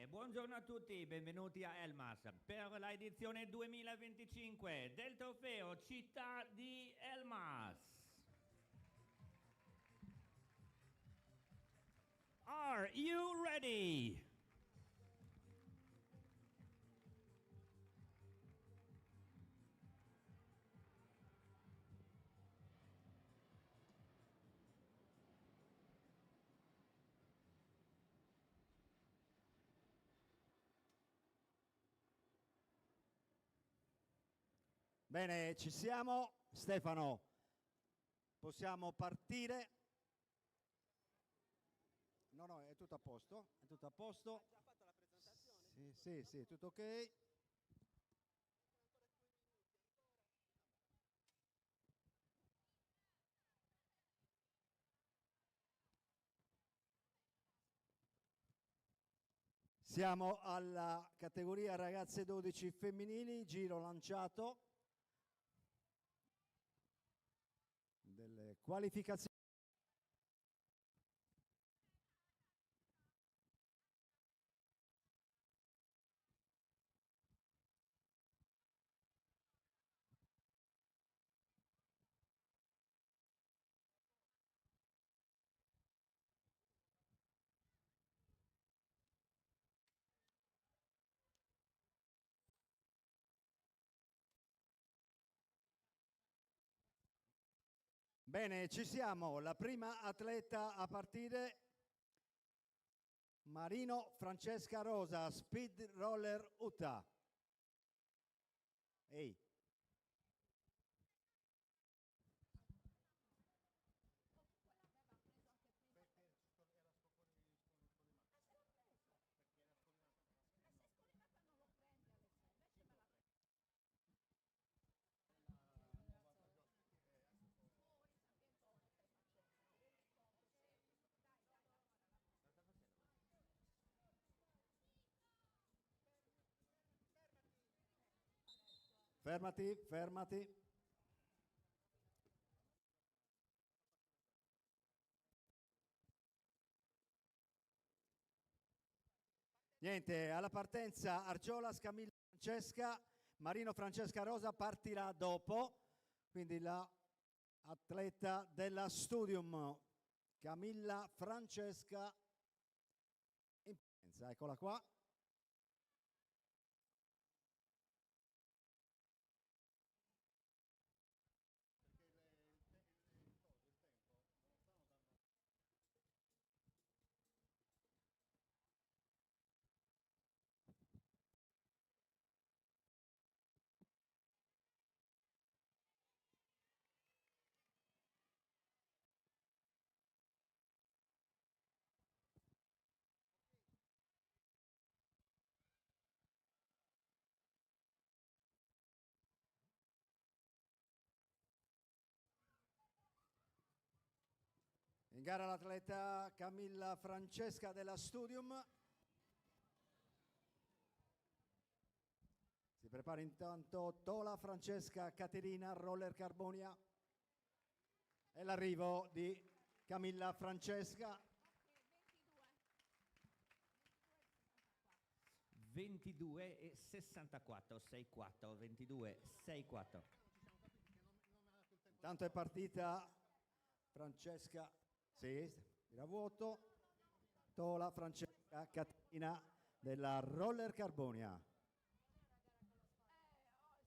Bene, buongiorno a tutti, benvenuti a Elmas per la edizione 2025 del trofeo Città di Elmas. Are you ready? Bene, ci siamo. Stefano, possiamo partire? No, no, è tutto a posto. È tutto a posto. Hai già fatto la presentazione? Sì, tutto ok. Siamo alla categoria ragazze 12 femminili, giro lanciato delle qualificazioni. Bene, ci siamo. La prima atleta a partire, Marino Francesca Rosa, Speed Roller Utah. Ehi. Fermati, fermati. Niente, alla partenza Arciola, Camilla Francesca, Marino Francesca Rosa partirà dopo, quindi la atleta della Studium, Camilla Francesca in partenza, eccola qua. In gara l'atleta Camilla Francesca della Studium. Si prepara intanto Tola Francesca Caterina Roller Carbonia. E l'arrivo di Camilla Francesca. 22 e 64, 64, 22, 64. Intanto è partita Francesca, sì, tira vuoto, Tola Francesca Caterina della Roller Carbonia. Eccola qua.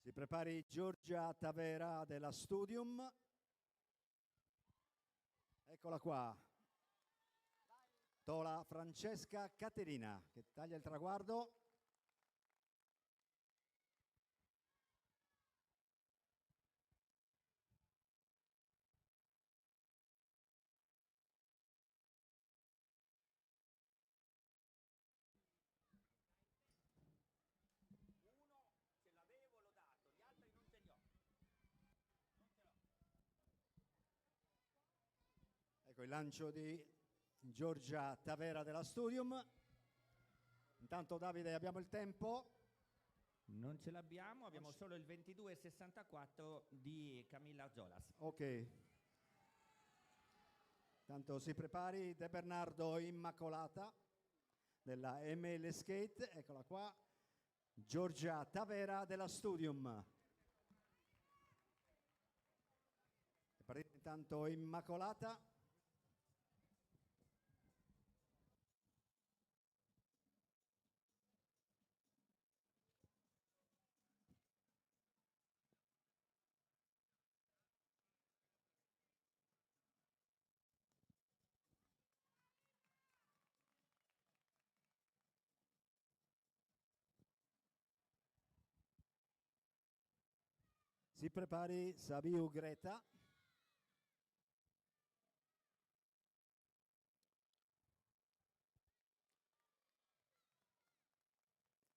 Si prepari Giorgia Tavera della Studium. Eccola qua. Tola Francesca Caterina che taglia il traguardo. Ecco il lancio di Giorgia Tavera della Studium. Intanto Davide abbiamo il tempo. Non ce l'abbiamo, abbiamo solo il 22,64 di Camilla Zolas. Ok. Tanto si prepari De Bernardo Immacolata della ML Skate, eccola qua, Giorgia Tavera della Studium. È partita intanto Immacolata. Si prepari Sabiu Greta.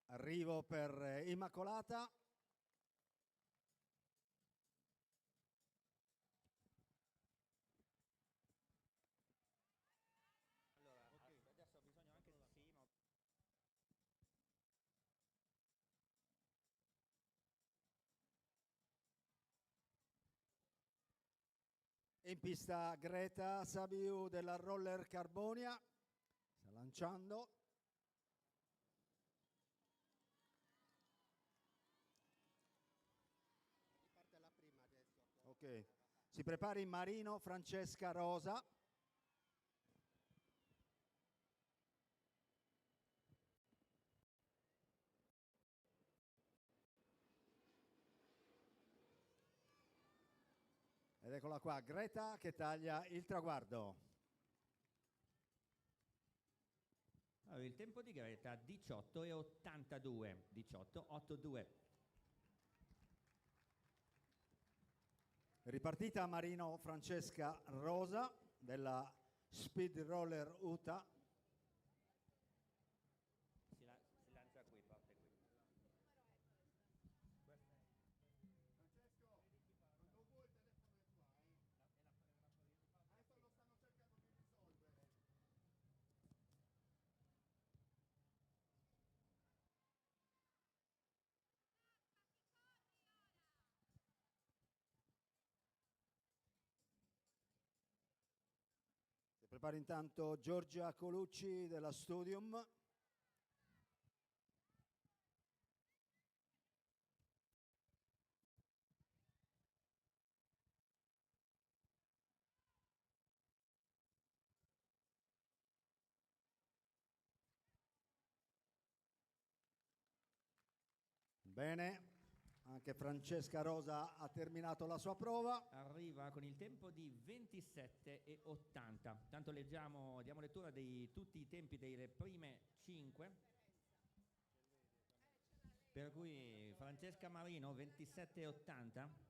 Arrivo per Immacolata. Allora, adesso ho bisogno anche di Simo. In pista Greta Sabiu della Roller Carbonia. Sta lanciando. Ok. Si prepari Marino Francesca Rosa. Ed eccola qua, Greta che taglia il traguardo. Allora, il tempo di Greta 18,82. 18,82. Ripartita Marino Francesca Rosa della Speed Roller UTA. Si lancia qui, parte qui. Si prepara intanto Giorgia Colucci della Studium. Bene, anche Francesca Rosa ha terminato la sua prova. Arriva con il tempo di 27,80. Tanto leggiamo, diamo lettura di tutti i tempi delle prime 5. Per cui Francesca Marino 27,80.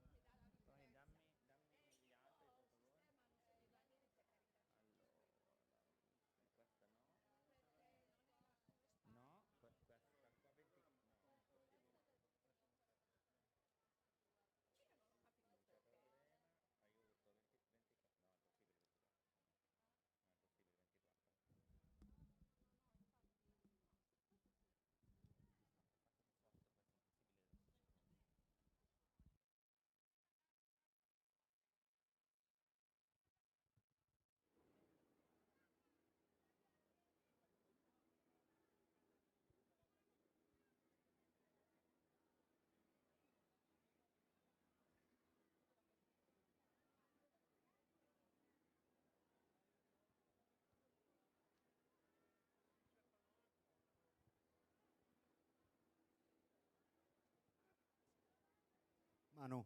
Manu,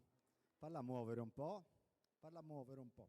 falla muovere un po', falla muovere un po'.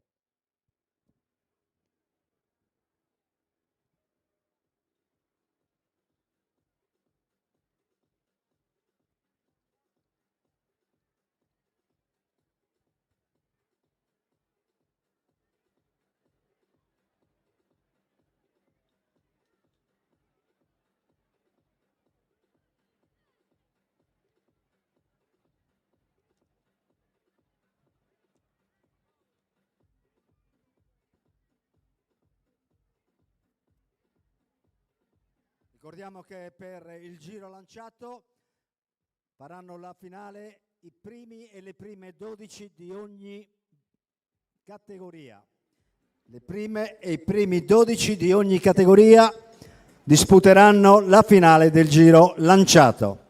Ricordiamo che per il giro lanciato faranno la finale i primi e le prime 12 di ogni categoria. Le prime e i primi 12 di ogni categoria disputeranno la finale del giro lanciato.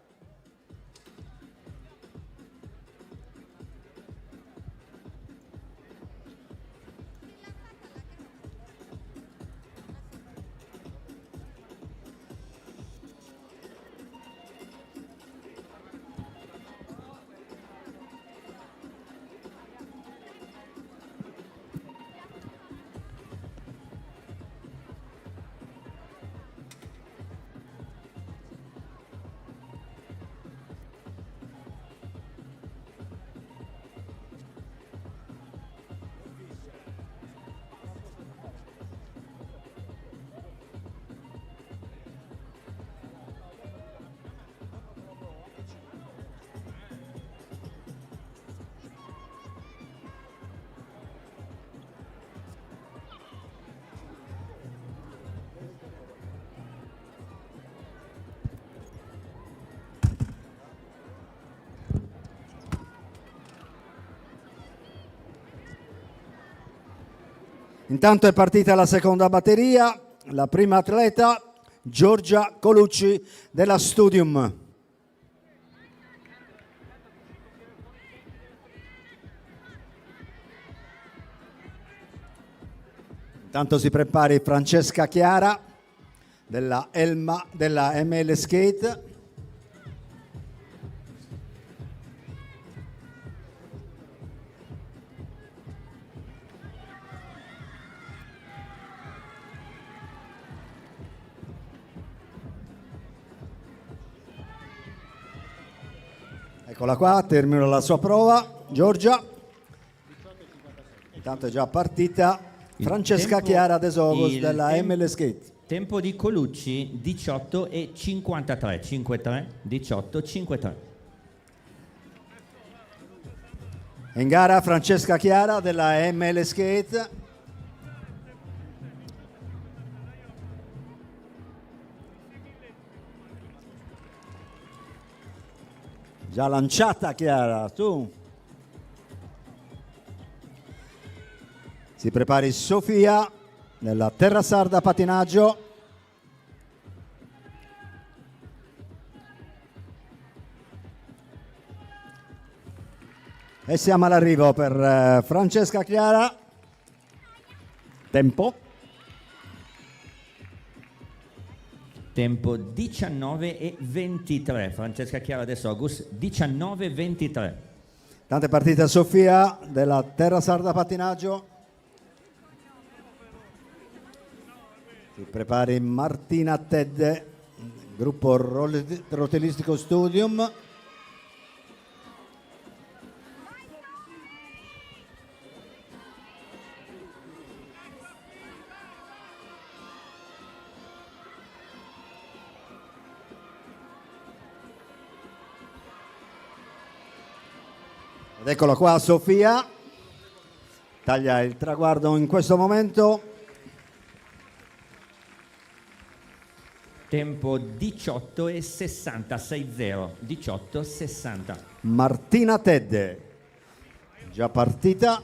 Intanto è partita la seconda batteria, la prima atleta Giorgia Colucci della Studium. Intanto si prepari Francesca Chiara della ML Skate. Eccola qua, termina la sua prova, Giorgia. Intanto è già partita Francesca Chiara De Sogos della ML Skate. Tempo di Colucci 18,53, 5,3, 18,53. In gara Francesca Chiara della ML Skate. Già lanciata Chiara, tu. Si prepari Sofia nella terra sarda patinaggio. E siamo all'arrivo per Francesca Chiara. Tempo. Tempo 19,23. Francesca Chiara De Sogos 19,23. Tante partite Sofia della terra sarda patinaggio. Si prepari Martina Tedde, gruppo Rotelistico Studium. Ed eccola qua Sofia, taglia il traguardo in questo momento. Tempo 18,60, 6-0, 18,60. Martina Tedde, già partita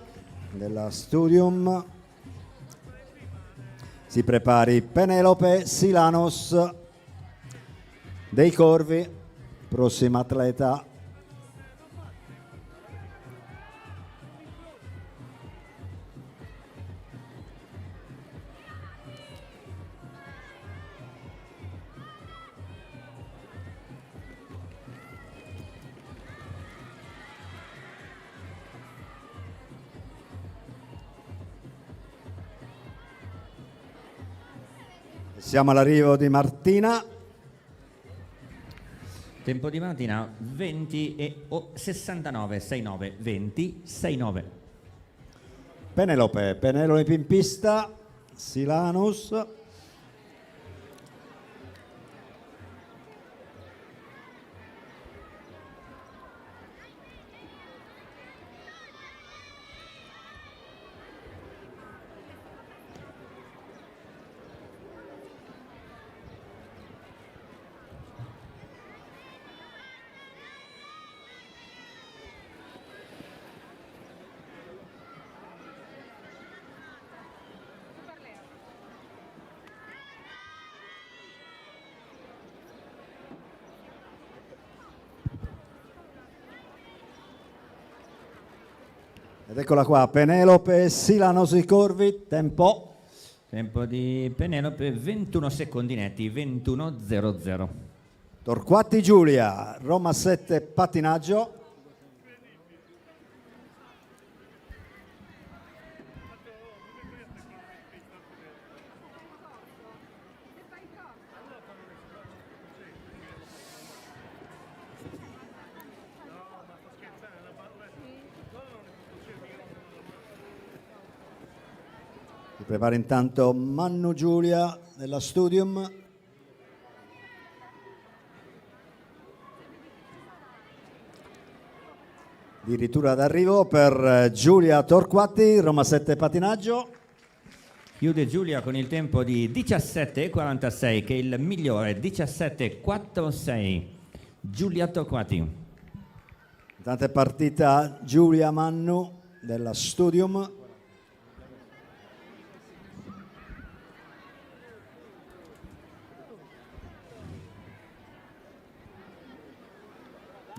della Studium. Si prepari Penelope Silanos dei Corvi, prossima atleta. Siamo all'arrivo di Martina. Tempo di Martina 20,69, 6,9, 20, 6,9. Penelope in pista, Silanus. Ed eccola qua, Penelope Silanosi Corvi, tempo. Tempo di Penelope 21 secondi netti, 21.00. Torquati Giulia, Roma 7 Patinaggio. Si prepara intanto Mannu Giulia nella Studium. Addirittura d'arrivo per Giulia Torquati, Roma 7 Patinaggio. Chiude Giulia con il tempo di 17.46, che è il migliore, 17.46. Giulia Torquati. Intanto è partita Giulia Mannu della Studium.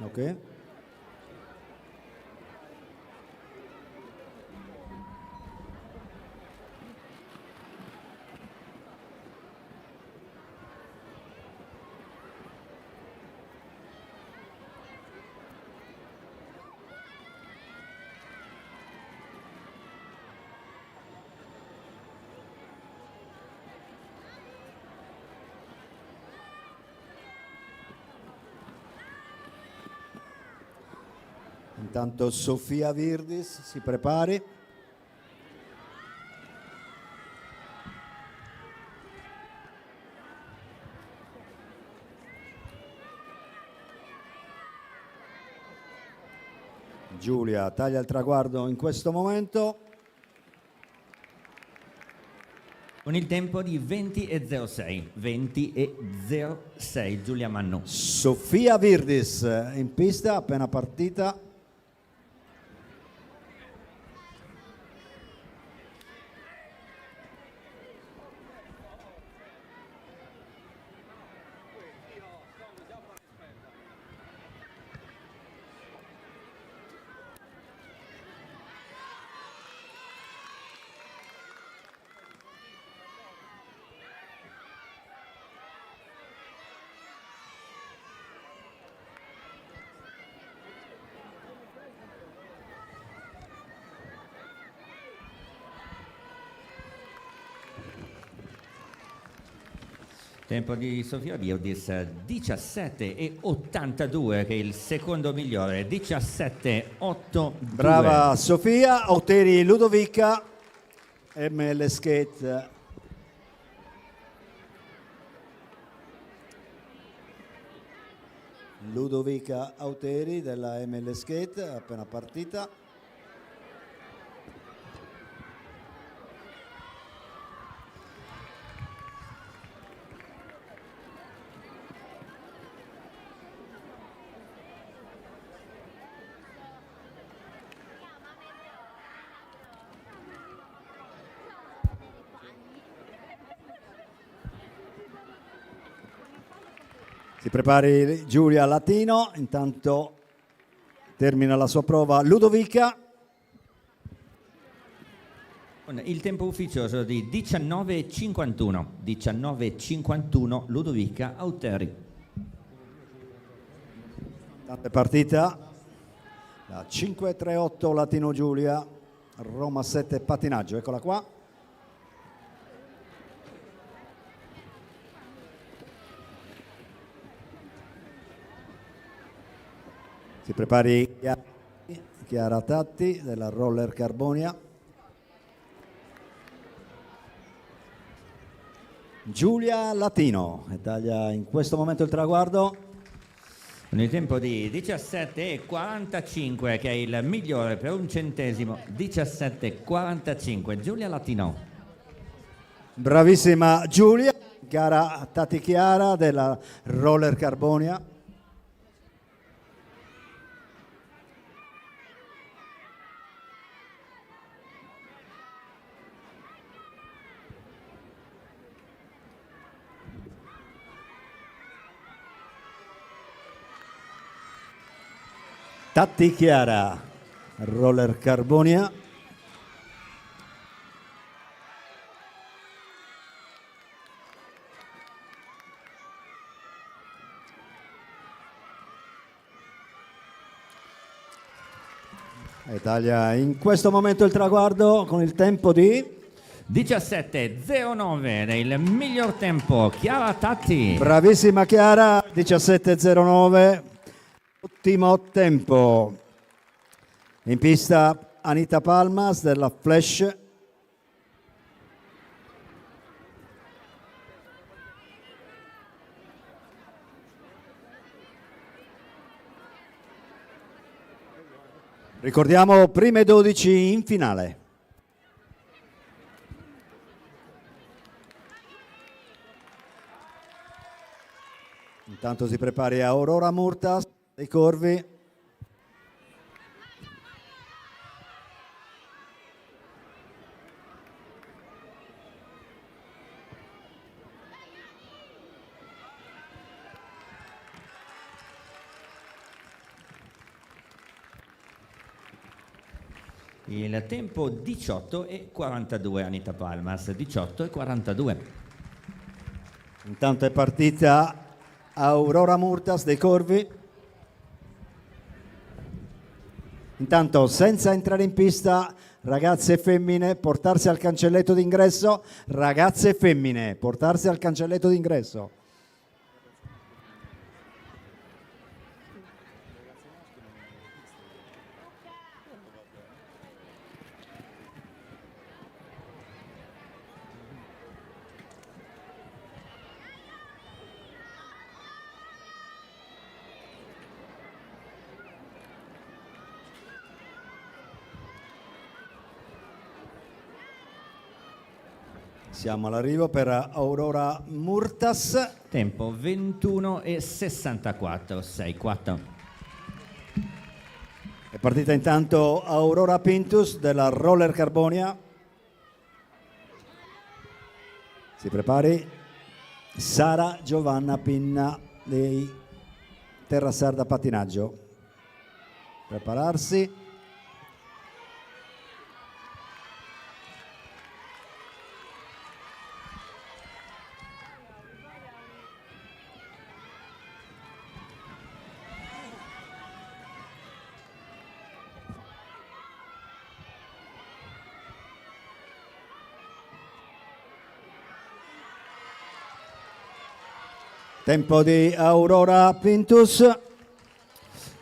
Ok. Intanto Sofia Virdis si prepari. Giulia taglia il traguardo in questo momento. Con il tempo di 20.06, 20.06, Giulia Mannu. Sofia Virdis in pista, appena partita. Tempo di Sofia Virdis 17.82, che è il secondo migliore, 17.82. Brava Sofia. Oteri Ludovica, ML Skate. Ludovica Auteri della ML Skate, appena partita. Si prepari Giulia Latino, intanto termina la sua prova Ludovica. Con il tempo ufficioso di 19.51, 19.51 Ludovica Auteri. Intanto è partita la 538 Latino Giulia, Roma 7 Patinaggio, eccola qua. Si prepari Chiara Tatti della Roller Carbonia. Giulia Latino taglia in questo momento il traguardo. Con il tempo di 17.45, che è il migliore per un centesimo, 17.45, Giulia Latino. Bravissima Giulia, gara Tatti Chiara della Roller Carbonia. Tatti Chiara, Roller Carbonia. Italia in questo momento il traguardo con il tempo di 17.09 il miglior tempo, Chiara Tatti. bravissima Chiara, 17.09, ottimo tempo. In pista Anita Palmas della Flash. Ricordiamo prime 12 in finale. Intanto si prepari Aurora Murtas dei Corvi. Il tempo 18.42 Anita Palmas, 18.42. Intanto è partita Aurora Murtas dei Corvi. Intanto senza entrare in pista ragazze e femmine portarsi al cancelletto d'ingresso, ragazze e femmine portarsi al cancelletto d'ingresso. Siamo all'arrivo per Aurora Murtas. Tempo 21.64, 6.4. È partita intanto Aurora Pintus della Roller Carbonia. Si prepari Sara Giovanna Pinna dei Terra Sarda Pattinaggio. Prepararsi. Tempo di Aurora Pintus.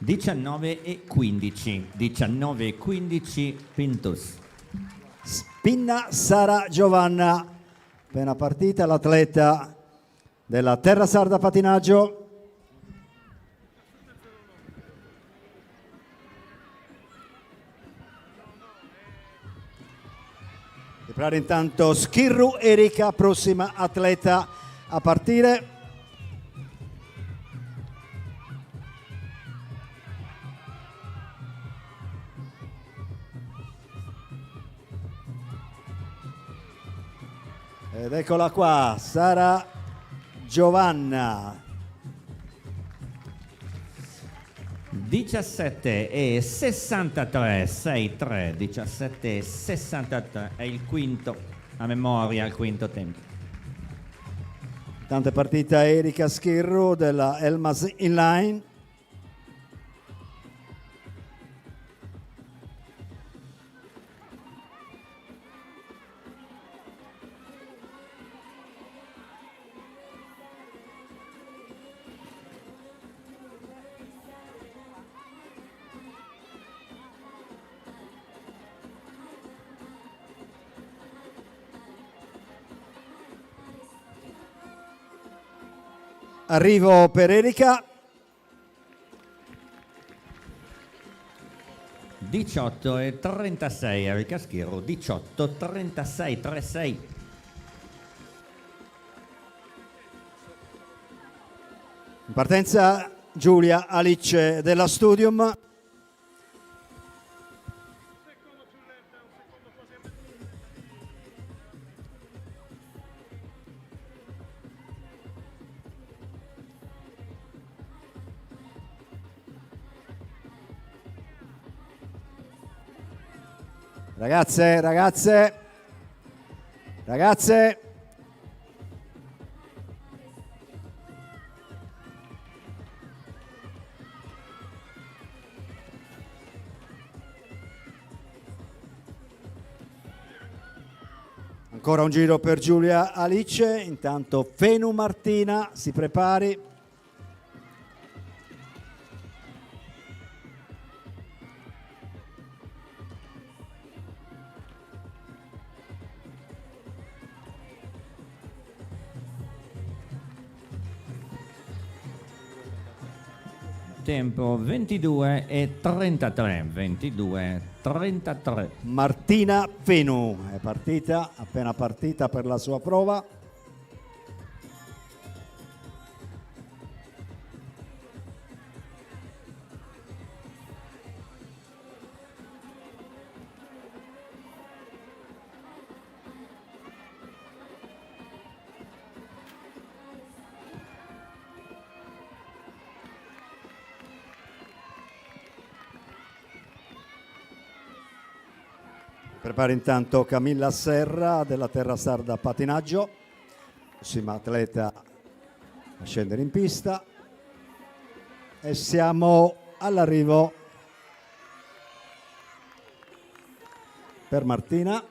19.15, 19.15 Pintus. Pinna Sara Giovanna, appena partita l'atleta della Terra Sarda Pattinaggio. Preparare intanto Schirru Erika, prossima atleta a partire. Ed eccola qua, Sara Giovanna. 17.63, 6.3, 17.63 è il quinto, a memoria il quinto tempo. Intanto è partita Erika Schirru della Elmas Inline. Arrivo per Erika. 18.36 Erika Schirru, 18.36, 3.6. In partenza Giulia Alice della Studium. Ragazze, ragazze, ragazze. Ancora un giro per Giulia Alice, intanto Fenu Martina si prepari. Tempo 22:33, 22:33. Martina Fenu è partita, appena partita per la sua prova. Prepara intanto Camilla Serra della Terra Sarda Patinaggio, prossima atleta a scendere in pista, e siamo all'arrivo per Martina.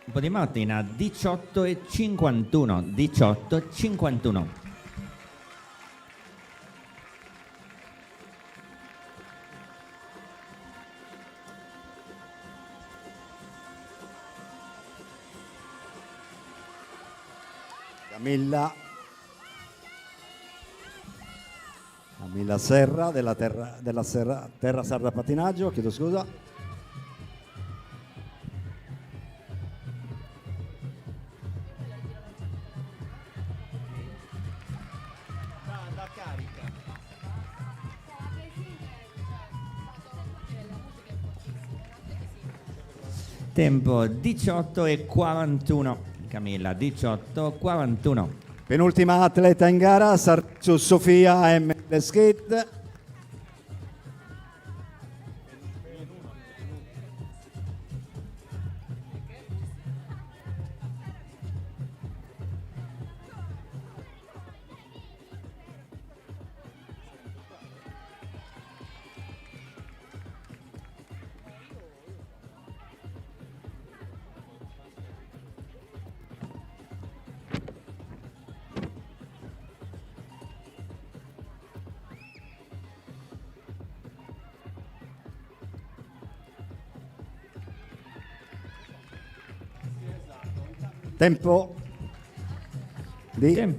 Tempo di Martina 18:51, 18:51. Camilla Serra della Terra Sarda Patinaggio, chiedo scusa. Tempo 18:41. Camilla 18:41. Penultima atleta in gara, Sofia M. Skate. Tempo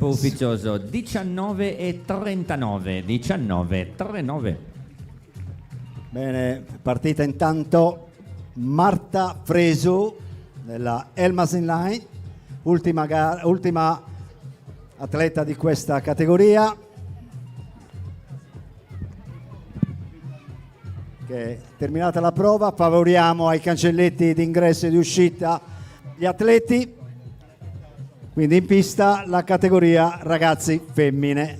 ufficioso 19:39, 19:39. Bene, partita intanto Marta Fresu della Elmas Inline, ultima atleta di questa categoria, che terminata la prova favoriamo ai cancelletti di ingresso e di uscita gli atleti. Quindi in pista la categoria ragazzi femmine.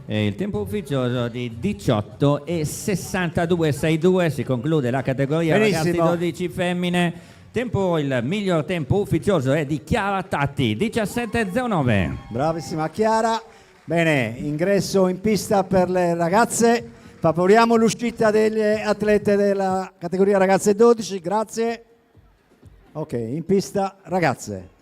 E il tempo ufficioso di 18:62, si conclude la categoria ragazzi 12 femmine. Il miglior tempo ufficioso è di Chiara Tatti, 17:09. Bravissima Chiara. Bene, ingresso in pista per le ragazze. Favoriamo l'uscita delle atlete della categoria ragazze 12, grazie. Ok, in pista ragazze.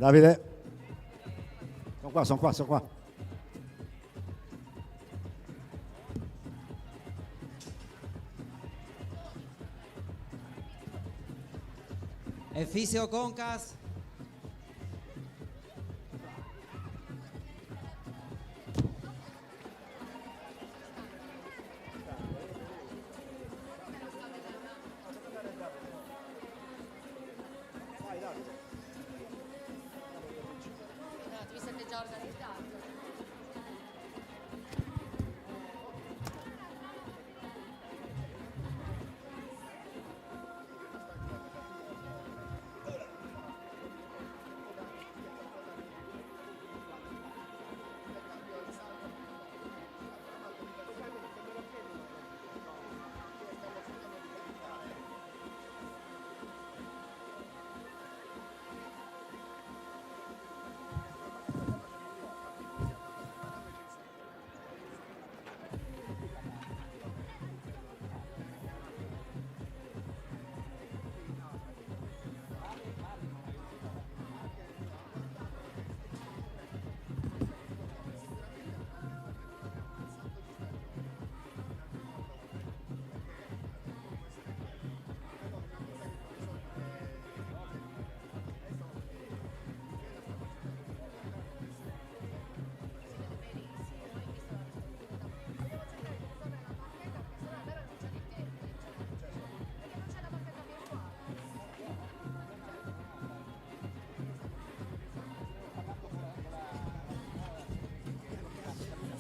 Davide. Sono qua. Efisio Concas. Vi siete già organizzati?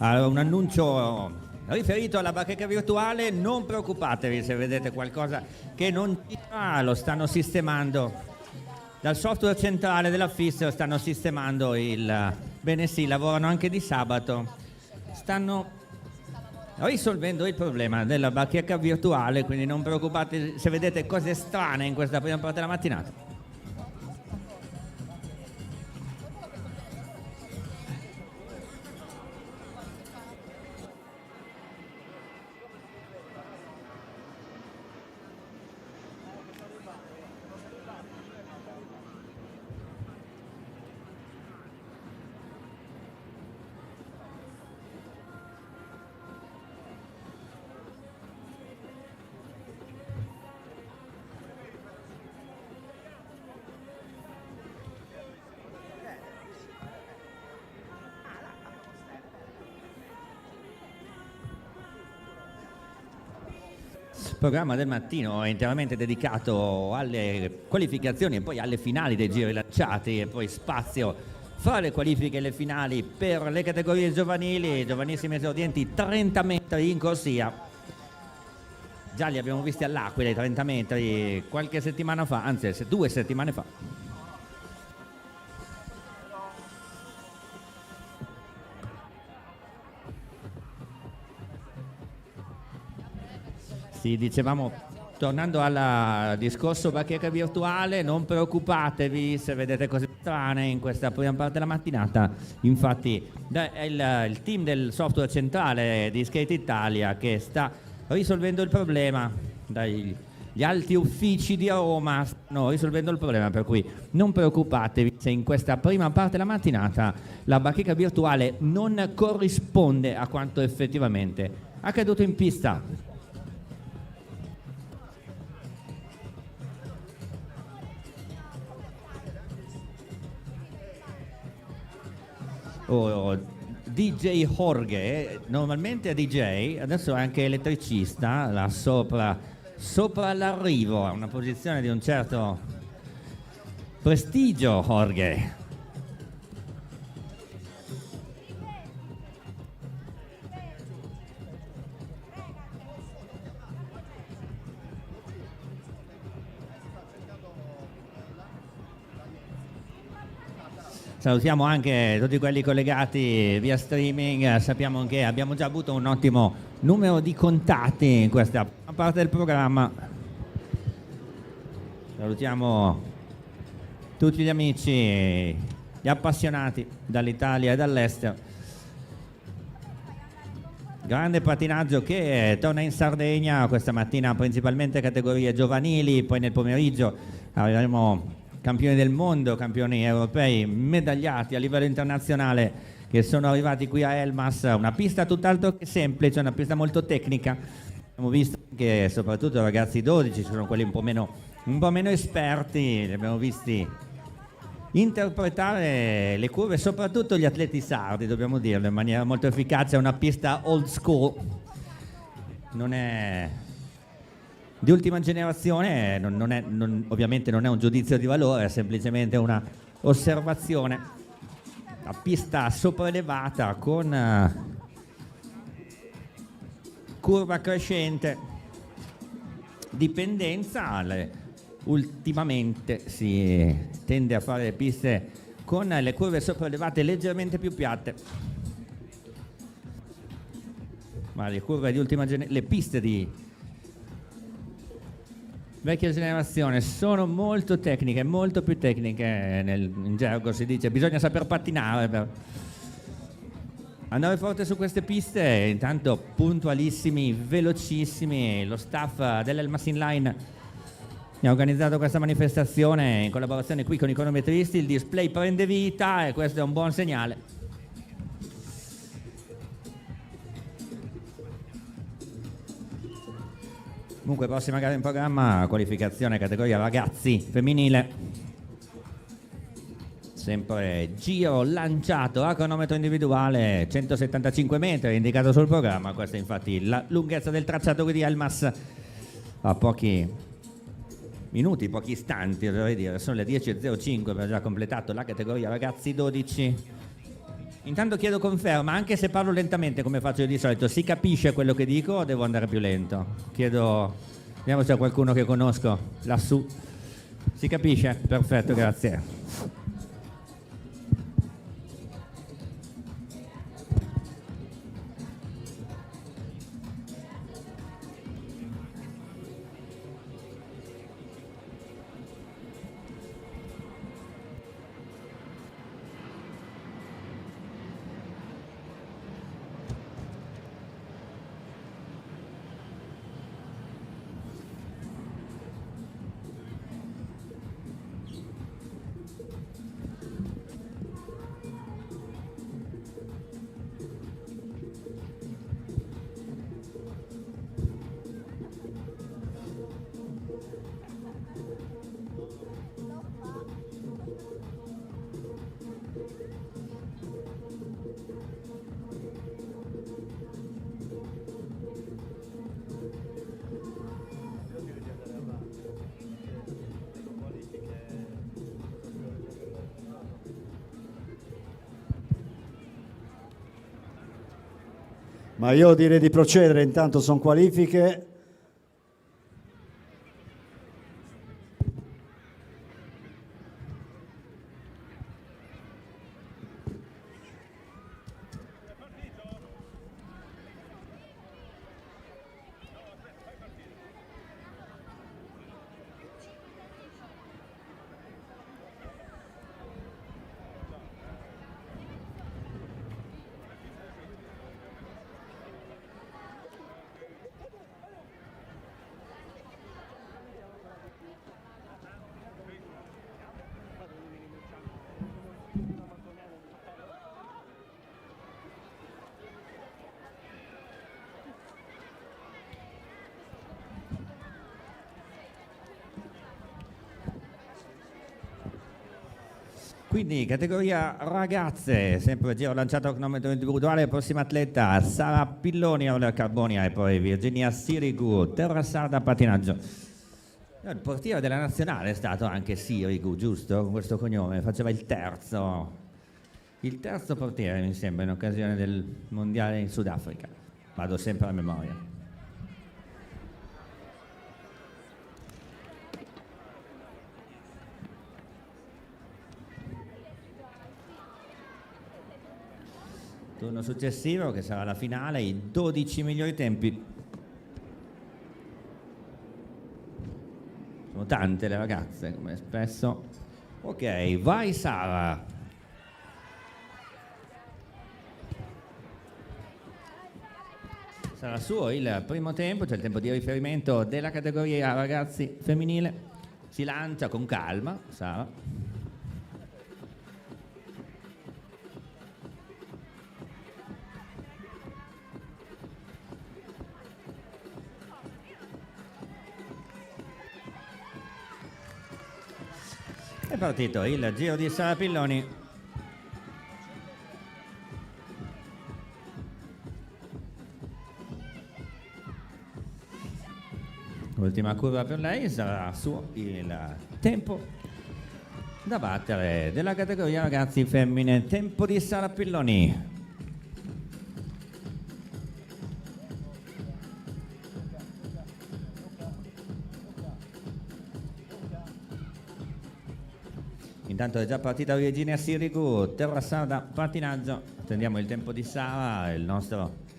Allora, un annuncio riferito alla bacheca virtuale: non preoccupatevi se vedete qualcosa che non gira, lo stanno sistemando dal software centrale della FIS, lo stanno sistemando bene sì, lavorano anche di sabato, stanno risolvendo il problema della bacheca virtuale, quindi non preoccupate se vedete cose strane in questa prima parte della mattinata. Il programma del mattino è interamente dedicato alle qualificazioni e poi alle finali dei giri lanciati, e poi spazio fra le qualifiche e le finali per le categorie giovanili, giovanissimi esordienti 30 metri in corsia. Già li abbiamo visti all'Aquila i 30 metri qualche settimana fa, anzi 2 settimane fa. Sì, dicevamo, tornando al discorso bacheca virtuale, non preoccupatevi se vedete cose strane in questa prima parte della mattinata. Infatti è il team del software centrale di Skate Italia che sta risolvendo il problema. Gli alti uffici di Roma stanno risolvendo il problema, per cui non preoccupatevi se in questa prima parte della mattinata la bacheca virtuale non corrisponde a quanto effettivamente accaduto in pista. DJ Jorge, normalmente è DJ, adesso è anche elettricista, là sopra l'arrivo, a una posizione di un certo prestigio. Jorge. Salutiamo anche tutti quelli collegati via streaming, sappiamo che abbiamo già avuto un ottimo numero di contatti in questa parte del programma. Salutiamo tutti gli amici, gli appassionati dall'Italia e dall'estero. Grande patinaggio che torna in Sardegna questa mattina, principalmente categorie giovanili, poi nel pomeriggio avremo campioni del mondo, campioni europei, medagliati a livello internazionale, che sono arrivati qui a Elmas, una pista tutt'altro che semplice, una pista molto tecnica. Abbiamo visto che soprattutto i ragazzi 12 sono quelli un po' meno esperti, li abbiamo visti interpretare le curve, soprattutto gli atleti sardi, dobbiamo dirlo, in maniera molto efficace. È una pista old school, non è di ultima generazione, ovviamente non è un giudizio di valore, è semplicemente una osservazione. La pista sopraelevata con curva crescente, dipendenza. Ultimamente si tende a fare le piste con le curve sopraelevate leggermente più piatte, ma le curve di ultima generazione, le piste di vecchia generazione sono molto tecniche, molto più tecniche. In gergo si dice bisogna saper pattinare per andare forte su queste piste. Intanto puntualissimi, velocissimi. Lo staff dell'Elmas Inline ha organizzato questa manifestazione in collaborazione qui con i cronometristi. Il display prende vita e questo è un buon segnale. Comunque, prossima gara in programma, qualificazione categoria ragazzi femminile. Sempre giro lanciato a cronometro individuale, 175 metri indicato sul programma. Questa è infatti la lunghezza del tracciato di Elmas. A pochi minuti, pochi istanti, dovrei dire, sono le 10.05, abbiamo già completato la categoria ragazzi 12. Intanto chiedo conferma, anche se parlo lentamente come faccio io di solito, si capisce quello che dico o devo andare più lento? Chiedo, vediamo se c'è qualcuno che conosco lassù. Si capisce? Perfetto, grazie. Ma io direi di procedere, intanto sono qualifiche. Quindi categoria ragazze, sempre giro lanciato a cronometro individuale, prossima atleta Sara Pilloni a roller carbonia e poi Virginia Sirigu, terra sarda pattinaggio. Il portiere della nazionale è stato anche Sirigu, giusto? Con questo cognome, faceva il terzo portiere mi sembra in occasione del mondiale in Sudafrica, vado sempre a memoria. Turno successivo che sarà la finale, i 12 migliori tempi. Sono tante le ragazze, come spesso. Ok, vai Sara. Sarà suo il primo tempo, cioè il tempo di riferimento della categoria ragazzi femminile. Si lancia con calma, Sara. È partito il giro di Sara Pilloni. L'ultima curva per lei sarà il tempo da battere della categoria ragazzi femmine. Tempo di Sara Pilloni. Intanto è già partita Virginia Sirigu, terra sarda, pattinaggio. Attendiamo il tempo di Sara, il nostro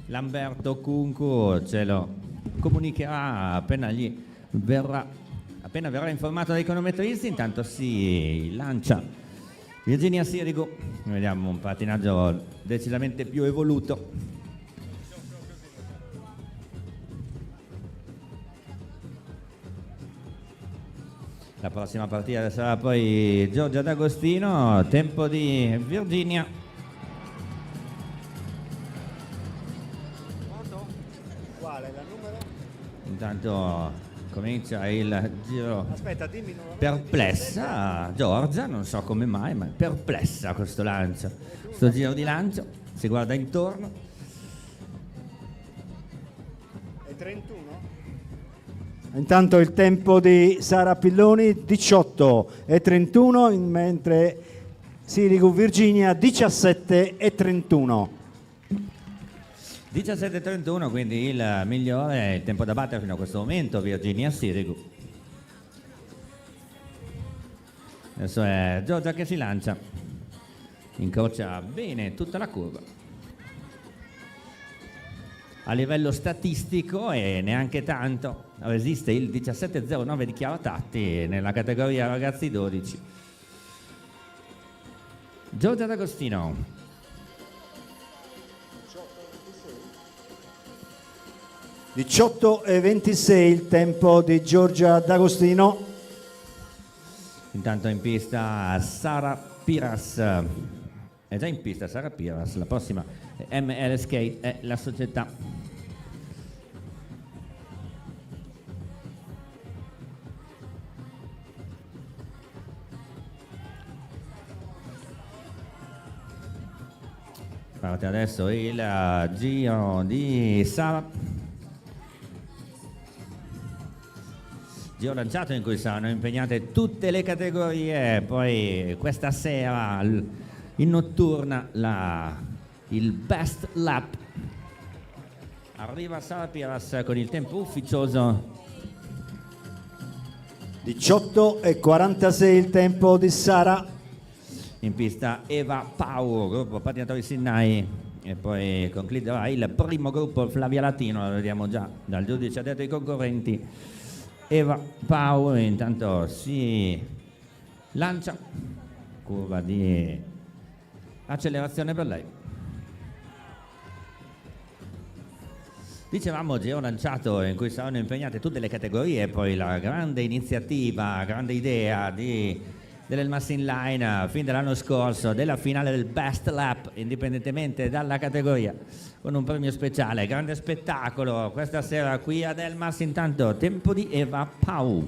Lamberto Cuncu ce lo comunicherà appena verrà informato dai cronometristi. Intanto si lancia Virginia Sirigu, vediamo un pattinaggio decisamente più evoluto. La prossima partita sarà poi Giorgia D'Agostino, tempo di Virginia. Quale la numero? Intanto comincia il giro. Aspetta, dimmi nuovamente. Perplessa Giorgia, non so come mai, ma è perplessa questo lancio, questo giro di lancio, si guarda intorno. È 31? Intanto il tempo di Sara Pilloni 18:31, mentre Sirigu Virginia 17:31. 17:31, quindi il migliore, il tempo da battere fino a questo momento, Virginia Sirigu. Adesso è Giorgia che si lancia, incrocia bene tutta la curva. A livello statistico e neanche tanto resiste il 17:09 di Chiara Tatti nella categoria ragazzi 12. Giorgia D'Agostino. 18:26 il tempo di Giorgia D'Agostino. Intanto in pista Sara Piras. È già in pista Sara Piras, la prossima MLSK è la società. Parte adesso il giro di Sara. Giro lanciato in cui saranno impegnate tutte le categorie, poi questa sera in notturna il best lap. Arriva Sara Piras con il tempo ufficioso. 18:46 il tempo di Sara. In pista Eva Pau, gruppo pattinatori Sinai, e poi concluderà il primo gruppo Flavia Latino, lo vediamo già dal giudice addetto ai concorrenti. Eva Pau intanto si lancia, curva di accelerazione per lei. Dicevamo giro lanciato in cui saranno impegnate tutte le categorie, poi la grande iniziativa, grande idea dell'Elmas Inline fin dall'anno scorso, della finale del Best Lap indipendentemente dalla categoria, con un premio speciale, grande spettacolo questa sera qui ad Elmas. Intanto tempo di Eva Pau.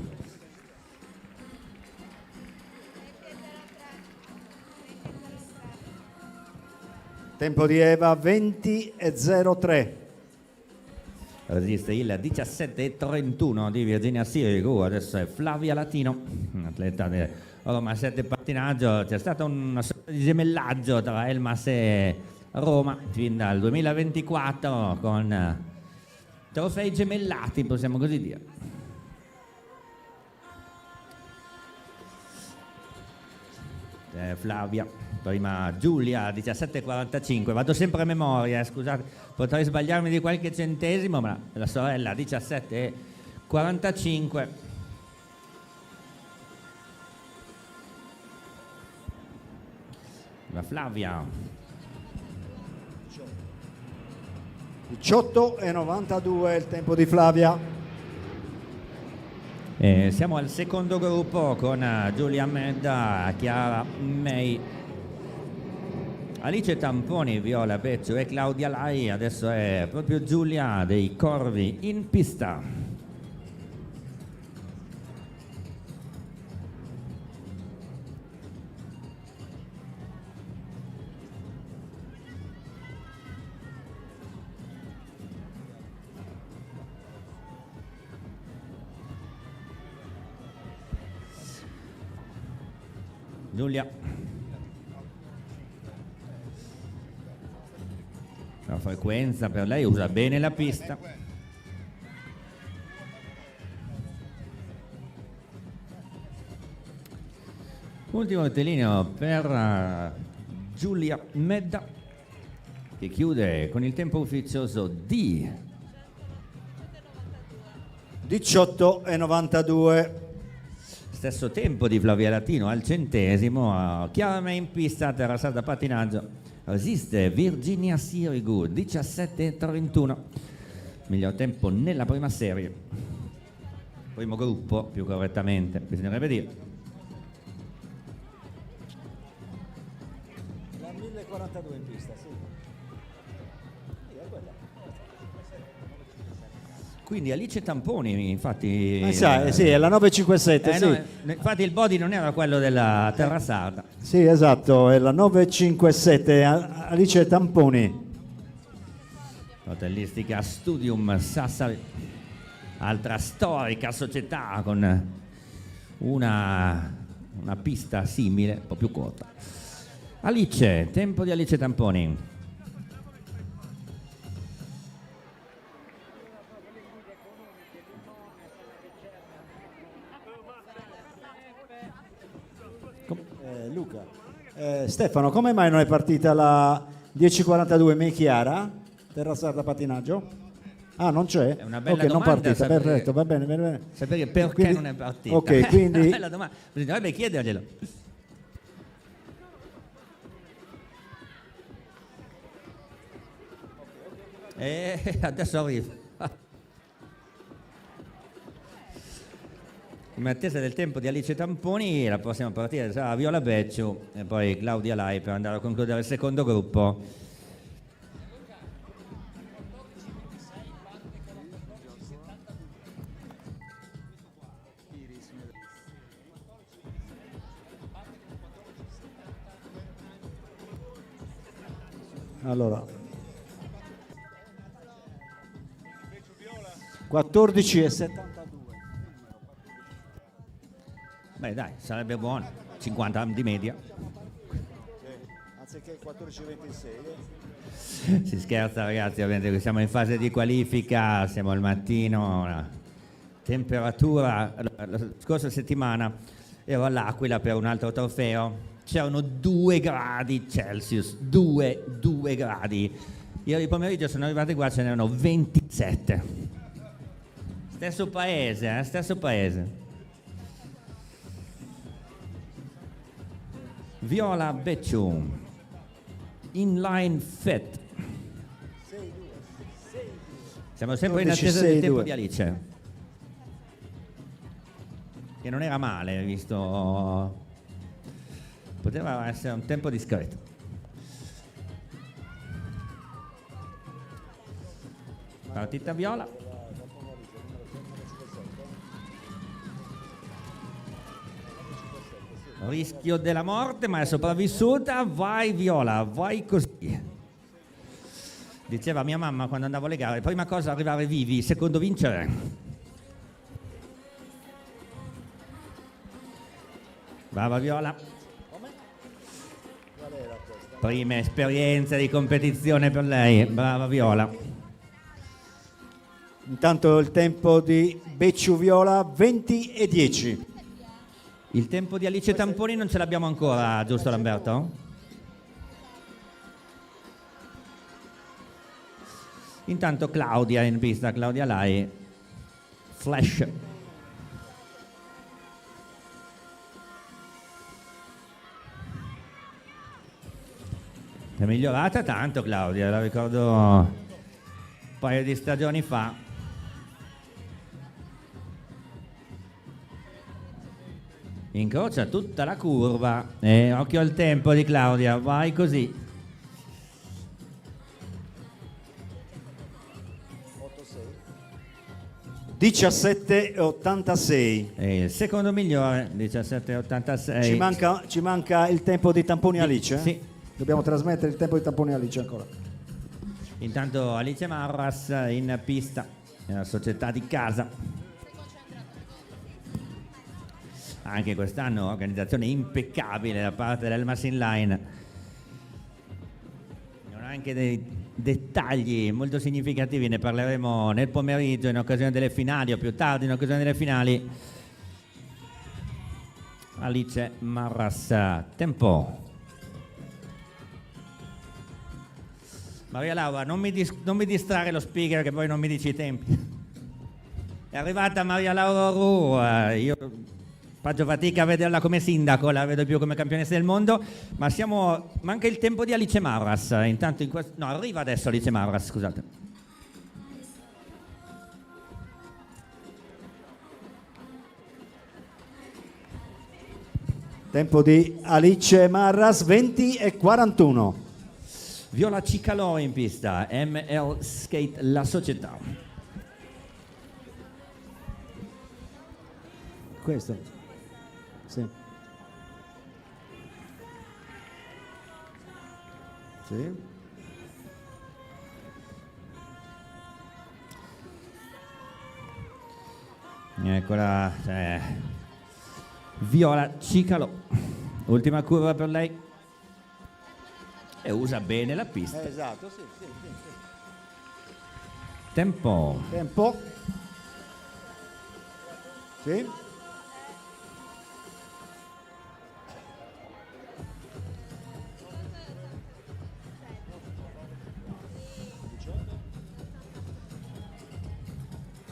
Tempo di Eva 20:03. Resiste il 17:31 di Virginia Sirigu. Adesso è Flavia Latino, un atleta di Roma 7 pattinaggio. C'è stato una sorta di gemellaggio tra Elmas e Roma fin dal 2024 con trofei gemellati, possiamo così dire. Flavia, prima Giulia 17:45, vado sempre a memoria, scusate, potrei sbagliarmi di qualche centesimo, ma la sorella 17:45. La Flavia 18:92 il tempo di Flavia. Siamo al secondo gruppo con Giulia Medda, Chiara May, Alice Tamponi, Viola Beccio e Claudia Lai. Adesso è proprio Giulia dei Corvi in pista. Giulia. La frequenza per lei, usa bene la pista. Ultimo rettilineo per Giulia Medda, che chiude con il tempo ufficioso di 18,92. stesso tempo di Flavia Latino al centesimo. Chiara May in pista, terrassata pattinaggio, resiste Virginia Sirigu 17,31, miglior tempo nella prima serie, primo gruppo più correttamente bisognerebbe dire. La 1042 in pista, sì. Quindi Alice Tamponi, infatti. Sì, è la 957, sì. No, infatti il body non era quello della terrassata. Sì, esatto, è la 957, Alice Tamponi. Hotellistica Studium Sassari, altra storica società con una pista simile, un po' più corta. Alice, tempo di Alice Tamponi. Luca, Stefano, come mai non è partita la 1042 May Chiara, terrassata pattinaggio? Ah, non c'è? È una bella ok, non domanda, partita, sapere- perfetto, va bene, bene, bene. Sapere perché Quindi- non è partita. Ok, quindi Bella domanda, bisognerebbe chiederglielo. Adesso arrivo. In attesa del tempo di Alice Tamponi, la prossima partita sarà Viola Becciu e poi Claudia Lai per andare a concludere il secondo gruppo. allora 14,72. Beh dai, sarebbe buono, 50 di media. Anziché 14,26. Si scherza ragazzi, ovviamente siamo in fase di qualifica, siamo al mattino, la temperatura, la scorsa settimana ero all'Aquila per un altro trofeo, c'erano 2 gradi Celsius, 2 gradi. Ieri pomeriggio sono arrivati qua, ce n'erano 27. Stesso paese, stesso paese. Viola Becciu, inline fit. Siamo sempre in attesa del tempo 12,62. di Alice, che non era male, visto poteva essere un tempo discreto. Partita Viola. Rischio della morte, ma è sopravvissuta. Vai Viola, vai così. Diceva mia mamma quando andavo alle gare, prima cosa arrivare vivi, secondo vincere. Brava Viola. Prime esperienze di competizione per lei, brava Viola. Intanto il tempo di Becciu Viola 20,10. Il tempo di Alice Tamponi non ce l'abbiamo ancora, giusto Lamberto? Intanto Claudia in pista, Claudia Lai, flash. È migliorata tanto Claudia, la ricordo un paio di stagioni fa. incrocia tutta la curva e occhio al tempo di Claudia, vai così. 17,86. E il secondo migliore 17,86. Ci manca il tempo di tamponi Alice? Sì. Dobbiamo trasmettere il tempo di tamponi Alice ancora. Intanto Alice Marras in pista nella società di casa. Anche quest'anno organizzazione impeccabile da parte del Machine Line. Non ha anche dei dettagli molto significativi, ne parleremo nel pomeriggio in occasione delle finali o più tardi in occasione delle finali. Alice Marras, tempo. Maria Laura, non mi distrarre lo speaker che poi non mi dici i tempi. È arrivata Maria Laura Ru, io faccio fatica a vederla come sindaco, la vedo più come campionessa del mondo, ma manca il tempo di Alice Marras. Intanto no, arriva adesso Alice Marras, scusate. Tempo di Alice Marras 20,41. Viola Cicalò in pista, ML Skate la società. Questo. Sì. Sì. Eccola, Viola Cicalò. Ultima curva per lei. E usa bene la pista. Esatto, sì. Tempo. Tempo. Sì.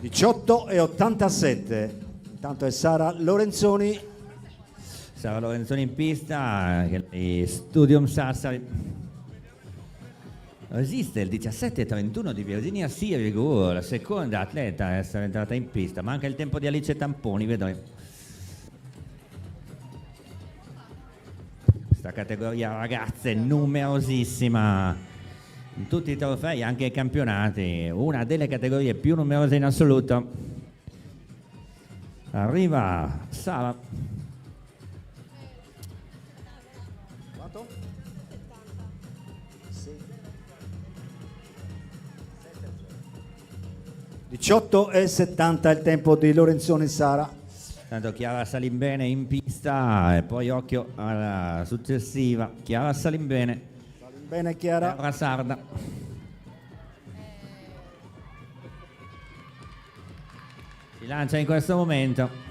(18,87). Intanto è Sara Lorenzoni. Sara Lorenzoni in pista, Studium Sassari. Esiste il 17,31 di Virginia Sirigu, la seconda atleta a essere entrata in pista. Manca il tempo di Alice Tamponi, vedremo. Questa categoria ragazze numerosissima. In tutti i trofei, anche i campionati, una delle categorie più numerose in assoluto. Arriva Sara. 18,70 il tempo di Lorenzoni Sara. Tanto Chiara Salimbene in pista e poi occhio alla successiva. Chiara Salimbene. Salimbene Chiara. Terra sarda. Si lancia in questo momento.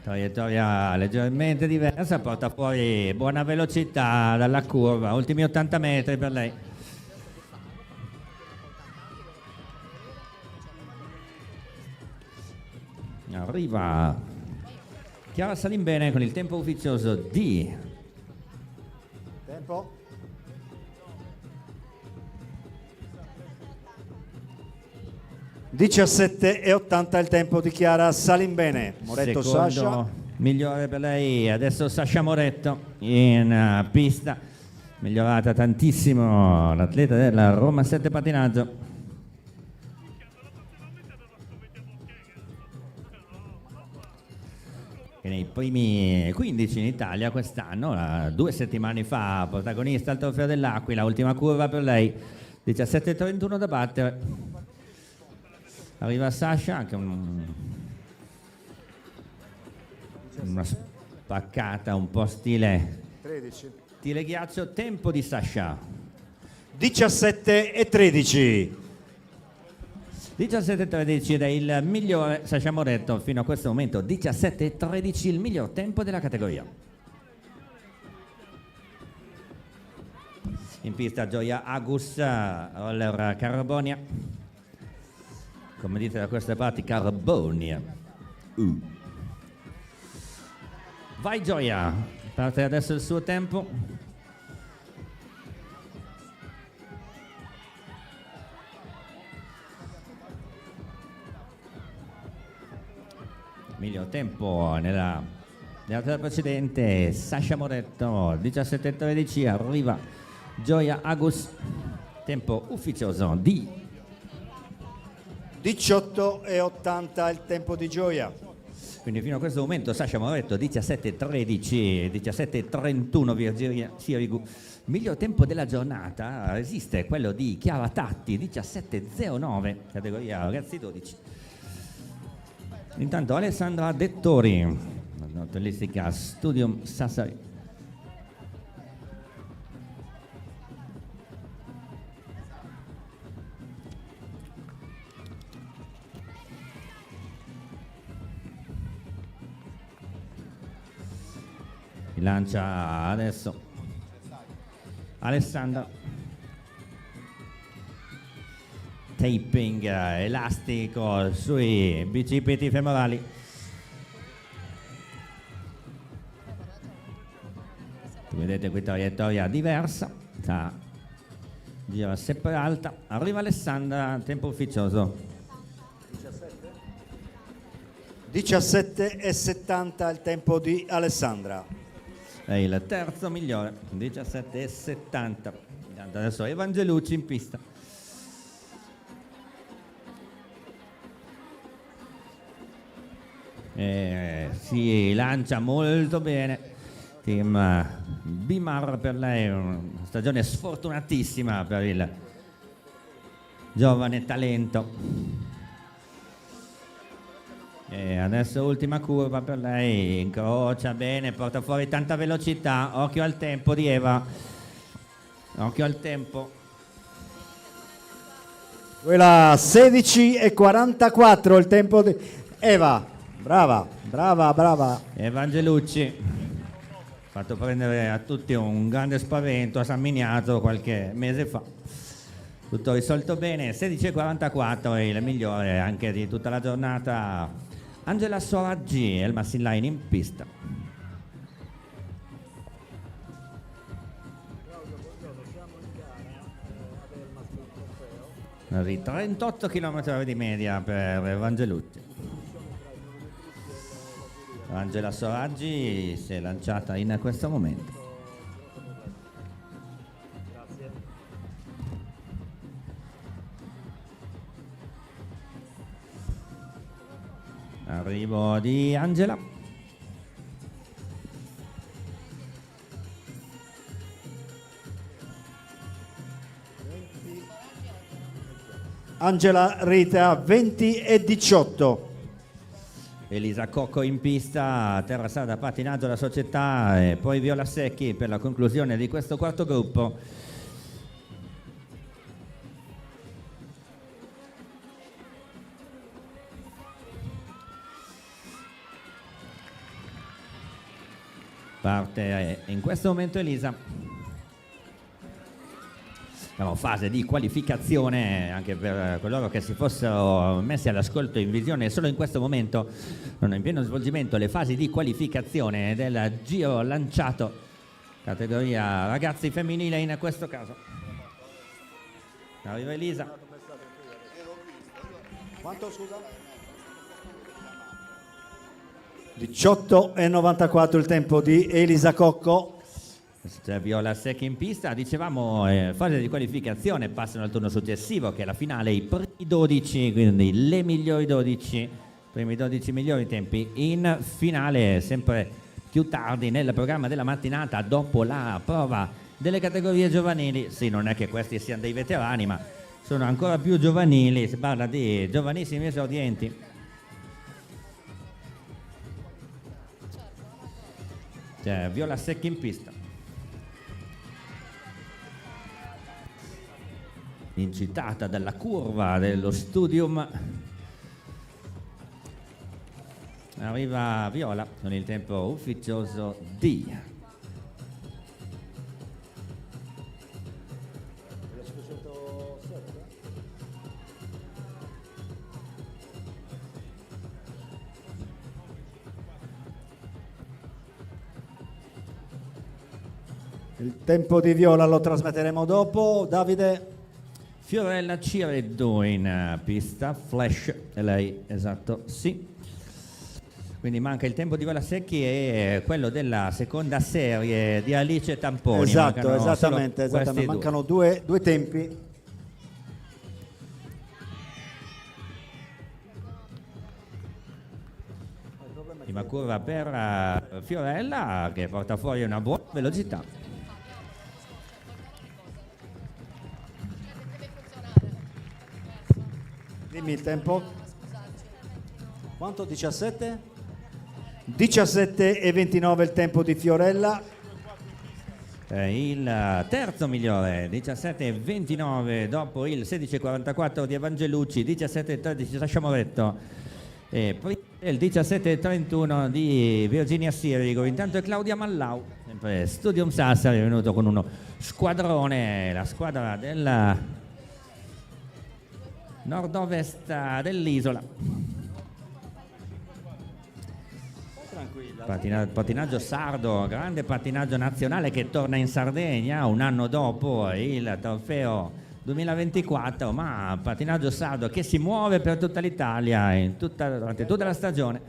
Traiettoria leggermente diversa, porta fuori buona velocità dalla curva, ultimi 80 metri per lei. Arriva Chiara Salimbene con il tempo ufficioso di tempo 17,80 il tempo di Chiara Salimbene. Moretto secondo Sasha. Migliore per lei, adesso Sasha Moretto in pista, migliorata tantissimo l'atleta della Roma 7 Patinaggio. Che nei primi 15 in Italia quest'anno, 2 settimane fa, protagonista al Trofeo dell'Aquila, ultima curva per lei, 17,31 da battere. Arriva Sasha, anche una spaccata un po' stile 13. stile ghiaccio. Tempo di Sasha 17,13. 17,13 ed è il migliore Sasha Moretto fino a questo momento. 17,13 il miglior tempo della categoria. In pista Gioia Agus, roller Carbonia, come dite da queste parti, Carbonia. Vai Gioia, parte adesso il suo tempo. Miglior tempo nella gara precedente Sasha Moretto, 17:13, arriva Gioia Agus, tempo ufficioso di 18,80 il tempo di Gioia. Quindi fino a questo momento Sasha Moretto 17:13, 17:31 Virginia Sirigu. Miglior tempo della giornata esiste quello di Chiara Tatti, 17:09, categoria ragazzi 12. Intanto Alessandra Dettori, hotellistica Studium Sassari. Lancia adesso Alessandra, taping elastico sui bicipiti femorali. Vedete qui traiettoria diversa, gira sempre alta, arriva Alessandra, tempo ufficioso 17,70 il tempo di Alessandra. È il terzo migliore, 17,70. Adesso Evangelucci in pista. Si lancia molto bene. Team Bimar, per lei una stagione sfortunatissima per il giovane talento. E adesso ultima curva per lei, incrocia bene, porta fuori tanta velocità, occhio al tempo di Eva, occhio al tempo. Quella 16,44 il tempo di Eva, brava. Evangelucci, fatto prendere a tutti un grande spavento a San Miniato qualche mese fa. Tutto risolto bene, 16,44 è il migliore anche di tutta la giornata. Angela Soraggi, il Massin Line in pista. Di 38 km di media per Evangelucci. Angela Soraggi si è lanciata in questo momento. Arrivo di Angela. Angela Rita 20,18. Elisa Cocco in pista, terra strada pattinaggio la società e poi Viola Secchi per la conclusione di questo quarto gruppo. Parte in questo momento Elisa. Siamo fase di qualificazione anche per coloro che si fossero messi all'ascolto in visione solo in questo momento. Sono in pieno svolgimento le fasi di qualificazione del giro lanciato categoria ragazzi femminile in questo caso. Arriva Elisa. Quanto scusa? 18,94 il tempo di Elisa Cocco. C'è Viola Secchi in pista, dicevamo fase di qualificazione, passano al turno successivo che è la finale, i primi 12, quindi le migliori 12, primi 12 migliori tempi in finale, sempre più tardi nel programma della mattinata dopo la prova delle categorie giovanili. Sì, non è che questi siano dei veterani, ma sono ancora più giovanili, si parla di giovanissimi esordienti. C'è Viola Secchi in pista. Incitata dalla curva dello Studium. Arriva Viola con il tempo ufficioso di Il tempo di Viola lo trasmetteremo dopo. Davide. Fiorella Cireddu in pista, flash, è lei, esatto, sì. Quindi manca il tempo di Valasecchi e quello della seconda serie di Alice Tamponi. Esatto, Mancano solo esattamente, questi due. mancano due tempi. Prima curva per Fiorella che porta fuori una buona velocità. Dimmi il tempo. Quanto? 17? 17 e 29 il tempo di Fiorella. Il terzo migliore 17,29 dopo il 16,44 di Evangelucci, 17,13 di Sasha Moretto e poi il 17,31 di Virginia Sirigo. Intanto è Claudia Mallau, sempre Studium Sassari, è venuto con uno squadrone, la squadra del nord-ovest dell'isola. Pattinaggio sardo, grande pattinaggio nazionale che torna in Sardegna un anno dopo il trofeo 2024, ma pattinaggio sardo che si muove per tutta l'Italia durante tutta la stagione.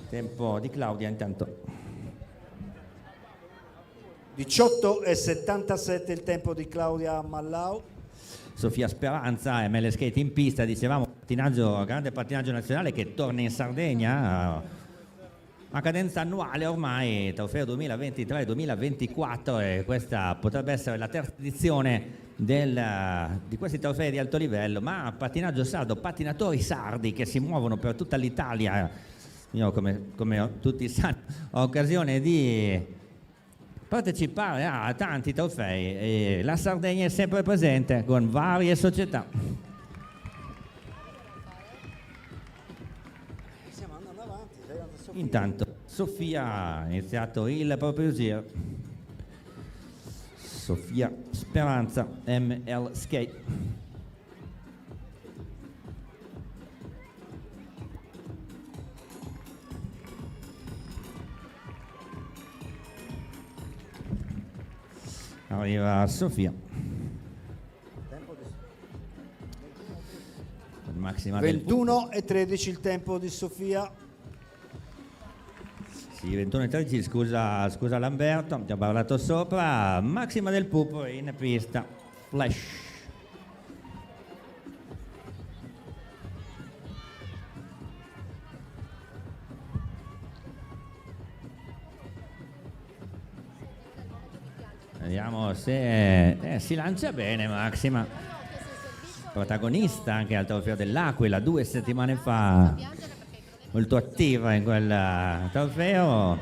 Tempo di Claudia intanto. 18 e 77 il tempo di Claudia Mallau. Sofia Speranza, ML Skate in pista, dicevamo grande pattinaggio nazionale che torna in Sardegna a cadenza annuale ormai, trofeo 2023-2024, e questa potrebbe essere la terza edizione di questi trofei di alto livello, ma pattinaggio sardo, pattinatori sardi che si muovono per tutta l'Italia. Io come tutti sanno ho occasione di partecipare a tanti trofei e la Sardegna è sempre presente con varie società. Intanto Sofia ha iniziato il proprio giro. Sofia Speranza, ML Skate. Arriva Sofia. Massima 21 e 13 il tempo di Sofia. Sì, 21 e 13, scusa Lamberto, ti ho parlato sopra. Massima del Pupo in pista. Flash. Vediamo se si lancia bene Massima. Protagonista anche al trofeo dell'Aquila 2 settimane fa. Molto attiva in quel trofeo.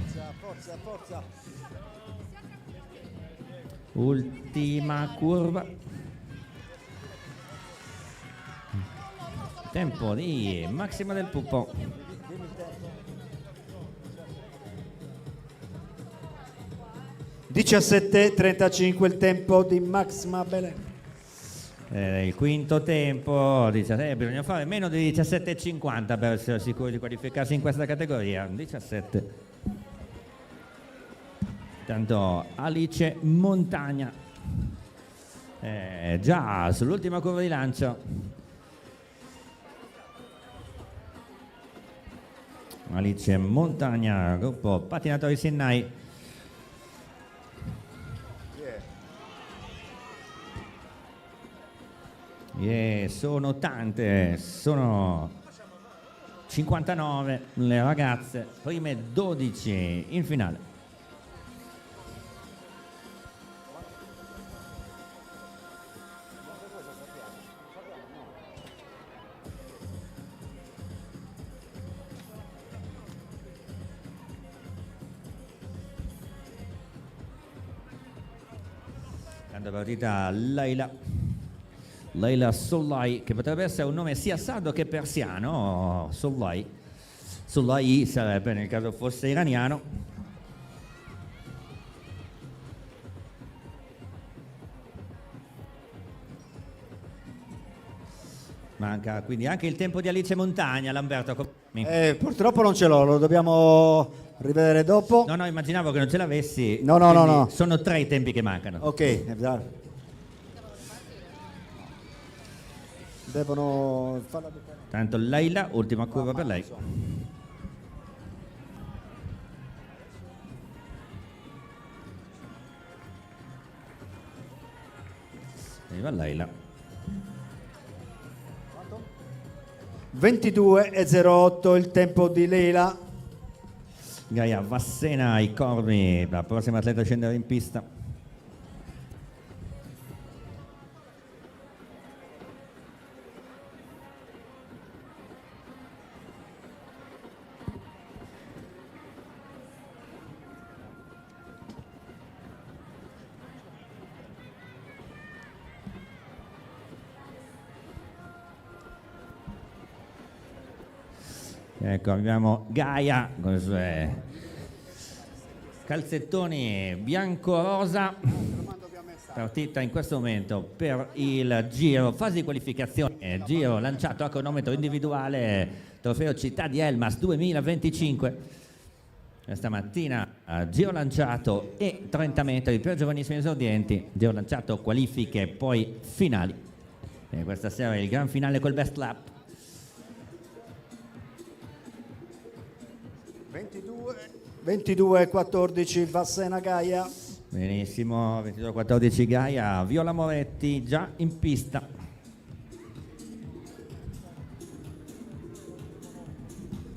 Forza. Ultima curva. Tempo di Massima del Pupo. 17:35 il tempo di Maxima Belen. Il quinto tempo, bisogna fare meno di 17,50 per essere sicuri di qualificarsi in questa categoria. 17. Tanto Alice Montagna già sull'ultima curva di lancio. Alice Montagna, gruppo Pattinatori Sinnai. Sono tante, sono 59 le ragazze, prime 12 in finale. Grande partita Leila Sollai, che potrebbe essere un nome sia sardo che persiano. Sollai sarebbe nel caso fosse iraniano. Manca quindi anche il tempo di Alice Montagna, Lamberto. Purtroppo non ce l'ho, lo dobbiamo rivedere dopo. No, immaginavo che non ce l'avessi. No. Sono 3 i tempi che mancano. Ok, devono farla. Tanto Leila, ultima curva per lei. Arriva Leila. 22,08 il tempo di Leila. Gaia Vassena ai corvi, la prossima atleta a scendere in pista. Ecco, abbiamo Gaia con i suoi calzettoni bianco-rosa, partita in questo momento per il giro, fase di qualificazione, giro lanciato a cronometro individuale, trofeo Città di Elmas 2025. Questa mattina giro lanciato e 30 metri per giovanissimi esordienti, giro lanciato, qualifiche, poi finali. E questa sera il gran finale col best lap. 22,14 Vassena Gaia. Benissimo, 22-14 Gaia, Viola Moretti già in pista.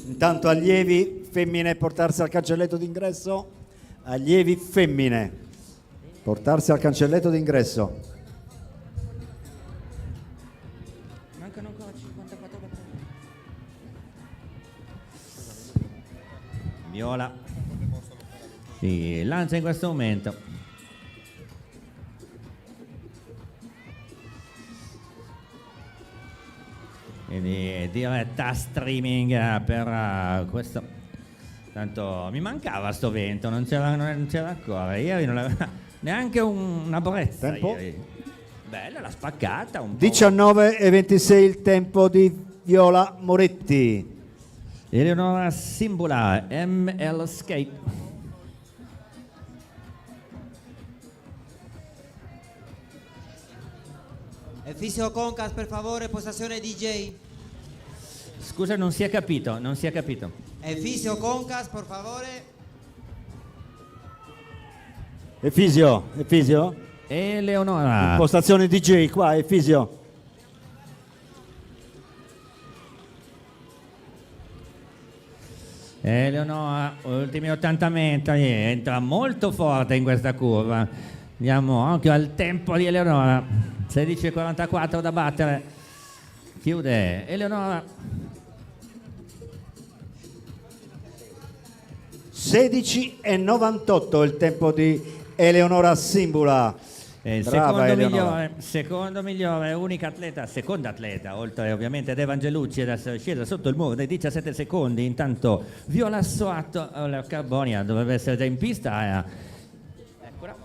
Intanto allievi femmine portarsi al cancelletto d'ingresso. Allievi femmine portarsi al cancelletto d'ingresso. Mancano ancora 54 battaglie. Viola si lancia in questo momento. Quindi diretta streaming per questo. Tanto mi mancava sto vento, non c'era ancora. Ieri non aveva neanche una brezza. Tempo? Ieri. Bella, l'ha spaccata un po'. 19,26 il tempo di Viola Moretti. Eleonora Simbula, ML Skate. Fisio Concas, per favore, postazione DJ. Scusa, non si è capito, non si è capito. Fisio Concas, per favore. Efisio, Efisio. Eleonora. Postazione DJ qua, Efisio. Eleonora, ultimi 80 metri, entra molto forte in questa curva. Andiamo occhio al tempo di Eleonora. 16,44 da battere. Chiude Eleonora. 16,98 il tempo di Eleonora Simbula. Il Brava secondo migliore, unica atleta, seconda atleta, oltre ovviamente ad Evangelucci ad essere scesa sotto il muro dei 17 secondi. Intanto Viola Soatto, la Carbonia dovrebbe essere già in pista. Eccola.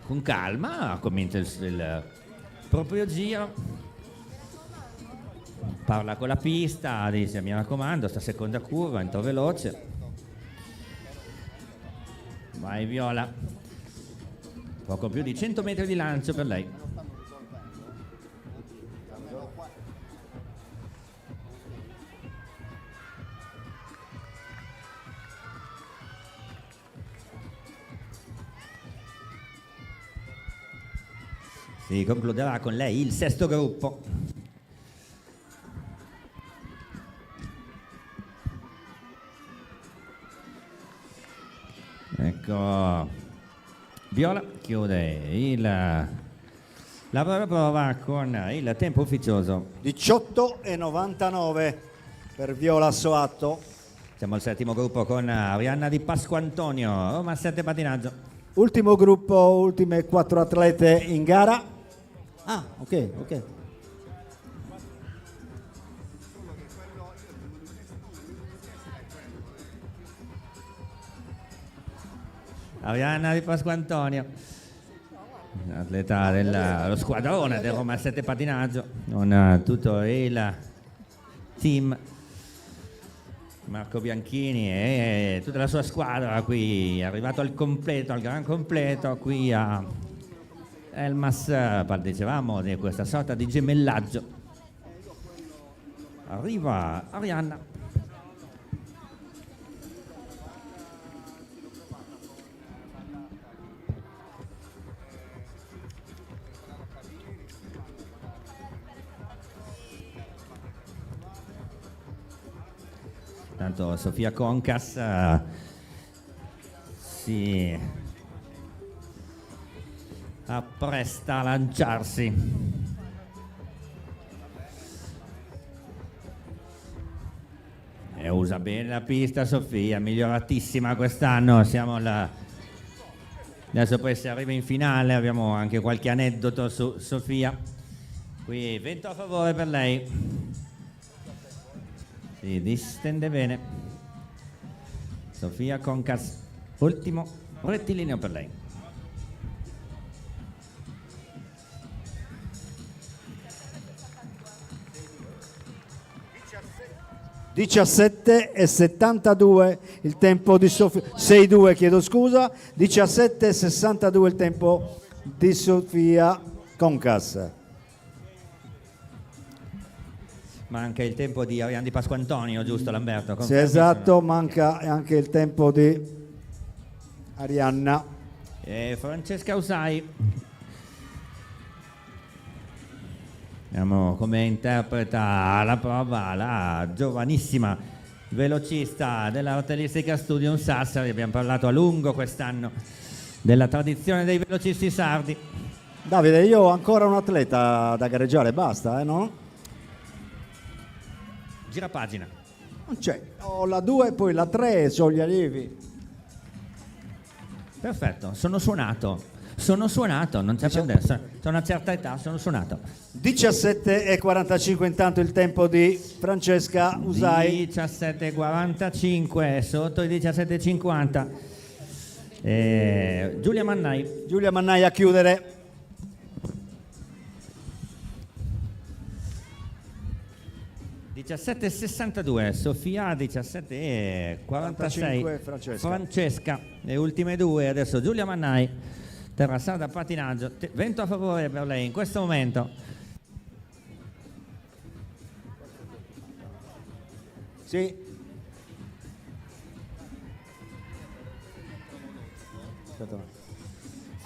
Con calma, comincia il proprio giro. Parla con la pista, dice mi raccomando, sta seconda curva, entro veloce. Vai Viola. Poco più di 100 metri di lancio per lei. Si concluderà con lei il sesto gruppo. Ecco. Viola chiude la propria prova con il tempo ufficioso. 18,99 per Viola Soatto. Siamo al settimo gruppo con Arianna Di Pasquantonio, Roma 7 patinaggio. Ultimo gruppo, ultime 4 atlete in gara. Ah, ok. Arianna Di Pasquantonio, atleta dello squadrone del Roma 7 patinaggio, con tutto il team, Marco Bianchini e tutta la sua squadra qui, è arrivato al completo, al gran completo qui a Elmas. Partecipavamo di questa sorta di gemellaggio. Arriva Arianna. Tanto Sofia Concas si appresta a lanciarsi. E usa bene la pista Sofia, miglioratissima quest'anno. Adesso poi se arriva in finale abbiamo anche qualche aneddoto su Sofia. Qui vento a favore per lei. Si distende bene. Sofia Concas, ultimo rettilineo per lei. 17,72 il tempo di Sofia, 6,2 chiedo scusa, 17,62 il tempo di Sofia Concas. Manca il tempo di Ariane Di Pasquantonio, giusto Lamberto? Sì, esatto, manca anche il tempo di Arianna. E Francesca Usai. Vediamo come interpreta la prova la giovanissima velocista della Hotellistica Studium Sassari. Abbiamo parlato a lungo quest'anno della tradizione dei velocisti sardi. Davide, io ho ancora un atleta da gareggiare, basta, no? Gira pagina. Non c'è, ho la 2 e poi la 3 sono gli allievi. Perfetto, sono suonato, non c'è problema, sono a una certa età, sono suonato. 17,45 intanto il tempo di Francesca Usai. 17,45 sotto i 17,50. Giulia Mannai. Giulia Mannai a chiudere. (17,62) Sofia, 17,46 Francesca. Le ultime due adesso Giulia Mannai, terrassata patinaggio, vento a favore per lei in questo momento. Sì.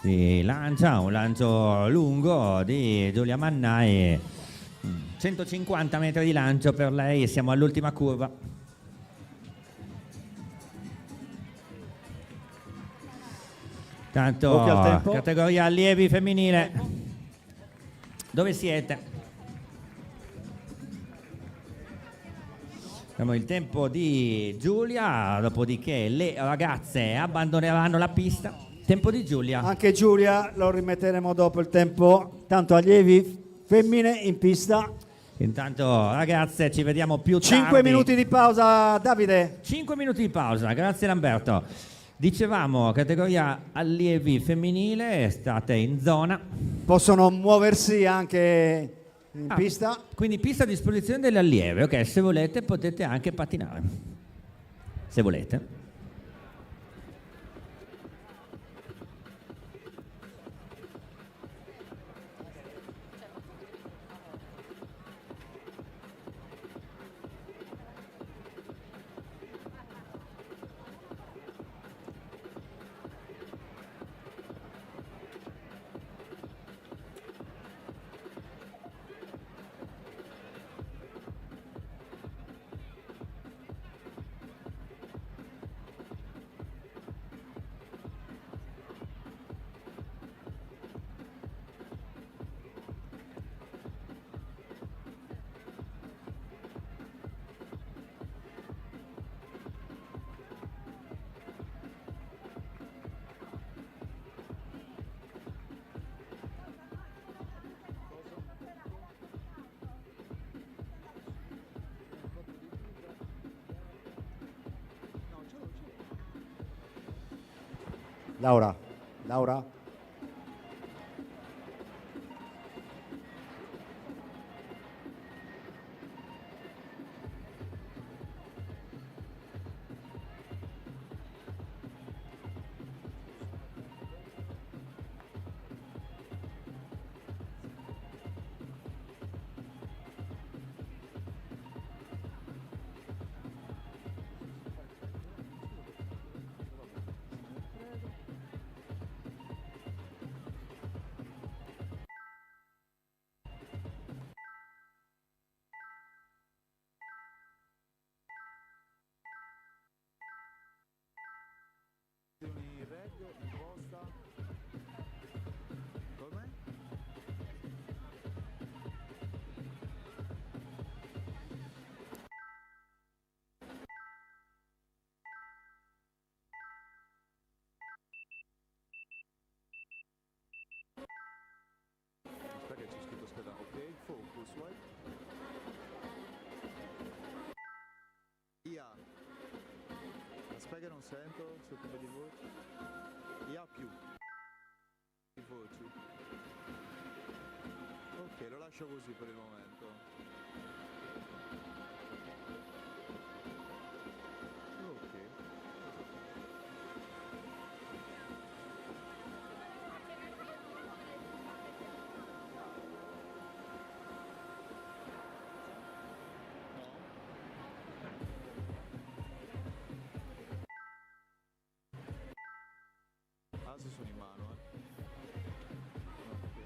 Si lancia un lancio lungo di Giulia Mannai, 150 metri di lancio per lei, siamo all'ultima curva. Tanto categoria allievi femminile. Dove siete? Abbiamo il tempo di Giulia, dopodiché le ragazze abbandoneranno la pista. Tempo di Giulia. Anche Giulia lo rimetteremo dopo il tempo. Tanto allievi femmine in pista. Intanto ragazze ci vediamo più tardi. 5 minuti di pausa, Davide. 5 minuti di pausa, grazie Lamberto. Dicevamo categoria allievi femminile, state in zona. Possono muoversi anche in pista. Quindi pista a disposizione delle allieve, ok, se volete potete anche patinare. Se volete. Laura. sento, sul come di voci. Io più di voci. Ok, lo lascio così per il momento. Ok. Adesso sono in mano, Ok.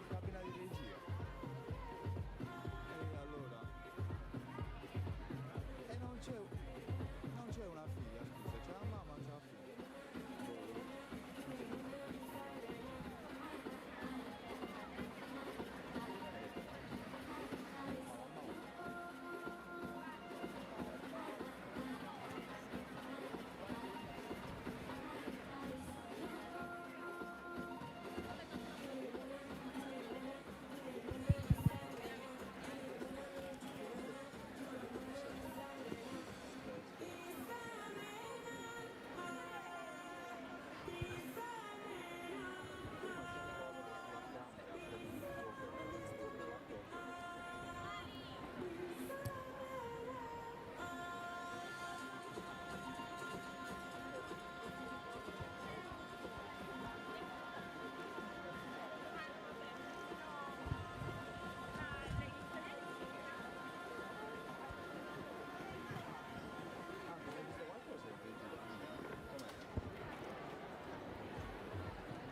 Cabina di regia. E allora? E non c'è una figlia, scusa, c'è la mamma, c'è la figlia.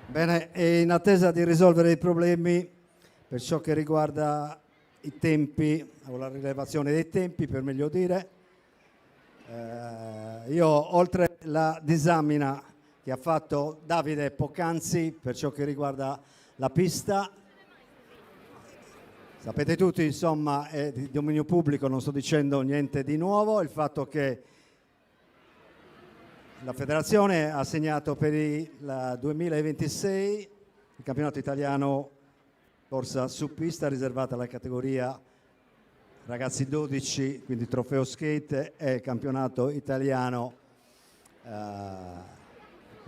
Bene, e in attesa di risolvere i problemi per ciò che riguarda i tempi, o la rilevazione dei tempi per meglio dire, io oltre la disamina che ha fatto Davide poc'anzi per ciò che riguarda la pista, sapete tutti, insomma, è di dominio pubblico, non sto dicendo niente di nuovo, il fatto che la federazione ha segnato per il 2026 il campionato italiano corsa su pista riservata alla categoria ragazzi 12, quindi trofeo skate, e il campionato italiano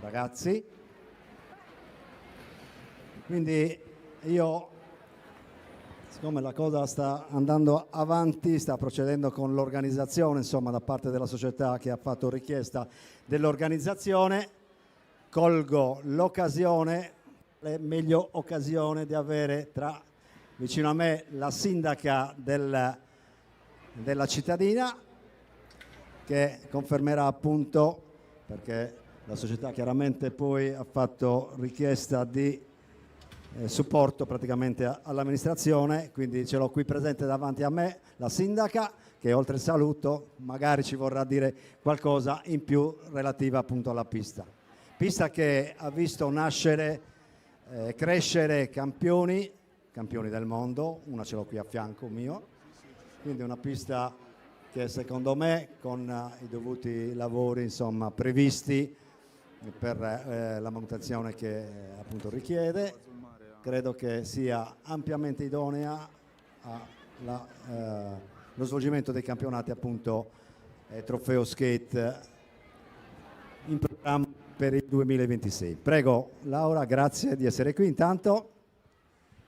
ragazzi. Quindi io, siccome la cosa sta andando avanti, sta procedendo con l'organizzazione, insomma, da parte della società che ha fatto richiesta dell'organizzazione, colgo l'occasione, meglio occasione di avere vicino a me la sindaca della cittadina, che confermerà appunto, perché la società chiaramente poi ha fatto richiesta di supporto praticamente all'amministrazione, quindi ce l'ho qui presente davanti a me, la sindaca, che oltre il saluto magari ci vorrà dire qualcosa in più relativa appunto alla pista. Pista che ha visto nascere, crescere campioni del mondo, una ce l'ho qui a fianco mio, quindi una pista che secondo me con i dovuti lavori insomma previsti per la manutenzione che appunto richiede, credo che sia ampiamente idonea allo svolgimento dei campionati appunto trofeo skate in programma per il 2026. Prego Laura, grazie di essere qui intanto.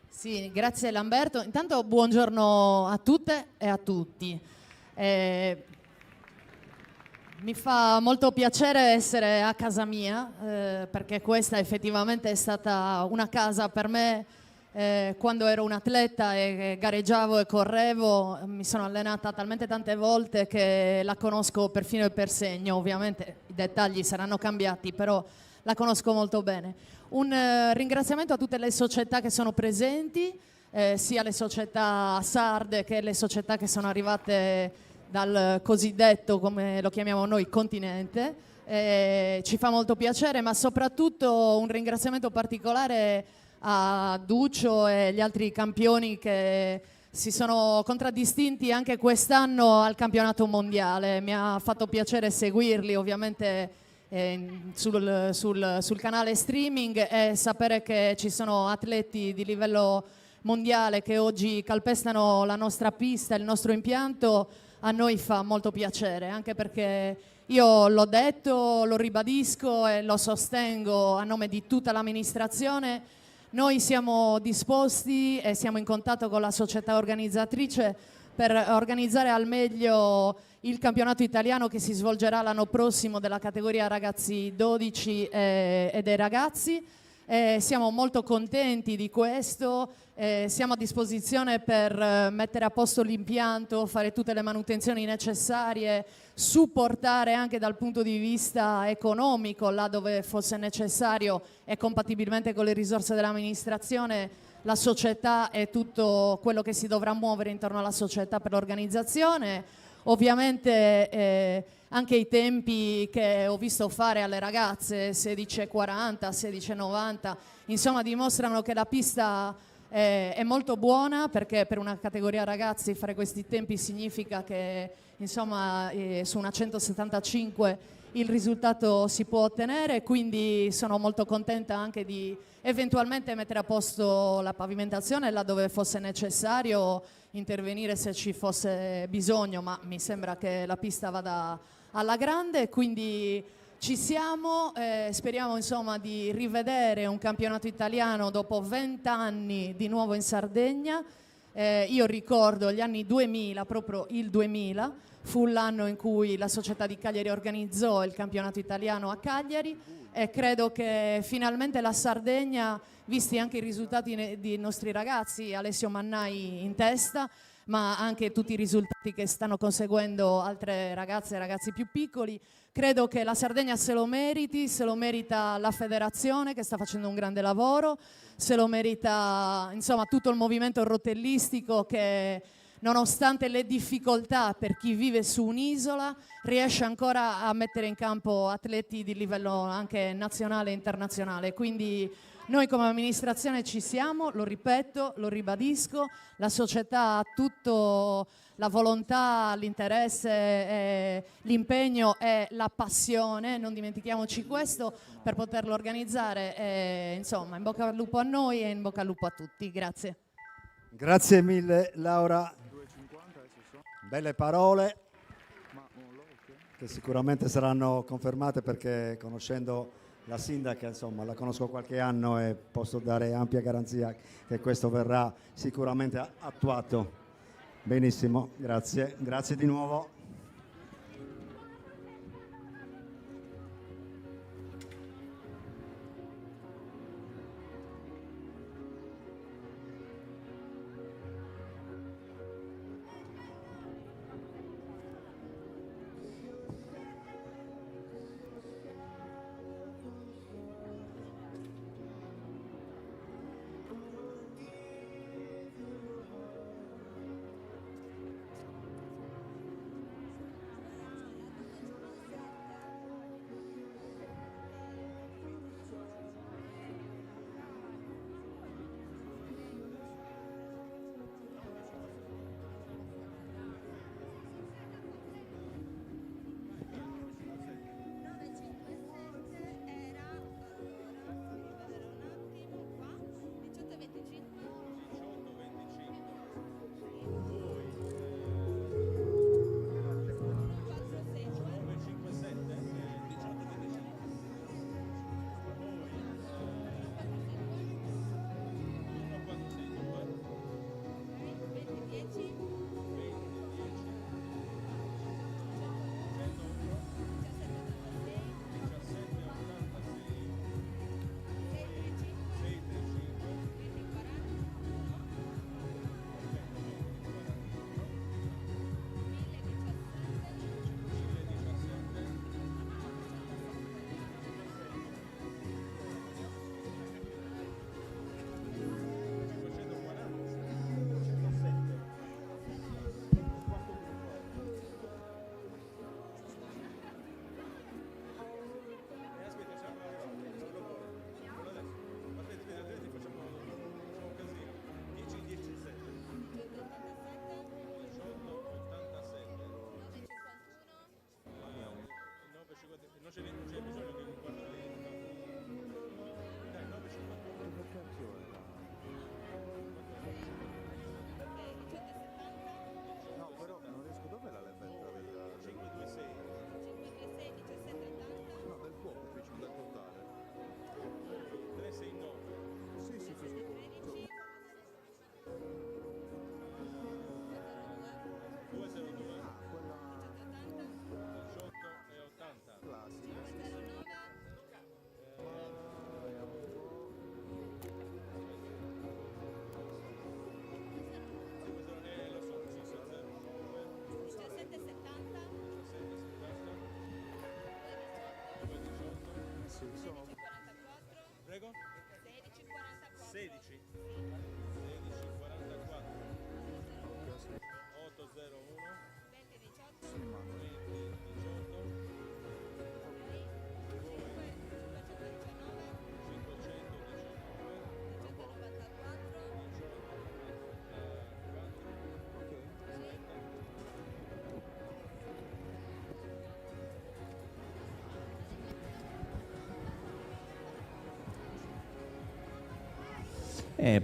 Sì, grazie Lamberto. Intanto buongiorno a tutte e a tutti. Mi fa molto piacere essere a casa mia, perché questa effettivamente è stata una casa per me Quando ero un atleta e gareggiavo e correvo, mi sono allenata talmente tante volte che la conosco per filo e per segno. Ovviamente i dettagli saranno cambiati, però la conosco molto bene. Un ringraziamento a tutte le società che sono presenti, sia le società sarde che le società che sono arrivate dal cosiddetto, come lo chiamiamo noi, continente. Ci fa molto piacere, ma soprattutto un ringraziamento particolare a Duccio e gli altri campioni che si sono contraddistinti anche quest'anno al campionato mondiale. Mi ha fatto piacere seguirli ovviamente sul canale streaming e sapere che ci sono atleti di livello mondiale che oggi calpestano la nostra pista, il nostro impianto. A noi fa molto piacere, anche perché io l'ho detto, lo ribadisco e lo sostengo a nome di tutta l'amministrazione. Noi siamo disposti e siamo in contatto con la società organizzatrice per organizzare al meglio il campionato italiano che si svolgerà l'anno prossimo della categoria ragazzi 12 e dei ragazzi. Siamo molto contenti di questo, siamo a disposizione per mettere a posto l'impianto, fare tutte le manutenzioni necessarie, supportare anche dal punto di vista economico là dove fosse necessario e compatibilmente con le risorse dell'amministrazione la società e tutto quello che si dovrà muovere intorno alla società per l'organizzazione. Ovviamente anche i tempi che ho visto fare alle ragazze 16:40, 16:90, insomma dimostrano che la pista è molto buona, perché per una categoria ragazzi fare questi tempi significa che insomma su una 175 il risultato si può ottenere, quindi sono molto contenta anche di eventualmente mettere a posto la pavimentazione laddove fosse necessario, intervenire se ci fosse bisogno, ma mi sembra che la pista vada alla grande, quindi ci siamo, speriamo insomma di rivedere un campionato italiano dopo 20 anni di nuovo in Sardegna. Io ricordo gli anni 2000, proprio il 2000, fu l'anno in cui la società di Cagliari organizzò il campionato italiano a Cagliari e credo che finalmente la Sardegna, visti anche i risultati dei nostri ragazzi, Alessio Mannai in testa, ma anche tutti i risultati che stanno conseguendo altre ragazze e ragazzi più piccoli, credo che la Sardegna se lo meriti, se lo merita la federazione che sta facendo un grande lavoro, se lo merita insomma tutto il movimento rotellistico che nonostante le difficoltà per chi vive su un'isola riesce ancora a mettere in campo atleti di livello anche nazionale e internazionale. Quindi noi come amministrazione ci siamo, lo ripeto, lo ribadisco, la società ha tutto la volontà, l'interesse, l'impegno e la passione, non dimentichiamoci questo, per poterlo organizzare. Insomma, in bocca al lupo a noi e in bocca al lupo a tutti. Grazie. Grazie mille Laura, belle parole che sicuramente saranno confermate, perché conoscendo la sindaca, insomma, la conosco qualche anno e posso dare ampia garanzia che questo verrà sicuramente attuato. Benissimo, grazie, grazie di nuovo.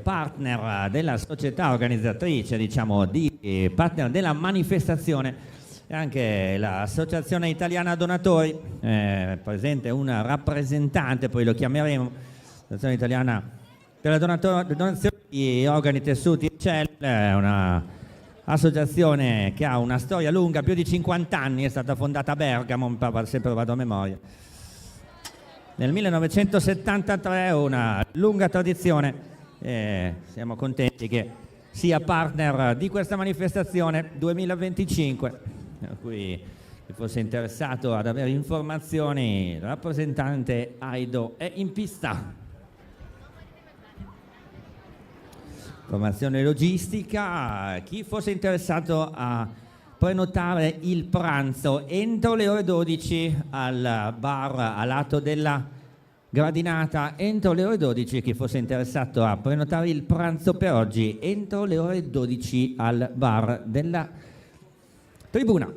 partner della società organizzatrice, diciamo, partner della manifestazione, e anche l'Associazione Italiana Donatori, presente un rappresentante, poi lo chiameremo, l'Associazione Italiana per la donazione di organi, tessuti e cellule, una associazione che ha una storia lunga, più di 50 anni, è stata fondata a Bergamo, sempre vado a memoria, nel 1973, una lunga tradizione, siamo contenti che sia partner di questa manifestazione 2025. Per cui chi fosse interessato ad avere informazioni, il rappresentante Aido è in pista. Informazione logistica, chi fosse interessato a prenotare il pranzo entro le ore 12 al bar a lato della gradinata, entro le ore 12, chi fosse interessato a prenotare il pranzo per oggi entro le ore 12 al bar della tribuna.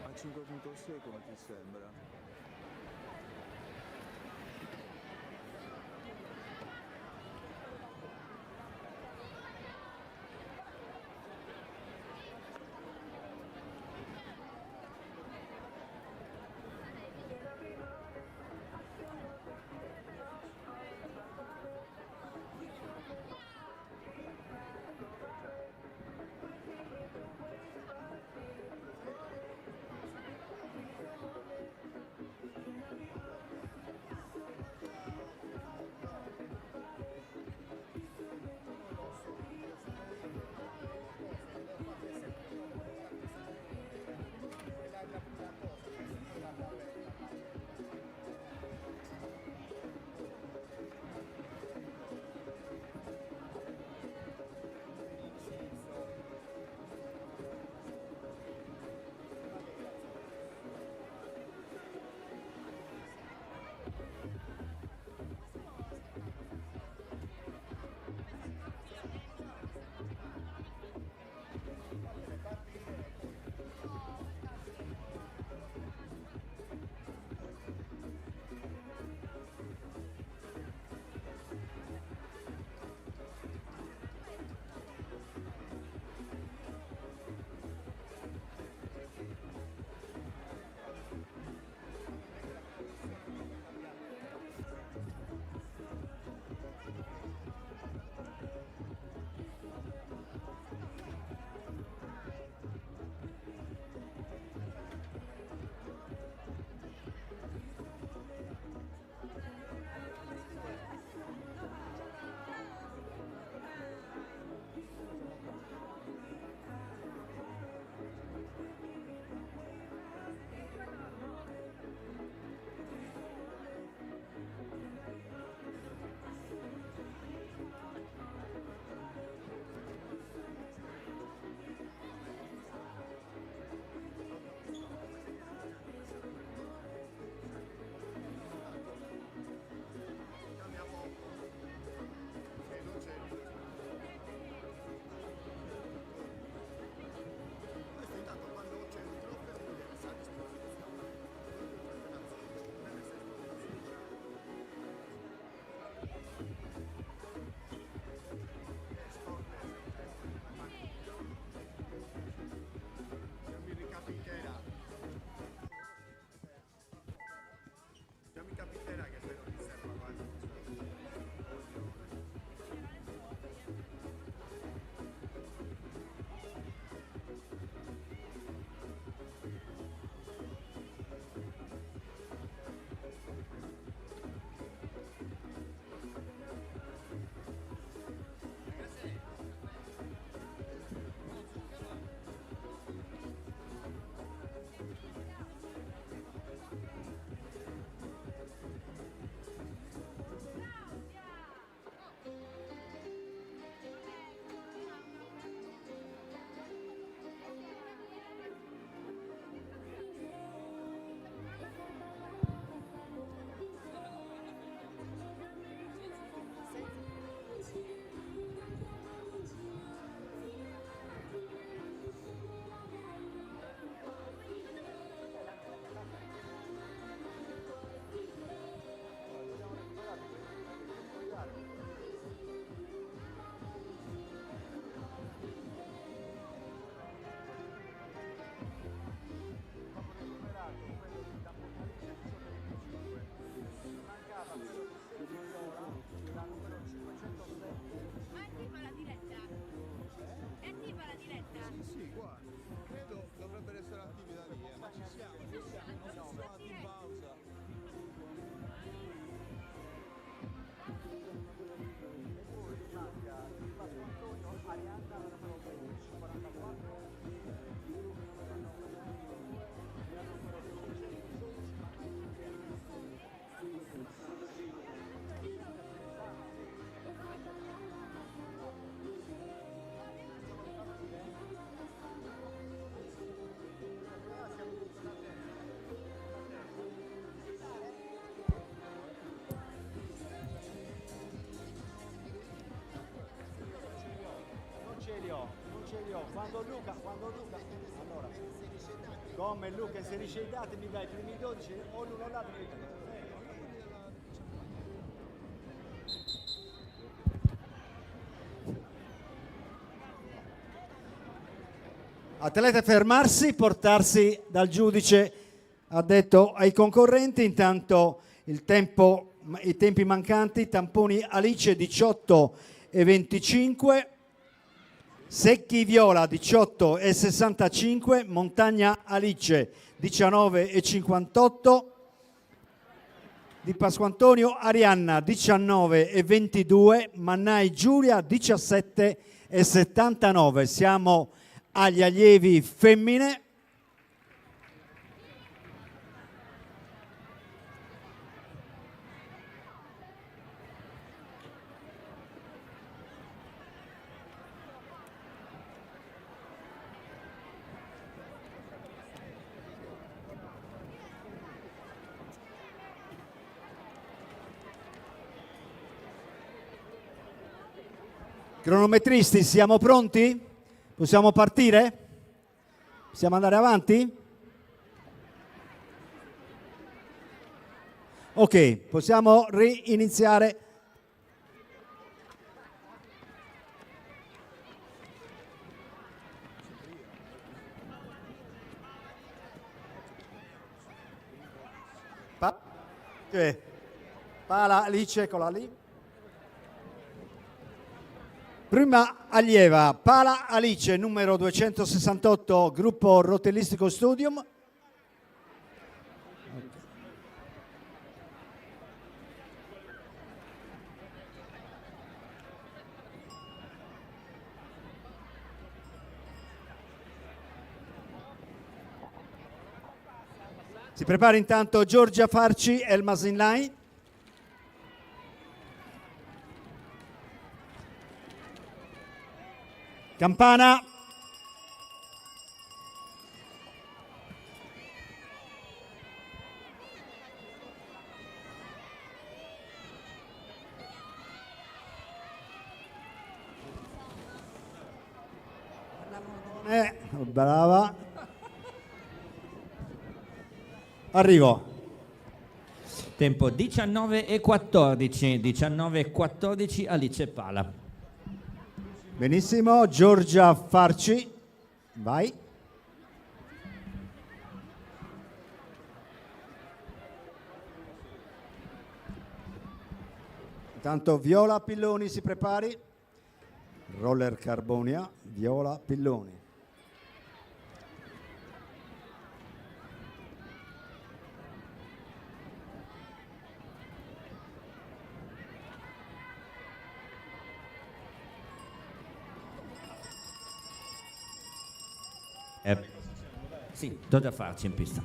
A 5.6 come ti sembra? allora, come Luca inserisce i dati, mi dai i primi 12 o l'uno o l'altro. Atleta fermarsi, portarsi dal giudice addetto ai concorrenti. Intanto i tempi mancanti: Tamponi Alice 18 e 25, Secchi Viola 18 e 65, Montagna Alice 19 e 58, Di Pasquantonio Arianna 19 e 22, Mannai Giulia 17 e 79. Siamo agli allievi femmine. Cronometristi, siamo pronti? Possiamo partire? Possiamo andare avanti? Ok, possiamo riniziare. Pala Alice, eccola lì. Prima allieva Pala Alice, numero 268, gruppo Rotelistico Studium. Si prepara intanto Giorgia Farci, Elmas in line. Campana. Brava. Arrivo. Tempo 19 e 14, 19 e 14 Alice Pala. Benissimo, Giorgia Farci, vai. Intanto Viola Pilloni si prepari. Roller Carbonia, Viola Pilloni. Sì, do da farci in pista.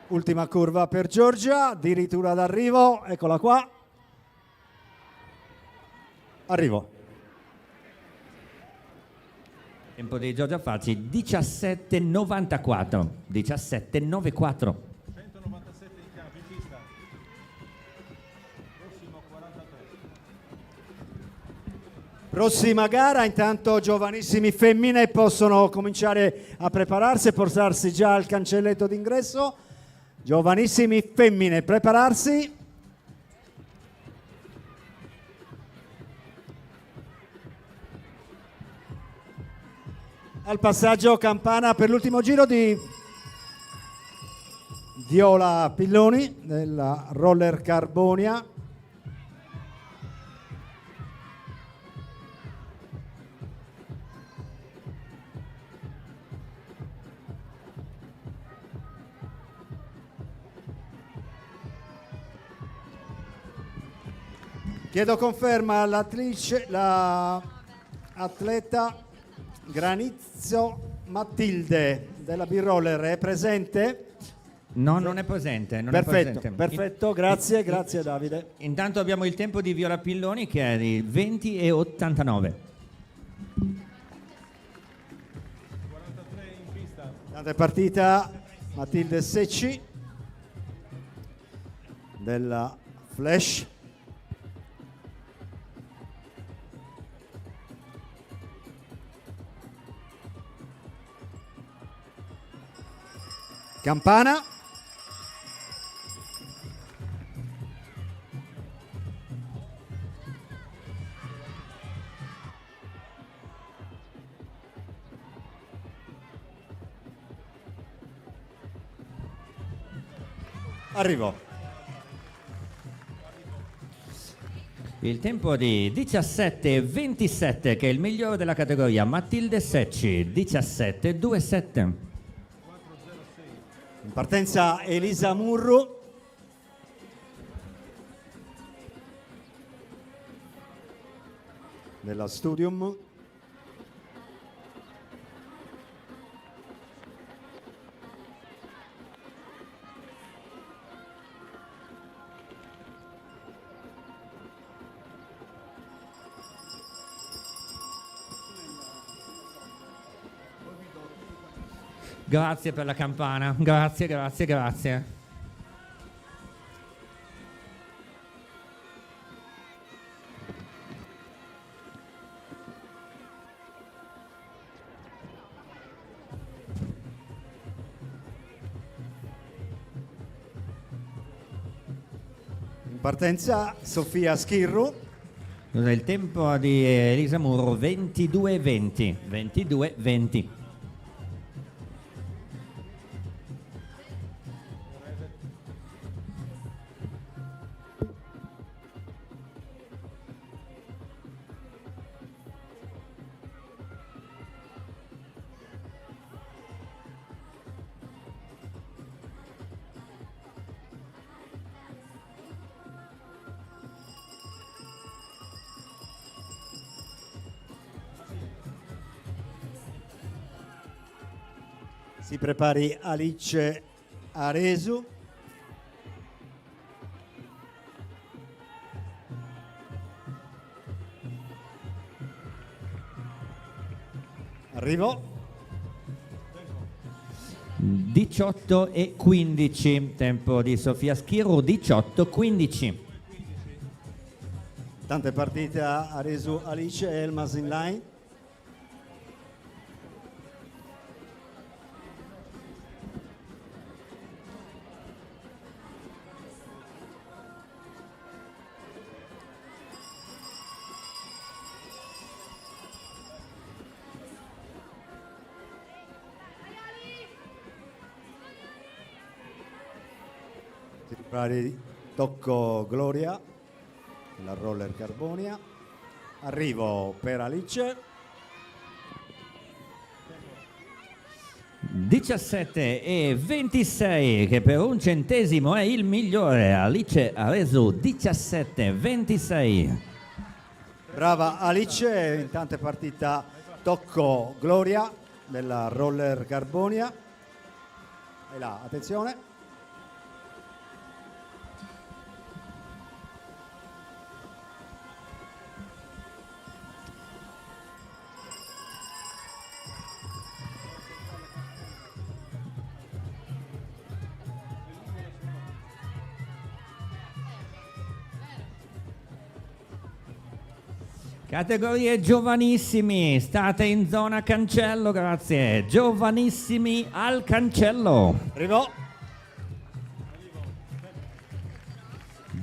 Ultima curva per Giorgia, addirittura d'arrivo, eccola qua. Arrivo. Tempo di Giorgia Farci 17,94, 17,94. 197 in campo, in pista. Prossimo 43. Prossima gara, intanto giovanissimi femmine possono cominciare a prepararsi e portarsi già al cancelletto d'ingresso. Giovanissimi femmine, prepararsi. Al passaggio campana per l'ultimo giro di Viola Pilloni della Roller Carbonia. Chiedo conferma all'attrice, l'atleta Granizio Matilde della B-Roller è presente? No, non è presente. Non Perfetto, è presente. perfetto, grazie, grazie Davide. Intanto abbiamo il tempo di Viola Pilloni che è di 20,89. 43 in pista. Tanto è partita Matilde Secci della Flash. Campana. Arrivo. Il tempo di 17:27 che è il migliore della categoria. Matilde Secci 17:27. In partenza Elisa Murru. Della Studium. Grazie per la campana, grazie, grazie, grazie. In partenza Sofia Schirru. Il tempo di Elisa Murro 22:20. 22:20. Si prepari Alice Aresu. Arrivo. 18:15. Tempo di Sofia Schirru 18:15. Tante partite a Aresu Alice e Elmas in line. Tocco Gloria, la roller Carbonia. Arrivo per Alice. 17:26 che per un centesimo è il migliore. Alice Aresu 17:26. Brava Alice, in tante partite tocco Gloria della roller Carbonia. E là, attenzione. Categorie giovanissimi, state in zona cancello, grazie. Giovanissimi al cancello. Arrivo.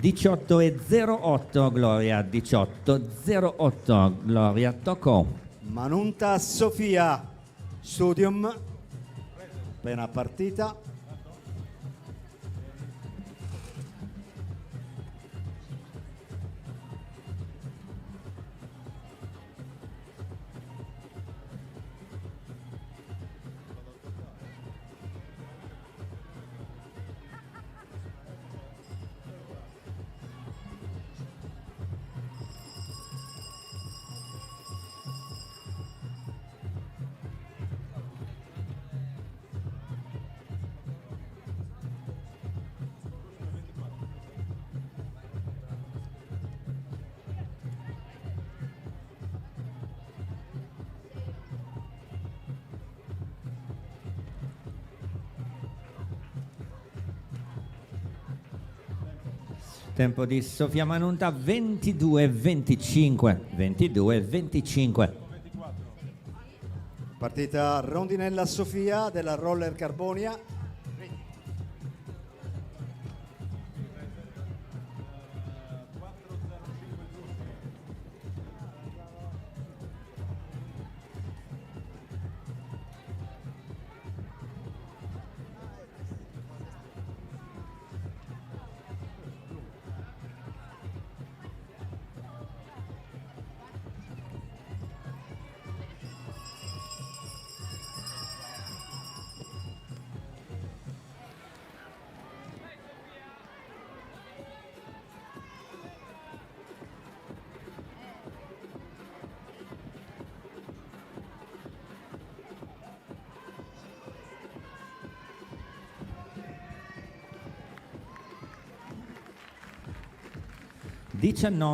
18:08 Gloria, 18:08 Gloria, tocco. Manunta Sofia, Studium, appena partita. Tempo di Sofia Manunta 22-25. 22-25. Partita Rondinella Sofia della Roller Carbonia.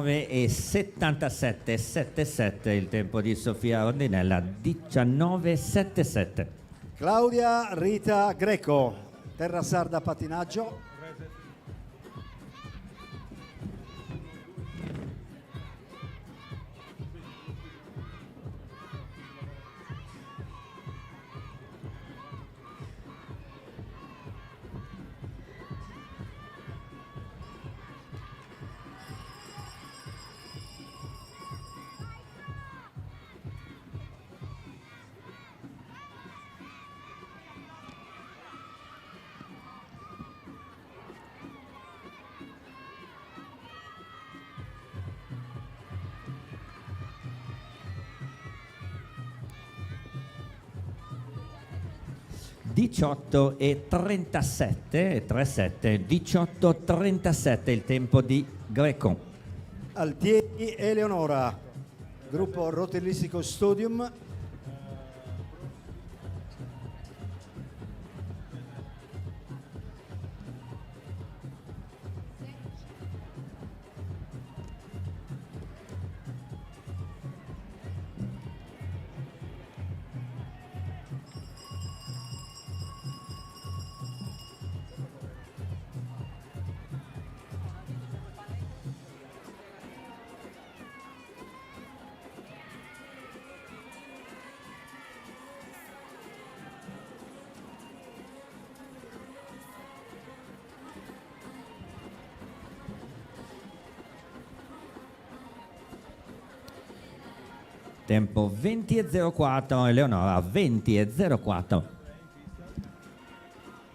e 77, 7-7 il tempo di Sofia Rondinella, 19-7-7. Claudia Rita Greco, terra sarda pattinaggio. e 37, 3-7, 18-37 il tempo di Greco. Altieri Eleonora, gruppo Rotellistico Studium. Tempo 20-04, Eleonora 20-04.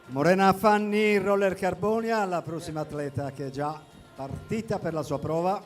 Morena Fanni, Roller Carbonia, la prossima atleta che è già partita per la sua prova.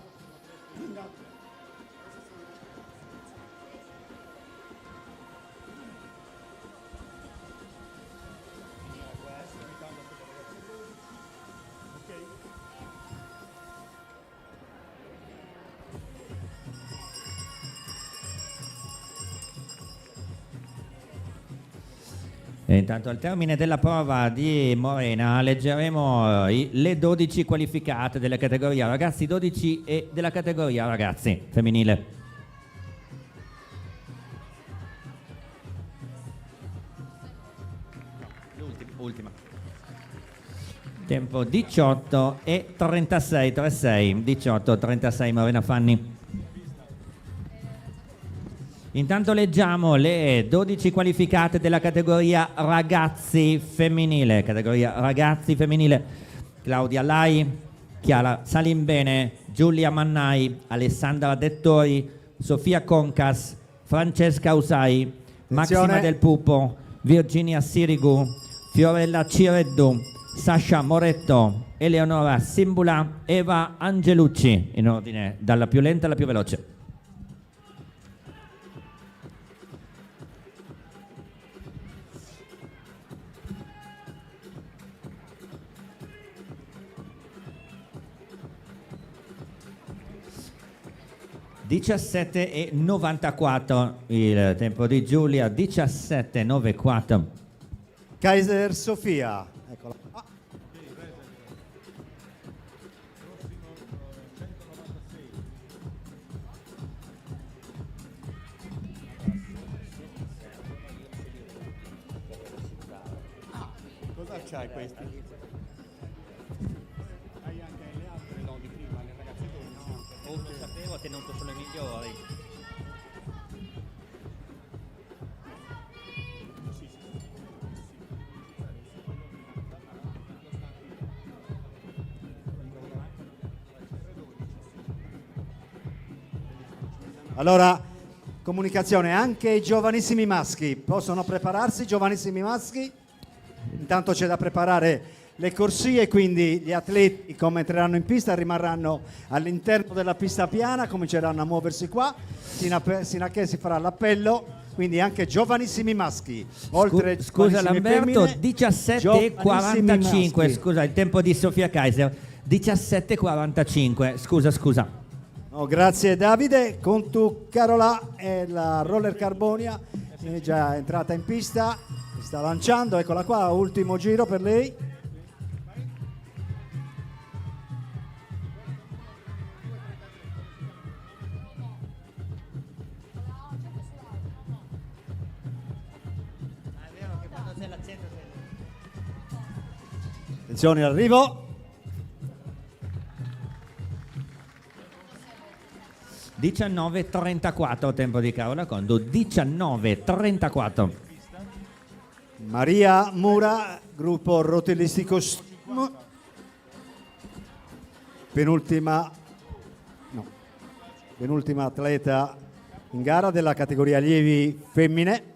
E intanto al termine della prova di Morena leggeremo le 12 qualificate della categoria ragazzi 12 e della categoria ragazzi femminile. L'ultima. Tempo 18 e 36, 36, 18, 36 Morena Fanni. Intanto leggiamo le 12 qualificate della categoria ragazzi femminile. Categoria ragazzi femminile. Claudia Lai, Chiara Salimbene, Giulia Mannai, Alessandra Dettori, Sofia Concas, Francesca Usai, Maxima Del Pupo, Virginia Sirigu, Fiorella Cireddu, Sasha Moretto, Eleonora Simbula, Eva Angelucci, in ordine dalla più lenta alla più veloce. e 94 il tempo di Giulia, 17,94. Kaiser Sofia, eccola. Cosa c'hai questi? Hai anche le altre? No, migliori. Allora, comunicazione, anche i giovanissimi maschi possono prepararsi, giovanissimi maschi. Intanto c'è da preparare le corsie, quindi gli atleti come entreranno in pista rimarranno all'interno della pista piana, cominceranno a muoversi qua, sino a che si farà l'appello. Quindi anche giovanissimi maschi, oltre Scusa giovanissime Lamberto, femmine, 17:45, maschi. scusa, il tempo di Sofia Kaiser, 17:45, scusa. Oh, grazie Davide. Con tu Carola e la roller Carbonia è già entrata in pista, si sta lanciando, eccola qua, ultimo giro per lei. Attenzione all'arrivo. 19:34 tempo di Carola Condo, 19:34. Maria Mura, gruppo rotelllistico penultima atleta in gara della categoria allievi femmine.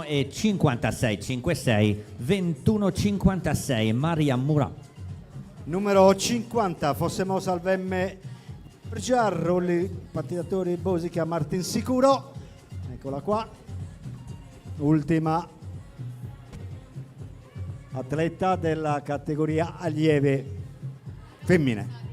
e 56, 21:56 Maria Mura. Numero 50, Fossemo Salvemme Giarroli, patinatori Bosica Martin Sicuro. Eccola qua. Ultima atleta della categoria allieve femmine.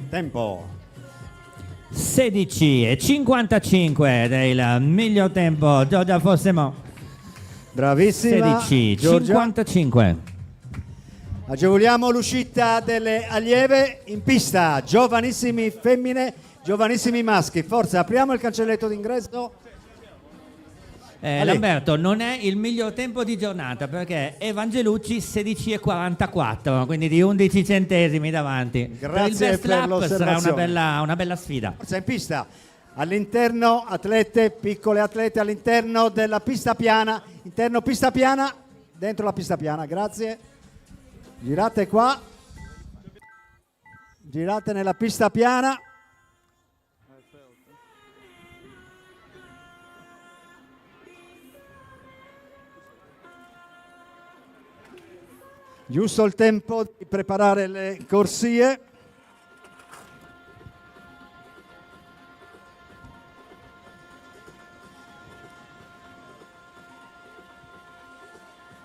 Tempo 16:55 del miglior tempo Giorgia Fossemo. bravissima 16:55. Agevoliamo l'uscita delle allieve in pista, giovanissimi femmine, giovanissimi maschi. Forza, apriamo il cancelletto d'ingresso. Lamberto, non è il miglior tempo di giornata perché Evangelucci 16:44, quindi di 11 centesimi davanti. Grazie per il per best lap sarà l'osservazione. una bella sfida. Forza in pista, all'interno atlete, piccole atlete all'interno della pista piana, interno pista piana, dentro la pista piana, grazie. Girate qua, girate nella pista piana. Giusto il tempo di preparare le corsie.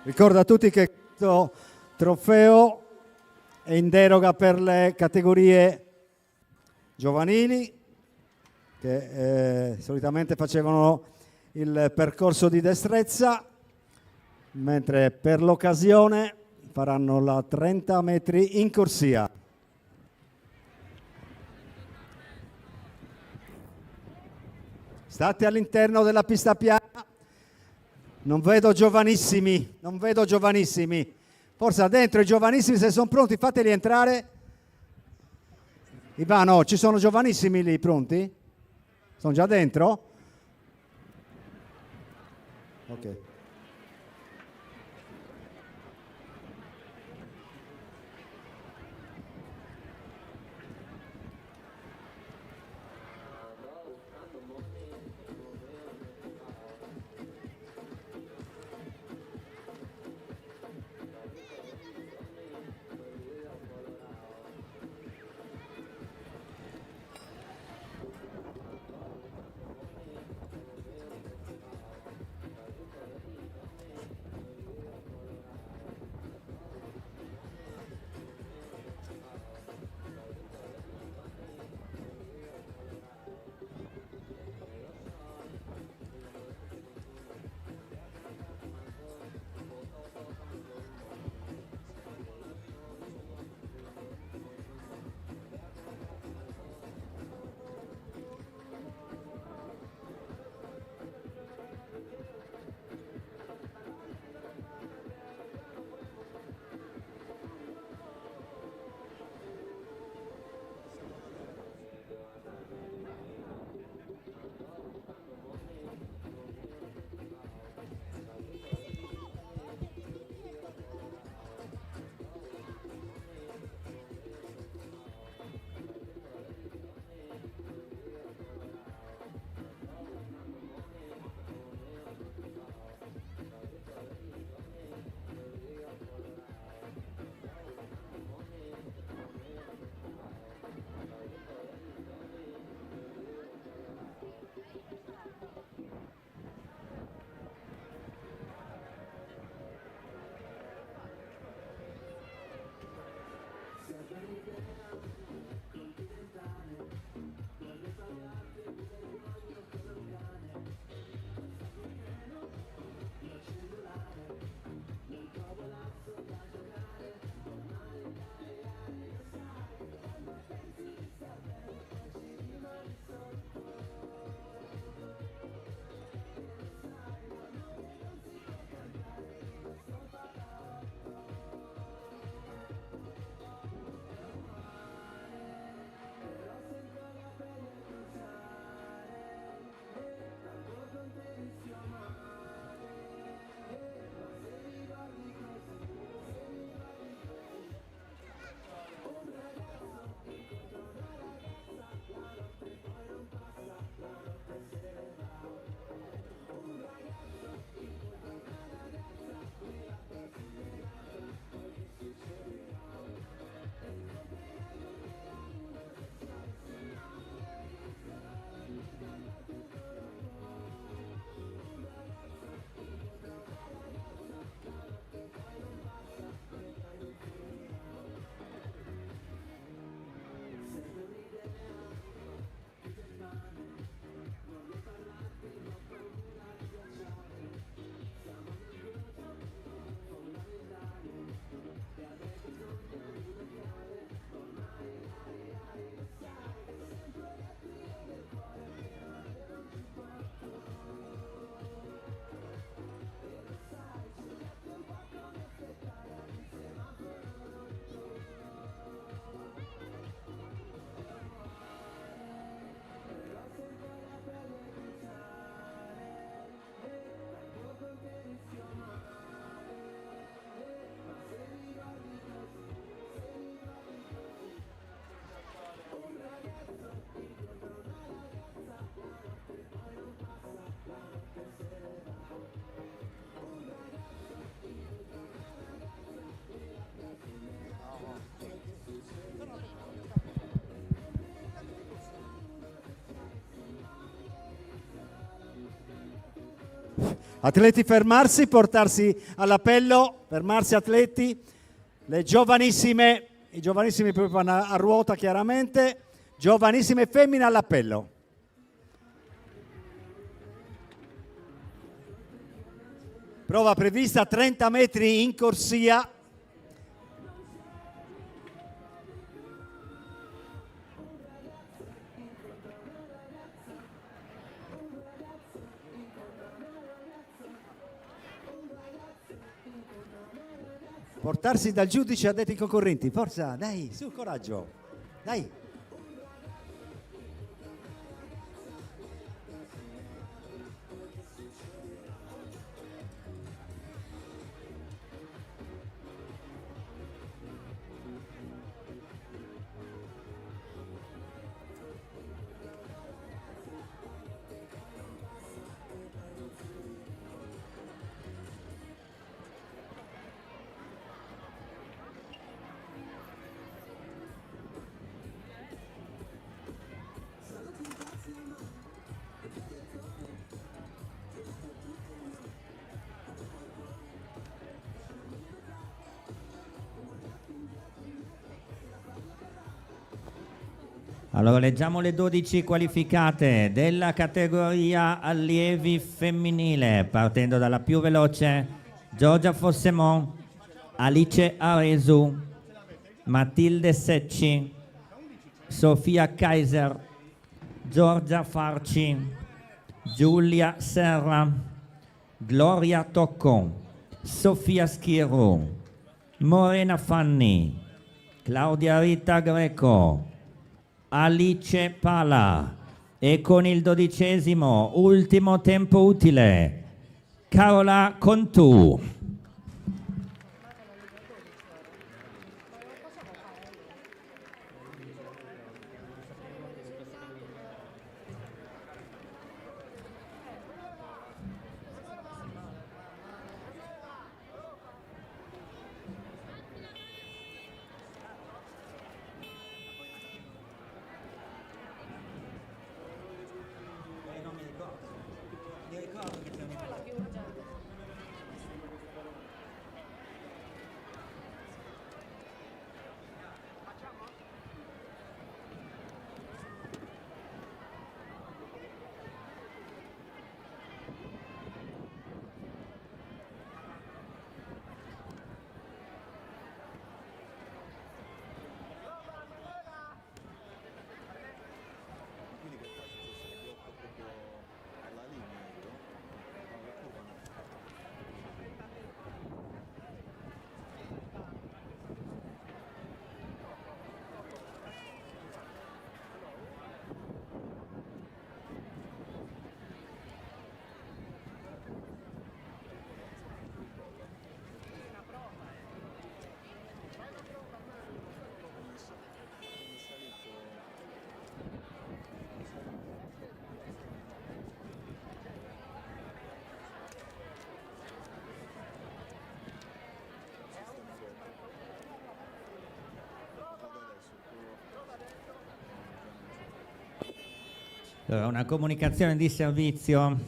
Ricordo a tutti che questo trofeo è in deroga per le categorie giovanili che solitamente facevano il percorso di destrezza, mentre per l'occasione faranno la 30 metri in corsia. State all'interno della pista piana. Non vedo giovanissimi, non vedo giovanissimi. Forse dentro i giovanissimi, se sono pronti, fateli entrare. Ivano, ci sono giovanissimi lì pronti? Sono già dentro? Ok. Atleti fermarsi, portarsi all'appello, fermarsi atleti, le giovanissime, i giovanissimi poi vanno a ruota chiaramente, giovanissime femmine all'appello. Prova prevista 30 metri in corsia. Portarsi dal giudice addetti ai concorrenti, forza, dai, su, coraggio, dai. Allora leggiamo le 12 qualificate della categoria allievi femminile, partendo dalla più veloce: Giorgia Fossemon, Alice Aresu, Matilde Secci, Sofia Kaiser, Giorgia Farci, Giulia Serra, Gloria Tocco, Sofia Schirru, Morena Fanni, Claudia Rita Greco, Alice Pala e con il 12° ultimo tempo utile Carola Contu. Allora, una comunicazione di servizio: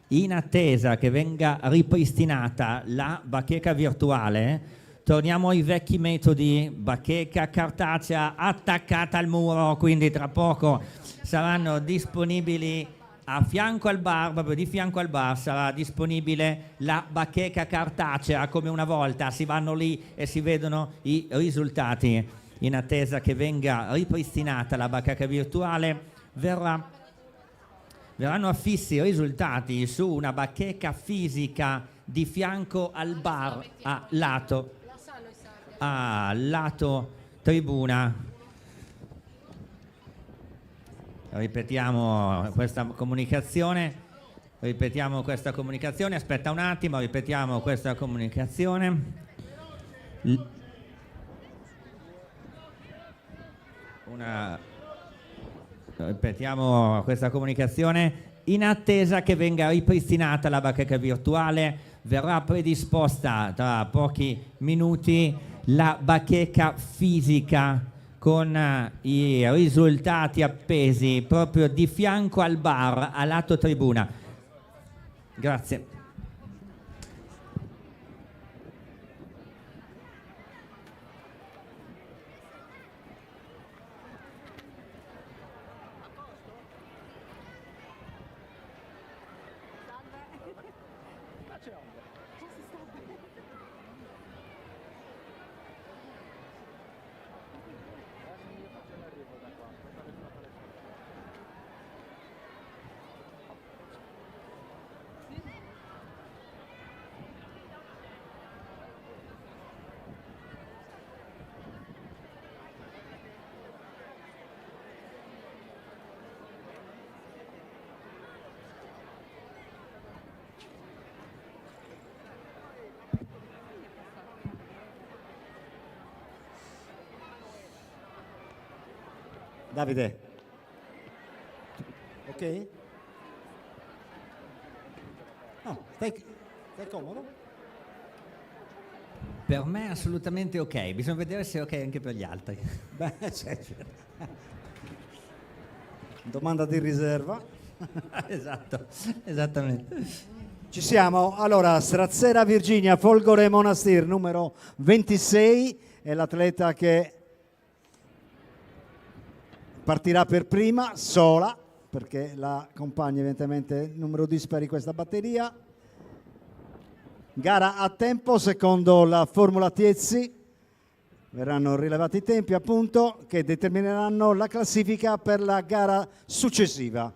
in attesa che venga ripristinata la bacheca virtuale, torniamo ai vecchi metodi, bacheca cartacea attaccata al muro, quindi tra poco saranno disponibili a fianco al bar, proprio di fianco al bar sarà disponibile la bacheca cartacea, come una volta si vanno lì e si vedono i risultati. In attesa che venga ripristinata la bacheca virtuale, verranno affissi i risultati su una bacheca fisica di fianco al bar a lato tribuna. Ripetiamo questa comunicazione, aspetta un attimo, ripetiamo questa comunicazione. Ripetiamo questa comunicazione: in attesa che venga ripristinata la bacheca virtuale, verrà predisposta tra pochi minuti la bacheca fisica con i risultati appesi proprio di fianco al bar a lato tribuna. Grazie. Davide, ok? No, stai comodo? Per me è assolutamente ok, bisogna vedere se è ok anche per gli altri. Beh, domanda di riserva. Esatto, esattamente. Ci siamo. Allora, Strazzera Virginia, Folgore Monastir, numero 26, è l'atleta che partirà per prima, sola, perché la compagna evidentemente numero dispari questa batteria. Gara a tempo secondo la formula Tiezzi. Verranno rilevati i tempi appunto che determineranno la classifica per la gara successiva.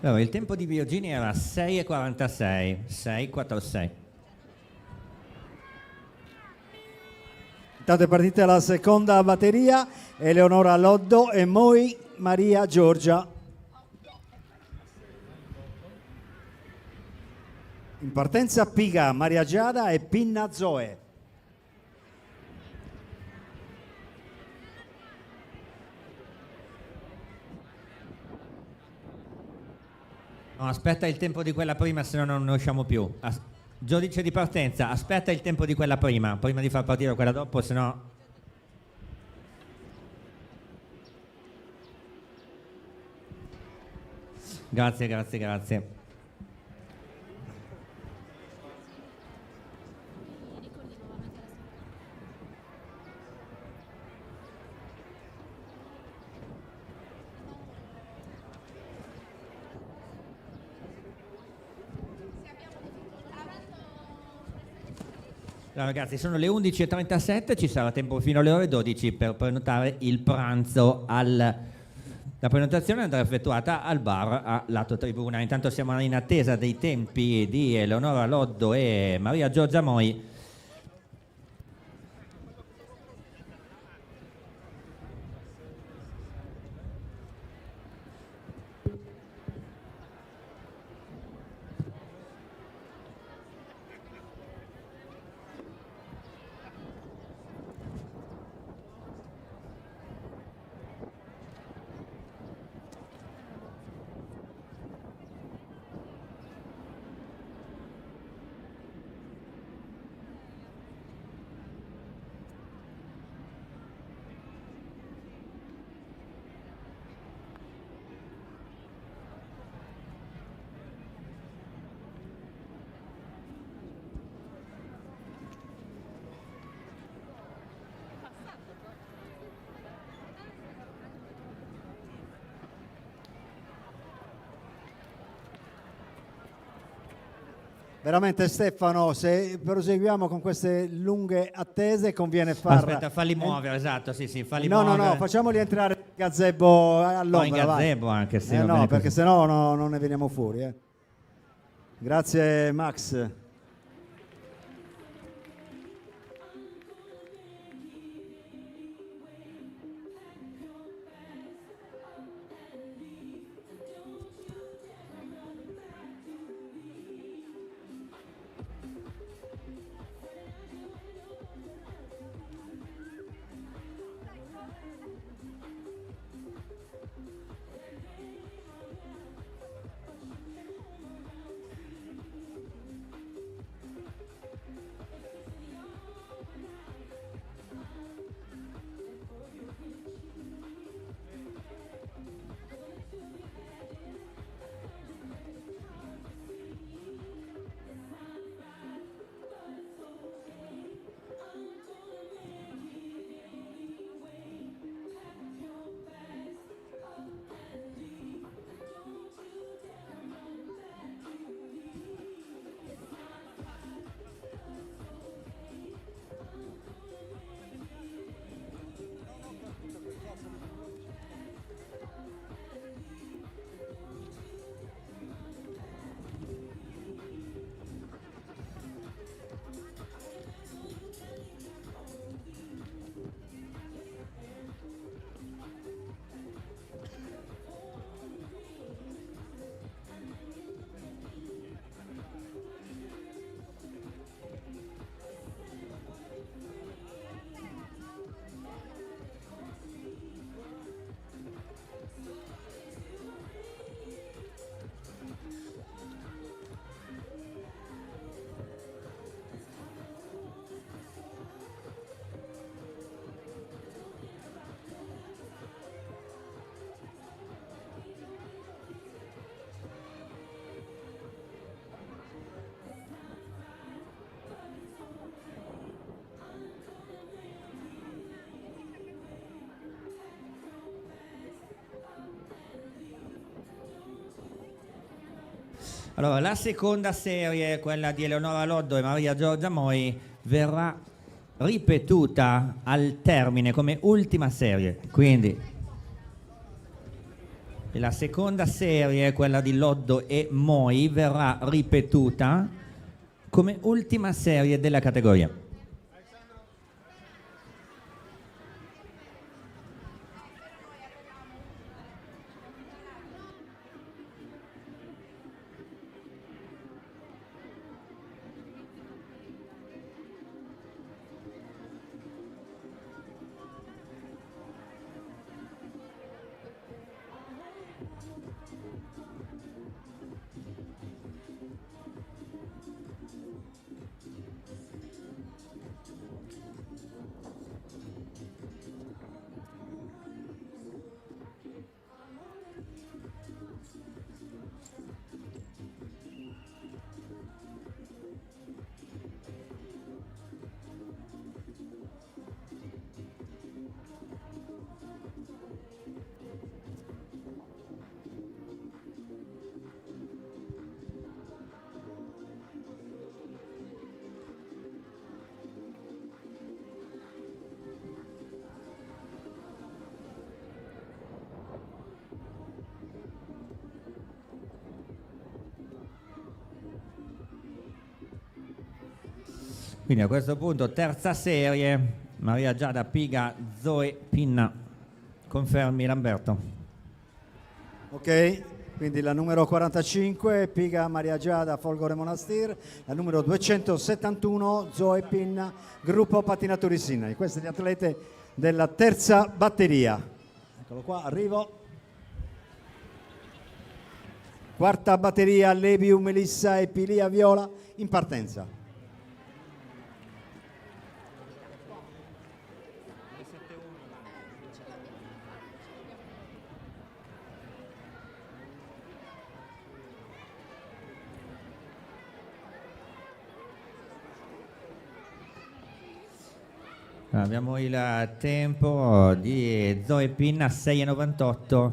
Allora, il tempo di Virginia era 6,46, 6,46. Intanto è partita la seconda batteria, Eleonora Loddo e Moi Maria Giorgia. In partenza Piga, Maria Giada e Pinna Zoe. No, aspetta il tempo di quella prima, se no non ne usciamo più. Giudice di partenza, aspetta il tempo di quella prima di far partire quella dopo, se no... Grazie, grazie, grazie. Allora, ragazzi, sono le 11:37, ci sarà tempo fino alle ore 12 per prenotare il pranzo. La prenotazione andrà effettuata al bar a lato tribuna. Intanto siamo in attesa dei tempi di Eleonora Loddo e Maria Giorgia Moi. Veramente Stefano, se proseguiamo con queste lunghe attese conviene far... Aspetta, falli muovere, esatto, sì, falli no, muovere. No, facciamoli entrare in gazebo all'ombra. In gazebo vai. anche, sì. No, perché sennò non ne veniamo fuori. Grazie Max. Allora, la seconda serie, quella di Eleonora Loddo e Maria Giorgia Moi, verrà ripetuta al termine come ultima serie. Quindi la seconda serie, quella di Loddo e Moi, verrà ripetuta come ultima serie della categoria. Quindi a questo punto terza serie, Maria Giada Piga, Zoe Pinna. Confermi Lamberto? Ok, quindi la numero 45 Piga Maria Giada Folgore Monastir, la numero 271 Zoe Pinna, gruppo Pattinatori Sinai. Questi gli atlete della terza batteria. Eccolo qua, arrivo. Quarta batteria Lebiu, Melissa e Pilia Viola in partenza. Abbiamo il tempo di Zoe Pinna 6,98.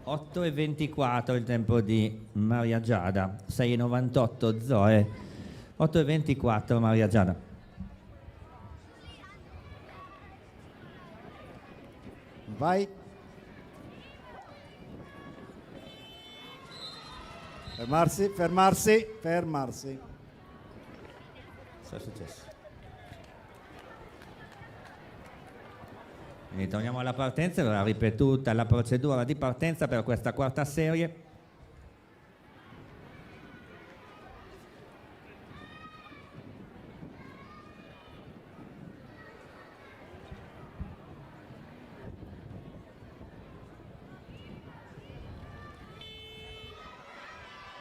Otto e 24 il tempo di Maria Giada, 6,98 Zoe, 8 e 24 Maria Giada. Vai. Fermarsi, fermarsi, fermarsi. Cosa è successo? Quindi torniamo alla partenza, verrà ripetuta la procedura di partenza per questa quarta serie.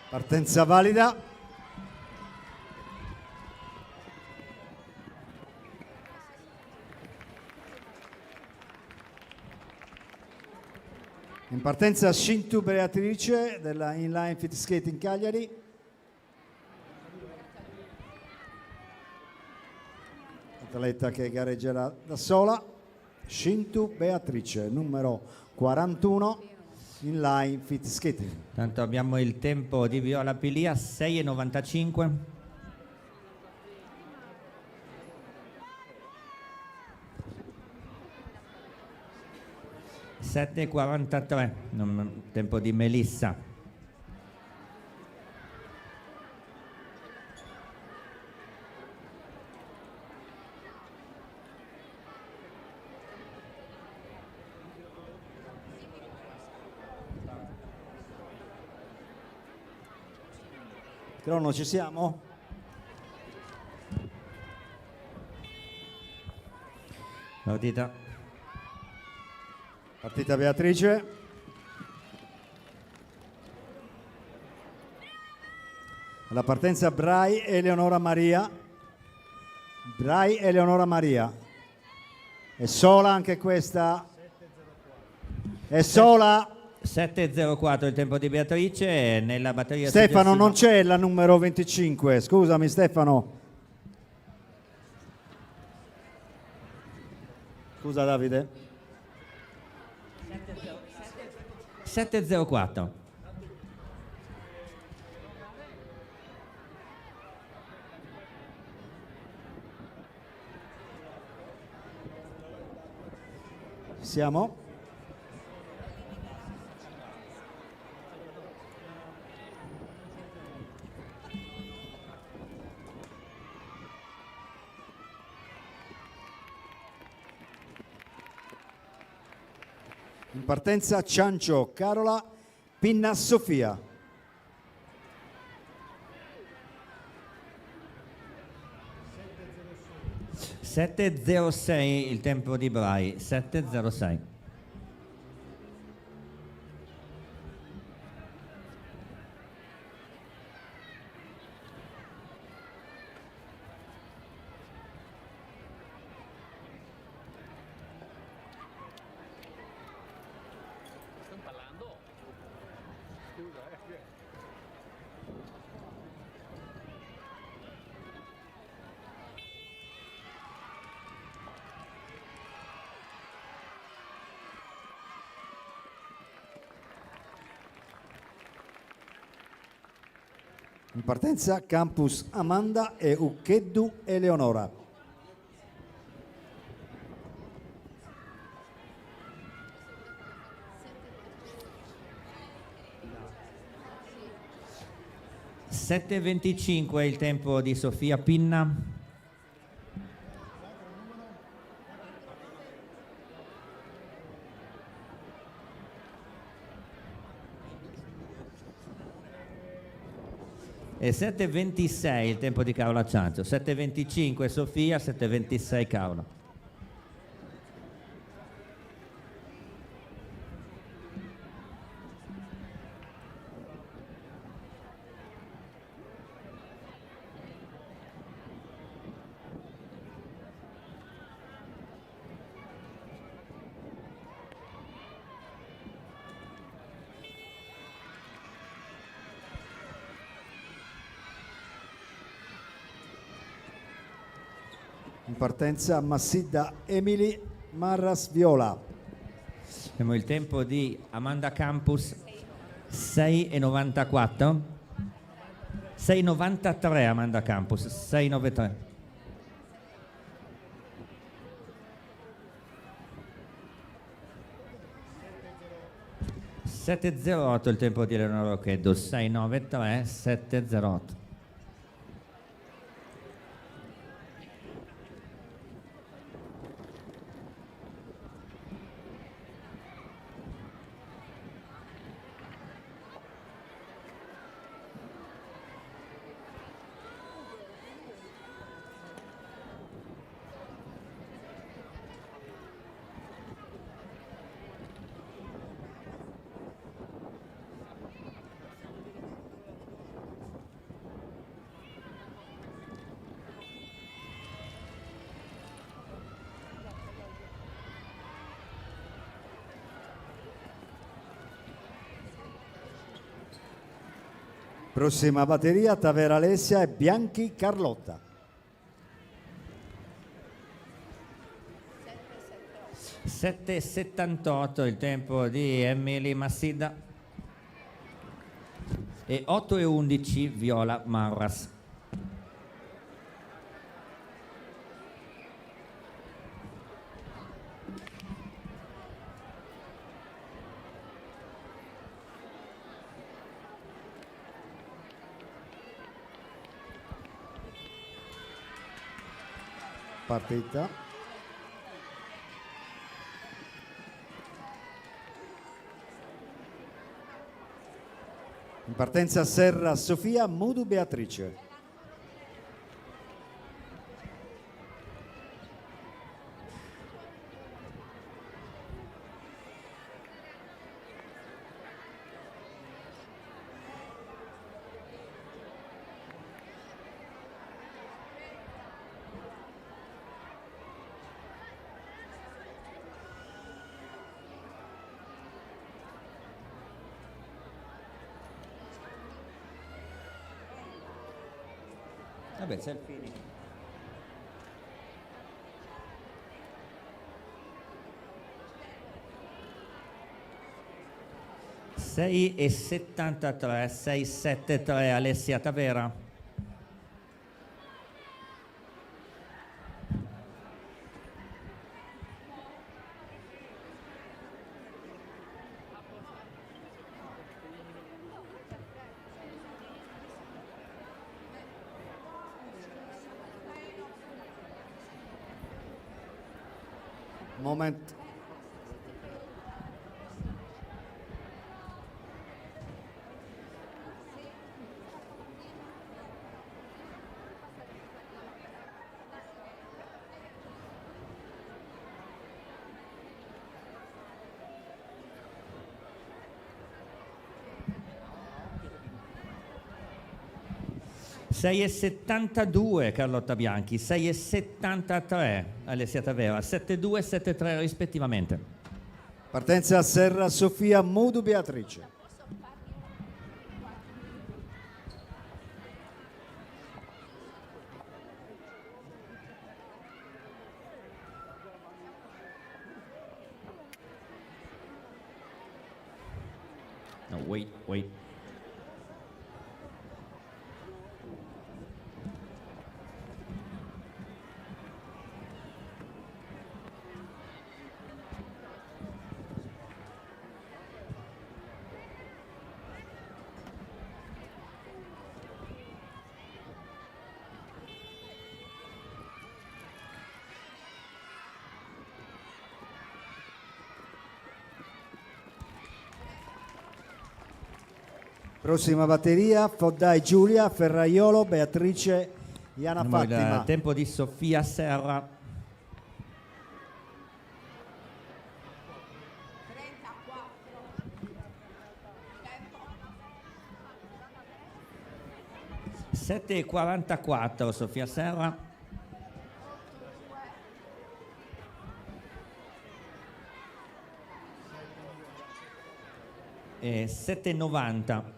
Partenza valida. In partenza Scintu Beatrice della Inline Fit Skating Cagliari. Atleta che gareggerà da sola. Scintu Beatrice, numero 41. Inline Fit Skating. Tanto abbiamo il tempo di Viola Pilia 6,95. Sette e 43, tempo di Melissa. Crono, ci siamo? Partita. Partita Beatrice. Alla partenza Brai Eleonora Maria. Brai Eleonora Maria. È sola anche questa. È sola. 7,04 il tempo di Beatrice e nella batteria Stefano, successiva- non c'è la numero 25. Scusami Stefano. Scusa Davide. 7,04. Siamo? In partenza Ciancio Carola, Pinna Sofia. Sette 06 il tempo di Brai, 7,06. In partenza Campus Amanda e Ucheddu Eleonora. 7:25 è il tempo di Sofia Pinna. E 7:26 il tempo di Carola Ciancio. 7:25 Sofia, 7:26 Carola. In partenza Massidda Emily Marras Viola. Abbiamo il tempo di Amanda Campus 6:94. 6:93 Amanda Campus, 6:93. (7:08) il tempo di Eleonora Occhetto, 6:93, 7:08. Prossima batteria Tavera Alessia e Bianchi Carlotta. 7:78 il tempo di Emily Massidda e 8:11 Viola Marras. Partita. In partenza Serra Sofia, Mudu Beatrice. Vabbè, c'è il feeling. e 73, 673 Alessia Tavera. Moment. e 72 Carlotta Bianchi, 6,73 Alessia Tavera, 7,2 e 7,3 rispettivamente. Partenza Serra Sofia, Mudu Beatrice. No, wait. Prossima batteria, Foddai Giulia, Ferraiolo, Beatrice, Iana Abbiamo Fattima. il tempo di Sofia Serra. 7:44 Sofia Serra. E 7:90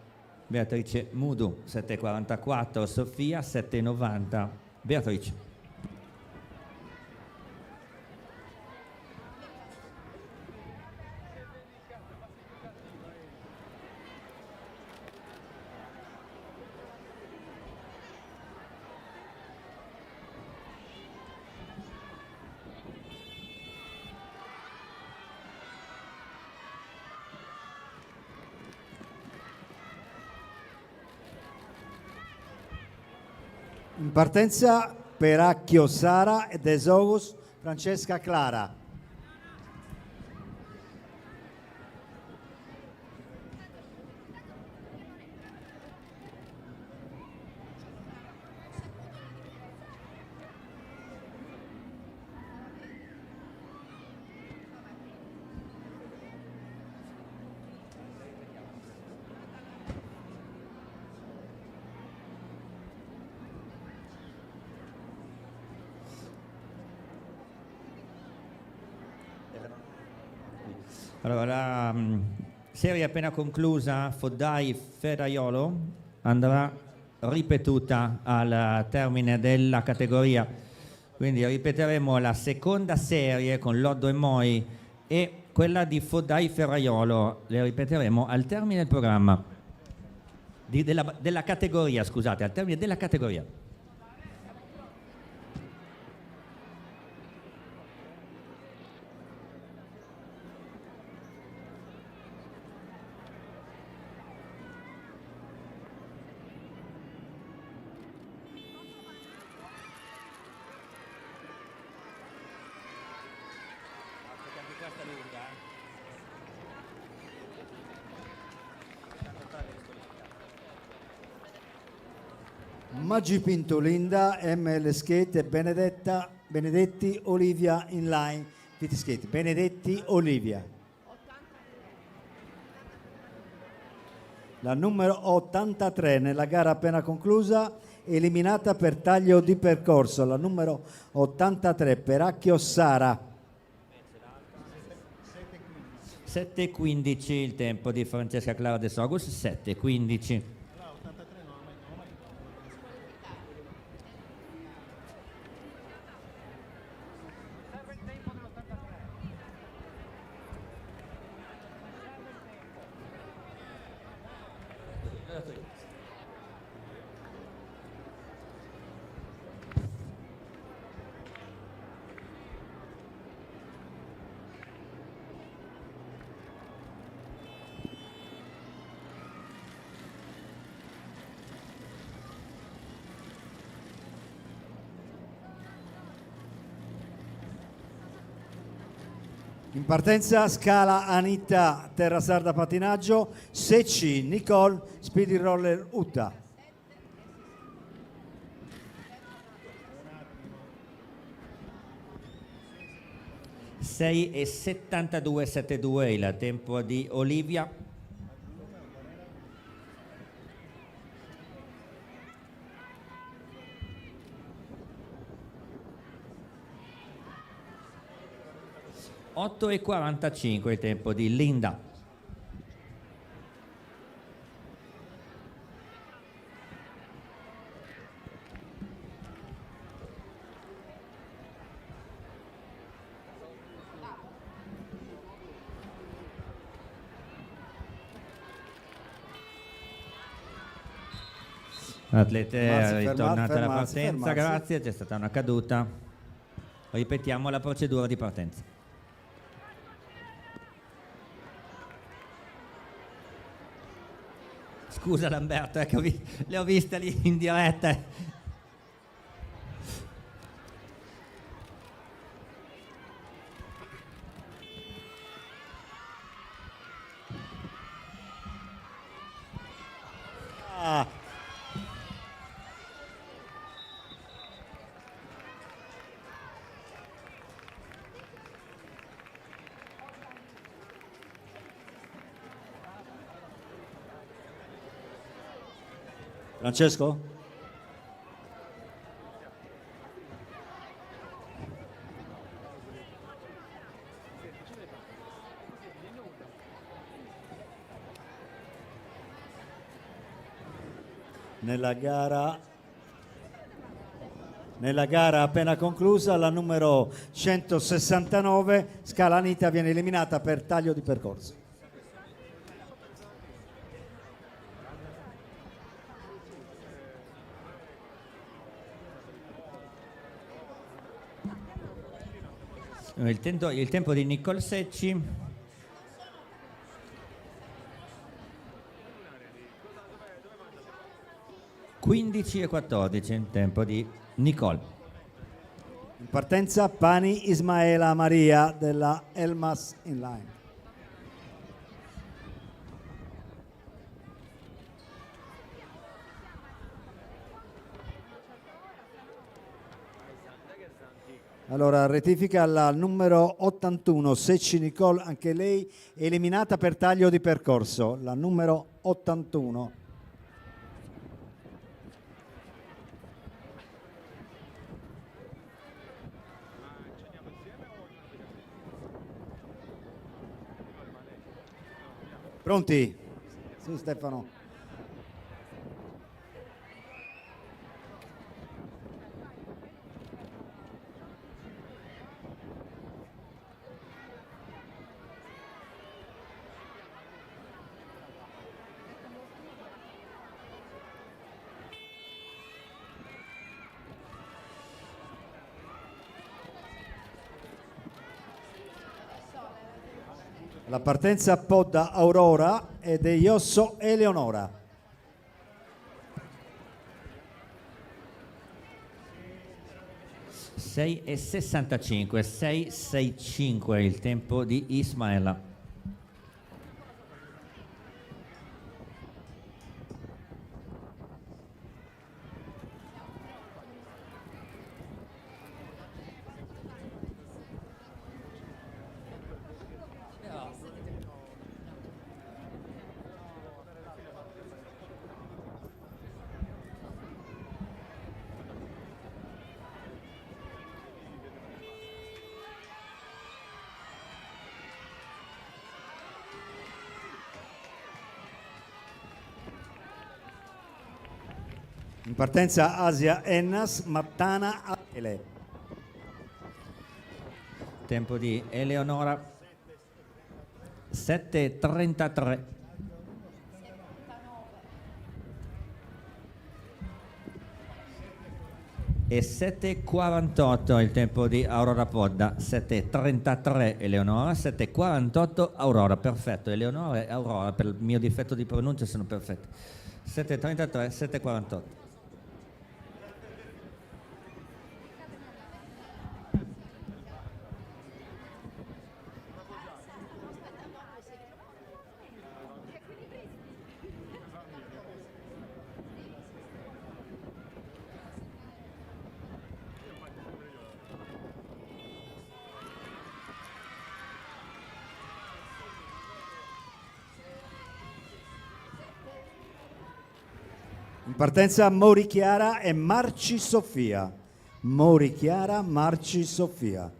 Beatrice Mudu. 7:44 Sofia, 7:90 Beatrice. In partenza Peracchio Sara ed Esogus Francesca Clara. Allora, la serie appena conclusa, Foddai Ferraiolo, andrà ripetuta al termine della categoria. Quindi ripeteremo la seconda serie con Loddo e Moi e quella di Foddai Ferraiolo. Le ripeteremo al termine del programma, della categoria, scusate, al termine della categoria. Maggi Pinto Linda, ML Skate e Benedetti Olivia Inline Fit Skate. Benedetti Olivia. La numero 83 nella gara appena conclusa, eliminata per taglio di percorso. La numero 83 Peracchio Sara. 7:15 il tempo di Francesca Clara De Sogus, 7:15. In partenza Scala Anita, Terra Sarda Patinaggio, Secci Nicole, Speedy Roller Utta. e 72,72 il tempo di Olivia. - 8:45 il tempo di Linda. Atlete è ritornata alla partenza, grazie, c'è stata una caduta. Ripetiamo la procedura di partenza. Scusa Lamberto, è che le ho viste lì in diretta. Francesco? Nella gara appena conclusa, la numero 169, Scalanita, viene eliminata per taglio di percorso. Il tempo di Nicole Secci 15:14, il tempo di Nicole. In partenza Pani Ismaela Maria della Elmas Inline. Allora, rettifica la numero 81, Secci Nicole, anche lei eliminata per taglio di percorso. La numero 81. Pronti? Sì, Stefano. La partenza Podda Aurora e De Iosso Eleonora. Sei e 65, 6:65 il tempo di Ismaela. In partenza Asia Ennas, Mattana Adele. Tempo di Eleonora 7:33. E 7:48 il tempo di Aurora Podda. 7:33 Eleonora, 7:48 Aurora. Perfetto, Eleonora e Aurora per il mio difetto di pronuncia sono perfetti. 7:33, 7:48. In partenza Mori Chiara e Marci Sofia. Mori Chiara, Marci Sofia.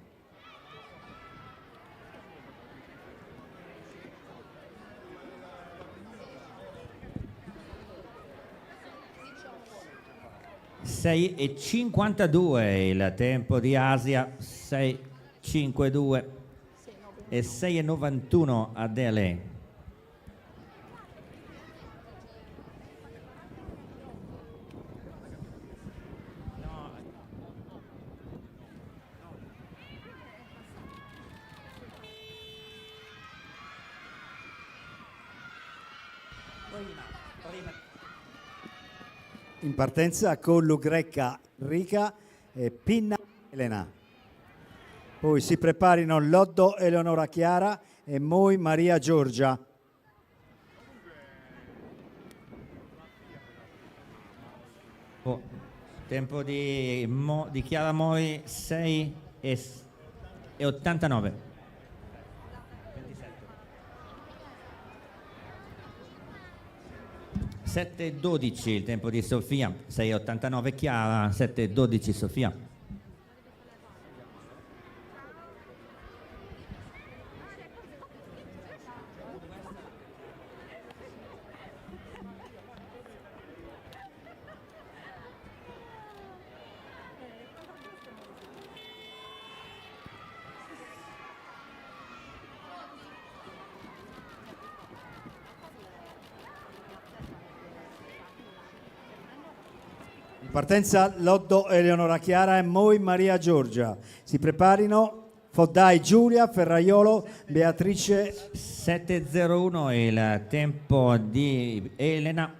Sei e 52 il tempo di Asia, 6:52 e 6:91 Adele. In partenza Collu Greca Rica e Pinna Elena. Poi si preparino Loddo Eleonora Chiara e Moi Maria Giorgia. Tempo di Chiara Mori 6:89. 27. 7:12 il tempo di Sofia, 6:89 Chiara, 7:12 Sofia. In partenza Loddo Eleonora Chiara e Moi Maria Giorgia. Si preparino Foddai Giulia, Ferraiolo, Beatrice. 7:01 il tempo di Elena.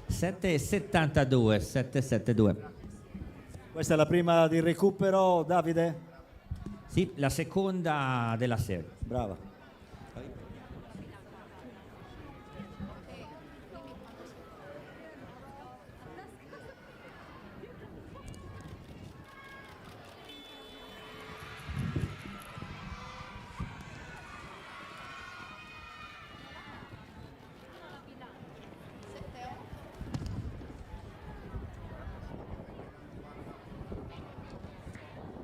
(7:72). 7:72. Questa è la prima di recupero, Davide? Sì, la seconda della serie. Brava.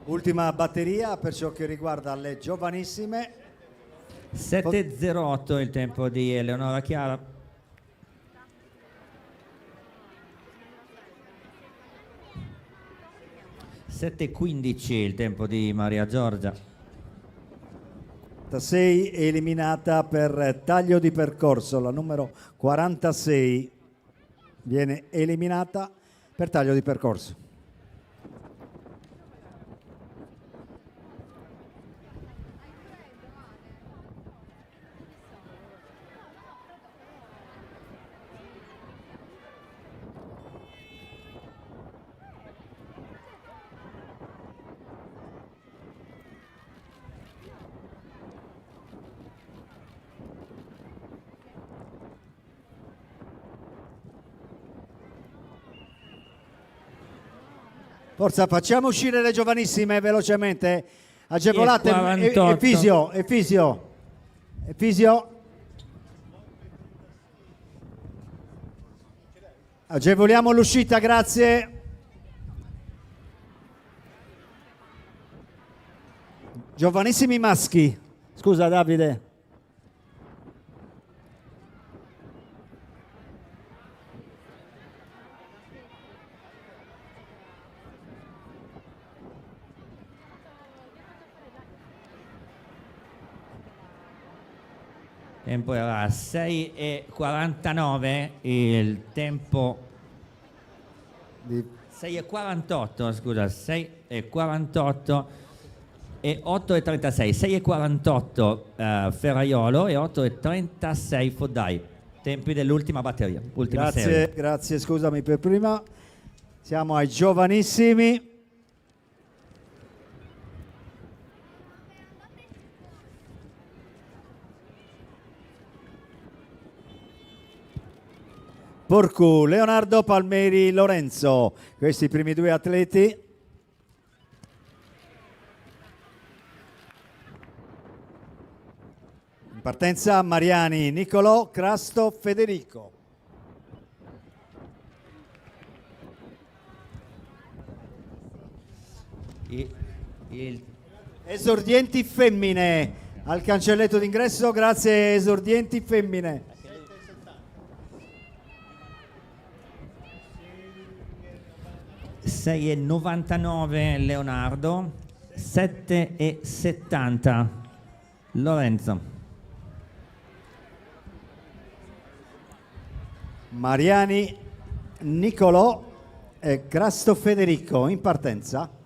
Ultima batteria per ciò che riguarda le giovanissime. 7:08 il tempo di Eleonora Chiara. (7:15 il tempo di Maria Giorgia). 6 è eliminata per taglio di percorso, la numero 46 viene eliminata per taglio di percorso. Forza, facciamo uscire le giovanissime velocemente. Agevolate. Efisio. Agevoliamo l'uscita, grazie. Giovanissimi maschi. Scusa Davide. Tempo era 6:49 il tempo Di 6:48, scusa, 6:48 e 8:36. 6:48 Ferraiolo e 8:36 Foddai. Tempi dell'ultima batteria, ultima serie. Grazie, scusami per prima. Siamo ai giovanissimi. Porcu, Leonardo, Palmeri, Lorenzo, questi i primi due atleti. In partenza Mariani, Nicolò, Crasto, Federico. Esordienti femmine, al cancelletto d'ingresso, grazie esordienti femmine. 6:99 Leonardo, 7:70 Lorenzo. Mariani, Nicolò e Crasto Federico in partenza.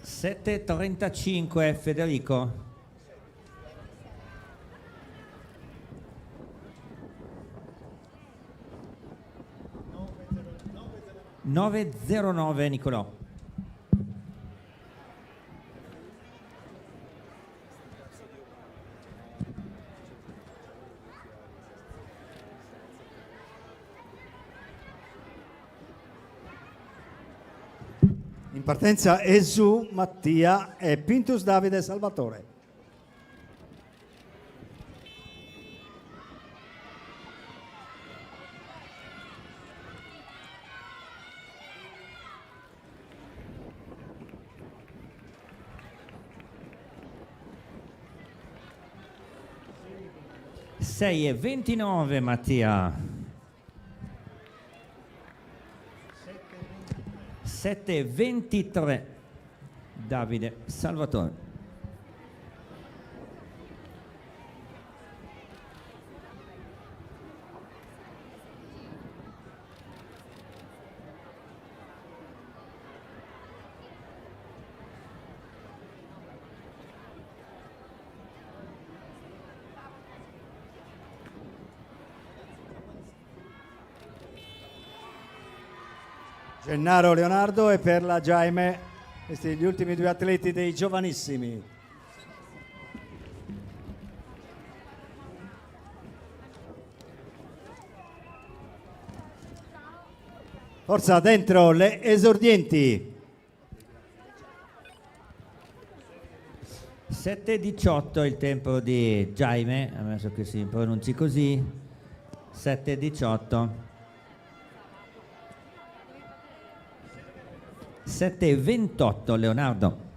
Sette 35 Federico. 909 Nicolò. In partenza Esu Mattia e Pintus Davide Salvatore. Sei e 29 Mattia. 7 e 23 Davide Salvatore. Gennaro Leonardo e Perla Jaime, questi gli ultimi due atleti dei giovanissimi. Forza dentro le esordienti. 7:18 il tempo di Jaime, ammesso che si pronunci così. 7:18. 7:28 Leonardo.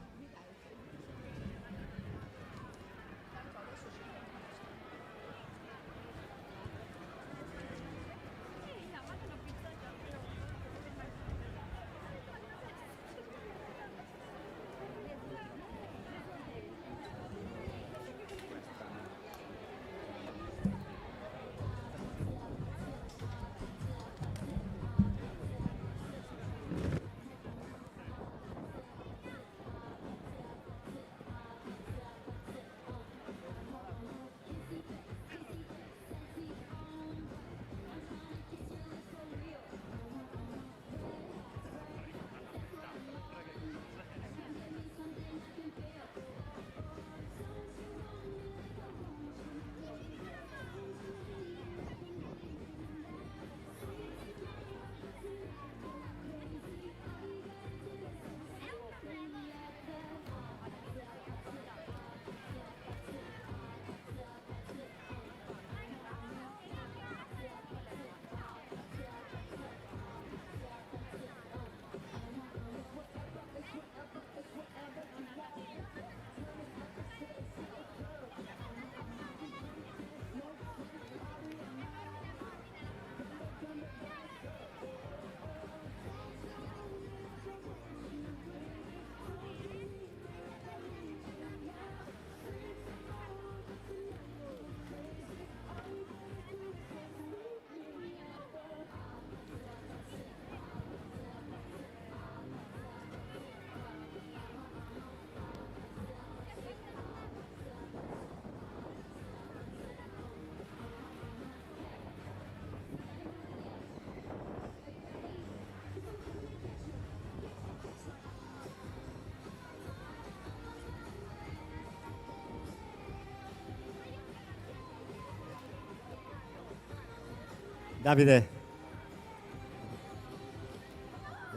Davide.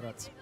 Grazie.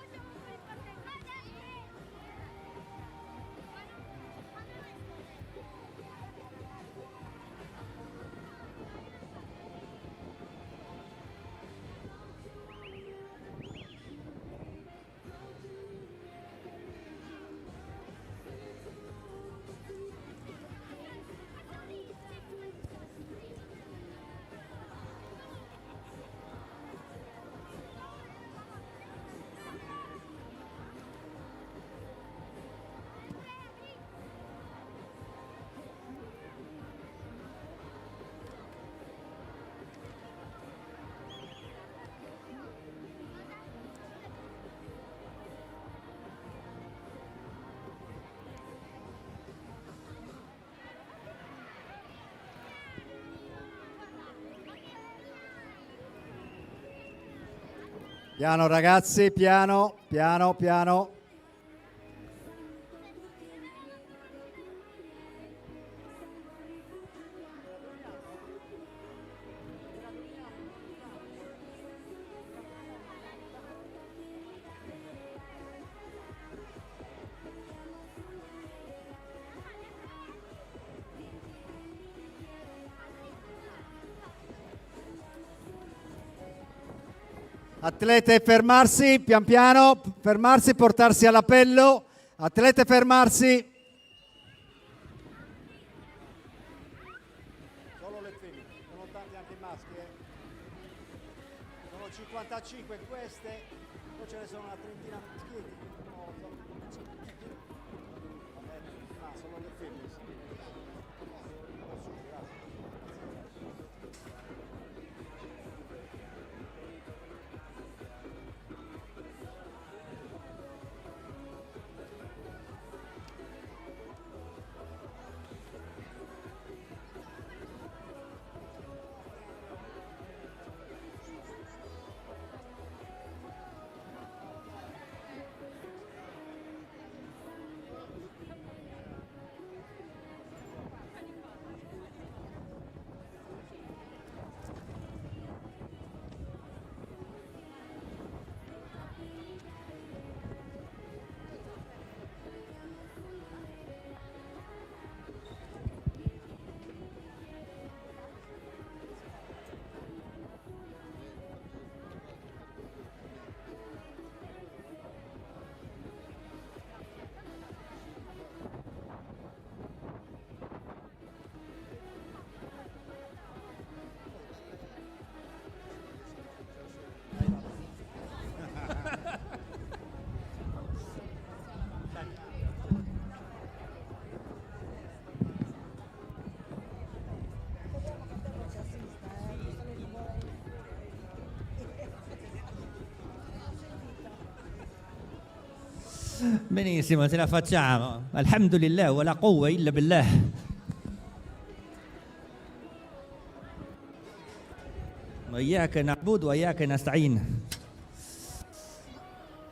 Piano ragazzi, piano, piano, piano. Atlete fermarsi, pian piano, fermarsi, portarsi all'appello. Atlete fermarsi. Solo le femmine, sono tanti anche i maschi. Sono 55 queste, poi ce ne sono una trentina maschietti. No, solo le femmine. Sì. Benissimo, ce la facciamo. Alhamdulillah, wa la quwwa illa billah. Wa iyyaka na'budu wa iyyaka nasta'in.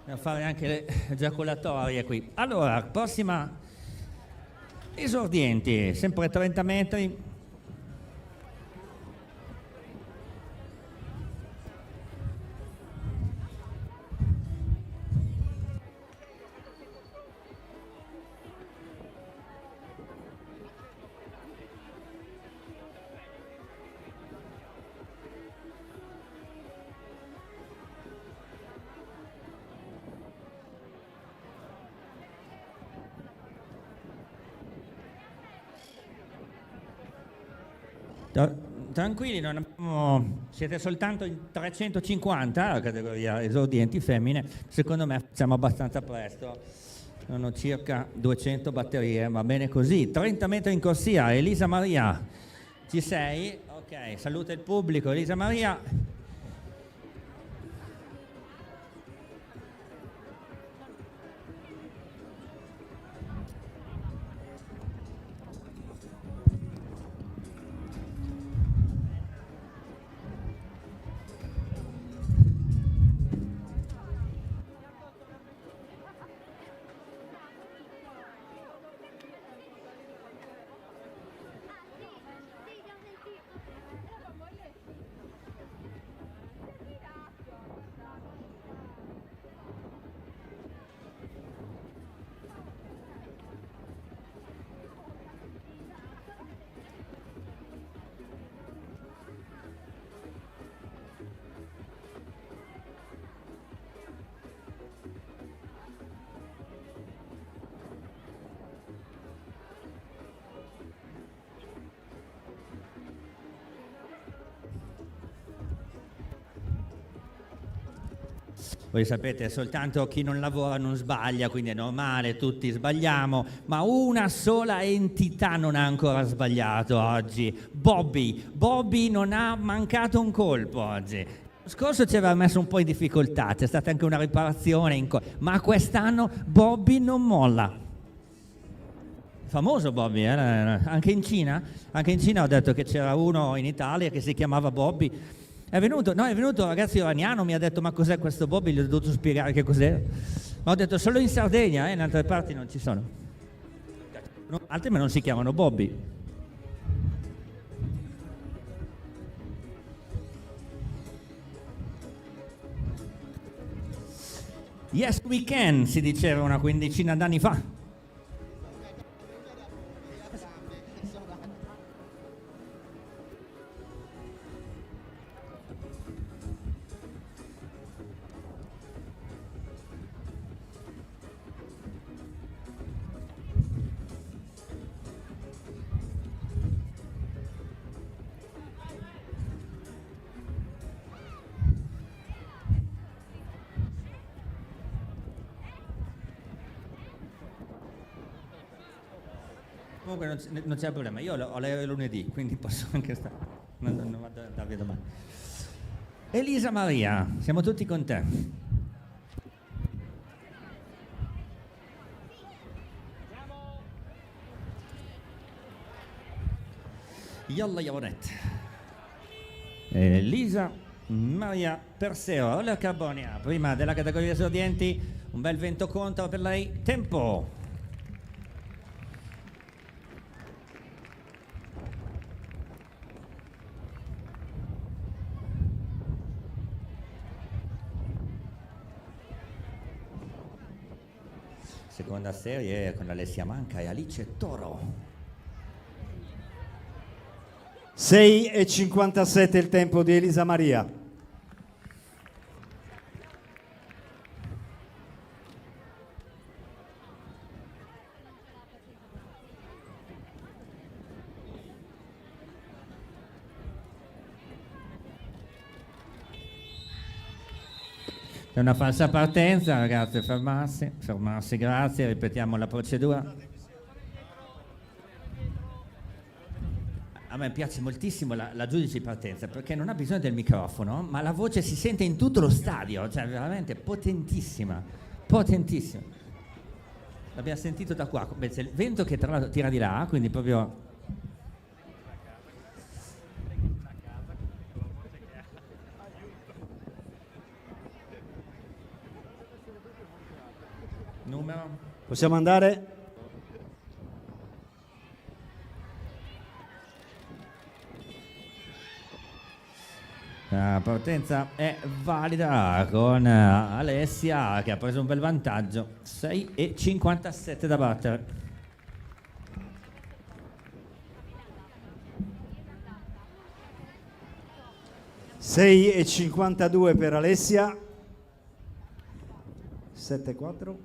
Devo fare anche le ejaculatorie qui. Allora, prossima esordienti, sempre 30 metri. Tranquilli, siete soltanto in 350 la categoria esordienti femmine, secondo me facciamo abbastanza presto, sono circa 200 batterie, va bene così. 30 metri in corsia, Elisa Maria, ci sei? Ok, saluta il pubblico, Elisa Maria. Voi sapete, soltanto chi non lavora non sbaglia, quindi è normale, tutti sbagliamo, ma una sola entità non ha ancora sbagliato oggi, Bobby. Bobby non ha mancato un colpo oggi. L'anno scorso ci aveva messo un po' in difficoltà, c'è stata anche una riparazione, ma quest'anno Bobby non molla. Famoso Bobby, anche in Cina ho detto che c'era uno in Italia che si chiamava Bobby. È venuto, no, è venuto un ragazzo iraniano, mi ha detto ma cos'è questo Bobby, gli ho dovuto spiegare che cos'è. Ma ho detto solo in Sardegna, in altre parti non ci sono. No, altri ma non si chiamano Bobby. Yes we can, si diceva una quindicina d'anni fa. Comunque non c'è problema, io ho l'aereo lunedì, quindi posso anche stare, non vado a darvi domani. Elisa Maria, siamo tutti con te. Yalla Yavonet. Elisa Maria Perseo, Ola Carbonia, prima della categoria esordienti, un bel vento contro per lei, tempo. Seconda serie con Alessia Manca e Alice Toro. 6:57 il tempo di Elisa Maria. È una falsa partenza, ragazzi, fermarsi, grazie, ripetiamo la procedura. A me piace moltissimo la giudice di partenza perché non ha bisogno del microfono, ma la voce si sente in tutto lo stadio, cioè veramente potentissima, potentissima. L'abbiamo sentito da qua, beh, c'è il vento che tra l'altro tira di là, quindi proprio... Numero? Possiamo andare? La partenza è valida con Alessia che ha preso un bel vantaggio, 6:57 da battere. e 52 per Alessia, 7-4.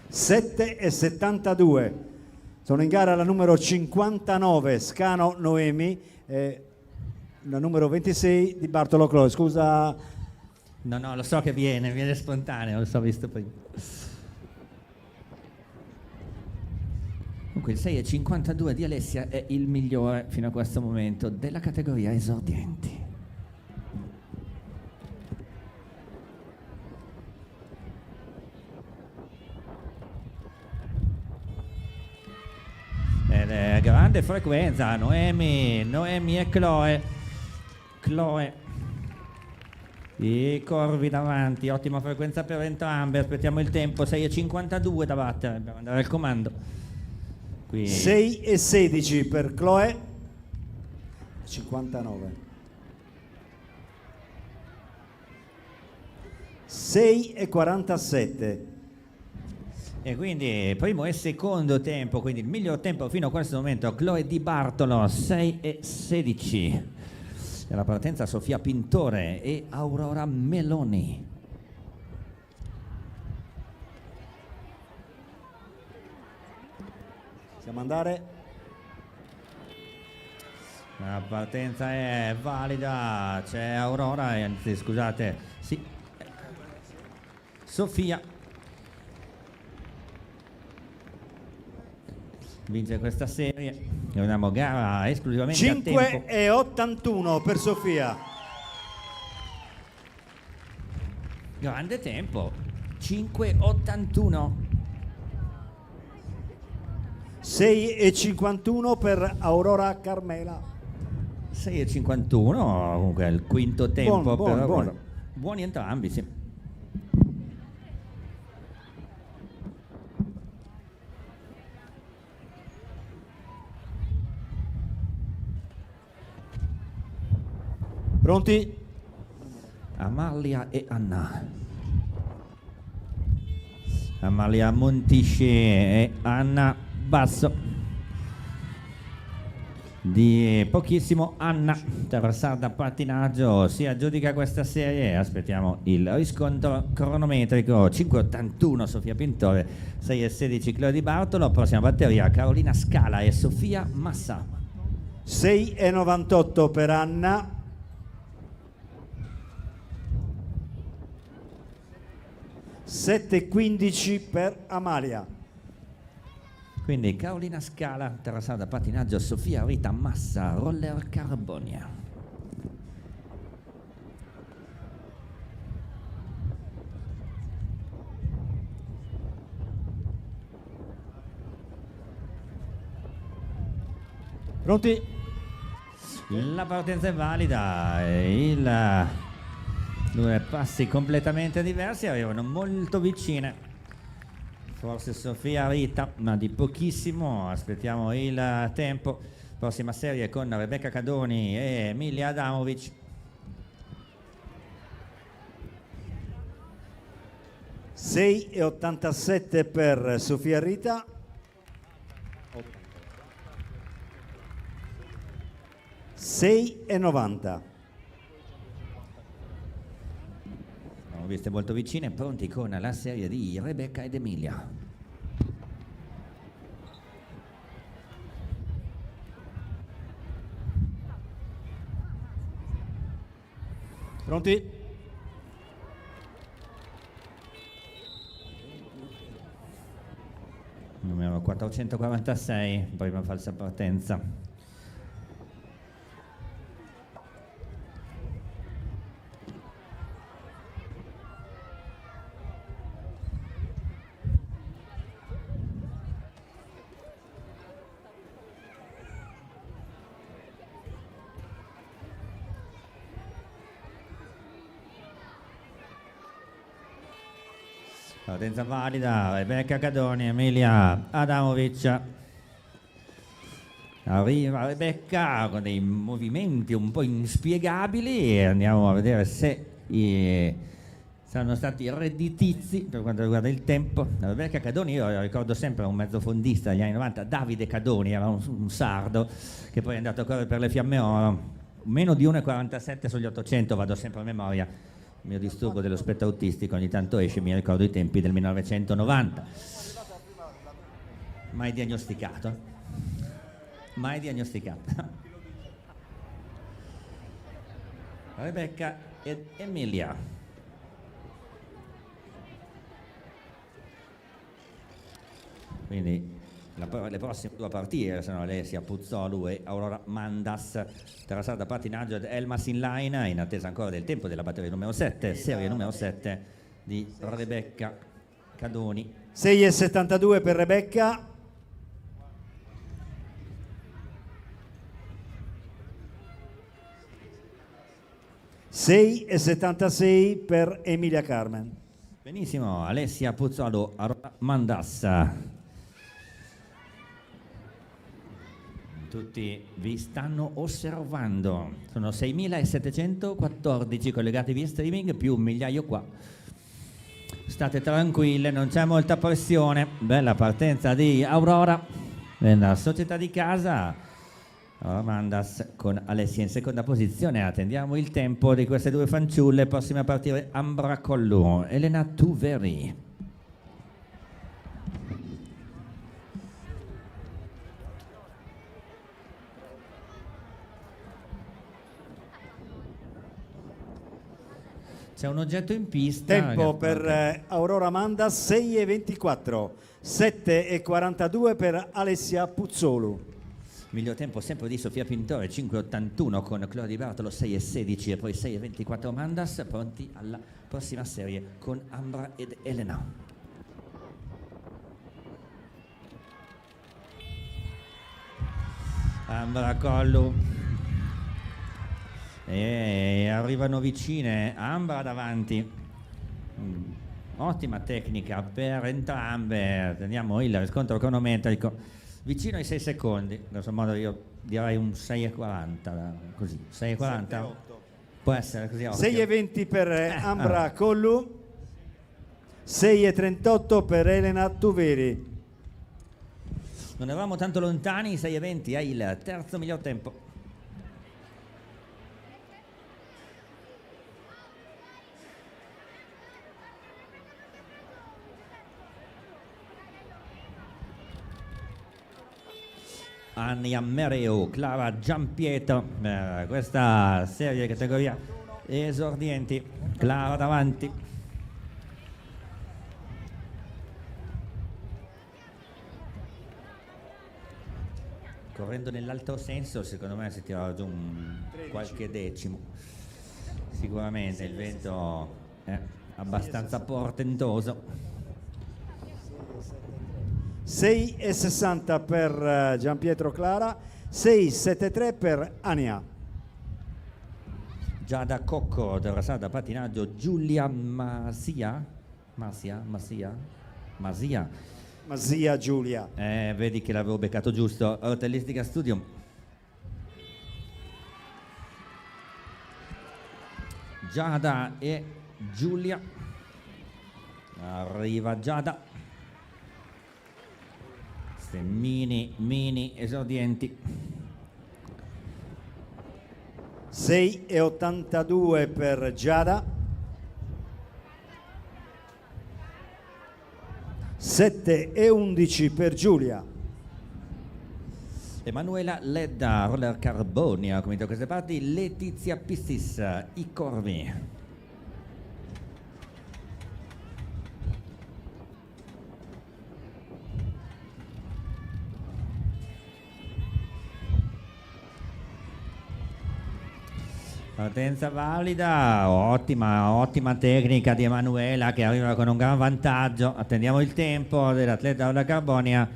E 72. Sono in gara la numero 59 Scano Noemi e la numero 26 di Bartolo Chloe. Scusa. No, lo so che viene spontaneo, lo so visto prima. Comunque il 6:52 di Alessia è il migliore fino a questo momento della categoria esordienti. Ed è grande frequenza, Noemi e Chloe. I corvi davanti, ottima frequenza per entrambe, aspettiamo il tempo, 6:52 da battere, dobbiamo andare al comando. Qui 6:16 per Chloe, 59. 6:47. E quindi primo e secondo tempo, quindi il miglior tempo fino a questo momento, Chloe Di Bartolo, 6:16. E la partenza Sofia Pintore e Aurora Meloni. Possiamo andare? La partenza è valida, c'è Aurora, anzi scusate, sì, Sofia vince questa serie. Abbiamo gara esclusivamente a tempo. 5:81 per Sofia. Grande tempo, 5:81. 6,51 per Aurora Carmela. 6,51, comunque il quinto tempo Buon, per buon. buoni entrambi, sì. Pronti? Amalia e Anna. Amalia Montisci e Anna Basso. Di pochissimo Anna Terrasarda Pattinaggio si aggiudica questa serie. Aspettiamo il riscontro cronometrico. 5,81 Sofia Pintore, 6,16 Cleo Di Bartolo. Prossima batteria Carolina Scala e Sofia Massa. 6,98 per Anna. 7,15 per Amalia. Quindi Carolina Scala, Terrasarda Pattinaggio, Sofia Rita Massa, Roller Carbonia. Pronti? La partenza è valida, due passi completamente diversi, arrivano molto vicine. Forse Sofia Rita, ma di pochissimo. Aspettiamo il tempo. Prossima serie con Rebecca Cadoni e Emilia Adamovic. ,87 per Sofia Rita. 6,90. Abbiamo viste molto vicine, pronti con la serie di Rebecca ed Emilia. Pronti? Numero 446, prima falsa partenza. Partenza valida, Rebecca Cadoni, Emilia Adamovic. Arriva Rebecca con dei movimenti un po' inspiegabili e andiamo a vedere se saranno stati redditizi per quanto riguarda il tempo. Rebecca Cadoni, io ricordo sempre un mezzofondista degli anni 90, Davide Cadoni, era un sardo che poi è andato a correre per le Fiamme Oro. Meno di 1,47 sugli 800, vado sempre a memoria. Il mio disturbo dello spettro autistico ogni tanto esce, mi ricordo i tempi del 1990. Mai diagnosticato. Mai diagnosticato. Rebecca ed Emilia. Quindi le prossime due partite sono Alessia Puzzolu e Aurora Mandas. Terrasarda Pattinaggio ed Elmas in line, in attesa ancora del tempo della batteria numero 7, serie numero 7 di Rebecca Cadoni. 6,72 per Rebecca. 6,76 per Emilia Carmen. Benissimo, Alessia Puzzolu, Aurora Mandas. Tutti vi stanno osservando, sono 6.714 collegati via streaming più un migliaio qua. State tranquille, non c'è molta pressione. Bella partenza di Aurora nella società di casa. Mandas con Alessia in seconda posizione. Attendiamo il tempo di queste due fanciulle. Prossima a partire Ambra Collu, Elena Tuveri. C'è un oggetto in pista. Tempo per Aurora Mandas 6,24. 7,42 per Alessia Puzzolu. Miglior tempo sempre di Sofia Pintore, 5,81 con Cleo Di Bartolo, 6,16 e poi 6,24 Mandas. Pronti alla prossima serie con Ambra ed Elena. Ambra Collu. E arrivano vicine, Ambra davanti. Ottima tecnica per entrambe. Teniamo il riscontro cronometrico vicino ai 6 secondi. Grosso modo io direi un 6,40, così 6,40 può essere così. 6,20 per Ambra Collu, 6,38 per Elena Tuveri. Non eravamo tanto lontani, 6,20 è il terzo miglior tempo. Ania Mereu, Clara Giampietro, questa serie categoria esordienti. Clara davanti. Correndo nell'altro senso, secondo me si tira giù qualche decimo. Sicuramente il vento è abbastanza portentoso. 6,60 per Giampietro Clara, 6,73 per Ania. Giada Cocco, terrassata patinaggio, Giulia Masia. Giulia. Vedi che l'avevo beccato giusto. Hotellistica Studio. Giada e Giulia. Arriva Giada. Queste mini esordienti. 6,82 per Giada, 7,11 per Giulia. Emanuela Ledda, Roller Carbonia, come da queste parti, Letizia Pistis, i Corvi. Partenza valida, ottima tecnica di Emanuela che arriva con un gran vantaggio. Attendiamo il tempo dell'atleta Roller Carbonia.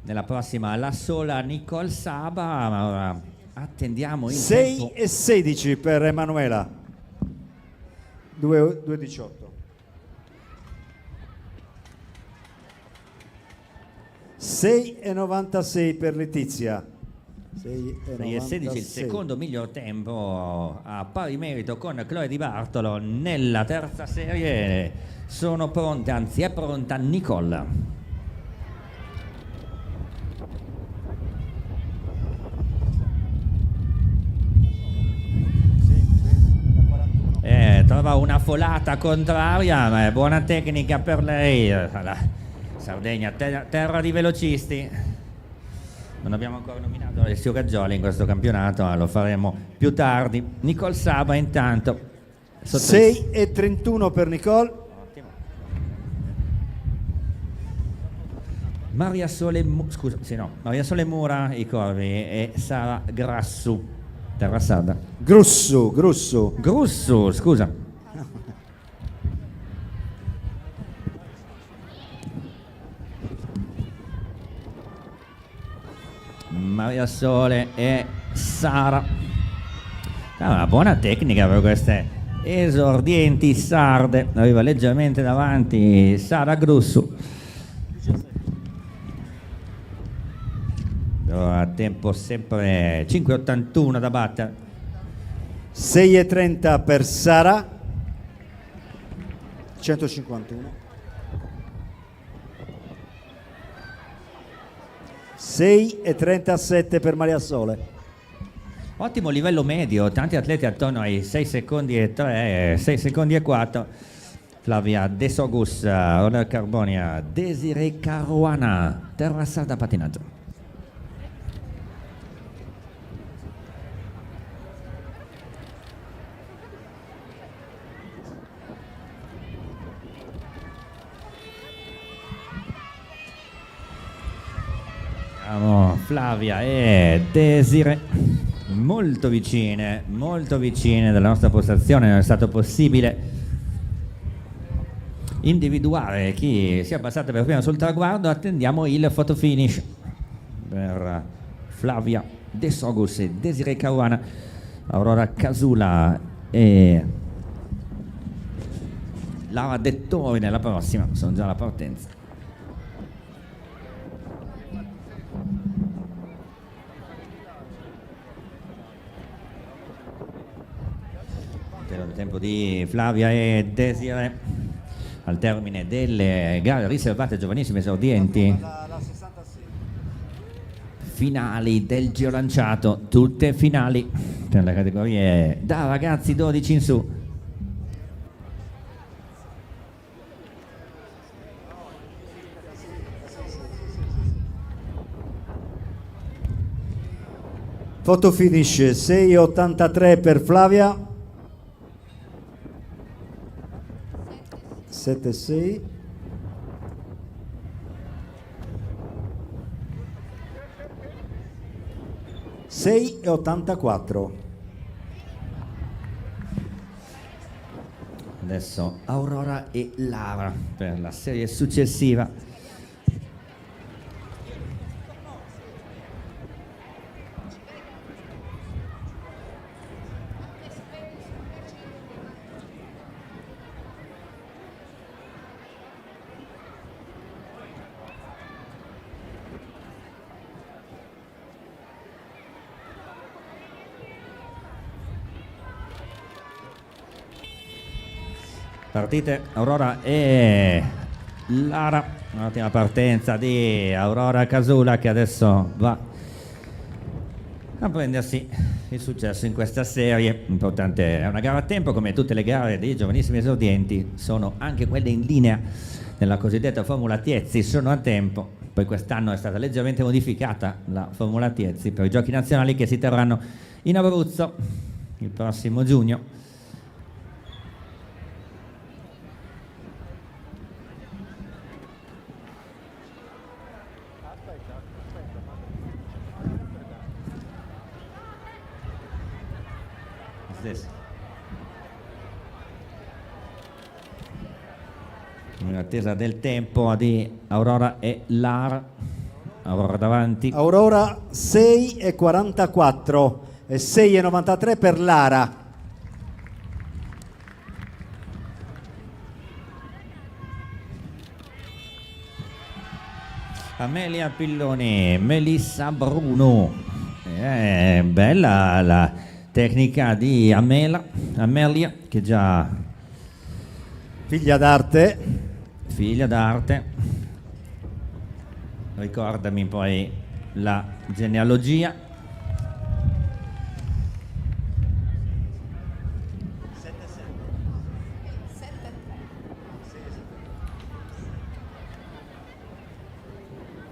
Nella prossima la sola Nicole Saba, ma ora attendiamo il 6,16 per Emanuela, 2,18. 6,96 per Letizia. 6,16 il secondo miglior tempo, a pari merito con Chloe Di Bartolo. Nella terza serie sono pronte, anzi è pronta Nicole. Trova una folata contraria, ma è buona tecnica per lei. La Sardegna, terra di velocisti. Non abbiamo ancora nominato Alessio Gaggioli in questo campionato, lo faremo più tardi. Nicole Saba intanto 6,31 per Nicole. Ottimo. Maria Sole Mura, i Corvi, e Sara Grassu, terrassata. Grussu, scusa. Maria Sole e Sara. Una buona tecnica per queste esordienti sarde. Arriva leggermente davanti Sara Grussu. A tempo sempre 5,81 da battere. 6,30 per Sara, 151. 6,37 per Maria Sole. Ottimo livello medio, tanti atleti attorno ai 6 secondi e 3, 6 secondi e 4. Flavia De Sogus, Roller Carbonia, Desiree Caruana, terrassata patinaggio. Flavia e Desire molto vicine della nostra postazione. Non è stato possibile individuare chi sia passato per prima sul traguardo. Attendiamo il photo finish per Flavia De Sogus e Desiree Caruana, Aurora Casula e Lara Dettori nella prossima, sono già alla partenza. Il tempo di Flavia e Desiree al termine delle gare riservate ai giovanissimi esordienti La 66. finali del giro lanciato, tutte finali per le categorie da ragazzi 12 in su. Photo finish 6,83 per Flavia, 7,6. E 84. Adesso Aurora e Lara per la serie successiva. Partite Aurora e Lara, un'ottima partenza di Aurora Casula che adesso va a prendersi il successo in questa serie. Importante, è una gara a tempo, come tutte le gare dei giovanissimi esordienti, sono anche quelle in linea nella cosiddetta Formula Tiezzi, sono a tempo. Poi quest'anno è stata leggermente modificata la Formula Tiezzi per i giochi nazionali che si terranno in Abruzzo il prossimo giugno. In attesa del tempo di Aurora e Lara. Aurora davanti. Aurora 6,44 e 6,93 per Lara. Amelia Pilloni, Melissa Bruno. Bella la tecnica di Amelia, che già Figlia d'arte. figlia d'arte. Ricordami poi la genealogia.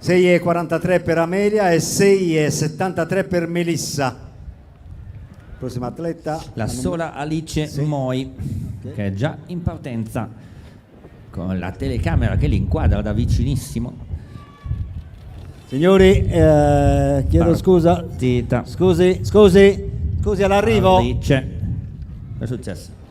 e 43 per Amelia e 6,73 per Melissa. Prossima atleta. La sola Alice Sì. Moi, che è già in partenza con la telecamera che li inquadra da vicinissimo. Signori, chiedo scusa. Partita. Scusi all'arrivo. Alice. Che è successo?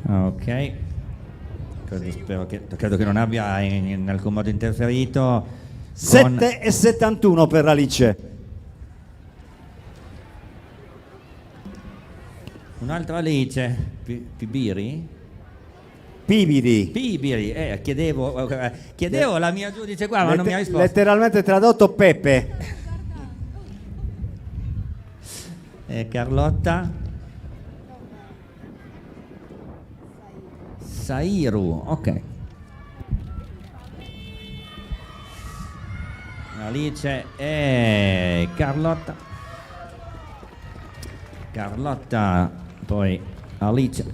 Ok. Credo che non abbia in alcun modo interferito. 7,71 per Alice. Un'altra Alice. Pibiri? Pibiri. Chiedevo la mia giudice qua, ma non mi ha risposto. Letteralmente tradotto Pepe. Carlotta Sairu, ok. Alice e Carlotta, poi Alice.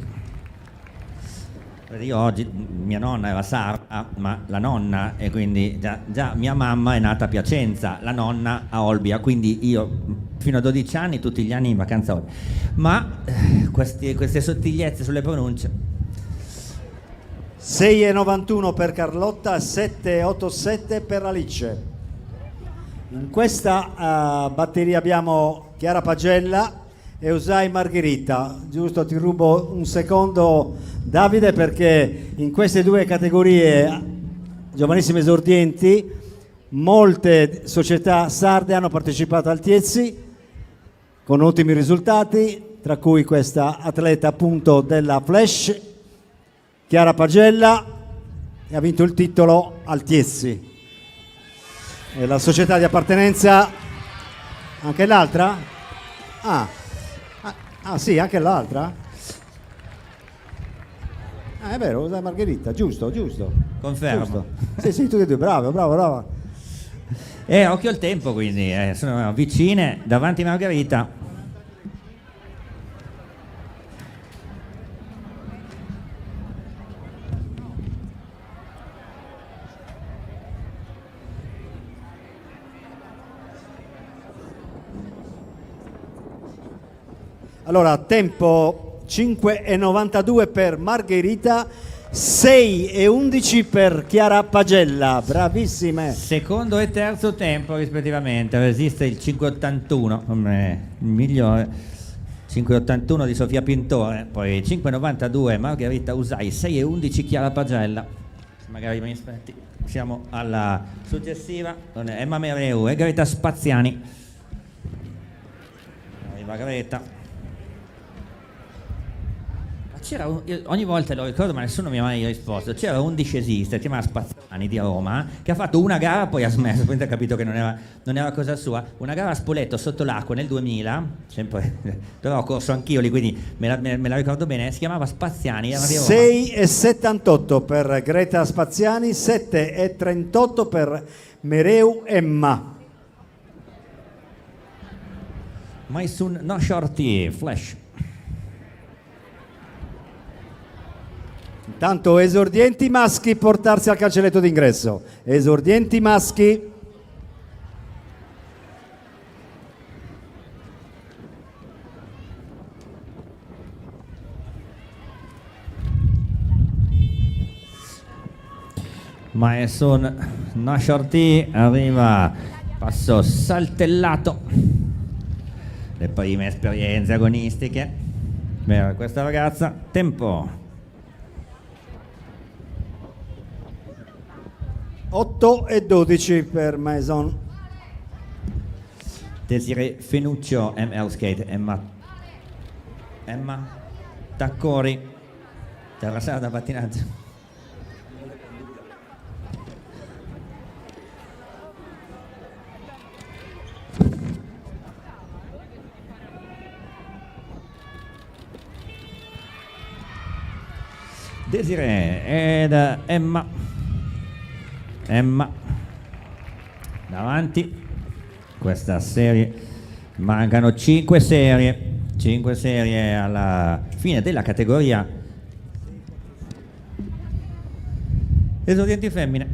Io oggi mia nonna era sarda, ma la nonna, e quindi già mia mamma è nata a Piacenza, la nonna a Olbia, quindi io fino a 12 anni tutti gli anni in vacanza a Olbia. Ma queste sottigliezze sulle pronunce. 6,91 per Carlotta, 7,87 per Alice. In questa batteria abbiamo Chiara Pagella e Usai Margherita. Giusto, ti rubo un secondo, Davide, perché in queste due categorie giovanissimi esordienti molte società sarde hanno partecipato al Tiezzi con ottimi risultati, tra cui questa atleta appunto della Flash, Chiara Pagella, e ha vinto il titolo al Tiezzi. E la società di appartenenza, anche l'altra? Ah sì, anche l'altra? È vero, Usai Margherita, giusto. Confermo. Giusto. Sì, tutti e due, bravo. Occhio al tempo, quindi sono vicine davanti a Margherita. Allora, tempo 5,92 per Margherita, 6,11 per Chiara Pagella, bravissime. Secondo e terzo tempo rispettivamente, resiste il 5,81 come il migliore, 5,81 di Sofia Pintore, poi 5,92 Margherita Usai, 6,11 Chiara Pagella. Magari mi aspetti, siamo alla successiva con Emma Mereu e Greta Spaziani. Arriva Greta. Ogni volta lo ricordo, ma nessuno mi ha mai risposto. C'era un discesista, si chiamava Spaziani, di Roma, che ha fatto una gara, poi ha smesso, poi ha capito che non era cosa sua. Una gara a Spoleto sotto l'acqua nel 2000, sempre, però ho corso anch'io lì, quindi me la ricordo bene. Si chiamava Spaziani, era di Roma. 6,78 per Greta Spaziani, 7,38 per Mereu Emma. Maisun No Shorty, Flash. Intanto esordienti maschi portarsi al cancelletto d'ingresso. Esordienti maschi. Maisun No Shorty arriva, passo saltellato. Le prime esperienze agonistiche per questa ragazza. Tempo 8,12 per Maison. Desiree Fenuccio, ML Skate, Emma Taccori, terra da pattinaggio. Desiree ed Emma davanti. Questa serie, mancano 5 serie alla fine della categoria esordienti femmine.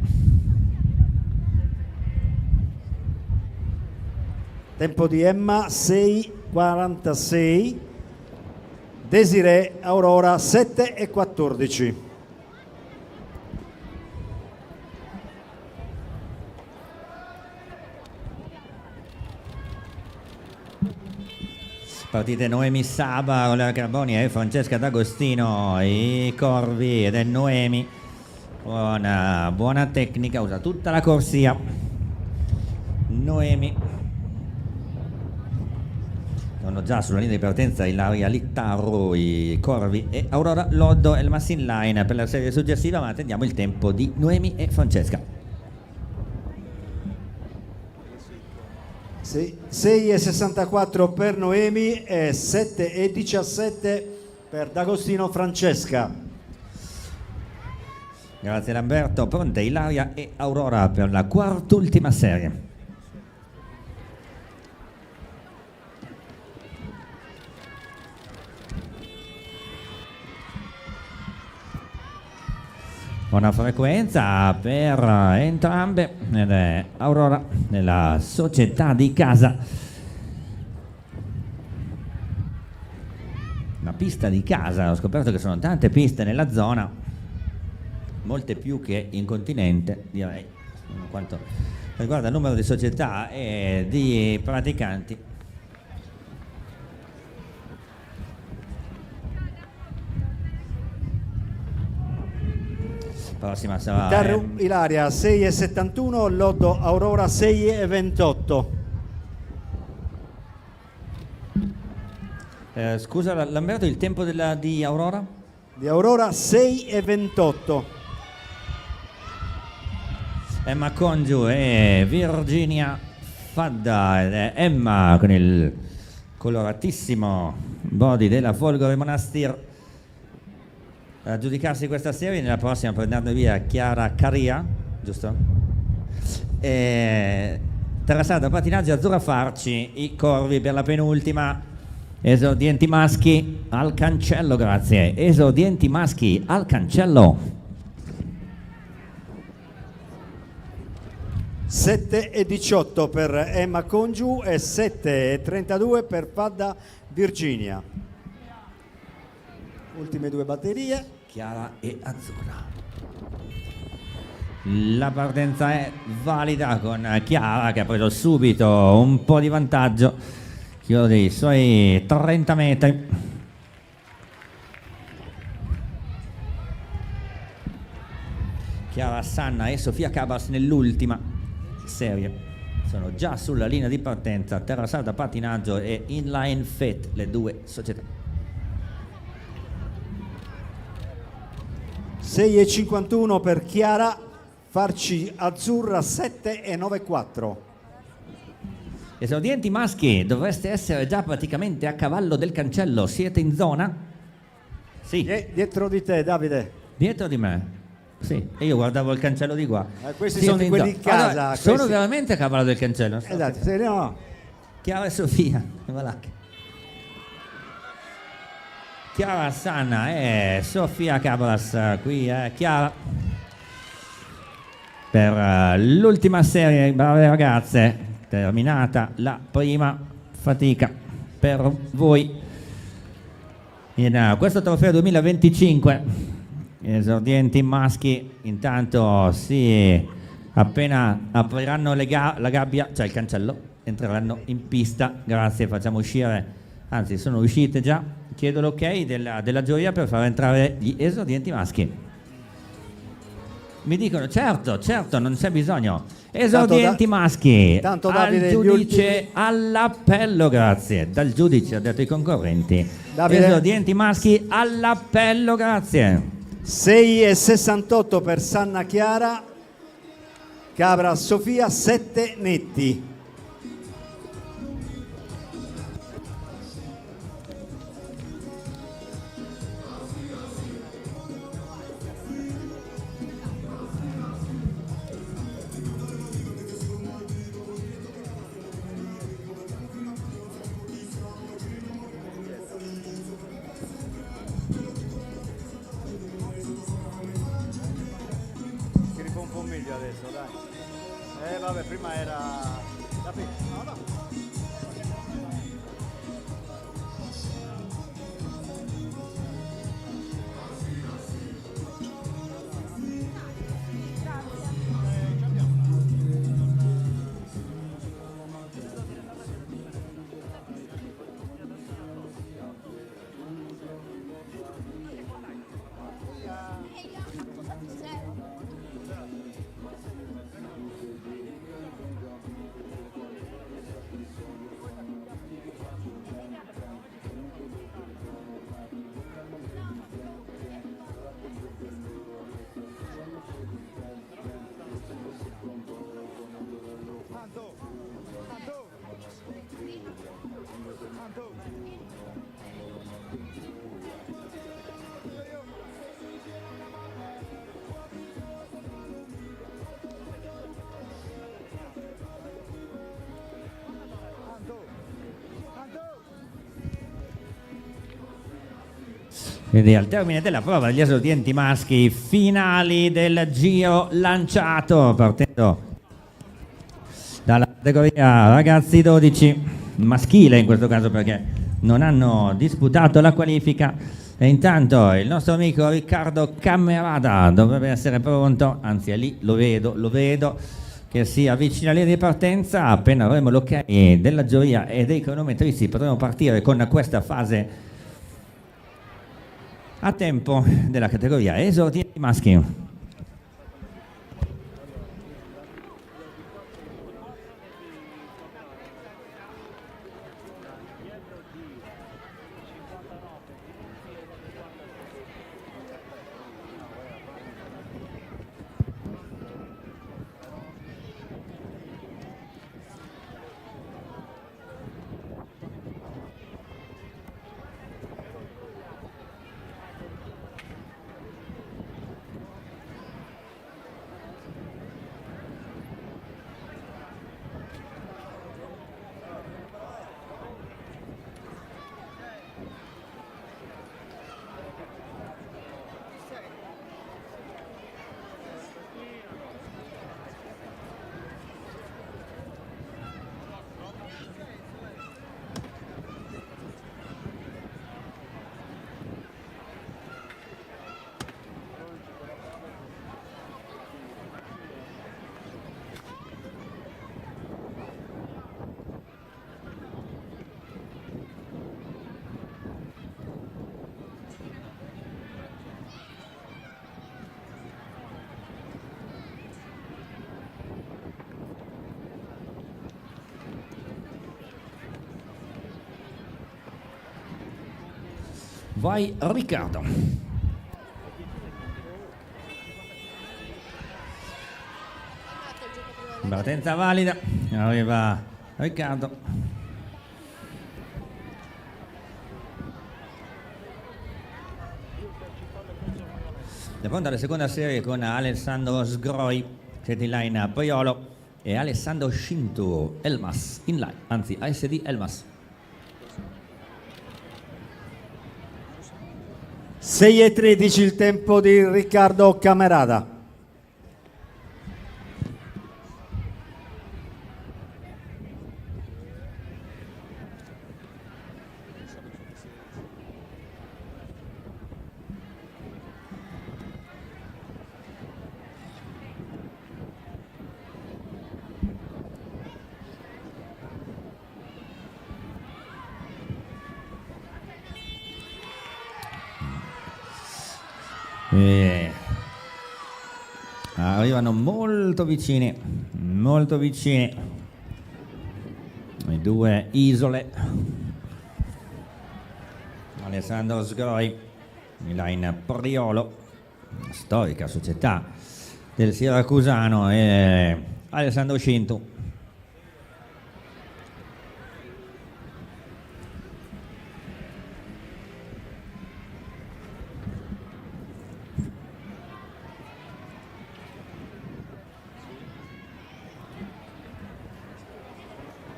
Tempo di Emma 6,46, Desiree Aurora 7,14. Partite Noemi Saba, Ola Carboni e Francesca D'Agostino, i corvi ed è Noemi con buona tecnica, usa tutta la corsia. Noemi. Sono già sulla linea di partenza Ilaria Littarro, i corvi e Aurora Loddo e il mass in line per la serie successiva, ma attendiamo il tempo di Noemi e Francesca. 6,64 per Noemi e 7,17 per D'Agostino Francesca. Grazie Lamberto, pronte Ilaria e Aurora per la quart'ultima serie. Buona frequenza per entrambe ed è Aurora nella società di casa. Una pista di casa, ho scoperto che sono tante piste nella zona, molte più che in continente direi, per quanto riguarda il numero di società e di praticanti. prossima sarà Taru Ilaria 6,71, Lotto Aurora 6,28. scusa Lamberto, il tempo di Aurora? Di Aurora 6,28. Emma Congiu e Virginia Fadda ed è Emma con il coloratissimo body della Folgore Monastir a giudicarsi questa serie. Nella prossima prendendo via Chiara Caria, giusto? E Terrassata Patinaggio, Azzurra Farci, i Corvi per la penultima. Esordienti maschi al cancello, grazie. Esordienti maschi al cancello. 7,18 per Emma Congiu e 7,32 per Fadda Virginia. Ultime due batterie. Chiara e Azzurra. La partenza è valida con Chiara che ha preso subito un po' di vantaggio, chiude i suoi 30 metri. Chiara Sanna e Sofia Cabas nell'ultima serie sono già sulla linea di partenza. Terrassata Patinaggio e Inline Fit, le due società. 6,51 per Chiara, Farci Azzurra 7,94. Esordienti maschi, dovreste essere già praticamente a cavallo del cancello. Siete in zona? Sì. Dietro di te, Davide. Dietro di me? Sì, e io guardavo il cancello di qua. Questi Siete sono in quelli zona. in casa. Allora, questi- sono veramente a cavallo del cancello. Esatto, se no. Chiara e Sofia. Voilà. Chiara Sanna e Sofia Cabras. Qui è Chiara. Per l'ultima serie, brave ragazze. Terminata la prima fatica per voi in questo trofeo 2025. Esordienti maschi intanto appena apriranno la gabbia, cioè il cancello, entreranno in pista. Grazie, facciamo uscire, anzi sono uscite già, chiedo l'ok della giuria per far entrare gli esordienti maschi. Mi dicono certo, non c'è bisogno. Esordienti maschi, tanto Davide, al giudice all'appello, grazie. Dal giudice ha detto i concorrenti. Davide. Esordienti maschi all'appello, grazie. 6,68 per Sanna Chiara, Cabra Sofia 7 netti. Si ripompa un meglio adesso, dai. Vabbè, prima era... No, no. Quindi al termine della prova gli esordienti maschi finali del giro lanciato, partendo dalla categoria ragazzi 12 maschile in questo caso perché non hanno disputato la qualifica. E intanto il nostro amico Riccardo Cammerada dovrebbe essere pronto, anzi è lì, lo vedo che si avvicina alla linea di partenza. Appena avremo l'ok della giuria e dei cronometristi potremo partire con questa fase a tempo della categoria esordienti maschi. Vai Riccardo. Partenza valida, arriva Riccardo. Da pronto alla seconda serie con Alessandro Sgroi, siete in line Priolo e Alessandro Scinto, Elmas in line, anzi ASD Elmas. 6:13 il tempo di Riccardo Camerata. Arrivano molto vicini le due isole. Alessandro Sgroi, in line Priolo, storica società del siracusano, e Alessandro Scinto.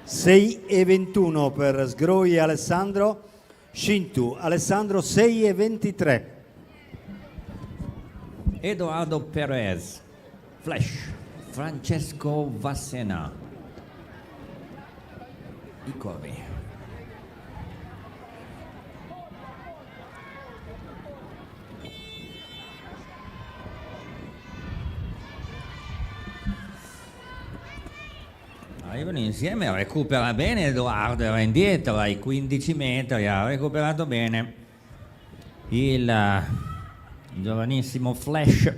Sei e 21 per Sgroi Alessandro, Scintu Alessandro 6:23. Edoardo Perez, Flash, Francesco Vassena, i corvi. Arrivano insieme, recupera bene Edoardo, era indietro ai 15 metri, ha recuperato bene il giovanissimo Flash.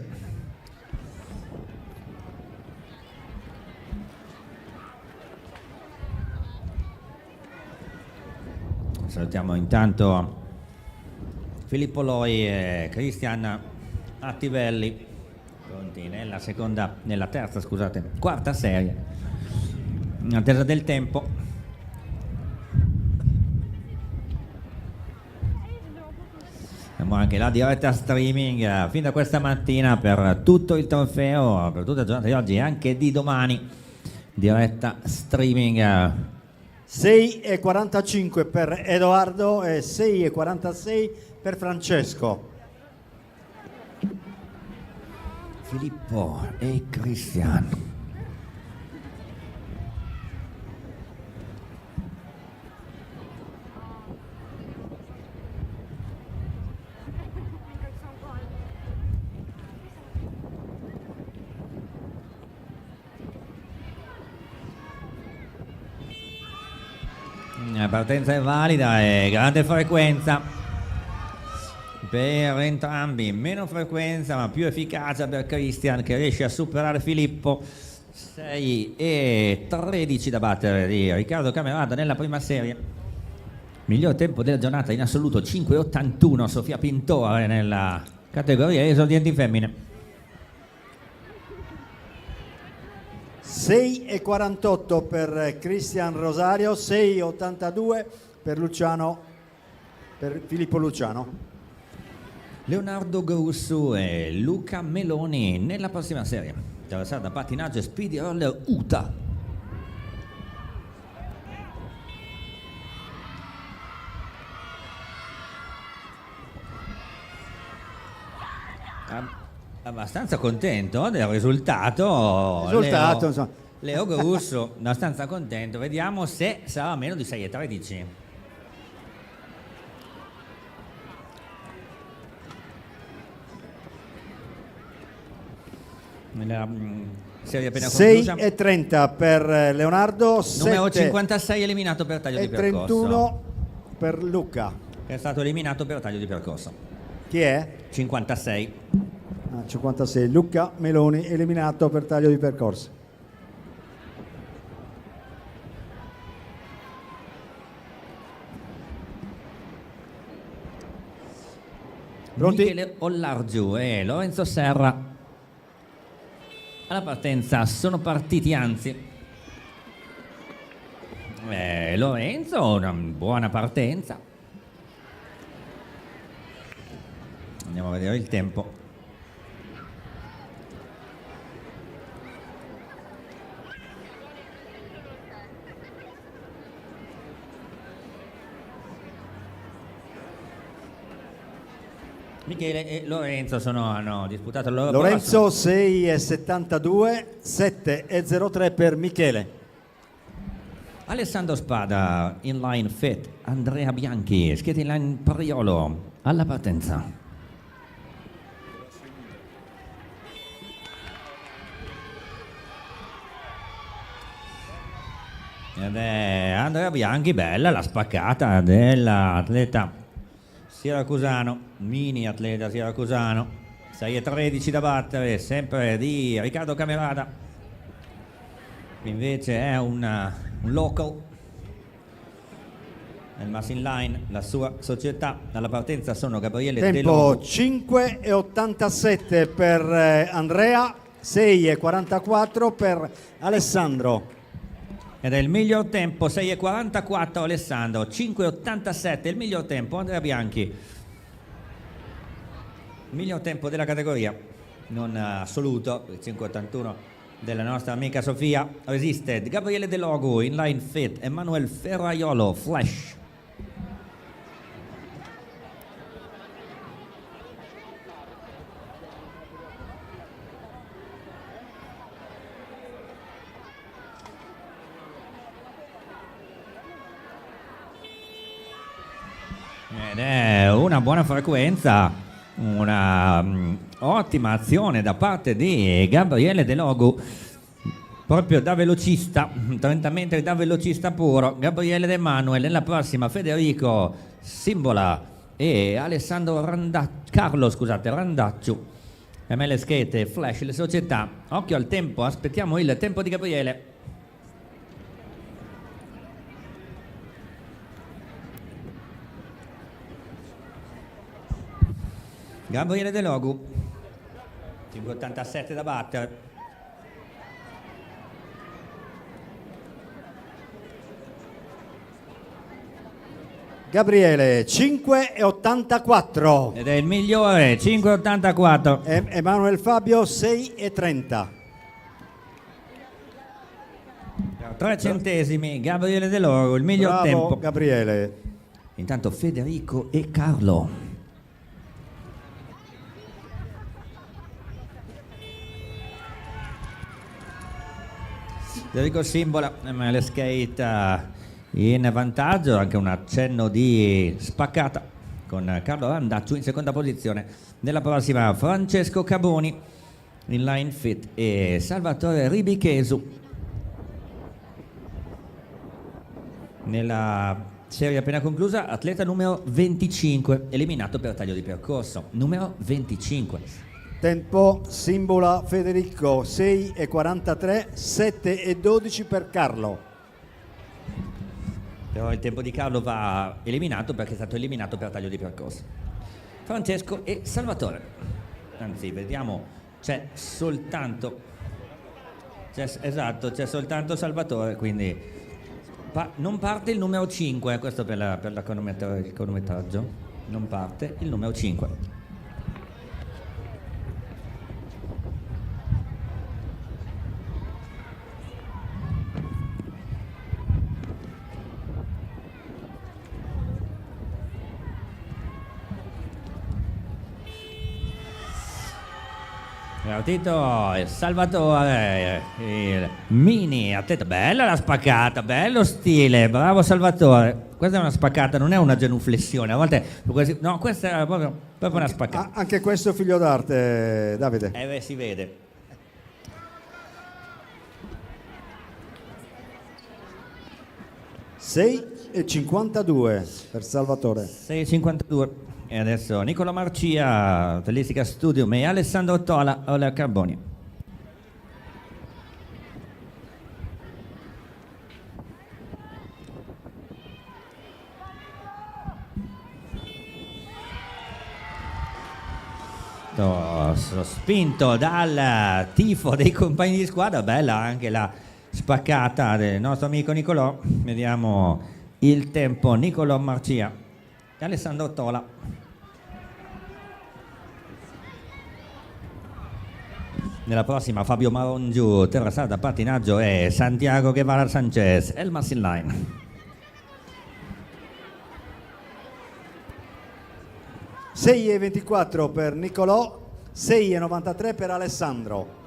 Salutiamo intanto Filippo Loi e Cristian Attivelli, pronti nella quarta serie. In attesa del tempo. Abbiamo anche la diretta streaming fin da questa mattina per tutto il trofeo, per tutta la giornata di oggi e anche di domani. Diretta streaming. 6:45 per Edoardo e 6:46 per Francesco. Filippo e Cristian. La partenza è valida e grande frequenza per entrambi, meno frequenza ma più efficacia per Cristian, che riesce a superare Filippo. 6:13 da battere di Riccardo Camerata nella prima serie. Miglior tempo della giornata in assoluto 5:81 Sofia Pintore nella categoria esordienti femmine. 6:48 per Cristian Rosario, 6:82 per Filippo Luciano. Leonardo Grosso e Luca Meloni nella prossima serie. Attraversata pattinaggio e speedy roller UTA. Abbastanza contento del risultato. Insomma. Leo Grosso, abbastanza contento. Vediamo se sarà meno di 6:13. Nella serie appena conclusa. 6:30 per Leonardo, Numero 56 eliminato per taglio di percorso. 31 per Luca. È stato eliminato per taglio di percorso. Chi è? 56. 56. Luca Meloni eliminato per taglio di percorso. Pronti? Michele Ollargiu e Lorenzo Serra. Alla partenza sono partiti, anzi. Lorenzo, una buona partenza. Andiamo a vedere il tempo. Michele e Lorenzo hanno disputato il loro Lorenzo passo. 6,72, 7,03 per Michele. Alessandro Spada, inline fit, Andrea Bianchi, skate inline Priolo, alla partenza. Ed è Andrea Bianchi, bella la spaccata dell'atleta siracusano, mini atleta siracusano, 6,13 da battere, sempre di Riccardo Camerata. Invece è un local nel Mass Inline, la sua società. Alla partenza sono Gabriele De Tempo Logo. 5,87 per Andrea, 6,44 per Alessandro. Ed è il miglior tempo, 6,44 Alessandro, 5,87 il miglior tempo Andrea Bianchi. Il miglior tempo della categoria, non assoluto, il 5,81 della nostra amica Sofia. Resiste Gabriele De Logo, inline fit, Emanuele Ferraiolo, flash. Ed è una buona frequenza, una ottima azione da parte di Gabriele De Logo, proprio da velocista, 30 metri da velocista puro. Gabriele De Manuel, nella prossima Federico Simbola e Alessandro Randacciu. ML Skate, Flash, le società. Occhio al tempo, aspettiamo il tempo di Gabriele. Gabriele De Logo, 5,87 da battere. Gabriele 5,84. Ed è il migliore, 5,84. Emanuele Fabio 6,30. 3 centesimi, Gabriele De Logo, il miglior Bravo tempo. Gabriele. Intanto Federico e Carlo. Federico Simbola, ML Skate in vantaggio, anche un accenno di spaccata con Carlo Randacciu in seconda posizione. Nella prossima Francesco Caboni, inline fit, e Salvatore Ribichesu. Nella serie appena conclusa, atleta numero 25, eliminato per taglio di percorso, numero 25. Tempo Simbola Federico 6,43, 7,12 per Carlo. Però il tempo di Carlo va eliminato perché è stato eliminato per taglio di percorso. Francesco e Salvatore. Anzi, vediamo, c'è soltanto Salvatore, quindi non parte il numero 5, questo per il cronometraggio. Non parte il numero 5. Partito Salvatore, il mini atleta, bella la spaccata, bello stile, bravo Salvatore. Questa è una spaccata, non è una genuflessione, a volte no, questa è proprio una spaccata. Anche questo è figlio d'arte, Davide. Beh, si vede. Sei e 52 per Salvatore. 6,52. E adesso Nicola Marcia, Telestica Studium, e Alessandro Tola, Ola Carboni. Spinto dal tifo dei compagni di squadra, bella anche la spaccata del nostro amico Nicolò. Vediamo il tempo: Nicolò Marcia e Alessandro Tola. Nella prossima Fabio Marongiu, terrastrada pattinaggio, e Santiago Guevara Sanchez, Elmas in line. 6,24 per Nicolò, 6,93 per Alessandro.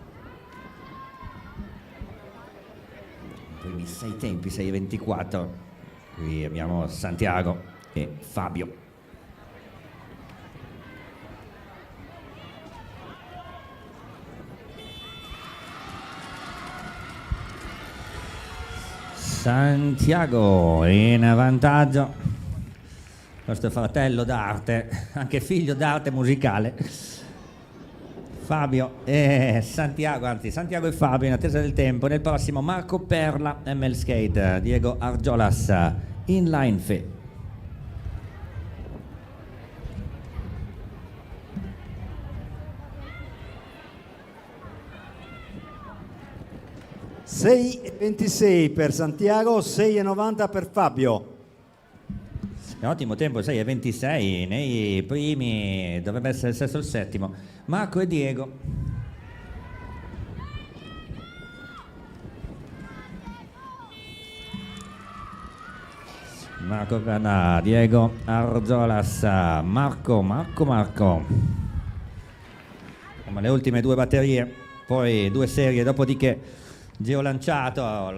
I primi 6 tempi, 6,24. Qui abbiamo Santiago e Fabio. Santiago in vantaggio, questo è fratello d'arte, anche figlio d'arte musicale. Fabio e Santiago, anzi Santiago e Fabio in attesa del tempo. Nel prossimo Marco Perla, ML Skate, Diego Argiolas, Inline Fe. (6,26 per Santiago, 6,90 per Fabio). Ottimo tempo, 6,26 nei primi, dovrebbe essere il sesto o il settimo. Marco e Diego. Marco Perna, Diego Argiolas, Marco. Insomma, le ultime due batterie, poi due serie, dopodiché giro lanciato.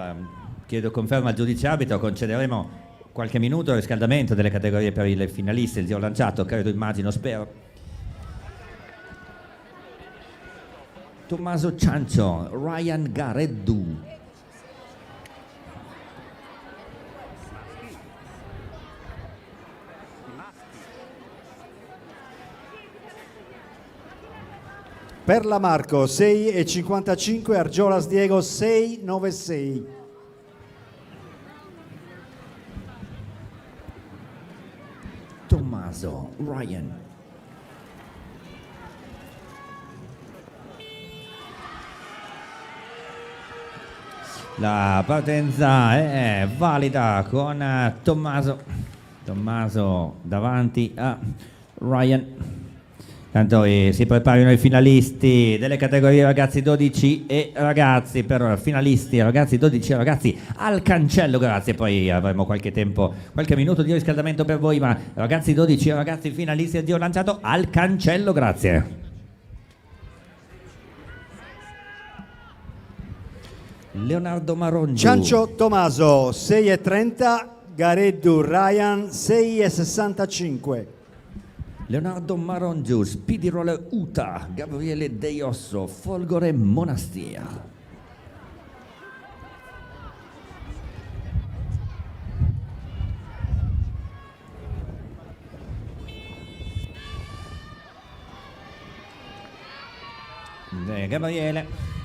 Chiedo conferma al giudice arbitro, concederemo qualche minuto di riscaldamento delle categorie per i finalisti. Il giro lanciato, credo, immagino, spero. Tommaso Ciancio, Ryan Gareddu. Perla Marco 6,55, Argiolas Diego 6,96. Tommaso Ryan. La partenza è valida con Tommaso davanti a Ryan. Tanto si preparano i finalisti delle categorie ragazzi 12 e ragazzi. Per finalisti ragazzi 12 e ragazzi al cancello, grazie. Poi avremo qualche tempo, qualche minuto di riscaldamento per voi, ma ragazzi 12 e ragazzi finalisti del giro lanciato al cancello, grazie. Leonardo Marongiu. Ciancio Tommaso 6,30, Gareddu Ryan 6,65. Leonardo Marongiu, Speedy Roller Uta, Gabriele De Osso, Folgore Monastir.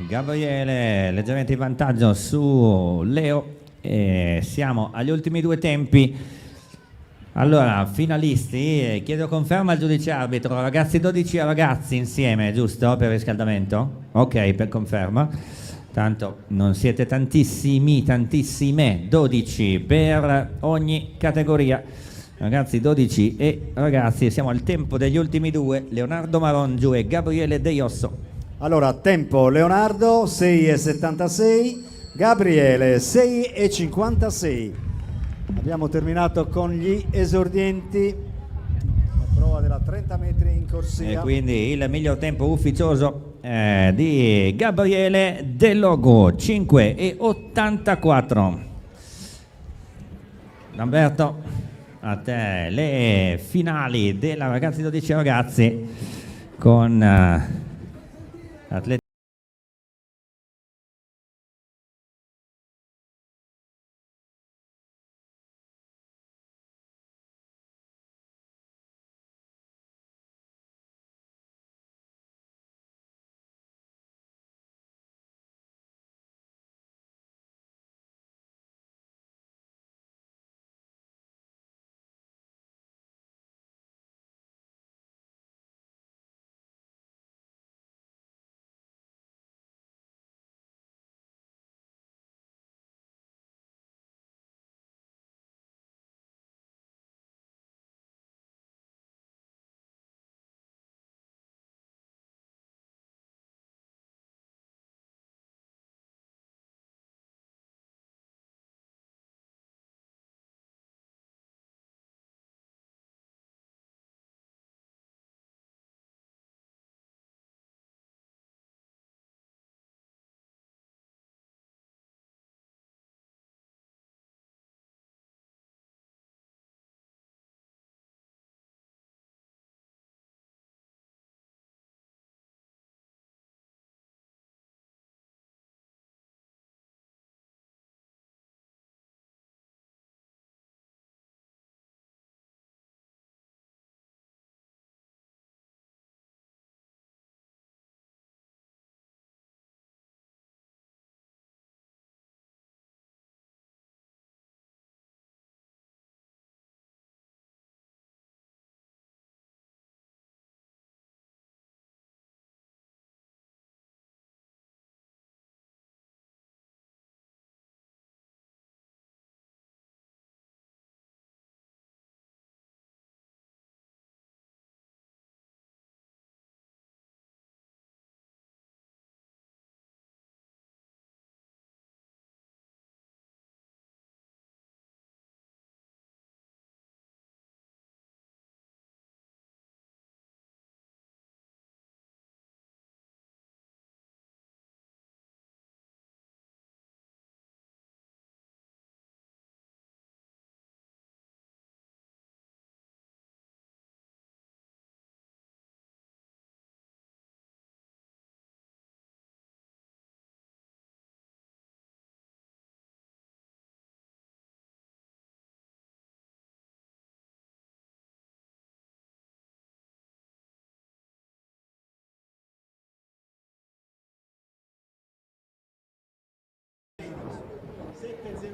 Gabriele leggermente in vantaggio su Leo, e siamo agli ultimi due tempi. Allora, finalisti, chiedo conferma al giudice arbitro, ragazzi 12 e ragazzi insieme, giusto, per riscaldamento? Ok, per conferma. Tanto non siete tantissime, 12 per ogni categoria. Ragazzi 12 e ragazzi, siamo al tempo degli ultimi due, Leonardo Marongiu e Gabriele De Osso. Allora, tempo: Leonardo 6,76, Gabriele 6,56. Abbiamo terminato con gli esordienti, la prova della 30 metri in corsia. E quindi il miglior tempo ufficioso di Gabriele De Logo, 5,84. Lamberto, a te le finali della ragazzi 12 ragazzi con atleti.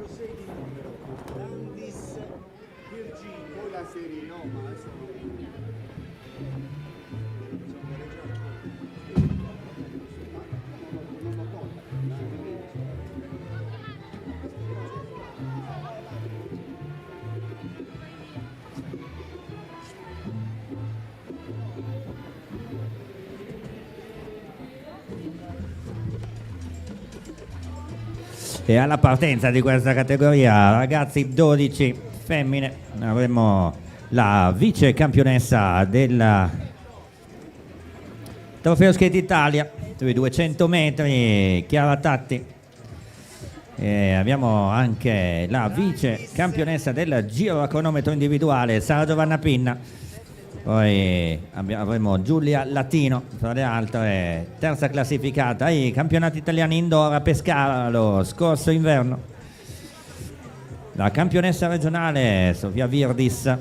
06 di numero, Landis Virginia. Poi la serie no, ma adesso E alla partenza di questa categoria, ragazzi 12 femmine, avremo la vice campionessa del Trofeo Skate Italia sui 200 metri, Chiara Tatti. E abbiamo anche la vice campionessa del giro a cronometro individuale, Sara Giovanna Pinna. Poi avremo Giulia Latino, tra le altre, terza classificata ai campionati italiani indoor a Pescara lo scorso inverno. La campionessa regionale Sofia Virdis.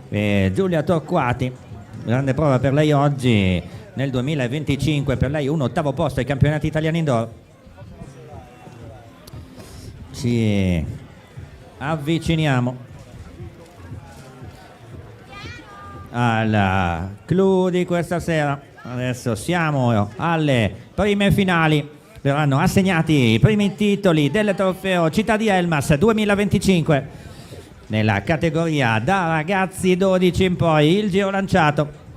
E Giulia Torquati, grande prova per lei oggi nel 2025, per lei un ottavo posto ai campionati italiani indoor. Ci avviciniamo al clou di questa sera. Adesso siamo alle prime finali, verranno assegnati i primi titoli del trofeo Città di Elmas 2025 nella categoria da ragazzi 12 in poi, il giro lanciato.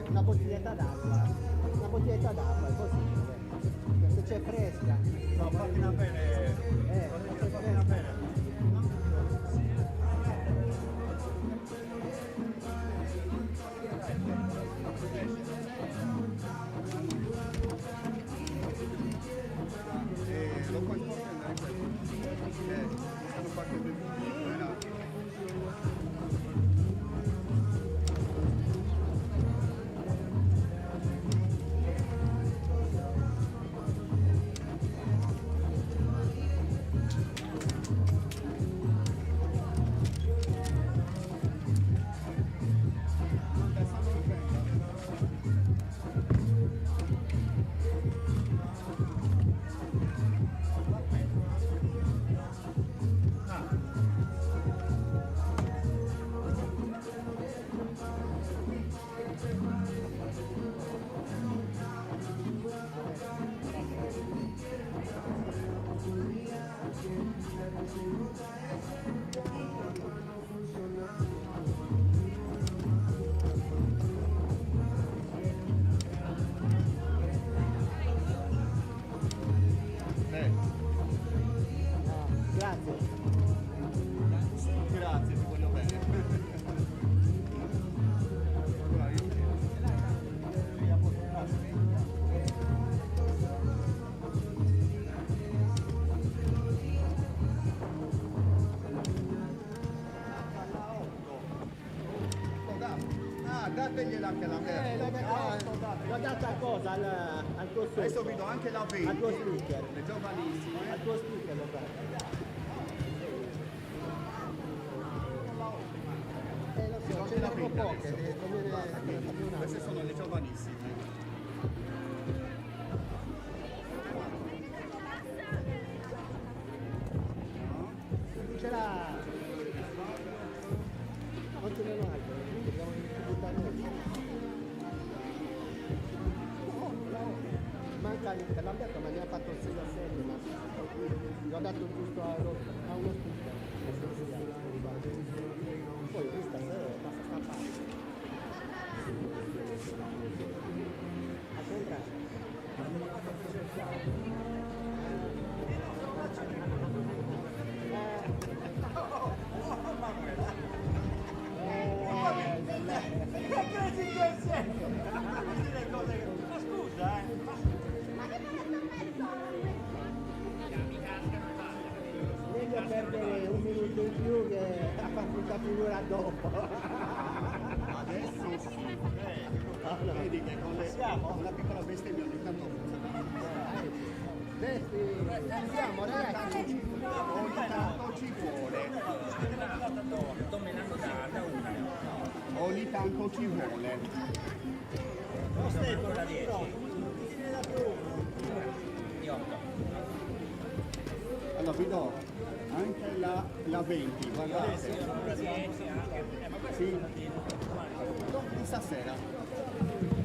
Una bottiglietta d'acqua, è possibile. Se c'è fresca. no, fatela bene. Fatela bene. Lo puoi prendere questo. Sono fatto del dategliela anche la merda. L'ho data a cosa? Al tuo speaker. Adesso vi do anche la 20. Al tuo speaker. Le giovanissime. Al tuo speaker l'ho data. Lo so, ce ne ho poche. Queste sono le giovanissime. Ce l'ha. Non ce ne vai. Dobbiamo buttare noi. Manca per l'Alberto, ma ne ha fatto il 6 a 7, ma gli ho dato giusto a uno speaker. Poi questa sera basta stampare. A contrario. Meglio perdere un minuto in più che a far tutta figura dopo. Adesso vedi che con la piccola bestemmia ogni tanto Siamo ragazzi. ogni tanto ci vuole. Ogni tanto ci vuole. Allora vi do anche la 20, guardate. Sì. No, di stasera.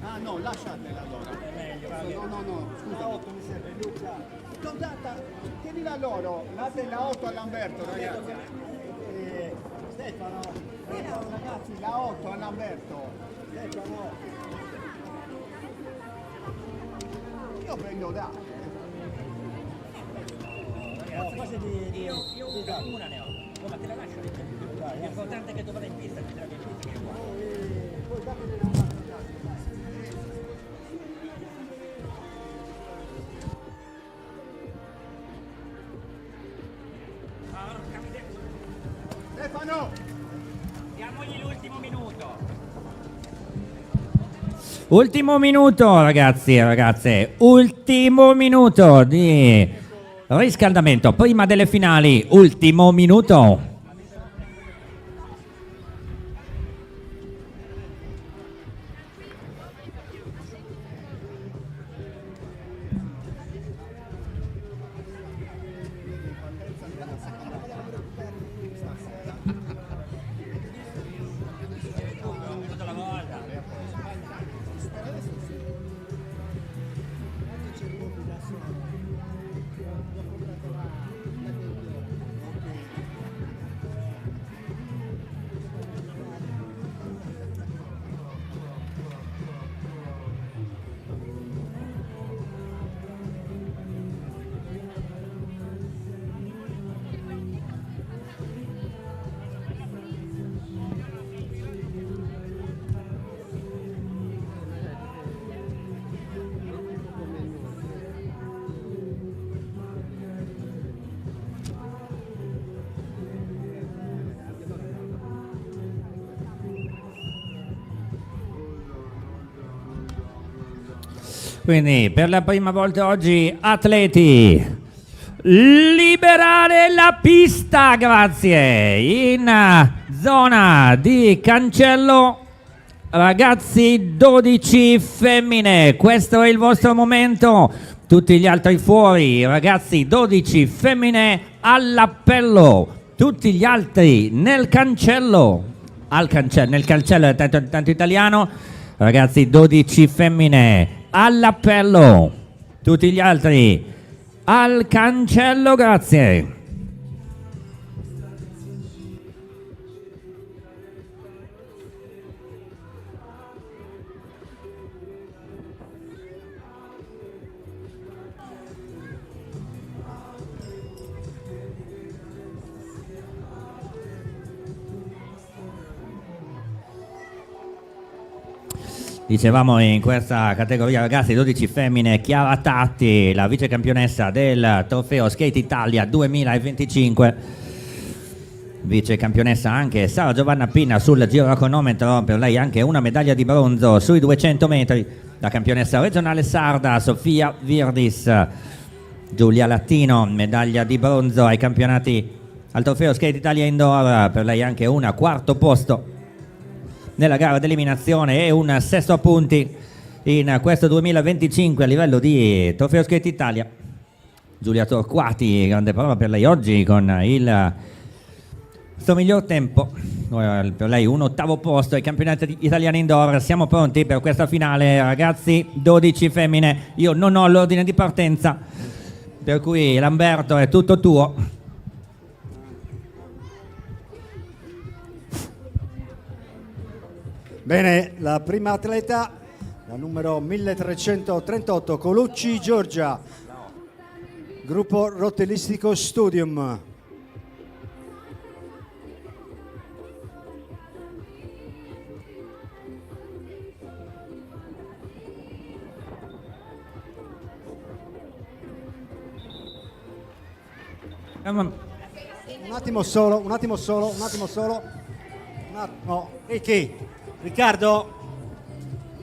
Ah no, lasciatela allora. No, scusa. 8 mi serve, Luca. L'ho data, tienila loro, date la 8 a Lamberto, ragazzi. Stefano, ragazzi, la 8 a Lamberto. Stefano. Io prendo da. Io una ne ho, ma te la lascio lì. L'importante è che tu vada in pista, che te la vieni qua. Stefano! Diamogli l'ultimo minuto. Ultimo minuto, ragazzi e ragazze. Ultimo minuto di riscaldamento prima delle finali. Ultimo minuto. Quindi per la prima volta oggi atleti, liberare la pista, grazie, in zona di cancello, ragazzi 12 femmine, questo è il vostro momento, tutti gli altri fuori, ragazzi 12 femmine all'appello, tutti gli altri nel cancello, nel cancello è tanto italiano, ragazzi 12 femmine all'appello, tutti gli altri al cancello, grazie. Dicevamo in questa categoria ragazzi 12 femmine Chiara Tatti, la vice campionessa del trofeo Skate Italia 2025. vice campionessa anche Sara Giovanna Pinna sul giro a cronometro, per lei anche una medaglia di bronzo sui 200 metri. La campionessa regionale sarda Sofia Virdis. Giulia Latino, medaglia di bronzo ai campionati al Trofeo Skate Italia Indoor, per lei anche un quarto posto nella gara d'eliminazione e un sesto a punti in questo 2025 a livello di Trofeo Skate Italia. Giulia Torquati, grande prova per lei oggi con il suo miglior tempo, per lei un ottavo posto ai campionati italiani indoor. Siamo pronti per questa finale, ragazzi, 12 femmine. Io non ho l'ordine di partenza, per cui Lamberto è tutto tuo. Bene, la prima atleta, la numero 1338, Colucci Giorgia, gruppo Rotelistico Studium. Un attimo solo. No, e chi? Riccardo?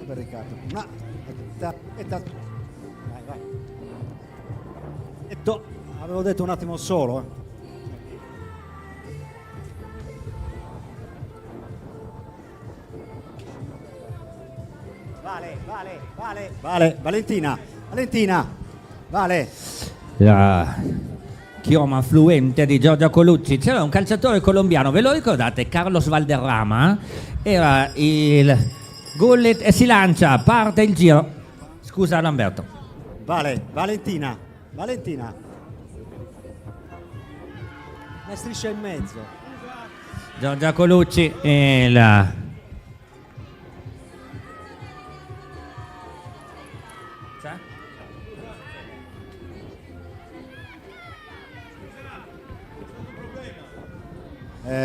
Per Riccardo. Vai. Avevo detto un attimo solo. Vale, Valentina, Vale. La chioma fluente di Giorgia Colucci. C'era un calciatore colombiano, ve lo ricordate? Carlos Valderrama. Era il gullet e si lancia, parte il giro. Scusa Lamberto. Vale, Valentina. La striscia in mezzo. Giorgia Colucci e la...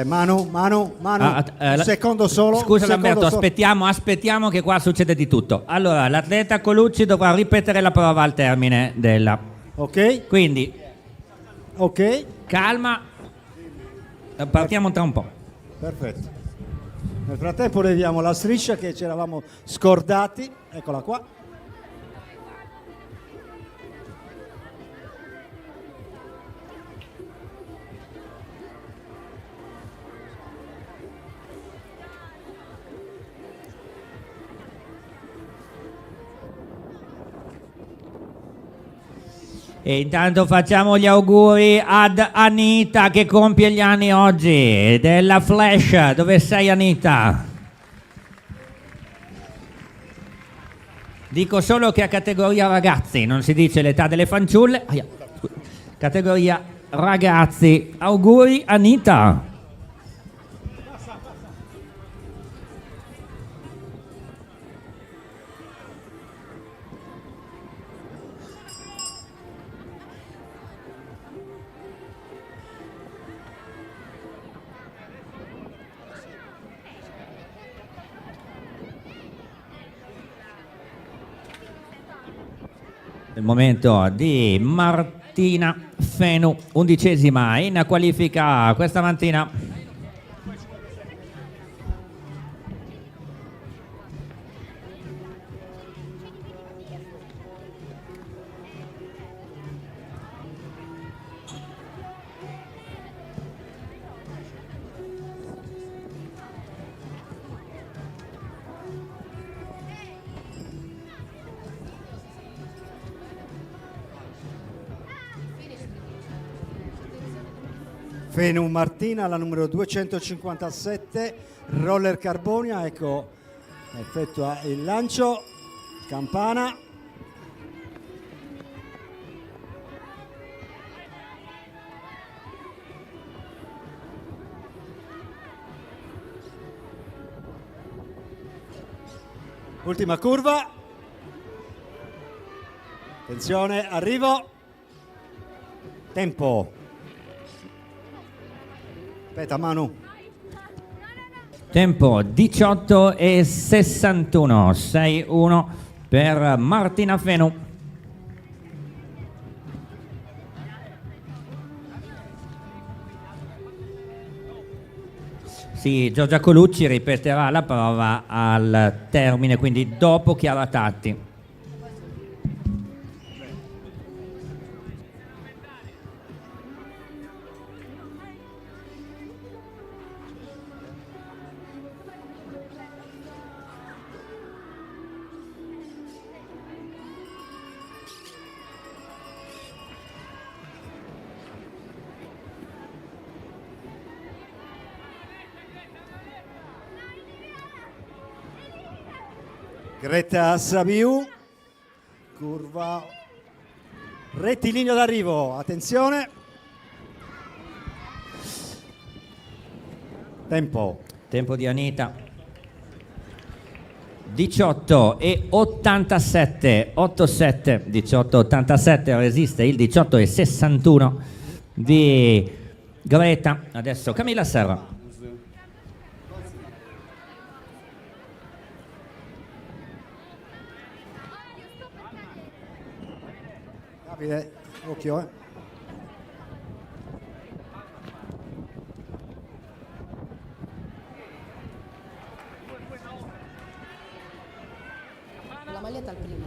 Manu, un secondo solo. Scusa Lamberto, aspettiamo che qua succede di tutto. Allora, l'atleta Colucci dovrà ripetere la prova al termine della... Ok. Quindi, ok, calma, partiamo tra un po'. perfetto. Nel frattempo leviamo la striscia che ci eravamo scordati. Eccola qua. E intanto facciamo gli auguri ad Anita che compie gli anni oggi della Flash. Dove sei Anita? Dico solo che a categoria ragazzi, non si dice l'età delle fanciulle. Categoria ragazzi. Auguri Anita. Il momento di Martina Fenu, 11ª in qualifica questa mattina. Fenu Martina, la numero 257, roller Carbonia, ecco, effettua il lancio, campana. Ultima curva. Attenzione, arrivo. Tempo. Aspetta Manu. Tempo 18:61, 6-1 per Martina Fenu. Sì, Giorgia Colucci ripeterà la prova al termine, quindi dopo Chiara Tatti. Greta Sabiu, curva, rettilineo d'arrivo, attenzione. Tempo di Anita. 18 e 87, 87, 18 87 resiste il 18 e 61 di Greta. Adesso Camilla Serra. Davide, occhio, La maglietta al primo.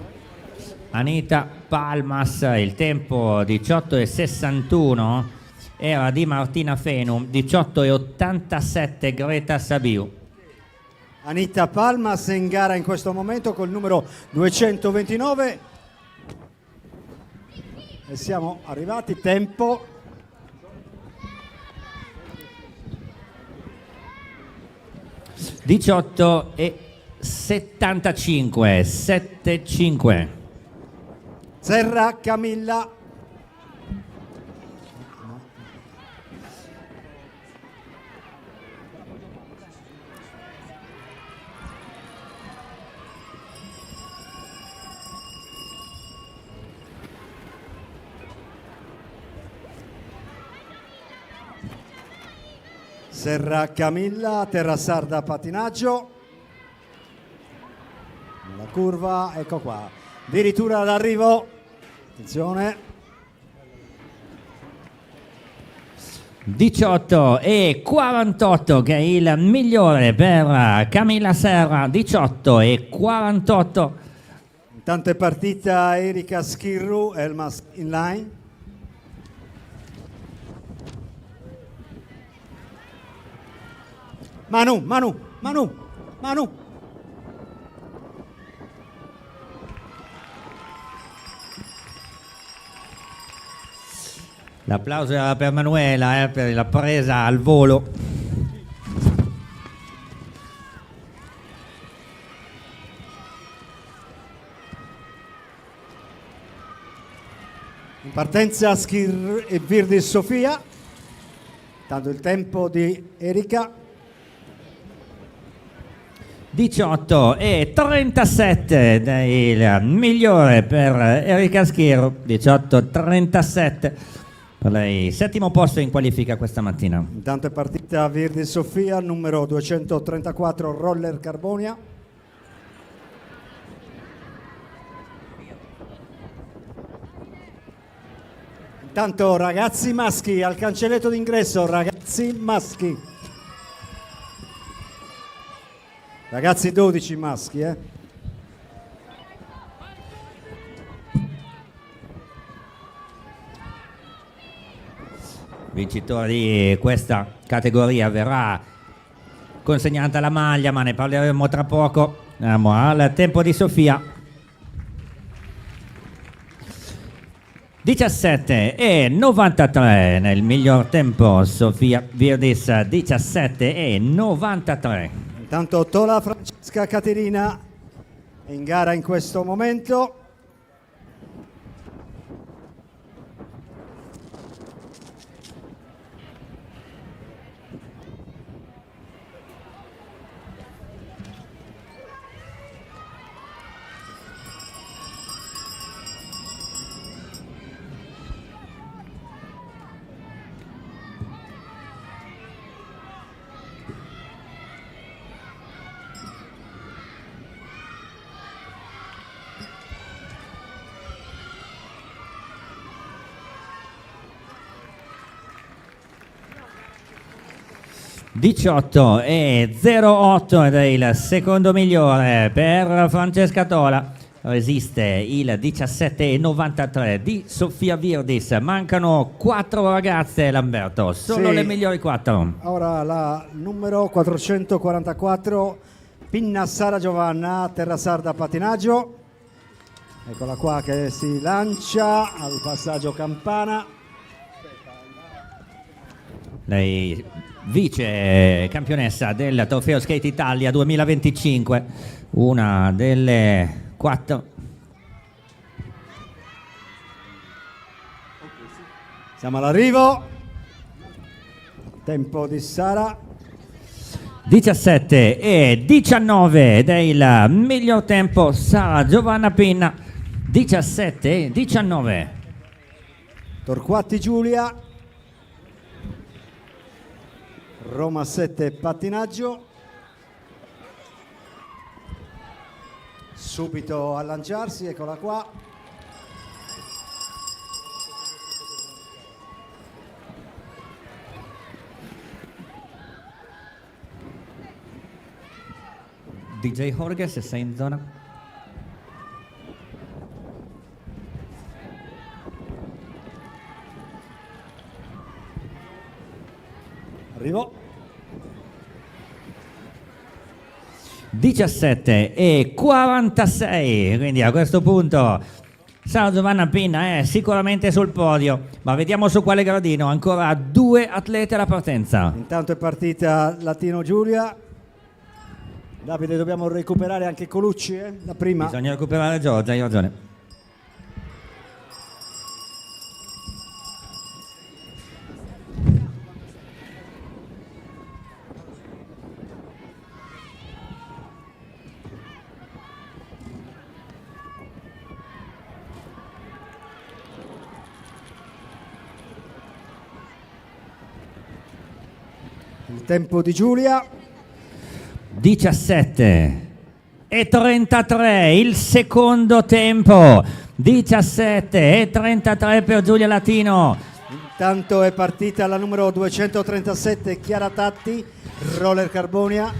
Anita Palmas, il tempo 18 e 61 era di Martina Fenum, 18 e 87 Greta Sabiu. Anita Palmas in gara in questo momento col numero 229 e siamo arrivati, tempo. Diciotto e 75, 75. Serra Camilla. Serra Camilla, terra sarda patinaggio. La curva, ecco qua. Addirittura d'arrivo. Attenzione. 18 e 48 che è il migliore per Camilla Serra, 18 e 48. Intanto è partita Erika Schirru, Elmas in line. Manu. L'applauso era per Manuela, per la presa al volo. In partenza Schir e Virdis Sofia. Tanto il tempo di Erika. 18 e 37 il migliore per Erika Schirru, 18-37 per lei, settimo posto in qualifica questa mattina. Intanto è partita Virdis Sofia, numero 234 Roller Carbonia. Intanto ragazzi maschi al cancelletto d'ingresso, ragazzi maschi. Ragazzi 12 maschi, Vincitore di questa categoria verrà consegnata la maglia, ma ne parleremo tra poco. Andiamo al tempo di Sofia. 17 e 93 nel miglior tempo Sofia Virdis, 17 e 93. Intanto Tola Francesca Caterina è in gara in questo momento. 18 e 08 ed è il secondo migliore per Francesca Tola. Resiste il 17 e 93 di Sofia Virdis. Mancano 4 ragazze, Lamberto, solo Sì. le migliori 4. Ora la numero 444, Pinna Sara Giovanna, terra sarda pattinaggio. Eccola qua che si lancia al passaggio campana. Lei vice campionessa del Trofeo Skate Italia 2025, una delle 4. Siamo all'arrivo. Tempo di Sara. 17 e 19 ed è il miglior tempo Sara Giovanna Pinna. 17 e 19. Torquati Giulia. Roma 7 pattinaggio. Subito a lanciarsi, eccola qua. DJ Jorge, se sei in zona. Arrivo. 17 e 46, quindi a questo punto Sara Giovanna Pinna è sicuramente sul podio, ma vediamo su quale gradino. Ancora 2 atlete alla partenza. Intanto è partita Latino Giulia. Davide, dobbiamo recuperare anche Colucci, la prima. Bisogna recuperare Giorgia, hai ragione. Il tempo di Giulia. 17 e 33, il secondo tempo. 17 e 33 per Giulia Latino. Intanto è partita la numero 237 Chiara Tatti, roller Carbonia.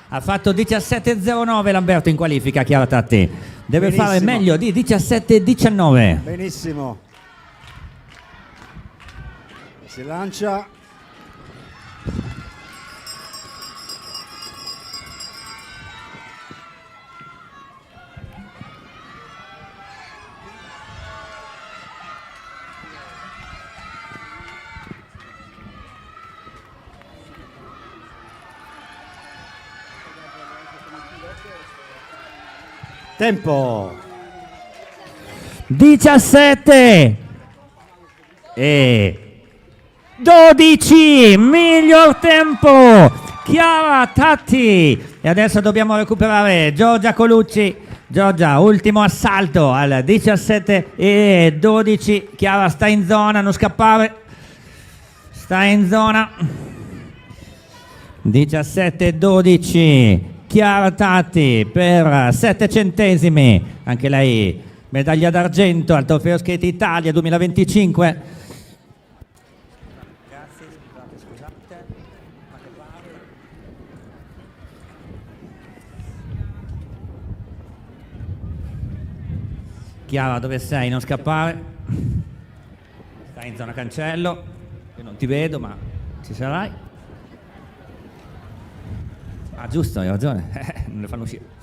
Ha fatto 17.09 Lamberto in qualifica, Chiara Tatti. Deve Benissimo. fare meglio di 17.19. Benissimo. Si lancia. Tempo. 17 e 12, miglior tempo Chiara Tatti. E adesso dobbiamo recuperare Giorgia Colucci. Giorgia, ultimo assalto al 17 e 12. Chiara sta in zona, non scappare, sta in zona. 17 e 12 Chiara Tatti per 7 centesimi, anche lei medaglia d'argento al Trofeo Skate Italia 2025. Grazie, scusate. Chiara, dove sei? Non scappare. Stai in zona cancello. Io non ti vedo, ma ci sarai. Ah, giusto, hai ragione. Non le fanno uscire.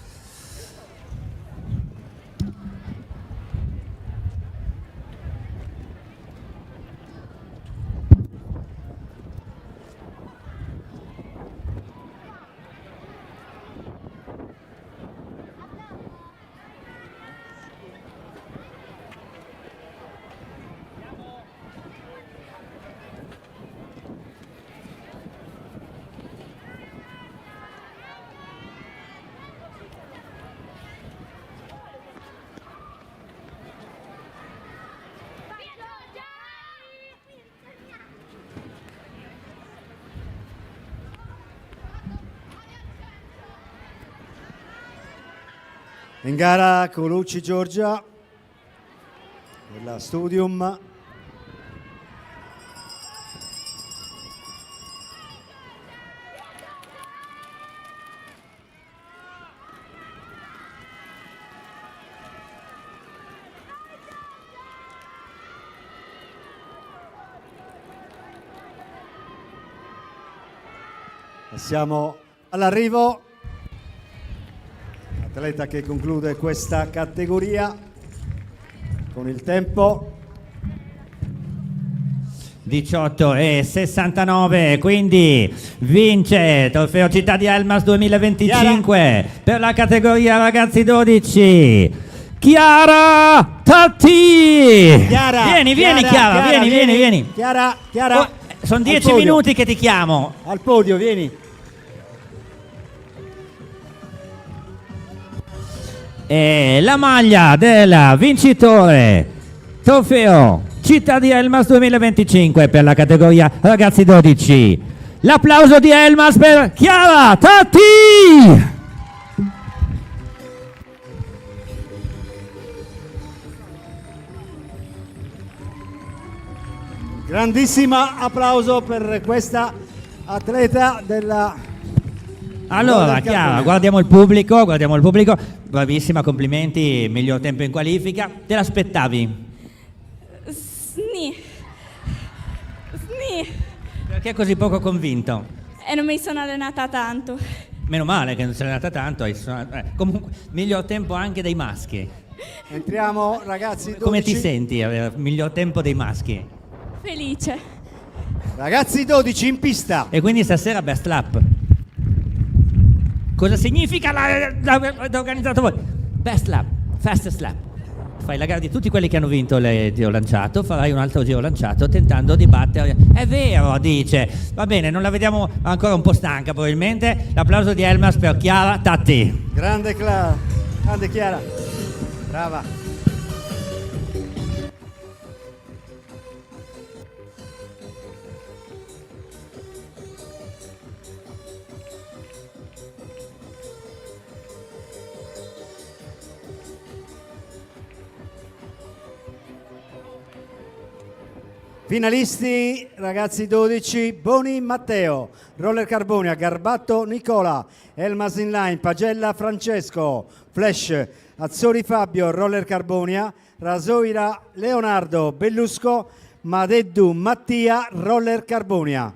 In gara Colucci Giorgia della Studium. Siamo all'arrivo. Atleta che conclude questa categoria con il tempo 18,69, quindi vince Trofeo Città di Elmas 2025 per la categoria ragazzi 12 Chiara Tatti. Vieni Chiara, vieni. Chiara, Oh, sono 10 minuti che ti chiamo. al podio, vieni. E la maglia del vincitore Trofeo Città di Elmas 2025 per la categoria ragazzi 12. L'applauso di Elmas per Chiara Tatti. Grandissimo applauso per questa atleta della... Allora del Chiara, Carbone. guardiamo il pubblico, bravissima, complimenti, miglior tempo in qualifica. Te l'aspettavi? Sni. Perché così poco convinto? E non mi sono allenata tanto. Meno male che non sei andata tanto, comunque miglior tempo anche dei maschi. Entriamo ragazzi 12. Come ti senti avere miglior tempo dei maschi? Felice. Ragazzi 12 in pista. E quindi stasera best lap. Cosa significa l'ha organizzato voi? Best lap, fastest lap. Fai la gara di tutti quelli che hanno vinto il giro lanciato, farai un altro giro lanciato tentando di battere. È vero, dice. Va bene, non la vediamo ancora, un po' stanca probabilmente. L'applauso di Elmas per Chiara Tatti. Grande Chiara. Brava. Finalisti ragazzi 12, Boni Matteo, Roller Carbonia, Garbatto Nicola, Elmas Inline, Pagella Francesco, Flash, Azzori Fabio, Roller Carbonia, Rasoira Leonardo, Bellusco, Madeddu Mattia, Roller Carbonia.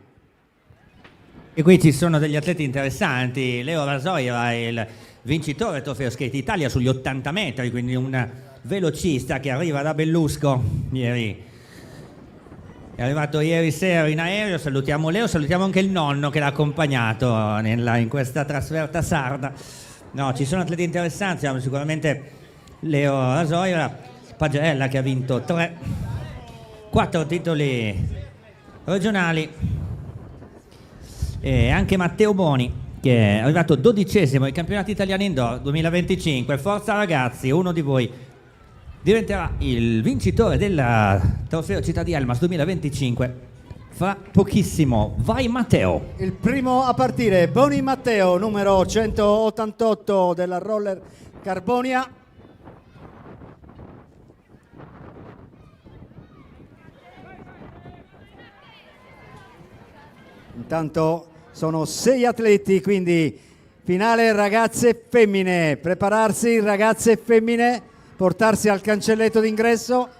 E qui ci sono degli atleti interessanti. Leo Rasoira è il vincitore Trofeo Skate Italia sugli 80 metri, quindi un velocista che arriva da Bellusco ieri. È arrivato ieri sera in aereo, salutiamo Leo, salutiamo anche il nonno che l'ha accompagnato in questa trasferta sarda. No, ci sono atleti interessanti, abbiamo sicuramente Leo Rasoira, Pagella che ha vinto 4 titoli regionali e anche Matteo Boni che è arrivato 12esimo ai campionati italiani indoor 2025. Forza ragazzi, uno di voi diventerà il vincitore del Trofeo Città di Elmas 2025 fra pochissimo. Vai Matteo. Il primo a partire, Boni Matteo, numero 188 della Roller Carbonia. Intanto sono 6 atleti, quindi finale ragazze e femmine. Prepararsi ragazze e femmine, portarsi al cancelletto d'ingresso.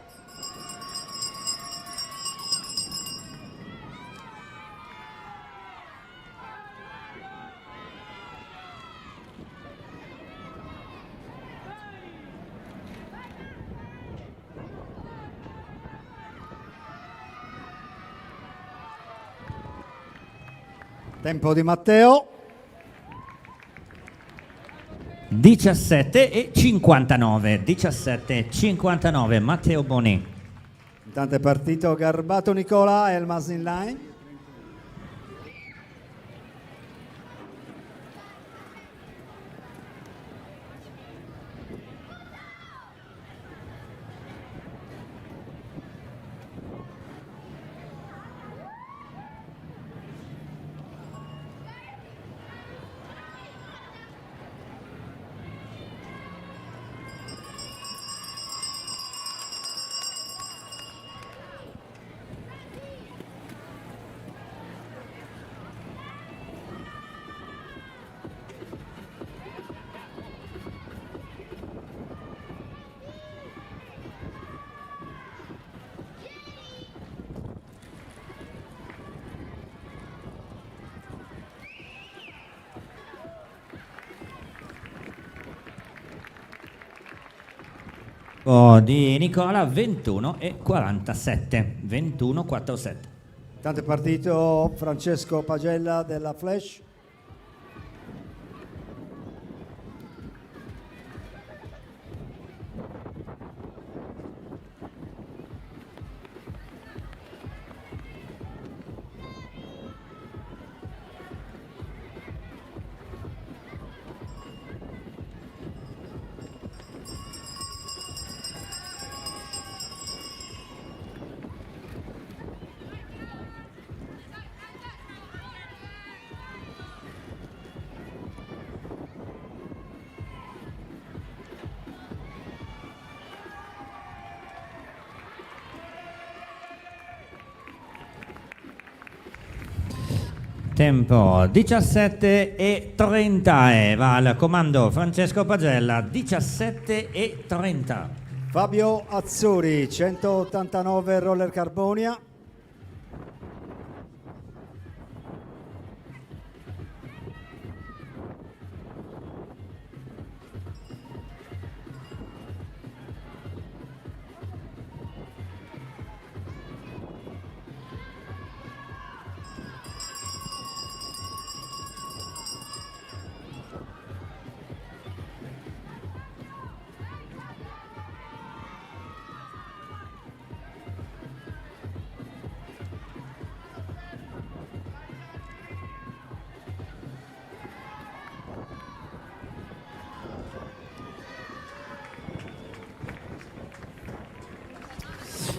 Tempo di Matteo 17,59 Matteo Boni. Intanto è partito Garbato Nicola, Elmas in line. Di Nicola 21,47. 21,47. Tanto è partito Francesco Pagella della Flash. Tempo 17,30 va al comando Francesco Pagella, 17,30. Fabio Azzuri 189 roller Carbonia.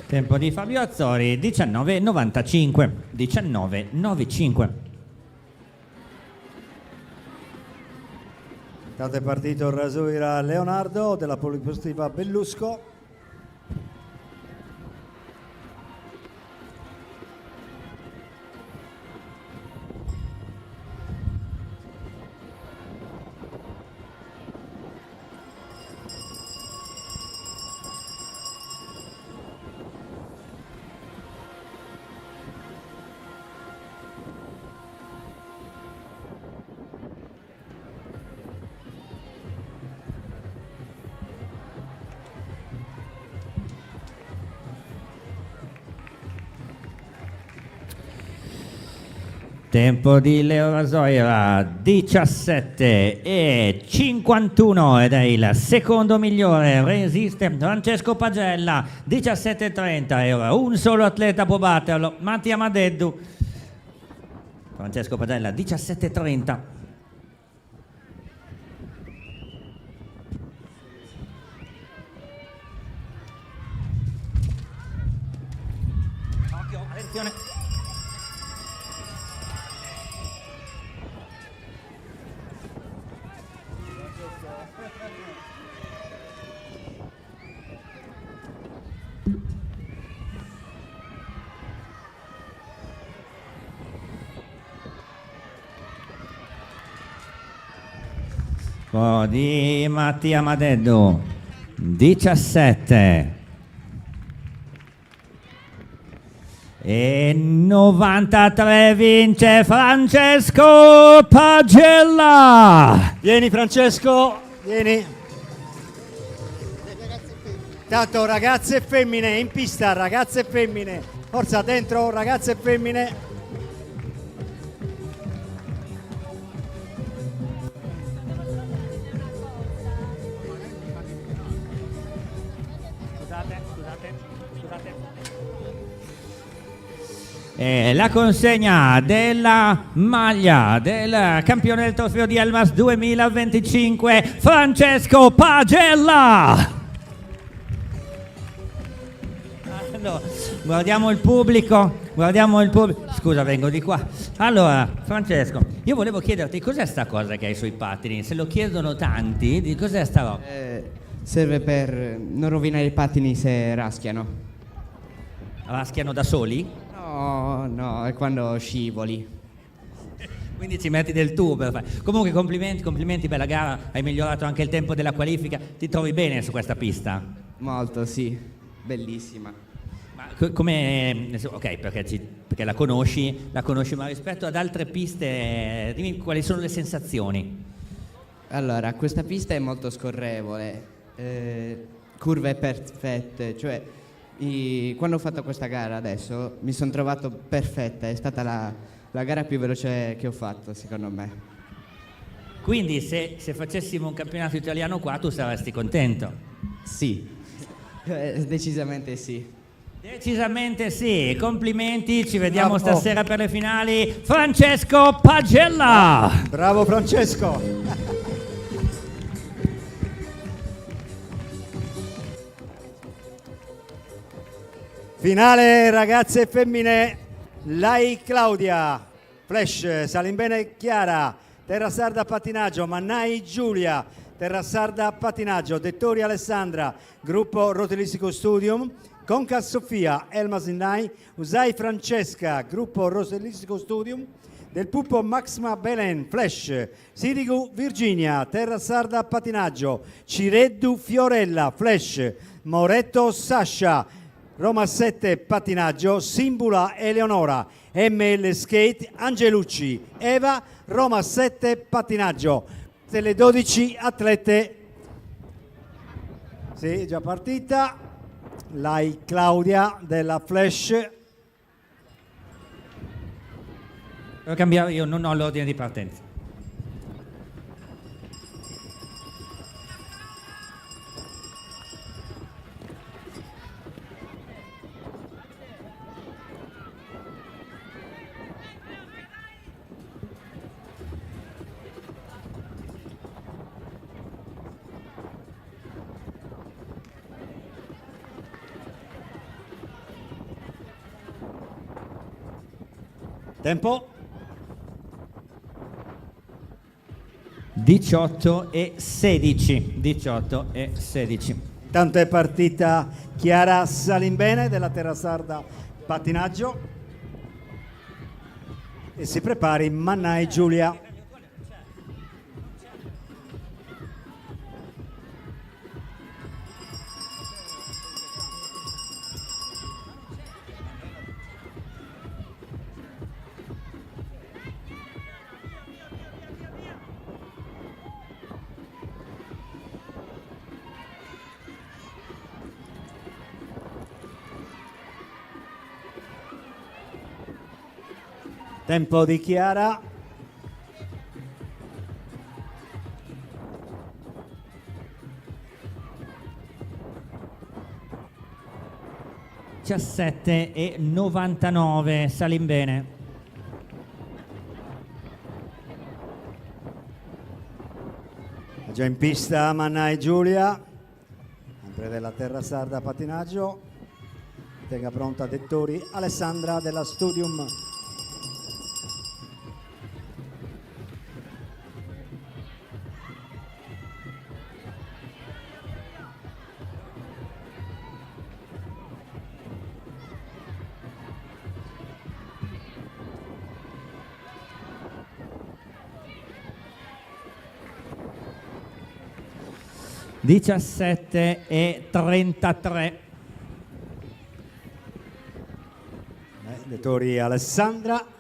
Tempo di Fabio Azzori 19,95. 19,95. Tanto è partito il rasoira Leonardo della polisportiva Bellusco. Tempo di Leo Rasoira 17,51 ed è il secondo migliore. Resiste Francesco Pagella 17,30 e ora un solo atleta può batterlo, Mattia Madeddu. Francesco Pagella 17,30. Occhio, attenzione. Di Mattia Madeddu 17 e 93 vince Francesco Pagella. Vieni Francesco, vieni. Tanto ragazze e femmine in pista, ragazze e femmine. Forza dentro, ragazze e femmine. La consegna della maglia del campione del trofeo di Elmas 2025 Francesco Pagella. Allora, guardiamo il pubblico. Scusa, vengo di qua. Allora, Francesco, io volevo chiederti cos'è sta cosa che hai sui pattini? Se lo chiedono tanti, di cos'è sta roba? Serve per non rovinare i pattini se raschiano. Raschiano da soli? No, è quando scivoli. Quindi ci metti del tubo per fare. Comunque complimenti, bella gara, hai migliorato anche il tempo della qualifica, ti trovi bene su questa pista? Molto, sì, bellissima. Ma come, ok, perché la conosci, ma rispetto ad altre piste, dimmi quali sono le sensazioni? Allora, questa pista è molto scorrevole, curve perfette, cioè quando ho fatto questa gara adesso mi sono trovato perfetta, è stata la gara più veloce che ho fatto secondo me. Quindi se facessimo un campionato italiano qua tu saresti contento? Sì, decisamente sì. Decisamente sì, complimenti, ci vediamo Bravo. stasera per le finali. Francesco Pagella! Bravo Francesco. Finale ragazze e femmine, Lai Claudia, Flash, Salimbene Chiara, Terra Sarda Pattinaggio, Mannai Giulia, Terra Sarda Pattinaggio, Dettori Alessandra, Gruppo Rotelistico Studium, Concas Sofia, Elmas Innai, Usai Francesca, Gruppo Rotelistico Studium, Del Pupo Maxima Belen, Flash, Sirigu Virginia, Terra Sarda Pattinaggio, Cireddu Fiorella, Flash, Moretto Sasha, Roma 7 Pattinaggio, Simbula Eleonora, ML Skate, Angelucci, Eva, Roma 7 Pattinaggio. Le 12 atlete, sì, già partita, Lai Claudia della Flash. Devo cambiare, io non ho l'ordine di partenza. Tempo? 18 e 16. 18 e 16. Intanto è partita Chiara Salimbene della Terra Sarda Pattinaggio e si prepari Mannai Giulia. Tempo di Chiara. E 99, Salimbene. È già in pista Mannai Giulia, sempre della Terra Sarda Pattinaggio. Tenga pronta Dettori Alessandra della Studium. Diciassette e 33. Dettori Alessandra.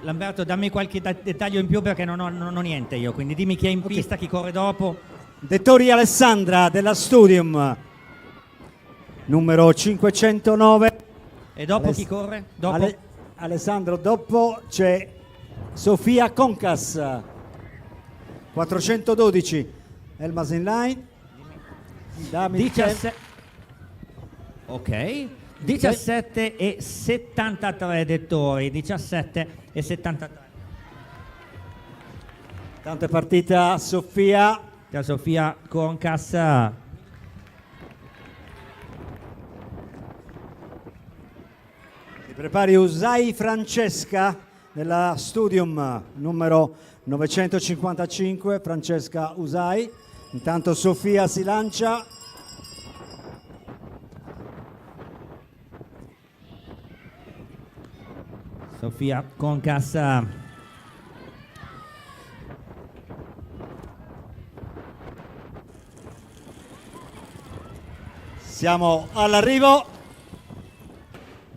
Lamberto, dammi qualche dettaglio in più perché non ho niente io, quindi dimmi chi è in pista, chi corre dopo. Dettori Alessandra della Studium, numero 509. E dopo chi corre? Dopo? Alessandro, dopo c'è Sofia Concas, 412. Elmas in line. Dammi 17. Ok. 17 e 73 Dettori, 17 e 73. Tanto è partita Sofia. Ciao Sofia Concas. Si prepari Usai Francesca della Studium, numero 955, Francesca Usai. Intanto Sofia si lancia. Sofia Concas. Siamo all'arrivo.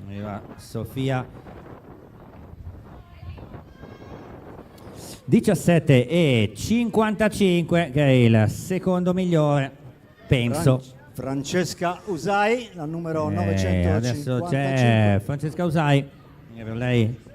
Arriva Sofia. 17,55 che è il secondo migliore, penso. Francesca Usai, la numero Adesso 955. c'è Francesca Usai. Per lei.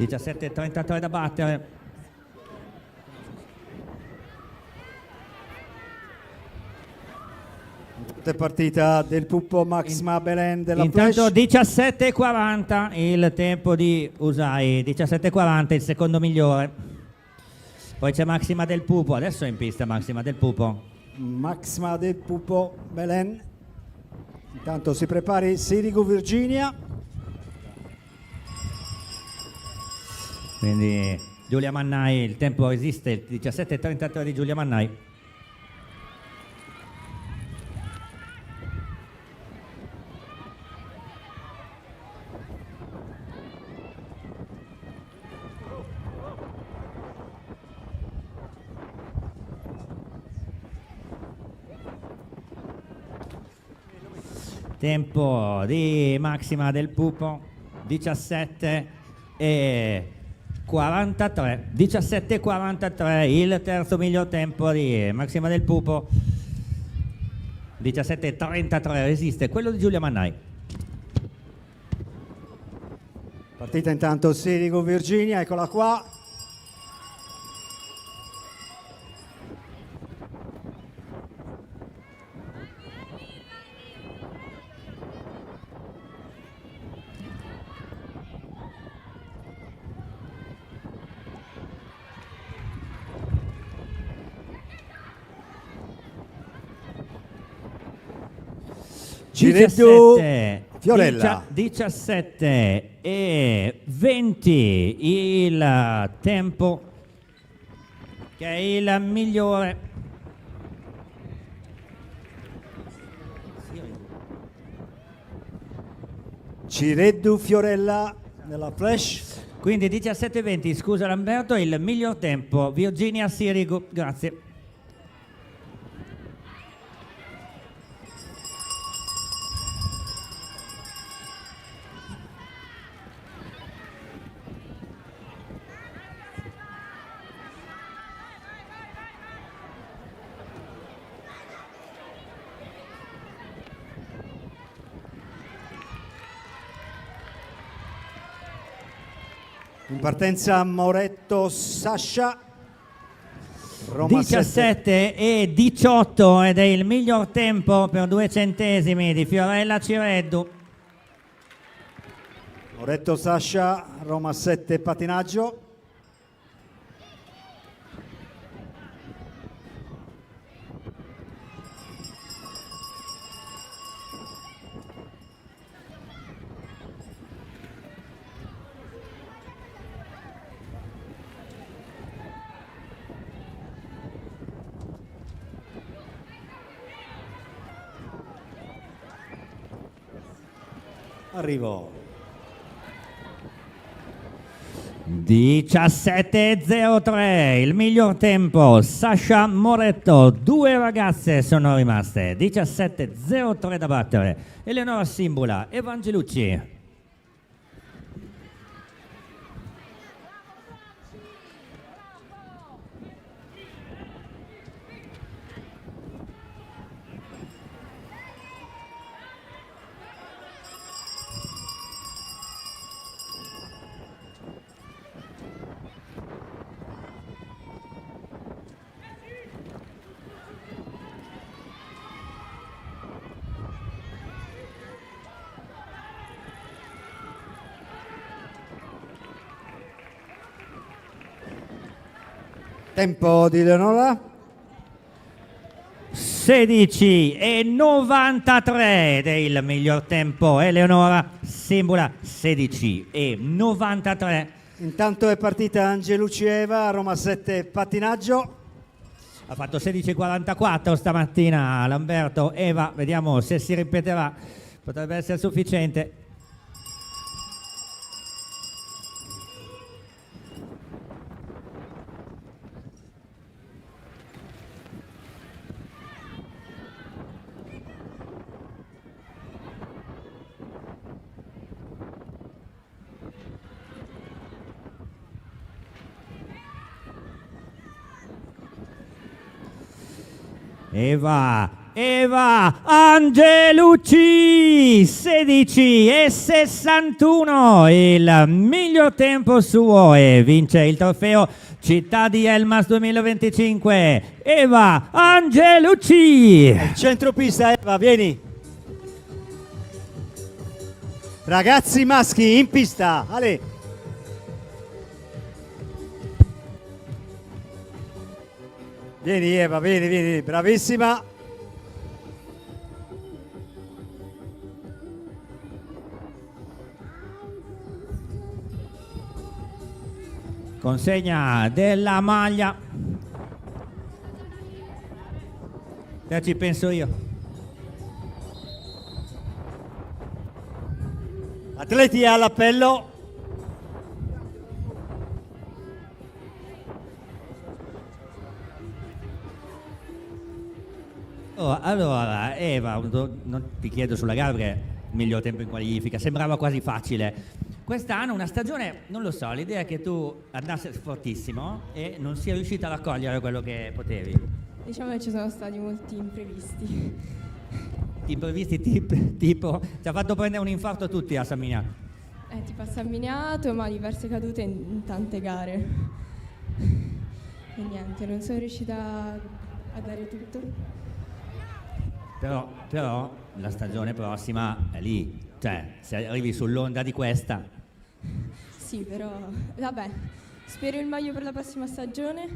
- 17,33 da battere. Partita del Pupo Maxima Belen della Intanto Flash. 17,40 il tempo di Usai, 17,40 il secondo migliore. Poi c'è Maxima del Pupo, adesso è in pista Maxima del Pupo. Maxima del Pupo Belen. Intanto si prepari Sirigu Virginia. Quindi Giulia Mannai, il tempo esiste, il 17,33 di Giulia Mannai. Tempo di Maxima del Pupo 17,43 il terzo miglior tempo di Maxima del Pupo. 17,33 resiste quello di Giulia Mannai. Partita intanto Sirigu Virginia, eccola qua. Gireddu Fiorella. 17,20 il tempo che è il migliore. Gireddu Fiorella nella Flash. Quindi 17,20, scusa Lamberto, il miglior tempo. Virginia Sirigu, grazie. In partenza Moretto Sasha. Roma 17,18 ed è il miglior tempo per 2 centesimi di Fiorella Cireddu. Moretto Sasha, Roma 7 patinaggio. Arrivo. 17,03 il miglior tempo. Sasha Moretto, 2 ragazze sono rimaste. 17,03 da battere. Eleonora Simbula, Evangelucci. Tempo di Leonora. 16,93 ed è il miglior tempo. Eleonora Simbula 16,93. Intanto è partita Angelucci Eva, Roma 7 pattinaggio. Ha fatto 16,44 stamattina Lamberto. Eva, vediamo se si ripeterà, potrebbe essere sufficiente. Eva Angelucci 16,61, il miglior tempo suo e vince il trofeo Città di Elmas 2025. Eva Angelucci. Centropista Eva, vieni. Ragazzi maschi in pista, Ale. Vieni Eva, vieni, bravissima. Consegna della maglia. Te ci penso io. Atleti all'appello. Oh, allora, Eva, non ti chiedo sulla gara perché il miglior tempo in qualifica, sembrava quasi facile. Quest'anno una stagione, non lo so, l'idea è che tu andassi fortissimo e non sia riuscita a raccogliere quello che potevi. Diciamo che ci sono stati molti imprevisti. Imprevisti tipo, ci ha fatto prendere un infarto a tutti a San Miniato. Tipo a San Miniato, ma diverse cadute in tante gare. E niente, non sono riuscita a dare tutto. Però la stagione prossima è lì, cioè se arrivi sull'onda di questa. Sì, però vabbè, spero il meglio per la prossima stagione,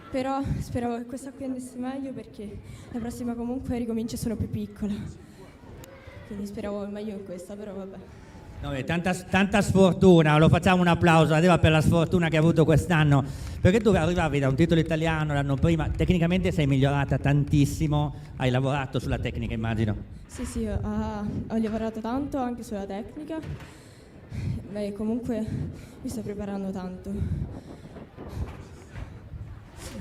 però spero che questa qui andasse meglio perché la prossima comunque ricomincia e sono più piccola. Quindi speravo il meglio in questa, però vabbè. No, tanta sfortuna, lo facciamo un applauso a Eva per la sfortuna che ha avuto quest'anno, perché tu arrivavi da un titolo italiano l'anno prima, tecnicamente sei migliorata tantissimo, hai lavorato sulla tecnica immagino. Sì, ho lavorato tanto anche sulla tecnica, beh comunque mi sto preparando tanto.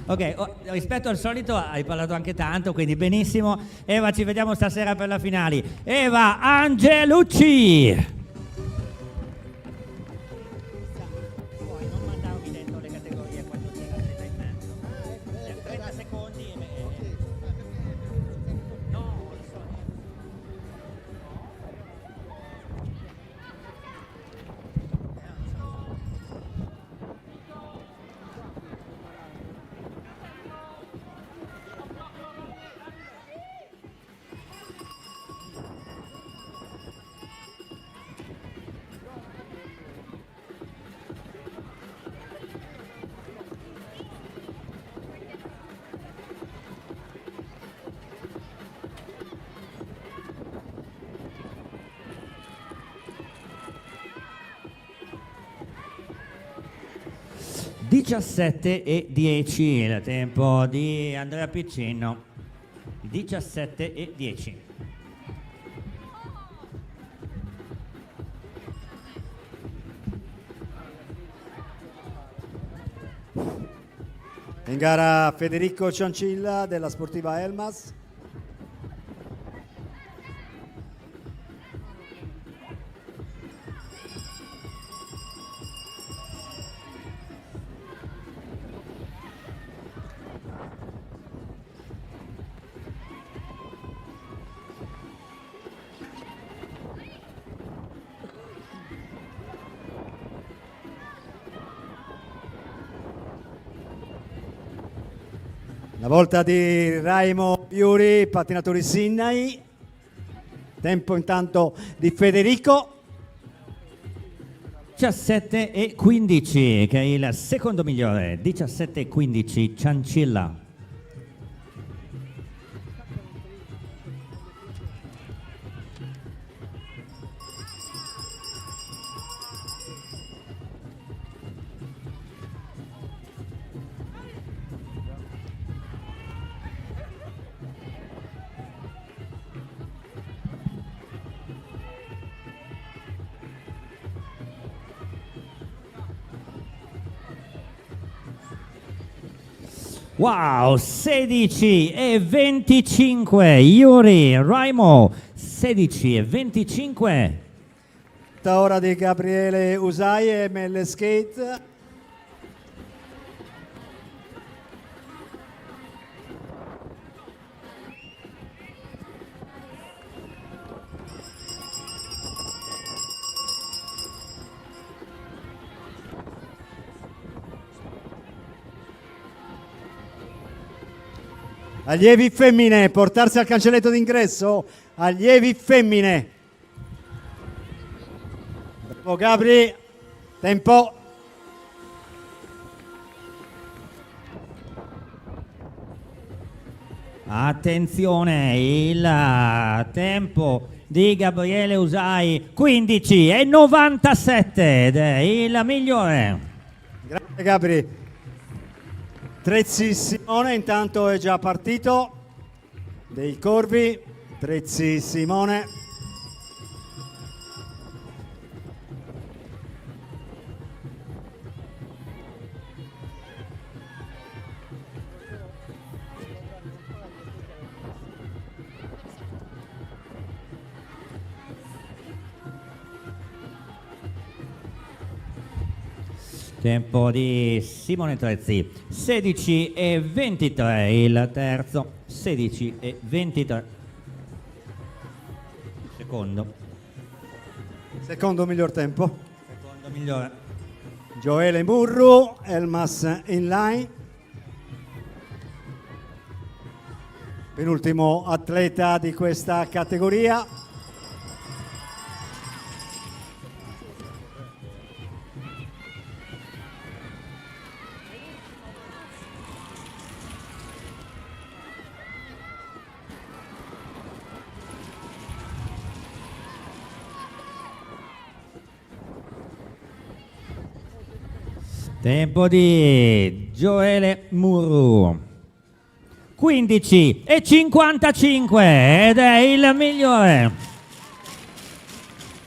Ok, rispetto al solito hai parlato anche tanto, quindi benissimo. Eva, ci vediamo stasera per la finale. Eva Angelucci! e 10 il tempo di Andrea Piccino. 17:10. In gara Federico Ciancilla della Sportiva Elmas. La volta di Raimo Piuri, pattinatori Sinnai. Tempo intanto di Federico. 17,15 che è il secondo migliore. 17,15 Ciancilla. Wow, 16,25 Yuri Raimo, 16,25. Ora di Gabriele Usai, ML Skate. Allievi femmine, portarsi al cancelletto d'ingresso, allievi femmine. Bravo Gabri, tempo. Attenzione, il tempo di Gabriele Usai 15,97 ed è il migliore. Grazie Gabri. Trezzi Simone intanto è già partito, dei Corvi, Trezzi Simone. Tempo di Simone Trezzi 16,23 il terzo, 16,23 Secondo miglior tempo. Secondo migliore. Gioele Murru, Elmas Inline. Penultimo atleta di questa categoria. Tempo di Gioele Murru 15,55 ed è il migliore.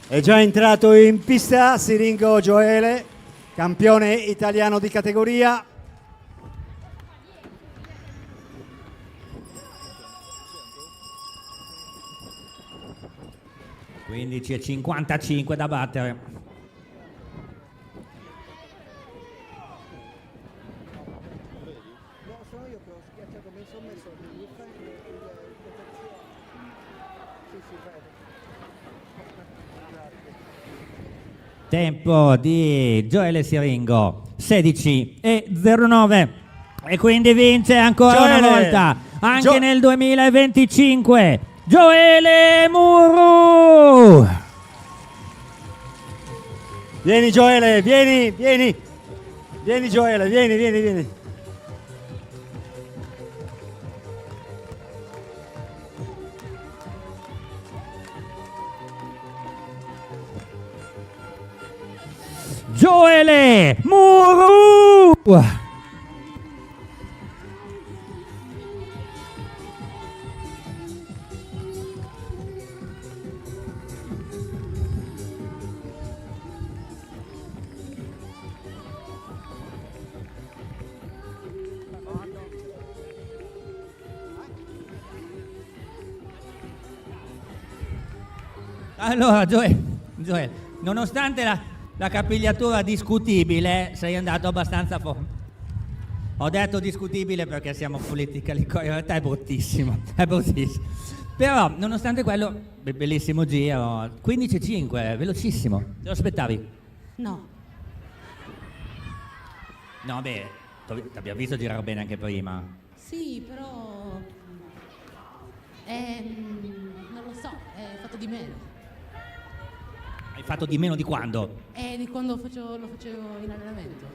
È già entrato in pista Siringo Gioele, campione italiano di categoria. (15,55) da battere. Tempo di Gioele Siringo 16,09 e quindi vince ancora Gioele. una volta anche nel 2025 Gioele Murru. Vieni Gioele, vieni Gioele, vieni. Gioele Murru. Allora Gioele, nonostante la capigliatura discutibile, sei andato abbastanza Ho detto discutibile perché siamo politically correct, in realtà è bruttissimo. Però, nonostante quello, bellissimo giro, 15,5, velocissimo. Te lo aspettavi? No. No, beh, ti abbiamo visto girare bene anche prima. Sì, però... non lo so, è fatto di meno. Hai fatto di meno di quando? Di quando lo facevo in allenamento.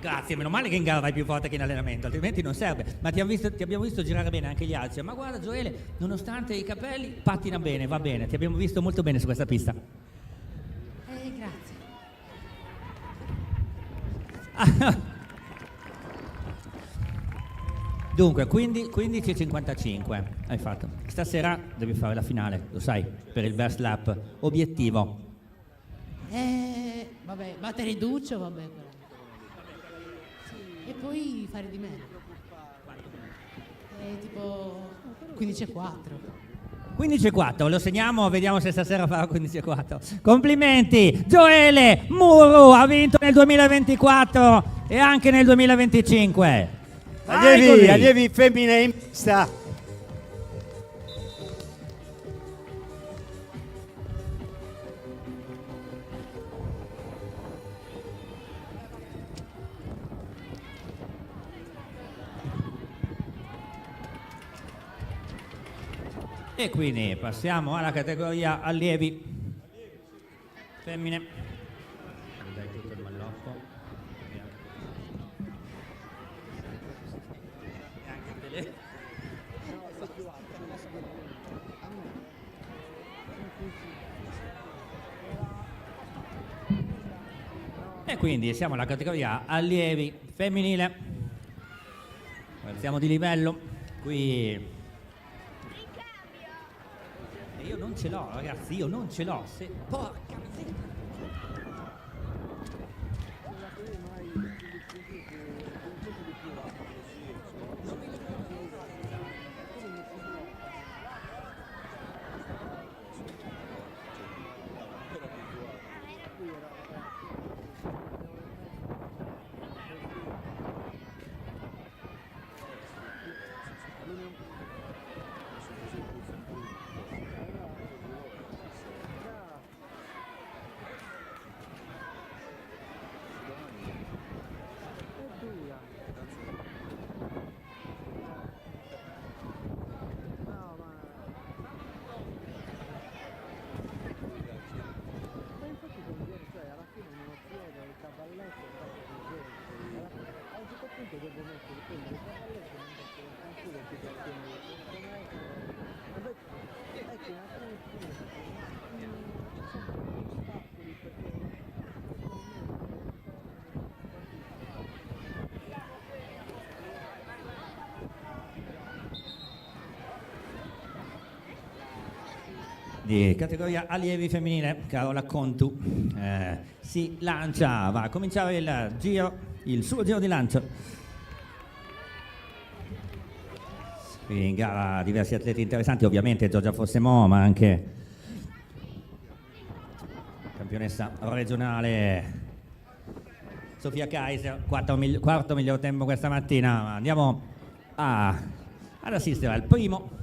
Grazie, meno male che in gara vai più forte che in allenamento, altrimenti non serve. Ma ti abbiamo visto girare bene anche gli altri. Ma guarda Gioele, nonostante i capelli, pattina bene, va bene. Ti abbiamo visto molto bene su questa pista. Grazie. Dunque, 15:55 hai fatto. Stasera devi fare la finale, lo sai, per il best lap. Obiettivo. Vabbè, battere Duccio, vabbè. Però. Sì, e poi fare di meno. Tipo 15:04. 15:04, lo segniamo, vediamo se stasera farà 15:04. Complimenti, Gioele Muru ha vinto nel 2024 e anche nel 2025. Allievi femmine in pista. E quindi passiamo alla categoria allievi femmine. Dai tutto il malloppo. E anche il tele. E quindi siamo alla categoria allievi femminile. Siamo di livello. Qui io non ce l'ho, ragazzi, io non ce l'ho. Porca miseria. Di categoria allievi femminile, Carola Contu si lancia, va a cominciare il suo giro di lancio. Qui in gara diversi atleti interessanti, ovviamente Giorgia Fossemo, ma anche campionessa regionale Sofia Kaiser, quarto miglior tempo questa mattina. Andiamo ad assistere al primo.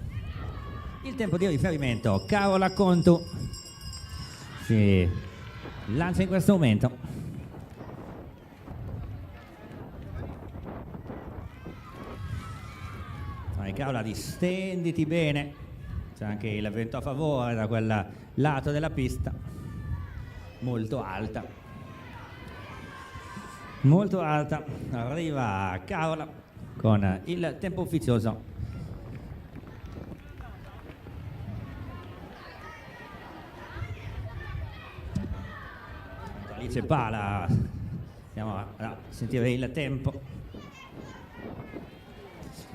Il tempo di riferimento, Carola Contu si lancia in questo momento. Vai Carola, distenditi bene, c'è anche il vento a favore da quel lato della pista, molto alta, arriva Carola con il tempo ufficioso. Alice Pala, andiamo a sentire il tempo.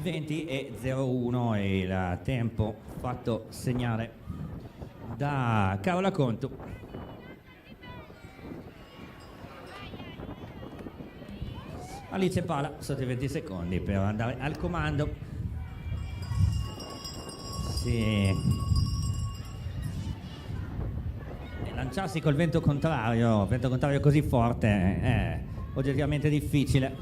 20:01 è il tempo fatto segnare da Carola Contu. Alice Pala sotto i 20 secondi per andare al comando. Sì. Lanciarsi col vento contrario così forte è oggettivamente difficile.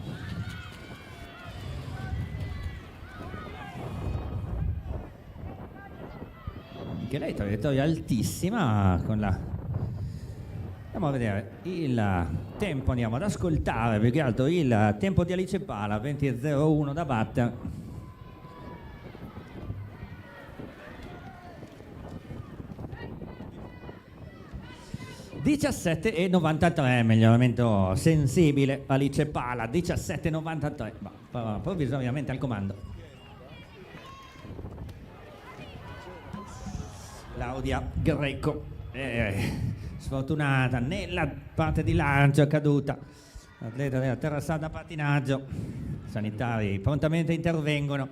Anche lei traiettoria altissima con la... Andiamo a vedere il tempo, andiamo ad ascoltare più che altro il tempo di Alice Pala, 20:01 da battere. 17,93, miglioramento sensibile. Alice Pala 17,93, provvisoriamente al comando. Claudia Greco, sfortunata nella parte di lancio, è caduta. Atleta della terrassata pattinaggio. Sanitari prontamente intervengono.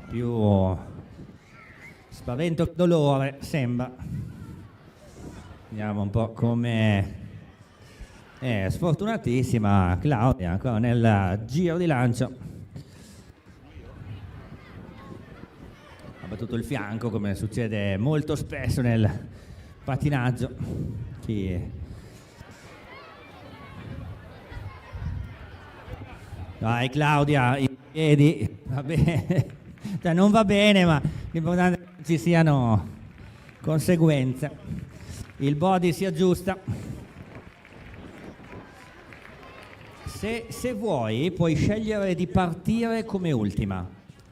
Più spavento che dolore, sembra. Vediamo un po' come sfortunatissima Claudia ancora nel giro di lancio. Ha battuto il fianco, come succede molto spesso nel pattinaggio. Dai Claudia, i piedi, va bene. Cioè, non va bene, ma l'importante è che ci siano conseguenze. Il body si aggiusta. Se vuoi, puoi scegliere di partire come ultima.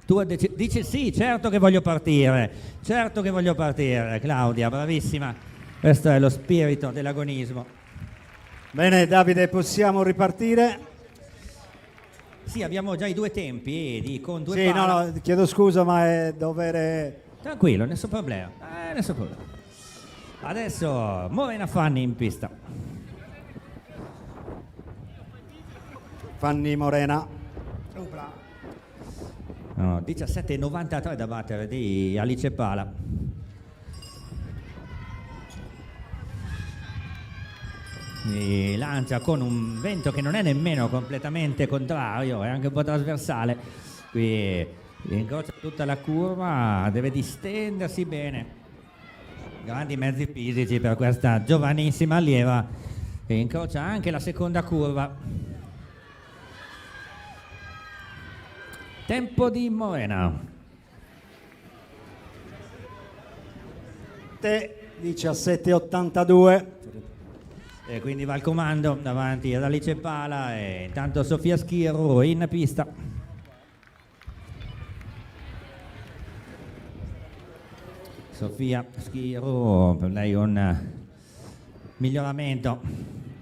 Tu dici sì, certo che voglio partire, Claudia, bravissima. Questo è lo spirito dell'agonismo. Bene Davide, possiamo ripartire? Sì, abbiamo già i due tempi con due Sì, pala. no, chiedo scusa, ma è dovere... Tranquillo, nessun problema. Adesso Morena Fanni in pista. Fanni Morena. 17,93 da battere di Alice Pala. Si lancia con un vento che non è nemmeno completamente contrario, è anche un po' trasversale. Qui incrocia tutta la curva, deve distendersi bene. Grandi mezzi fisici per questa giovanissima allieva, che incrocia anche la seconda curva. Tempo di Morena. 17,82. E quindi va al comando davanti ad Alice Pala e intanto Sofia Schirru in pista. Sofia Schirru, per lei un miglioramento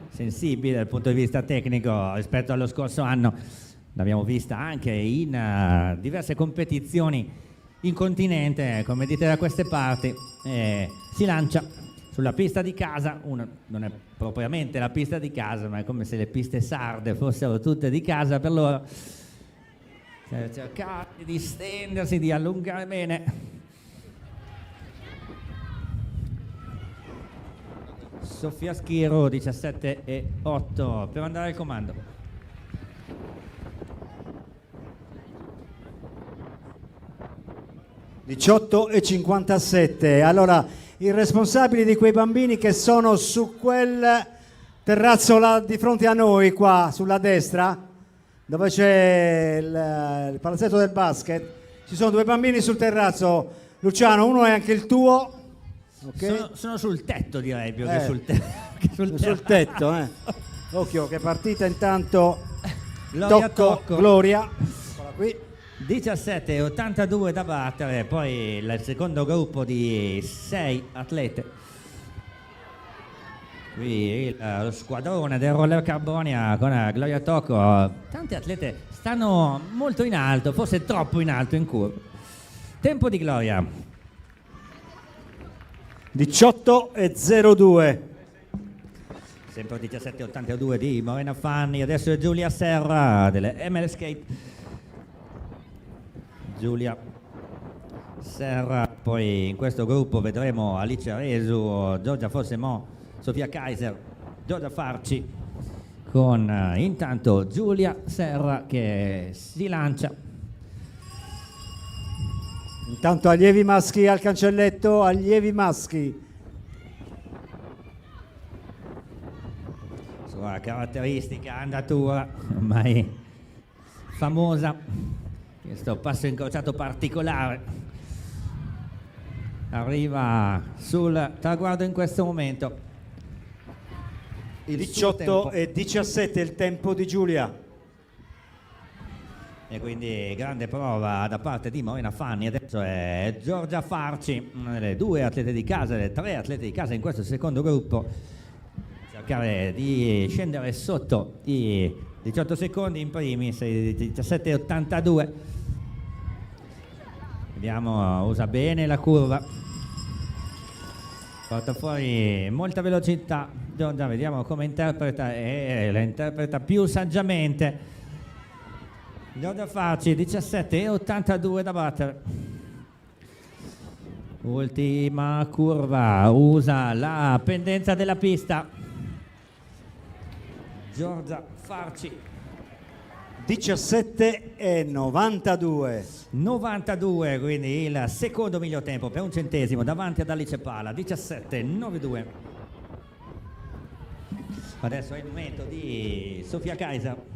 sensibile dal punto di vista tecnico rispetto allo scorso anno. L'abbiamo vista anche in diverse competizioni in continente, come dite da queste parti. Si lancia sulla pista di casa, non è propriamente la pista di casa, ma è come se le piste sarde fossero tutte di casa per loro. Cercare di distendersi, di allungare bene. Sofia Schirru 17,8 per andare al comando. (18,57). Allora, i responsabili di quei bambini che sono su quel terrazzo là di fronte a noi, qua sulla destra, dove c'è il palazzetto del basket, ci sono due bambini sul terrazzo. Luciano, uno è anche il tuo. Okay. Sono sul tetto, direi, più che sul sul tetto. Occhio che partita intanto. Tocco. Gloria. Qui. 17,82 da battere, poi il secondo gruppo di 6 atlete. Qui lo squadrone del Roller Carbonia con Gloria Tocco. Tante atlete stanno molto in alto, forse troppo in alto in curva. Tempo di Gloria. 18,02. Sempre 17,82 di Morena Fanni. Adesso è Giulia Serra delle ML Skate. Giulia Serra, poi in questo gruppo vedremo Alice Resu, Giorgia Fossemò, Sofia Kaiser, Giorgia Farci, con intanto Giulia Serra che si lancia. Intanto allievi maschi al cancelletto, allievi maschi. Sua caratteristica andatura ormai famosa. Questo passo incrociato particolare arriva sul traguardo in questo momento. 18,17 il tempo di Giulia. E quindi grande prova da parte di Morena Fanni. Adesso è Giorgia Farci, una delle 2 atlete di casa, delle 3 atlete di casa in questo secondo gruppo, cercare di scendere sotto i 18 secondi in primis, 17,82. Vediamo, usa bene la curva, porta fuori molta velocità Giorgia, vediamo come interpreta, e la interpreta più saggiamente. Giorgia Farci, 17,82 da battere. Ultima curva, usa la pendenza della pista. Giorgia Farci. 17,92. 92, quindi il secondo miglior tempo per un centesimo davanti ad Alice Pala, 17,92. Adesso è il momento di Sofia Kaiser.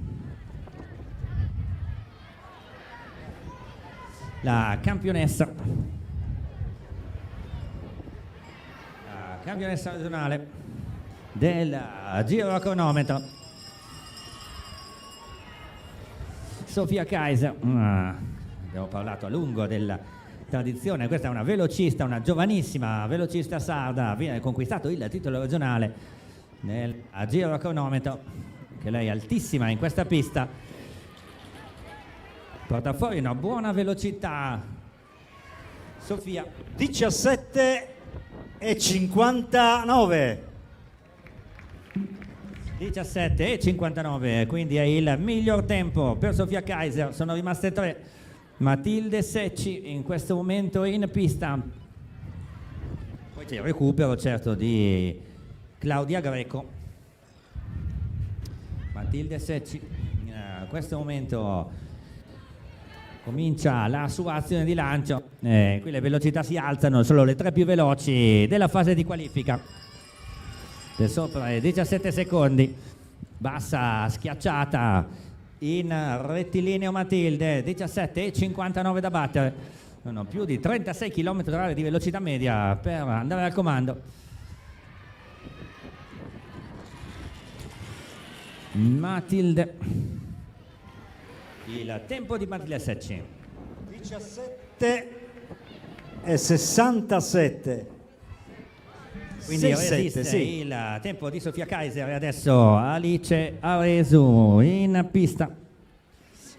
La campionessa regionale del giro a cronometro. Sofia Kaiser, abbiamo parlato a lungo della tradizione, questa è una velocista, una giovanissima velocista sarda, viene conquistato il titolo regionale nel giro a cronometro, che lei è altissima in questa pista. Porta fuori una buona velocità Sofia. 17,59. 17,59, quindi è il miglior tempo per Sofia Kaiser. Sono rimaste 3. Matilde Secci in questo momento in pista. Poi c'è il recupero certo di Claudia Greco. Matilde Secci in questo momento comincia la sua azione di lancio, qui le velocità si alzano, solo le 3 più veloci della fase di qualifica, per sopra i 17 secondi, bassa schiacciata in rettilineo Matilde, 17,59 da battere, sono più di 36 km/h di velocità media per andare al comando. Matilde. Il tempo di Matilde Secci 17,67. quindi 6, resiste 7, sì. il tempo di Sofia Kaiser. E adesso Alice Aresu in pista.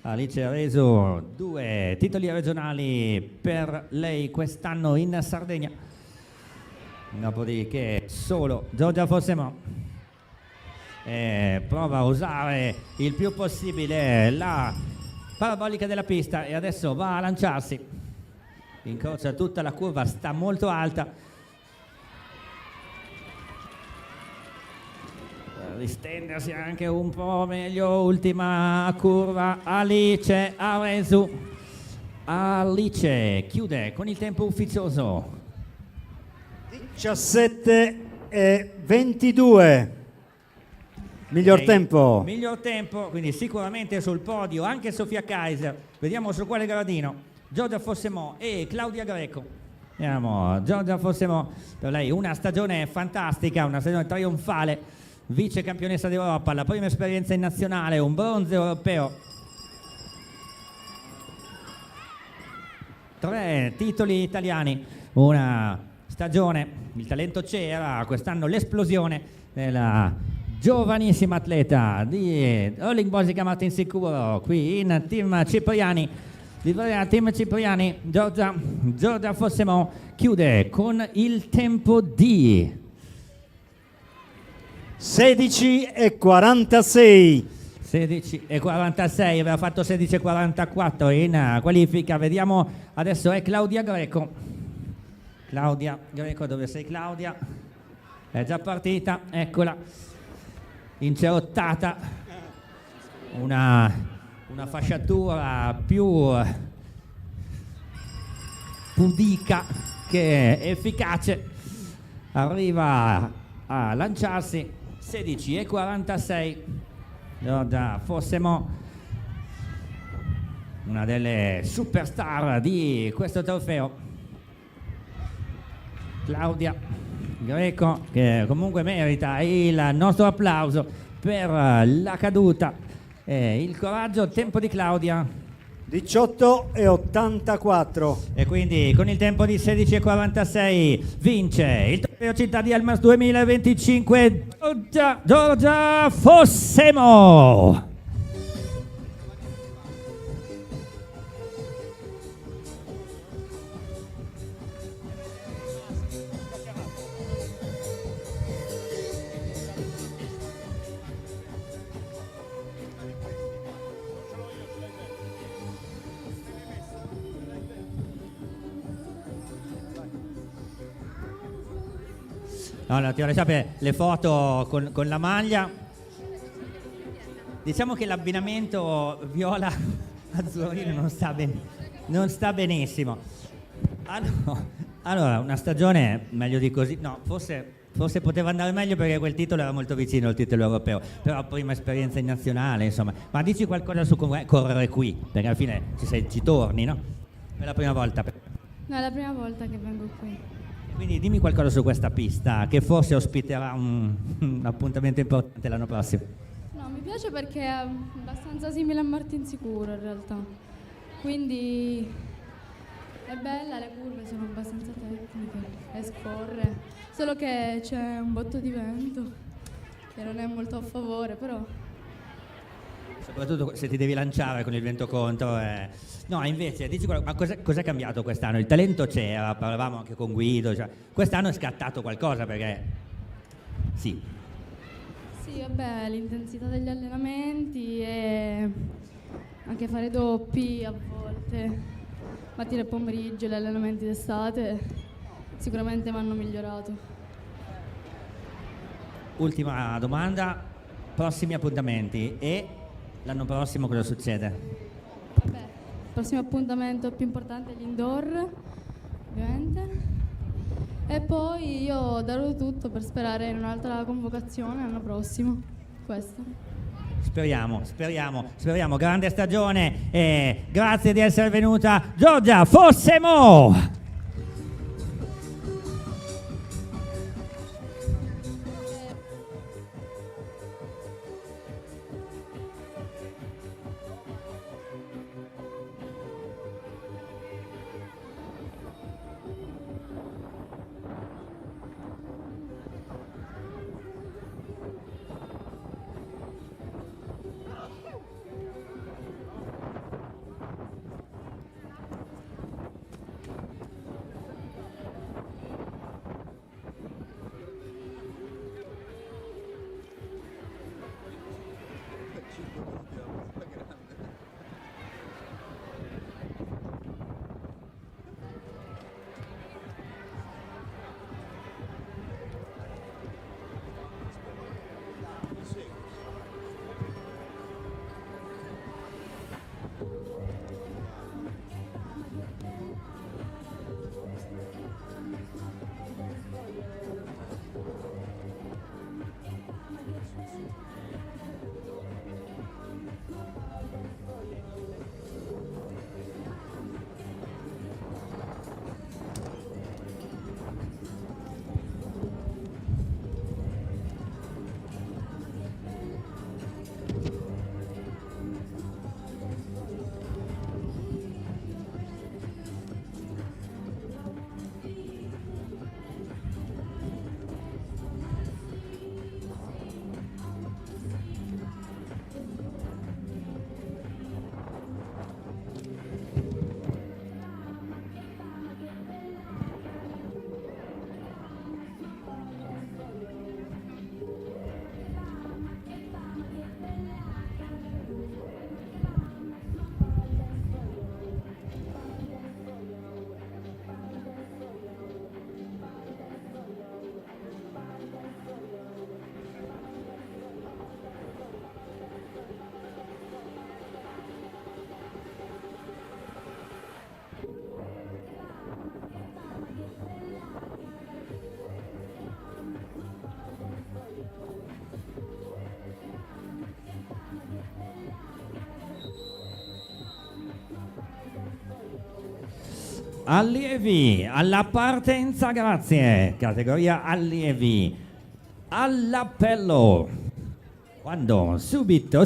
Alice Aresu, 2 titoli regionali per lei quest'anno in Sardegna, dopodiché solo Giorgia Fossemo. Prova a usare il più possibile la parabolica della pista e adesso va a lanciarsi, incrocia tutta la curva, sta molto alta, per ristendersi anche un po' meglio. Ultima curva, Alice Aresu. Alice chiude con il tempo ufficioso 17,22. Miglior tempo. Miglior tempo, quindi sicuramente sul podio anche Sofia Kaiser. Vediamo su quale gradino. Giorgia Fossemo e Claudia Greco. Vediamo, Giorgia Fossemo, per lei una stagione fantastica, una stagione trionfale, vice campionessa d'Europa, la prima esperienza in nazionale, un bronzo europeo. 3 titoli italiani, una stagione, il talento c'era, quest'anno l'esplosione della giovanissima atleta di Erling Bosica Martin Sicuro, qui in Team Cipriani. Team Cipriani, Giorgia Fossemo chiude con il tempo di 16,46. 16,46, aveva fatto 16,44 in qualifica. Vediamo adesso è Claudia Greco. Claudia Greco, dove sei Claudia? È già partita, eccola. Incerottata, una fasciatura più pudica che efficace, arriva a lanciarsi 16,46. Giorgia Fossemo, una delle superstar di questo trofeo. Claudia Greco, che comunque merita il nostro applauso per la caduta, il coraggio. Tempo di Claudia 18,84. E quindi con il tempo di 16,46 vince il Trofeo Città di Elmas 2025 Giorgia Fossemo. Allora, ti vorrei sapere le foto con la maglia. Diciamo che l'abbinamento viola-azzurrino non sta benissimo. Allora, una stagione meglio di così. No, forse poteva andare meglio perché quel titolo era molto vicino al titolo europeo. Però prima esperienza in nazionale, insomma. Ma dici qualcosa su come correre qui? Perché alla fine ci torni, no? È la prima volta. No, è la prima volta che vengo qui. Quindi dimmi qualcosa su questa pista, che forse ospiterà un appuntamento importante l'anno prossimo. No, mi piace perché è abbastanza simile a Martinsicuro in realtà. Quindi è bella, le curve sono abbastanza tecniche e scorre. Solo che c'è un botto di vento che non è molto a favore, però. Soprattutto se ti devi lanciare con il vento contro. No, invece, dici ma cos'è cambiato quest'anno? Il talento c'era, parlavamo anche con Guido, cioè, quest'anno è scattato qualcosa perché sì. Sì, vabbè, l'intensità degli allenamenti e anche fare doppi a volte, mattina e pomeriggio, gli allenamenti d'estate sicuramente mi hanno migliorato. Ultima domanda, prossimi appuntamenti e l'anno prossimo cosa succede? Vabbè, il prossimo appuntamento più importante è l'indoor, ovviamente. E poi io darò tutto per sperare in un'altra convocazione l'anno prossimo. Questo. Speriamo. Grande stagione e grazie di essere venuta Giorgia Fossemo. Allievi, alla partenza, grazie. Categoria allievi. All'appello. Quando? Subito.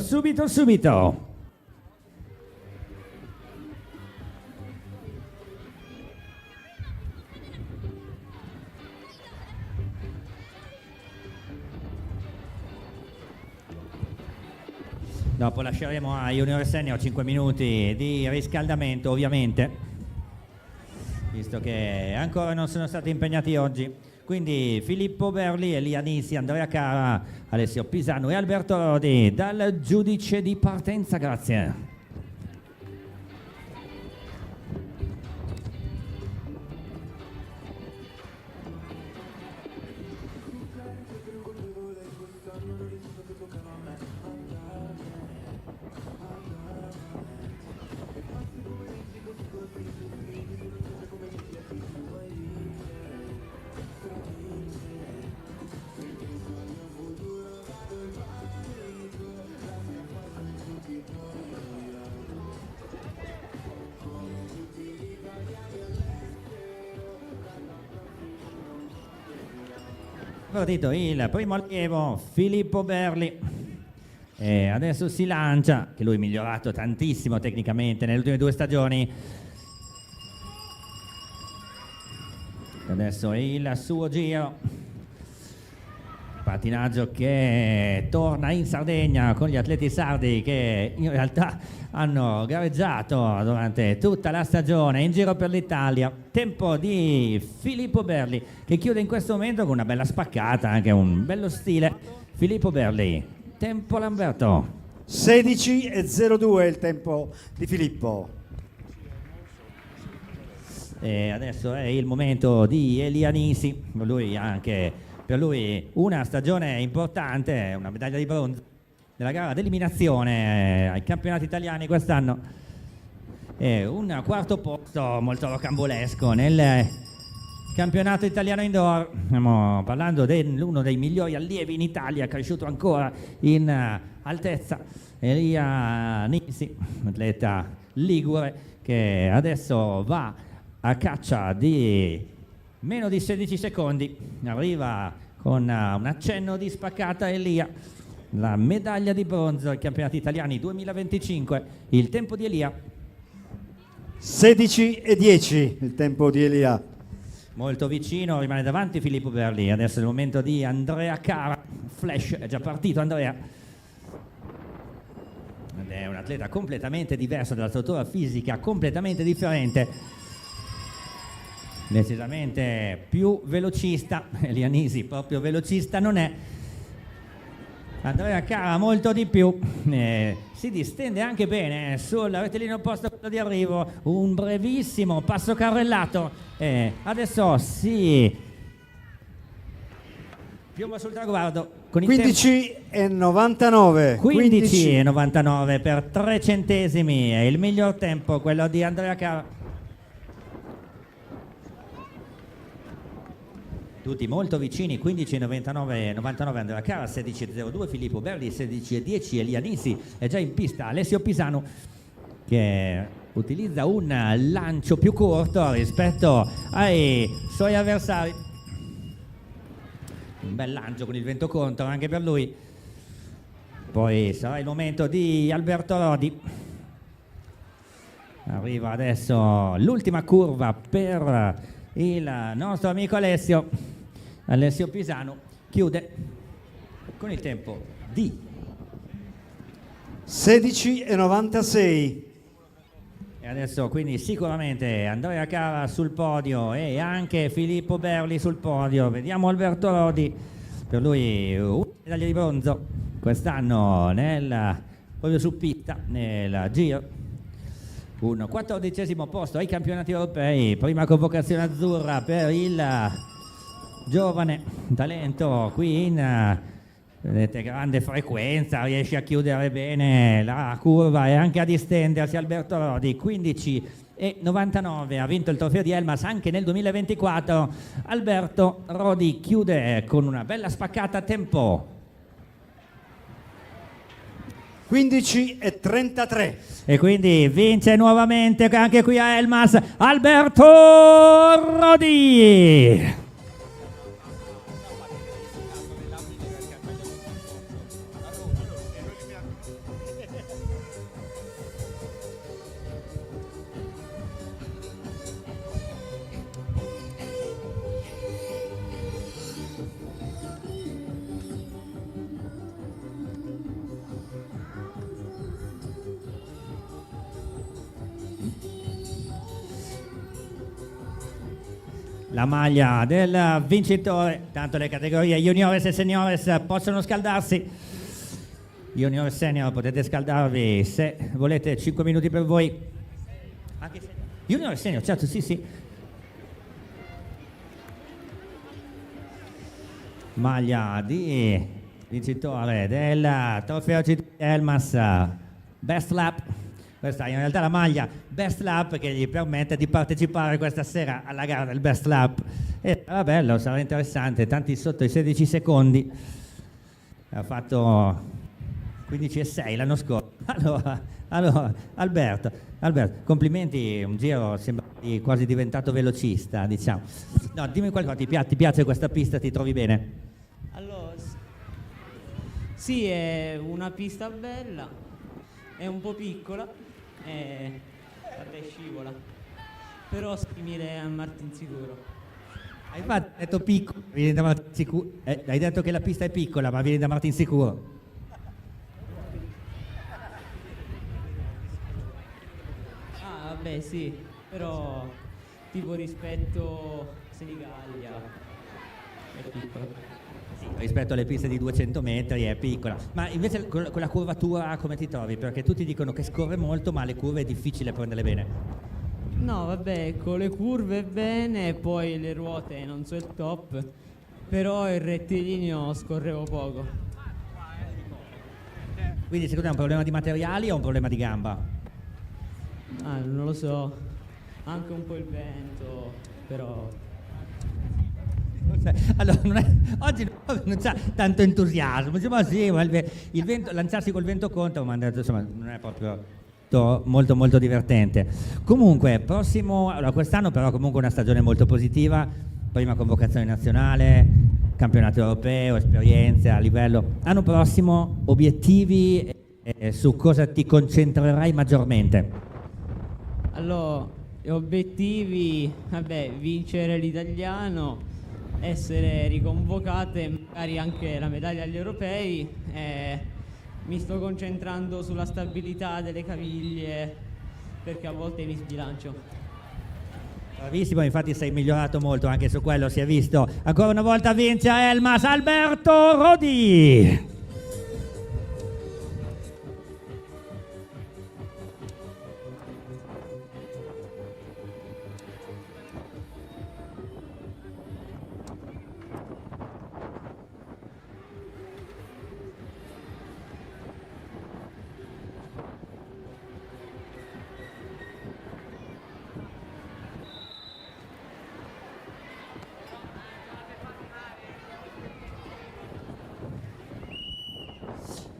Dopo lasceremo a Junior Senior 5 minuti di riscaldamento, ovviamente, visto che ancora non sono stati impegnati oggi. Quindi Filippo Berli, Elia Nisi, Andrea Cara, Alessio Pisano e Alberto Rodi dal giudice di partenza. Grazie. Partito il primo allievo Filippo Berli e adesso si lancia, che lui è migliorato tantissimo tecnicamente nelle ultime 2 stagioni. Adesso il suo giro, pattinaggio che torna in Sardegna con gli atleti sardi che in realtà hanno gareggiato durante tutta la stagione in giro per l'Italia. Tempo di Filippo Berli che chiude in questo momento con una bella spaccata, anche un bello stile. Filippo Berli, tempo Lamberto. 16:02 il tempo di Filippo. E adesso è il momento di Elia Nisi, per lui una stagione importante, una medaglia di bronzo nella gara d'eliminazione ai campionati italiani quest'anno e un quarto posto molto rocambolesco nel campionato italiano indoor. Stiamo parlando di uno dei migliori allievi in Italia, cresciuto ancora in altezza, Elia Nisi, atleta ligure che adesso va a caccia di meno di 16 secondi, arriva con un accenno di spaccata Elia, la medaglia di bronzo ai campionati italiani 2025, il tempo di Elia. 16:10 il tempo di Elia. Molto vicino, rimane davanti Filippo Berli, adesso è il momento di Andrea Cara, flash, è già partito Andrea. Ed è un atleta completamente diverso, dalla struttura fisica completamente differente, decisamente più velocista. Elia Nisi proprio velocista non è, Andrea Cara molto di più, si distende anche bene sul rettilineo opposto di arrivo, un brevissimo passo carrellato, adesso si piomba sul traguardo con il 15:99. 15:99 per 3 centesimi, è il miglior tempo quello di Andrea Cara. Tutti molto vicini, 15:99 Andrea Cara, 16:02 Filippo Berli, 16:10 Elia Nisi, è già in pista Alessio Pisano che utilizza un lancio più corto rispetto ai suoi avversari. Un bel lancio con il vento contro anche per lui. Poi sarà il momento di Alberto Rodi. Arriva adesso l'ultima curva per il nostro amico Alessio Pisano, chiude con il tempo di 16:96. e adesso quindi sicuramente Andrea Cara sul podio e anche Filippo Berli sul podio. Vediamo Alberto Rodi, per lui una medaglia di bronzo quest'anno proprio su pista nel giro, un 14° posto ai campionati europei, prima convocazione azzurra per il giovane talento qui in vedete, grande frequenza, riesce a chiudere bene la curva e anche a distendersi. Alberto Rodi 15:99, ha vinto il trofeo di Elmas anche nel 2024. Alberto Rodi chiude con una bella spaccata, tempo 15:33. e quindi vince nuovamente anche qui a Elmas Alberto Rodi. la maglia del vincitore. Tanto le categorie juniores e seniores possono scaldarsi. Junior e senior potete scaldarvi se volete, 5 minuti per voi. Anche se... Junior e senior, certo, sì sì. Maglia di vincitore del trofeo città di Elmas Best Lap. Questa è in realtà la maglia Best Lap che gli permette di partecipare questa sera alla gara del Best Lap. E sarà bello, sarà interessante, tanti sotto i 16 secondi. Ha fatto 15,6 l'anno scorso. Allora Alberto, complimenti, un giro sembra quasi diventato velocista, diciamo. No, dimmi qualcosa, ti piace questa pista, ti trovi bene? Allora, sì, è una pista bella, è un po' piccola, vabbè, scivola, però simile a Martinsicuro. Hai detto piccolo, vieni da Martinsicuro. Hai detto che la pista è piccola, ma vieni da Martinsicuro. Ah, vabbè, sì, però tipo rispetto Senigallia è piccola. Sì, rispetto alle piste di 200 metri è piccola, ma invece con la curvatura come ti trovi? Perché tutti dicono che scorre molto, ma le curve è difficile prenderle bene. No, vabbè, con le curve bene, poi le ruote non so il top, però il rettilineo scorrevo poco. Quindi secondo te è un problema di materiali o un problema di gamba? Ah, non lo so, anche un po' il vento, però... Allora, oggi non c'è tanto entusiasmo, diciamo sì, ma il vento, lanciarsi col vento contro, ma insomma non è proprio molto molto divertente. Comunque, allora, quest'anno però comunque una stagione molto positiva, prima convocazione nazionale, campionato europeo, esperienze a livello. Anno prossimo obiettivi, su cosa ti concentrerai maggiormente? Allora, obiettivi, vabbè, vincere l'italiano, essere riconvocate, magari anche la medaglia agli europei. Mi sto concentrando sulla stabilità delle caviglie perché a volte mi sbilancio. Bravissimo, infatti sei migliorato molto anche su quello, si è visto. Ancora una volta vince a Elmas Alberto Rodi.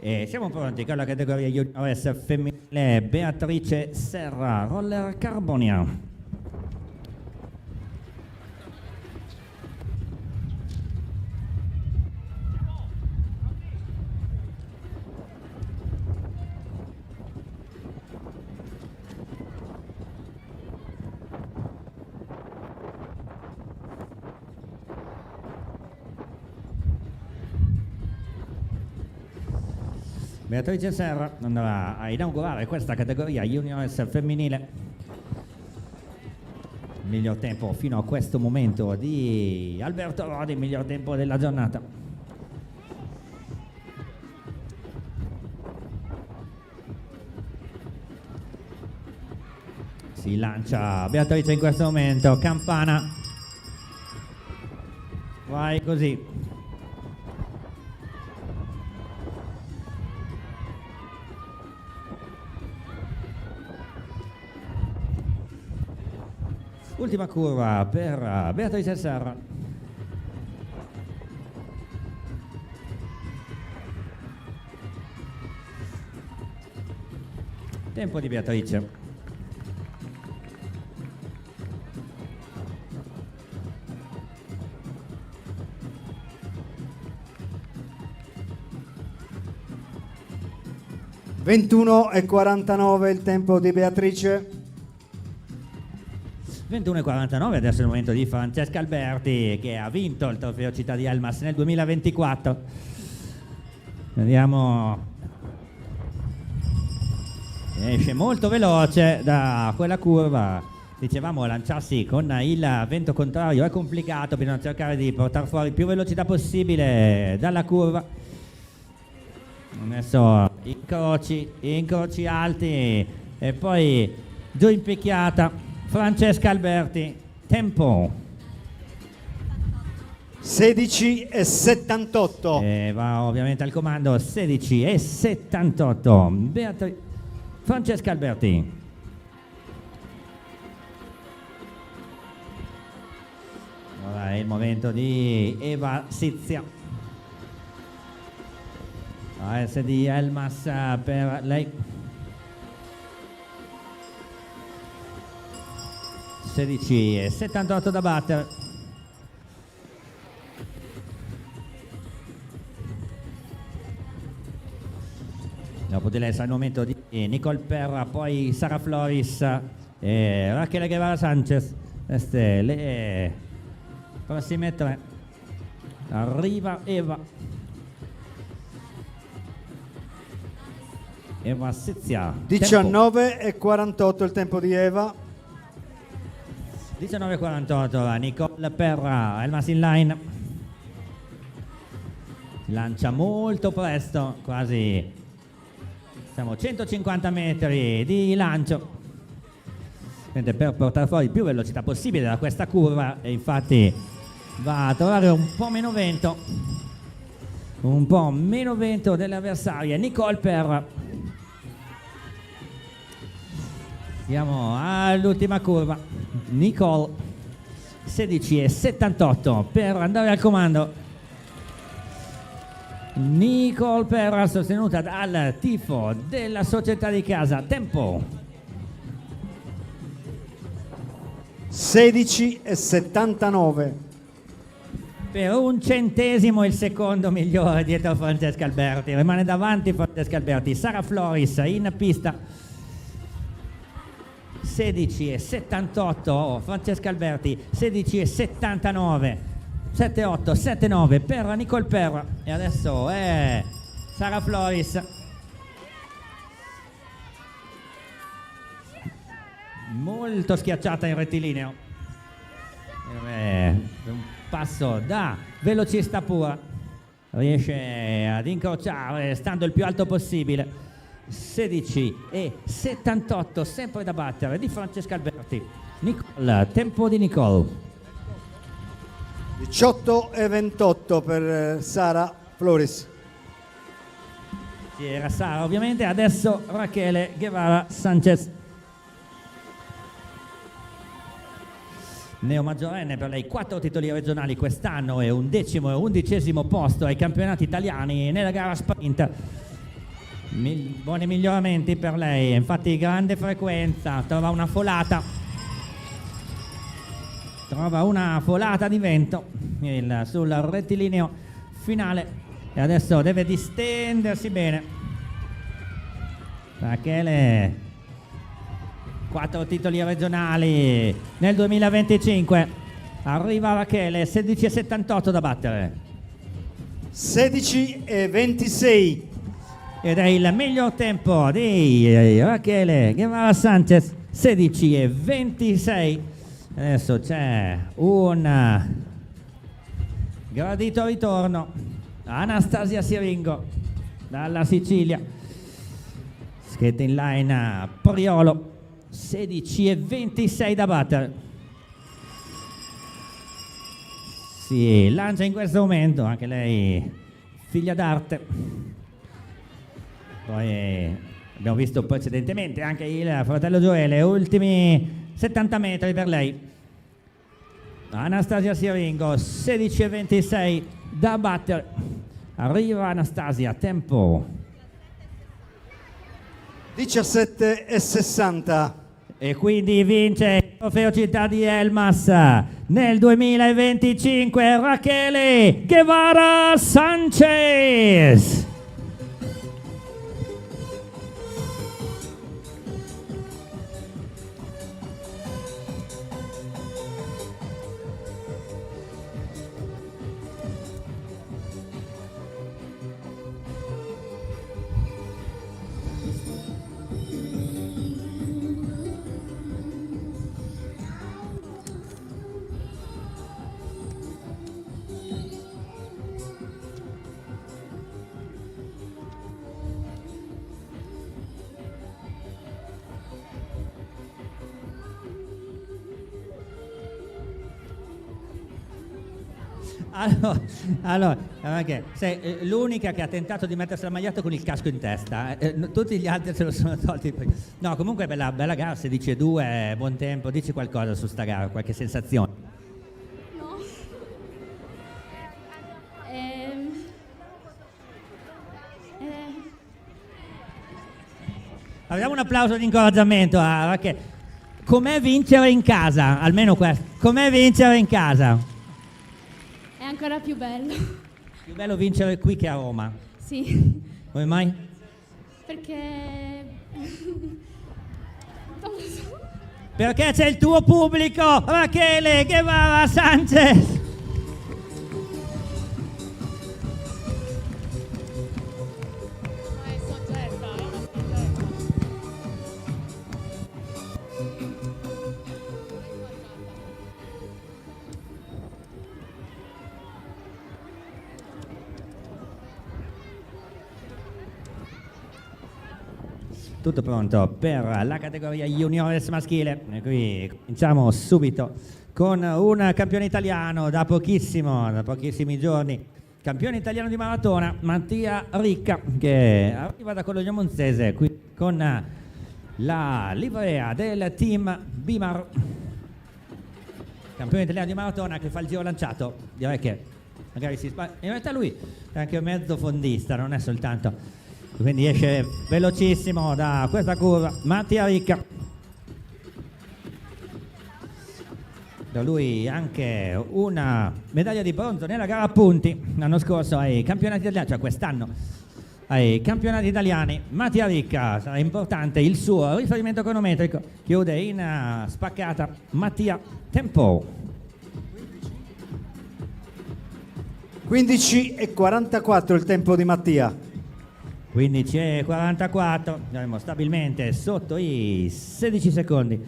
E siamo pronti con la categoria juniores femminile. Beatrice Serra, roller Carbonia. Beatrice Serra andrà a inaugurare questa categoria juniores femminile. Il miglior tempo fino a questo momento di Alberto Rodi, il miglior tempo della giornata. Si lancia Beatrice in questo momento, campana. Vai così. Ultima curva per Beatrice Serra. Tempo di Beatrice. (21:49) il tempo di Beatrice. 21:49, adesso è il momento di Francesca Alberti che ha vinto il trofeo Città di Elmas nel 2024. Vediamo, esce molto veloce da quella curva dicevamo, lanciarsi con il vento contrario è complicato, bisogna cercare di portare fuori più velocità possibile dalla curva. Adesso incroci alti e poi giù in picchiata Francesca Alberti, tempo 16,78. e va ovviamente al comando 16,78. Francesca Alberti. Ora è il momento di Eva Sizia. ASD Elmas per lei. 16,78 da battere. Dopo di lei sarà il momento di Nicole Perra, poi Sara Floris e Rachele Guevara Sanchez. Queste le prossime tre. Arriva Eva Sizia. 19,48 il tempo di Eva. 19,48 Nicole Perra, Elmas in line. Lancia molto presto, quasi siamo 150 metri di lancio per portare fuori più velocità possibile da questa curva, e infatti va a trovare un po' meno vento delle avversarie. Nicole Perra. Siamo all'ultima curva. Nicole 16,78 per andare al comando. Nicole Perra sostenuta dal tifo della società di casa. Tempo 16,79. per un centesimo il secondo migliore dietro Francesca Alberti. Rimane davanti Francesca Alberti. Sara Floris in pista 16,78 Francesca Alberti, 16,79 7,8 7,9 per Nicole Perra, e adesso è Sara Floris. Molto schiacciata in rettilineo, un passo da velocista pura, riesce ad incrociare stando il più alto possibile. 16,78 sempre da battere di Francesca Alberti. Nicole, tempo di Nicole 18,28 per Sara Floris. Sì, era Sara ovviamente. Adesso Rachele Guevara Sanchez, neo maggiorenne per lei, 4 titoli regionali quest'anno e un 10° e 11° posto ai campionati italiani nella gara sprint. Buoni miglioramenti per lei, infatti grande frequenza, trova una folata di vento sul rettilineo finale, e adesso deve distendersi bene. Rachele, 4 titoli regionali nel 2025. Arriva Rachele, 16,78 da battere. 16,26 ed è il miglior tempo di Rachele Guevara Sanchez, 16,26. Adesso c'è un gradito ritorno. Anastasia Siringo dalla Sicilia, skate in line Priolo, 16,26 da battere. Si lancia in questo momento, anche lei figlia d'arte. Poi abbiamo visto precedentemente anche il fratello Gioele, ultimi 70 metri per lei. Anastasia Siringo, 16,26 da battere. Arriva Anastasia, tempo 17,60. e quindi vince il trofeo Città di Elmas nel 2025 Rachele Guevara Sanchez. Allora, perché sei l'unica che ha tentato di mettersi la maglietta con il casco in testa. Tutti gli altri se lo sono tolti. No, comunque bella gara, 16-2, buon tempo. Dici qualcosa su sta gara, qualche sensazione? No. Abbiamo un applauso di incoraggiamento perché com'è vincere in casa? Almeno questo. Com'è vincere in casa? È ancora più bello. Più bello vincere qui che a Roma. Sì. Come mai? Perché... non lo so. Perché c'è il tuo pubblico, Rachele Guevara Sanchez. Tutto pronto per la categoria juniores maschile e qui cominciamo subito con un campione italiano da pochissimi giorni, campione italiano di maratona, Mattia Ricca, che arriva da Cologno Monzese qui con la livrea del team Bimar, campione italiano di maratona che fa il giro lanciato. Direi che magari si sbaglia, in realtà lui è anche mezzo fondista, non è soltanto, quindi esce velocissimo da questa curva Mattia Ricca. Da lui anche una medaglia di bronzo nella gara a punti l'anno scorso ai campionati italiani, cioè quest'anno ai campionati italiani. Mattia Ricca, sarà importante il suo riferimento cronometrico, chiude in spaccata Mattia, tempo 15:44 il tempo di Mattia. 15:44, siamo stabilmente sotto i 16 secondi.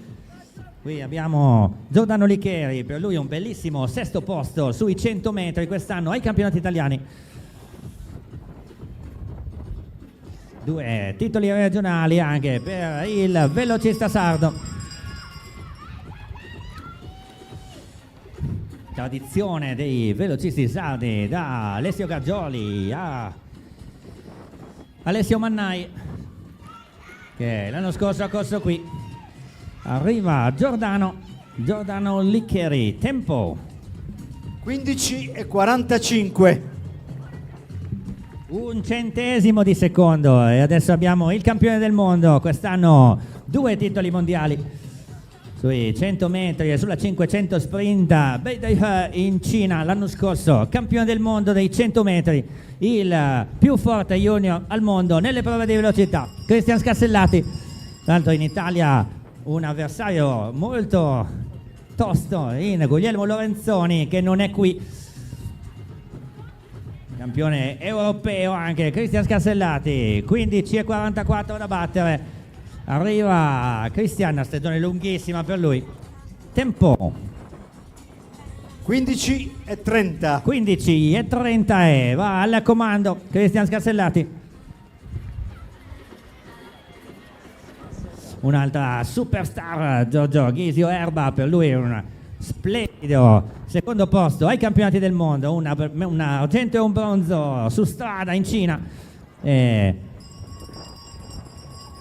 Qui abbiamo Giordano Licheri, per lui un bellissimo sesto posto sui 100 metri quest'anno ai campionati italiani. 2 titoli regionali anche per il velocista sardo. Tradizione dei velocisti sardi, da Alessio Gargioli a Alessio Mannai, che l'anno scorso ha corso qui. Arriva Giordano Licheri, tempo 15:45. un centesimo di secondo. E adesso abbiamo il campione del mondo, quest'anno 2 titoli mondiali sui 100 metri e sulla 500 sprint, Bei Daihe in Cina, l'anno scorso campione del mondo dei 100 metri, il più forte junior al mondo nelle prove di velocità. Cristian Scassellati, tra l'altro in Italia un avversario molto tosto in Guglielmo Lorenzoni, che non è qui, campione europeo anche Cristian Scassellati. 15:44 da battere. Arriva Cristian, stagione lunghissima per lui, tempo 15:30. 15:30 e va al comando Cristian Scassellati. Un'altra superstar, Giorgio Ghisio Erba, per lui un splendido secondo posto ai campionati del mondo, un argento e un bronzo su strada in Cina.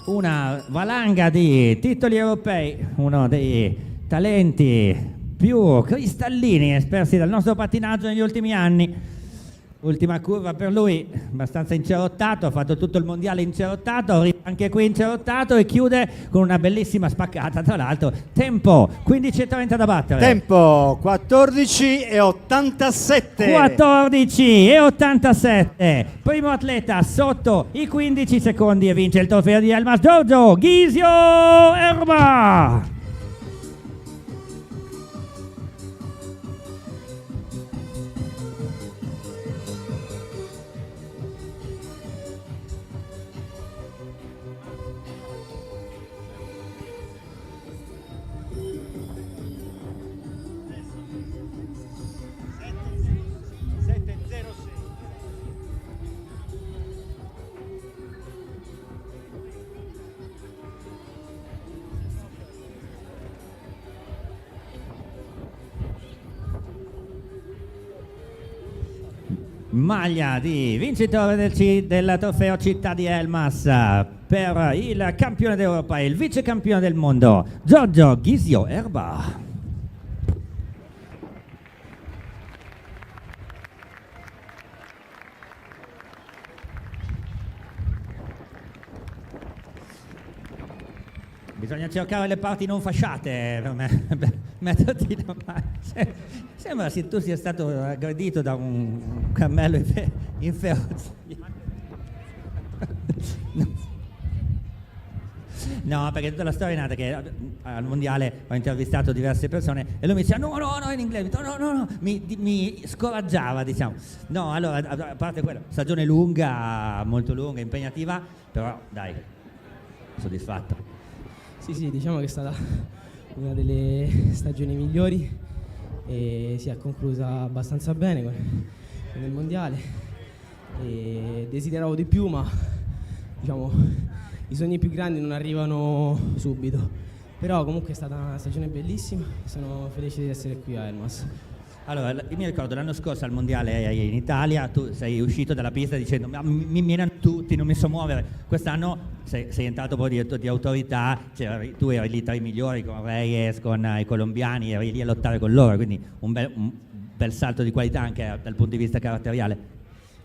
Una valanga di titoli europei, uno dei talenti più cristallini espersi dal nostro pattinaggio negli ultimi anni. Ultima curva per lui, abbastanza incerottato, ha fatto tutto il mondiale incerottato, arriva anche qui incerottato e chiude con una bellissima spaccata, tra l'altro. Tempo 15:30 da battere. Tempo 14:87. 14:87. Primo atleta sotto i 15 secondi e vince il trofeo di Elmas, Giorgio Ghisio Erba. maglia di vincitore del trofeo Città di Elmas per il campione d'Europa e il vice campione del mondo, Giorgio Ghisio Erba. Bisogna cercare le parti non fasciate per metterti da parte. Sembra che tu sia stato aggredito da un cammello inferocito. No, perché tutta la storia è nata che al mondiale ho intervistato diverse persone e lui mi diceva no, in inglese, no, mi scoraggiava, diciamo. No, allora, a parte quello, stagione lunga, molto lunga, impegnativa, però dai, soddisfatto. Sì, diciamo che è stata una delle stagioni migliori e si è conclusa abbastanza bene con il mondiale. E desideravo di più, ma diciamo i sogni più grandi non arrivano subito. Però comunque è stata una stagione bellissima e sono felice di essere qui a Elmas. Allora, io mi ricordo l'anno scorso al mondiale in Italia tu sei uscito dalla pista dicendo mi menano tutti, non mi so muovere. Quest'anno sei entrato poi di autorità, tu eri lì tra i migliori con Reyes, con i colombiani, eri lì a lottare con loro, quindi un bel salto di qualità anche dal punto di vista caratteriale.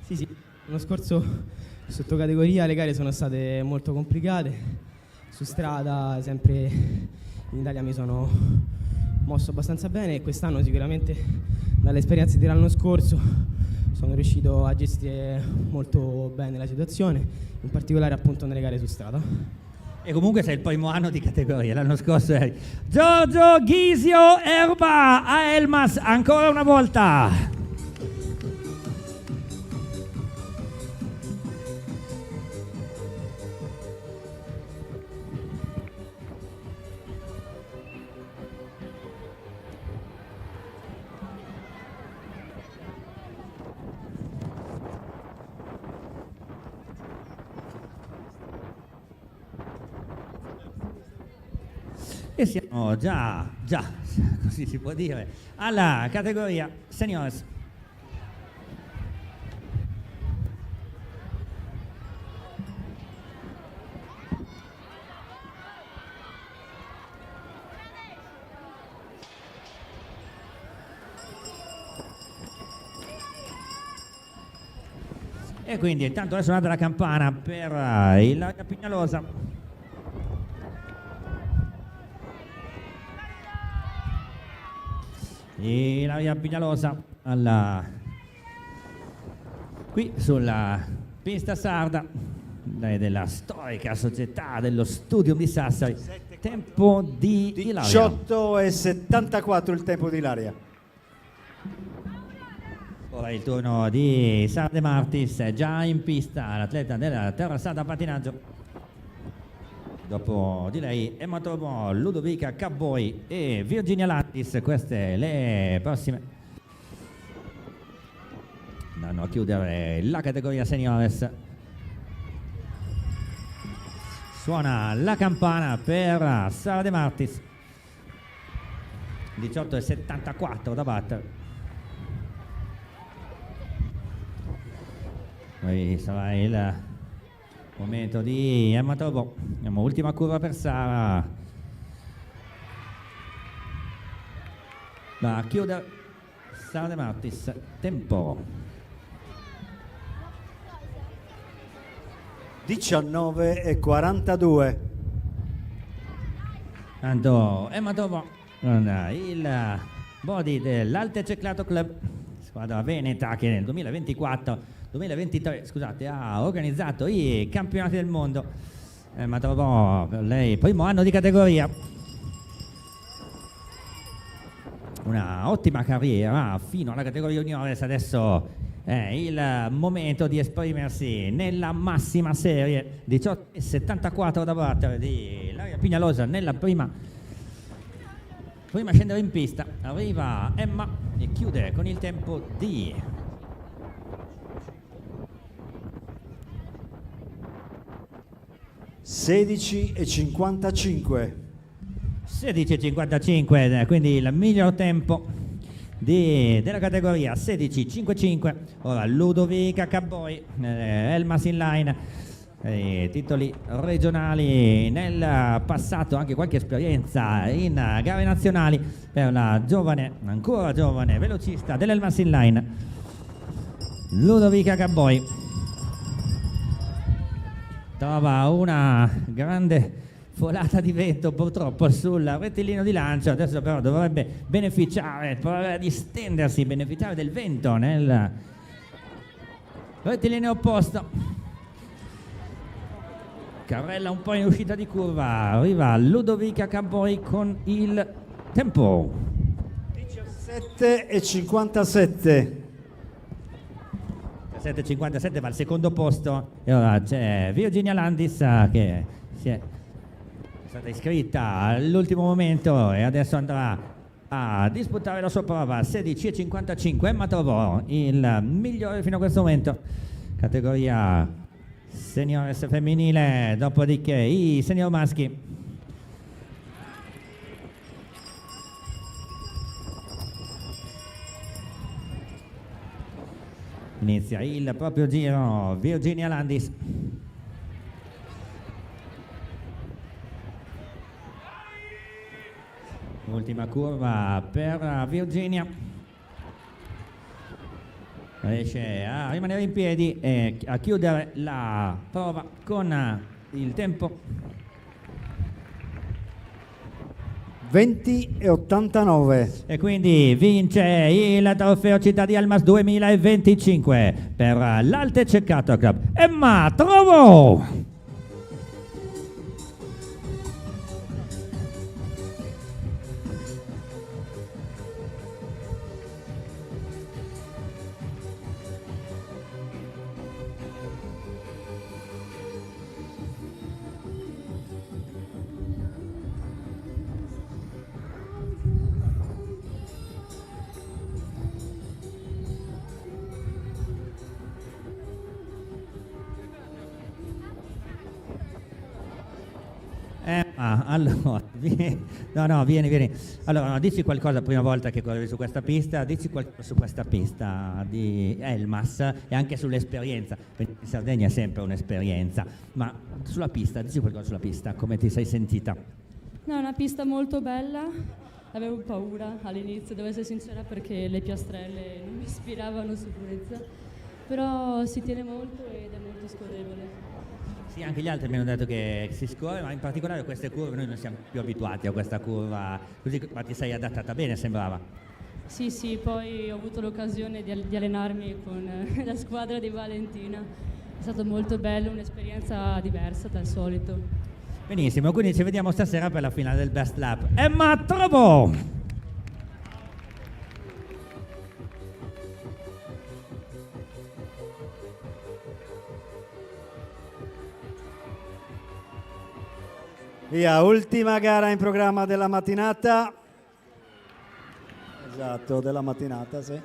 Sì, l'anno scorso sotto categoria le gare sono state molto complicate, su strada sempre in Italia mi sono mosso abbastanza bene e quest'anno sicuramente dalle esperienze dell'anno scorso sono riuscito a gestire molto bene la situazione, in particolare appunto nelle gare su strada. E comunque sei il primo anno di categoria, l'anno scorso eri Giorgio Ghisio Erba a Elmas ancora una volta. E siamo già, così si può dire, alla categoria seniors. E quindi intanto è suonata la campana per il Pignalosa. E la via Pignalosa qui sulla pista sarda della storica società dello Studium di Sassari. Tempo di Ilaria. 18,74 il tempo di Ilaria. Ora è il turno di Sara De Martis, è già in pista l'atleta della terrassata pattinaggio. Dopo di lei Emma Tobò, Ludovica Cabboi e Virginia Lattis, queste le prossime. Andranno a chiudere la categoria seniores. Suona la campana per Sara De Martis. 18,74 da battere. Poi sarà il momento di Emma Tobò. Abbiamo ultima curva per Sara. Va a chiudere Sara De Martis. Tempo 19,42. Tanto Emma Tobò con il body dell'Alte Ceclato Club, squadra veneta che nel 2023 scusate, ha organizzato i campionati del mondo. Emma Tobò, per lei primo anno di categoria, una ottima carriera fino alla categoria juniores. Adesso è il momento di esprimersi nella massima serie. 18,74 da battere di Ilaria Pignalosa nella prima a scendere in pista. Arriva Emma e chiude con il tempo di 16,55. 16,55, quindi il miglior tempo della categoria 16-5-5. Ora Ludovica Caboi, Elmas in line. Titoli regionali nel passato, anche qualche esperienza in gare nazionali per la giovane, ancora giovane velocista dell'Elmas in line, Ludovica Caboi. Trova una grande folata di vento purtroppo sul rettilineo di lancio, adesso però dovrebbe beneficiare, provare a distendersi, beneficiare del vento nel rettilineo opposto. Carrella un po' in uscita di curva, arriva Ludovica Caboi con il tempo 17,57. 17,57 va al secondo posto e ora c'è Virginia Landis che è stata iscritta all'ultimo momento e adesso andrà a disputare la sua prova 16,55. Emma trovò il migliore fino a questo momento, categoria seniores femminile, dopodiché i senior maschi. Inizia il proprio giro Virginia Landis. Ultima curva per Virginia. Riesce a rimanere in piedi e a chiudere la prova con il tempo 20,89. e quindi vince il trofeo Città di Elmas 2025 per l'Alte Ceccato Club Emma Trovo. Allora, vieni. Allora, dici qualcosa prima volta che correvi su questa pista, dici qualcosa su questa pista di Elmas e anche sull'esperienza, perché in Sardegna è sempre un'esperienza, ma sulla pista, dici qualcosa sulla pista, come ti sei sentita? No, è una pista molto bella, avevo paura all'inizio, devo essere sincera, perché le piastrelle non mi ispiravano sicurezza, però si tiene molto ed è molto scorrevole. Sì, anche gli altri mi hanno detto che si scorre, ma in particolare queste curve noi non siamo più abituati a questa curva, così, ma ti sei adattata bene, sembrava. Sì, poi ho avuto l'occasione di allenarmi con la squadra di Valentina, è stato molto bello, un'esperienza diversa dal solito. Benissimo, quindi ci vediamo stasera per la finale del Best Lap. Emma Trovo! Via, ultima gara in programma della mattinata. Esatto, della mattinata, sì.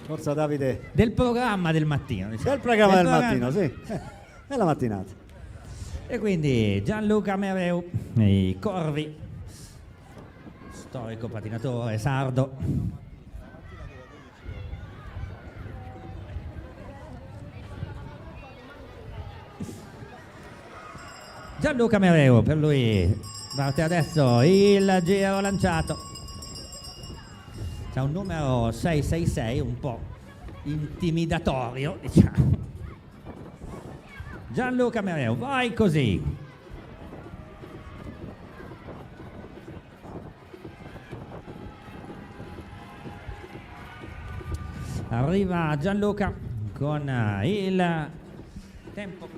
Forza Davide. Del programma del mattino. Diciamo. Del programma del mattino, sì. Della mattinata. E quindi Gianluca Mereu, i Corvi, storico patinatore sardo. Gianluca Mereu, per lui parte adesso il giro lanciato. C'è un numero 666 un po' intimidatorio, diciamo. Gianluca Mereu, vai così. Arriva Gianluca con il tempo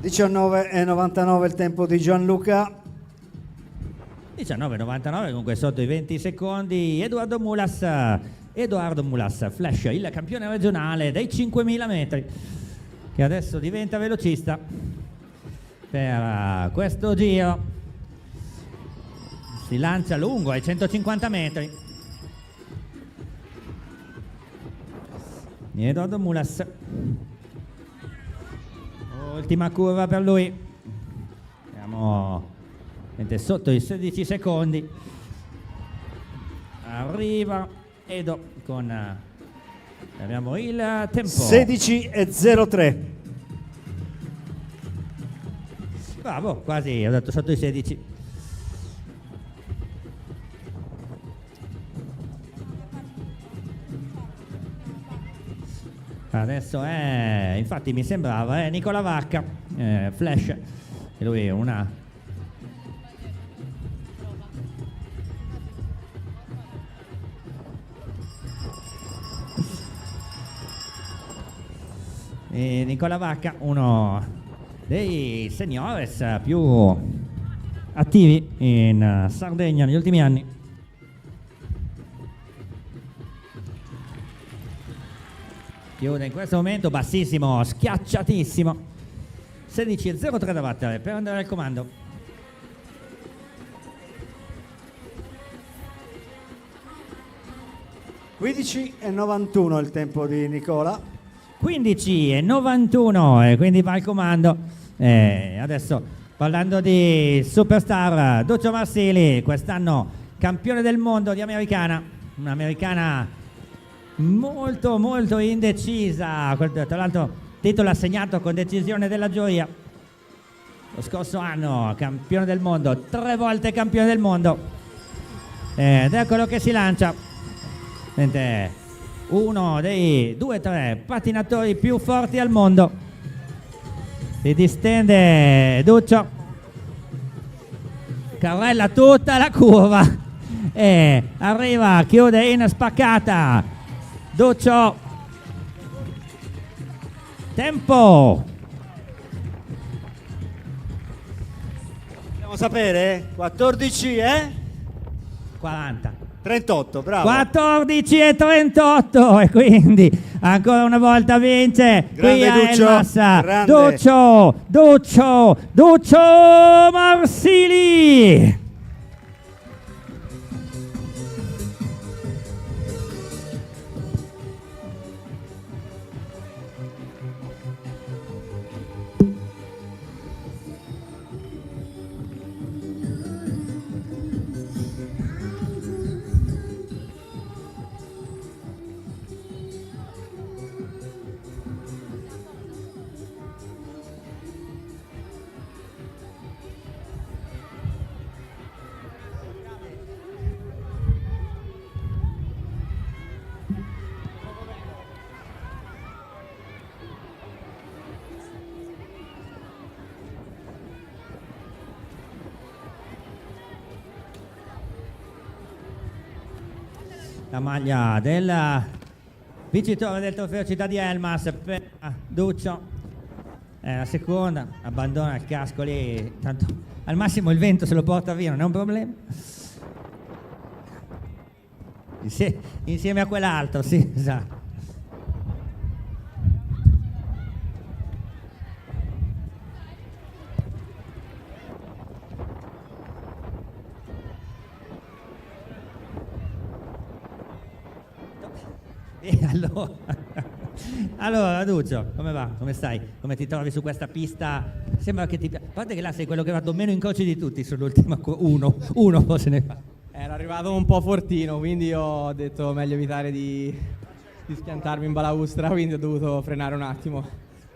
19,99 il tempo di Gianluca. 19,99 comunque sotto i 20 secondi. Edoardo Mulas, Flash, il campione regionale dei 5.000 metri, che adesso diventa velocista per questo giro. Si lancia lungo ai 150 metri. Edoardo Mulas. Ultima curva per lui. Siamo sotto i 16 secondi. Arriva Edo con abbiamo il tempo 16:03. bravo, quasi ho detto sotto i 16. Adesso è, infatti mi sembrava Nicola Vacca, Flash, e lui è una e Nicola Vacca, uno dei seniores più attivi in Sardegna negli ultimi anni. Chiude in questo momento bassissimo, schiacciatissimo. 16:03 da battere per andare al comando. (15:91) il tempo di Nicola. 15:91 e quindi va al comando. Adesso parlando di superstar, Duccio Marsili, quest'anno campione del mondo di americana, un'americana molto molto indecisa, tra l'altro titolo assegnato con decisione della giuria. Lo scorso anno campione del mondo, 3 volte campione del mondo, ed eccolo che si lancia. Sente, uno dei 2-3 pattinatori più forti al mondo. Si distende Duccio, carrella tutta la curva e arriva, chiude in spaccata Duccio. Tempo, Dobbiamo sapere 14 e 40 38, bravo. 14:38 e quindi ancora una volta vince qui Grande a Duccio, Elmas grande. Duccio Marsili. La maglia del vincitore del trofeo Città di Elmas per Duccio. La seconda, abbandona il casco lì, tanto al massimo il vento se lo porta via, non è un problema. Insieme a quell'altro, sì, esatto. E allora Duccio, come va? Come stai? Come ti trovi su questa pista? Sembra che ti piace. A parte che là sei quello che ha fatto meno incroci di tutti sull'ultima uno se ne fa. Era arrivato un po' fortino, quindi ho detto meglio evitare di schiantarmi in balaustra, quindi ho dovuto frenare un attimo.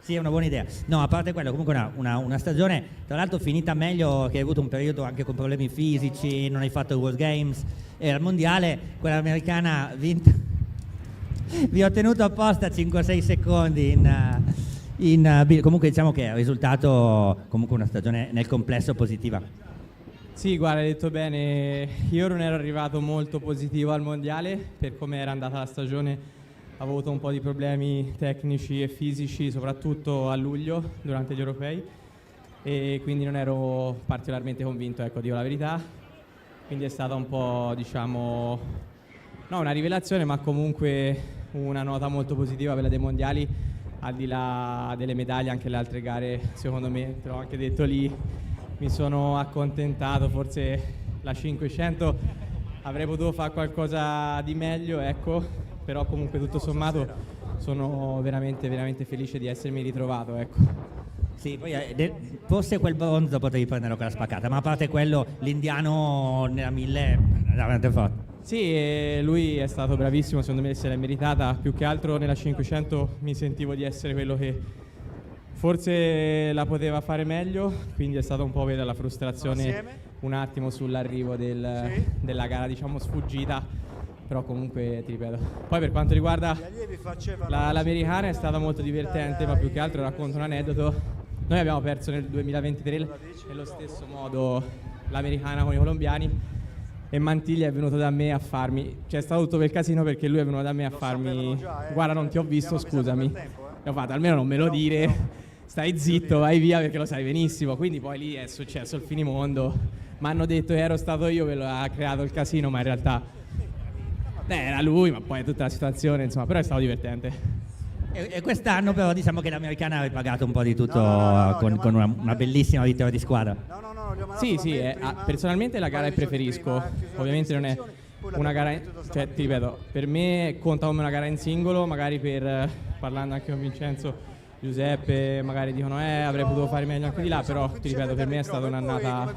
Sì, è una buona idea. No, a parte quello, comunque una stagione, tra l'altro finita meglio, che hai avuto un periodo anche con problemi fisici, non hai fatto i World Games, e al mondiale, quella americana vinta. Vi ho tenuto apposta 5-6 secondi comunque diciamo che è un risultato, comunque una stagione nel complesso positiva. Sì, guarda, hai detto bene, io non ero arrivato molto positivo al mondiale, per come era andata la stagione avevo avuto un po' di problemi tecnici e fisici, soprattutto a luglio durante gli europei, e quindi non ero particolarmente convinto, ecco, dico la verità, quindi è stata un po', diciamo, no, una rivelazione, ma comunque una nota molto positiva quella dei mondiali, al di là delle medaglie. Anche le altre gare, secondo me, te l'ho anche detto lì, mi sono accontentato. Forse la 500 avrei potuto fare qualcosa di meglio, ecco, però comunque tutto sommato sono veramente, veramente felice di essermi ritrovato, ecco. Sì, poi forse quel bronzo potevi prenderlo con la spaccata, ma a parte quello, l'indiano nella 1000 è veramente forte. Sì, e lui è stato bravissimo, secondo me se l'è meritata, più che altro nella 500 mi sentivo di essere quello che forse la poteva fare meglio, quindi è stata un po' la frustrazione un attimo sull'arrivo della gara, diciamo, sfuggita, però comunque ti ripeto. Poi per quanto riguarda l'americana è stata molto divertente, ma più che altro racconto un aneddoto. Noi abbiamo perso nel 2023 nello stesso modo l'americana con i colombiani e Mantiglia è venuto da me a farmi, cioè è stato tutto per casino perché lui è venuto da me a farmi guarda non ti ho visto, scusami. E ho fatto almeno non me lo dire, stai zitto, vai via perché lo sai benissimo. Quindi poi lì è successo il finimondo, mi hanno detto che ero stato io che lo ha creato il casino, ma in realtà era lui, ma poi tutta la situazione, insomma, però è stato divertente. E quest'anno però diciamo che l'americana ha ripagato un po' di tutto con una bellissima vittoria di squadra. Sì, personalmente la gara che preferisco, ovviamente non è una gara, cioè ti ripeto, per me conta come una gara in singolo, magari parlando anche con Vincenzo, Giuseppe, magari dicono avrei potuto fare meglio anche di là, però ti ripeto, per me è stata un'annata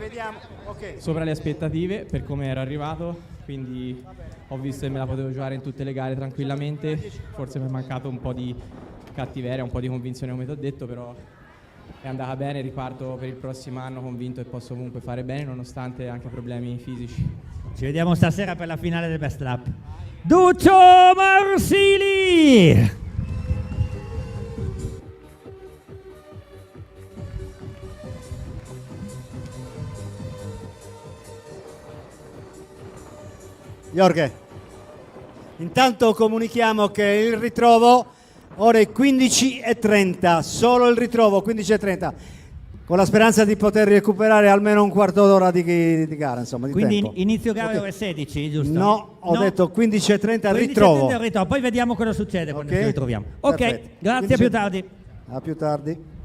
sopra le aspettative per come ero arrivato, quindi ho visto che me la potevo giocare in tutte le gare tranquillamente, forse mi è mancato un po' di cattiveria, un po' di convinzione come ti ho detto, però è andata bene, riparto per il prossimo anno convinto che posso comunque fare bene nonostante anche problemi fisici. Ci vediamo stasera per la finale del Best Lap. Duccio Marsili! Jorge, intanto comunichiamo che il ritrovo ore 15:30, solo il ritrovo 15:30, con la speranza di poter recuperare almeno un quarto d'ora di gara, insomma, di Quindi tempo. inizio gara ore 16, giusto? No, ho detto 15:30 ritrovo. 15:30 ritrovo, poi vediamo cosa succede quando ci ritroviamo. Perfetto. Ok, grazie, a più tardi. A più tardi.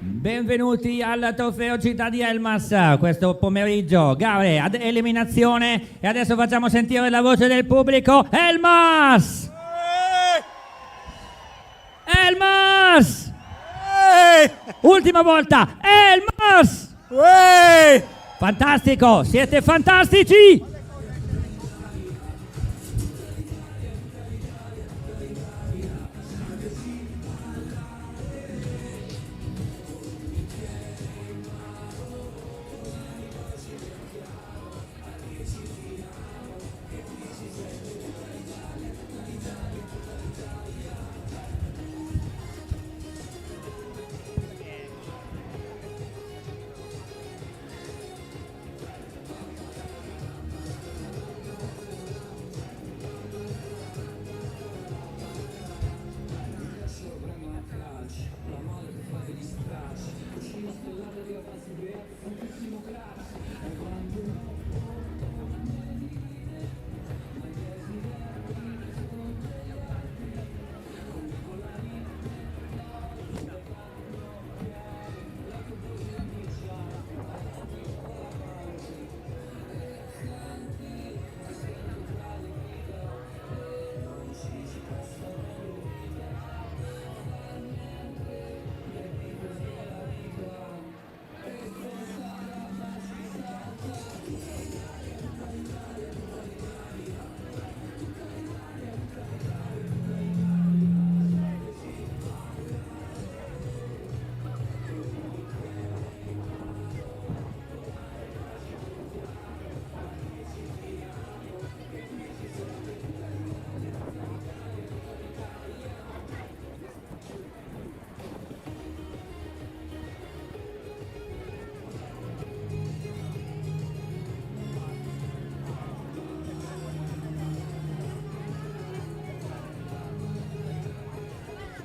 Benvenuti al trofeo Città di Elmas, questo pomeriggio, gare ad eliminazione e adesso facciamo sentire la voce del pubblico. Elmas! Elmas! Ultima volta, Elmas! Fantastico, siete fantastici!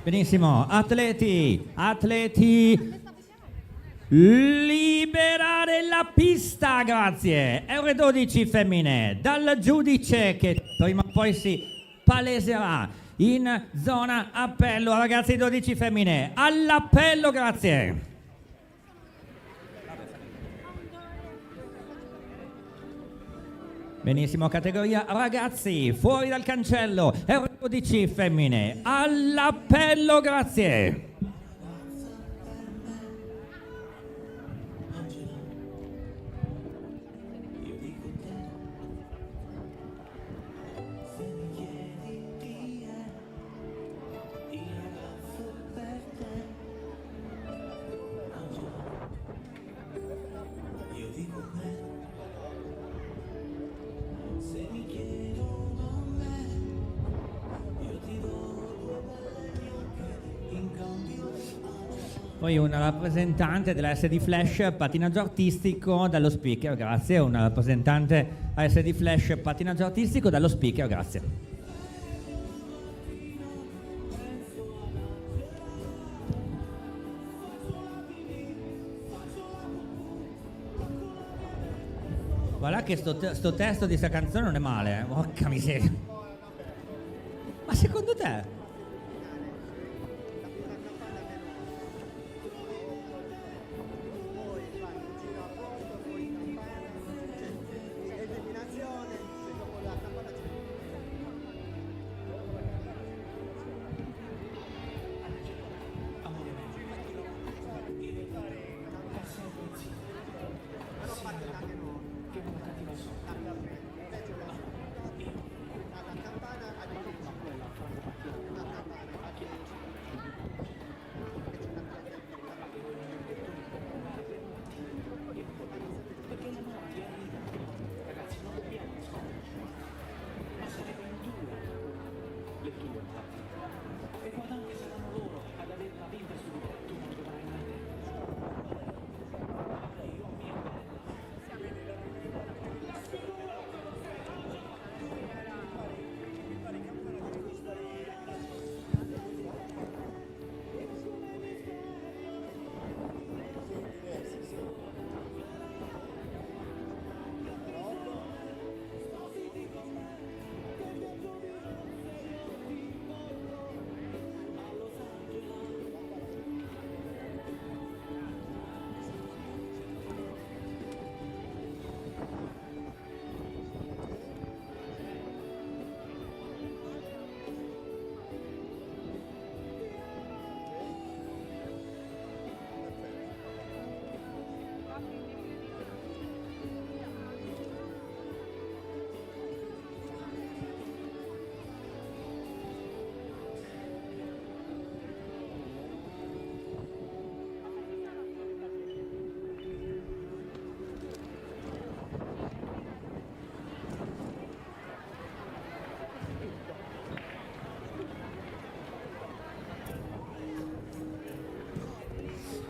Benissimo, atleti, liberare la pista, grazie. R12 femmine, dal giudice che prima o poi si paleserà in zona appello. Ragazzi 12 femmine, all'appello, grazie. Benissimo, categoria ragazzi, fuori dal cancello, R12 femmine, all'appello, grazie. Poi una rappresentante della SD Flash patinaggio artistico dallo speaker, grazie. Una rappresentante SD Flash patinaggio artistico dallo speaker, grazie. Guarda che sto testo di sta canzone non è male, eh? Porca miseria. Ma secondo te?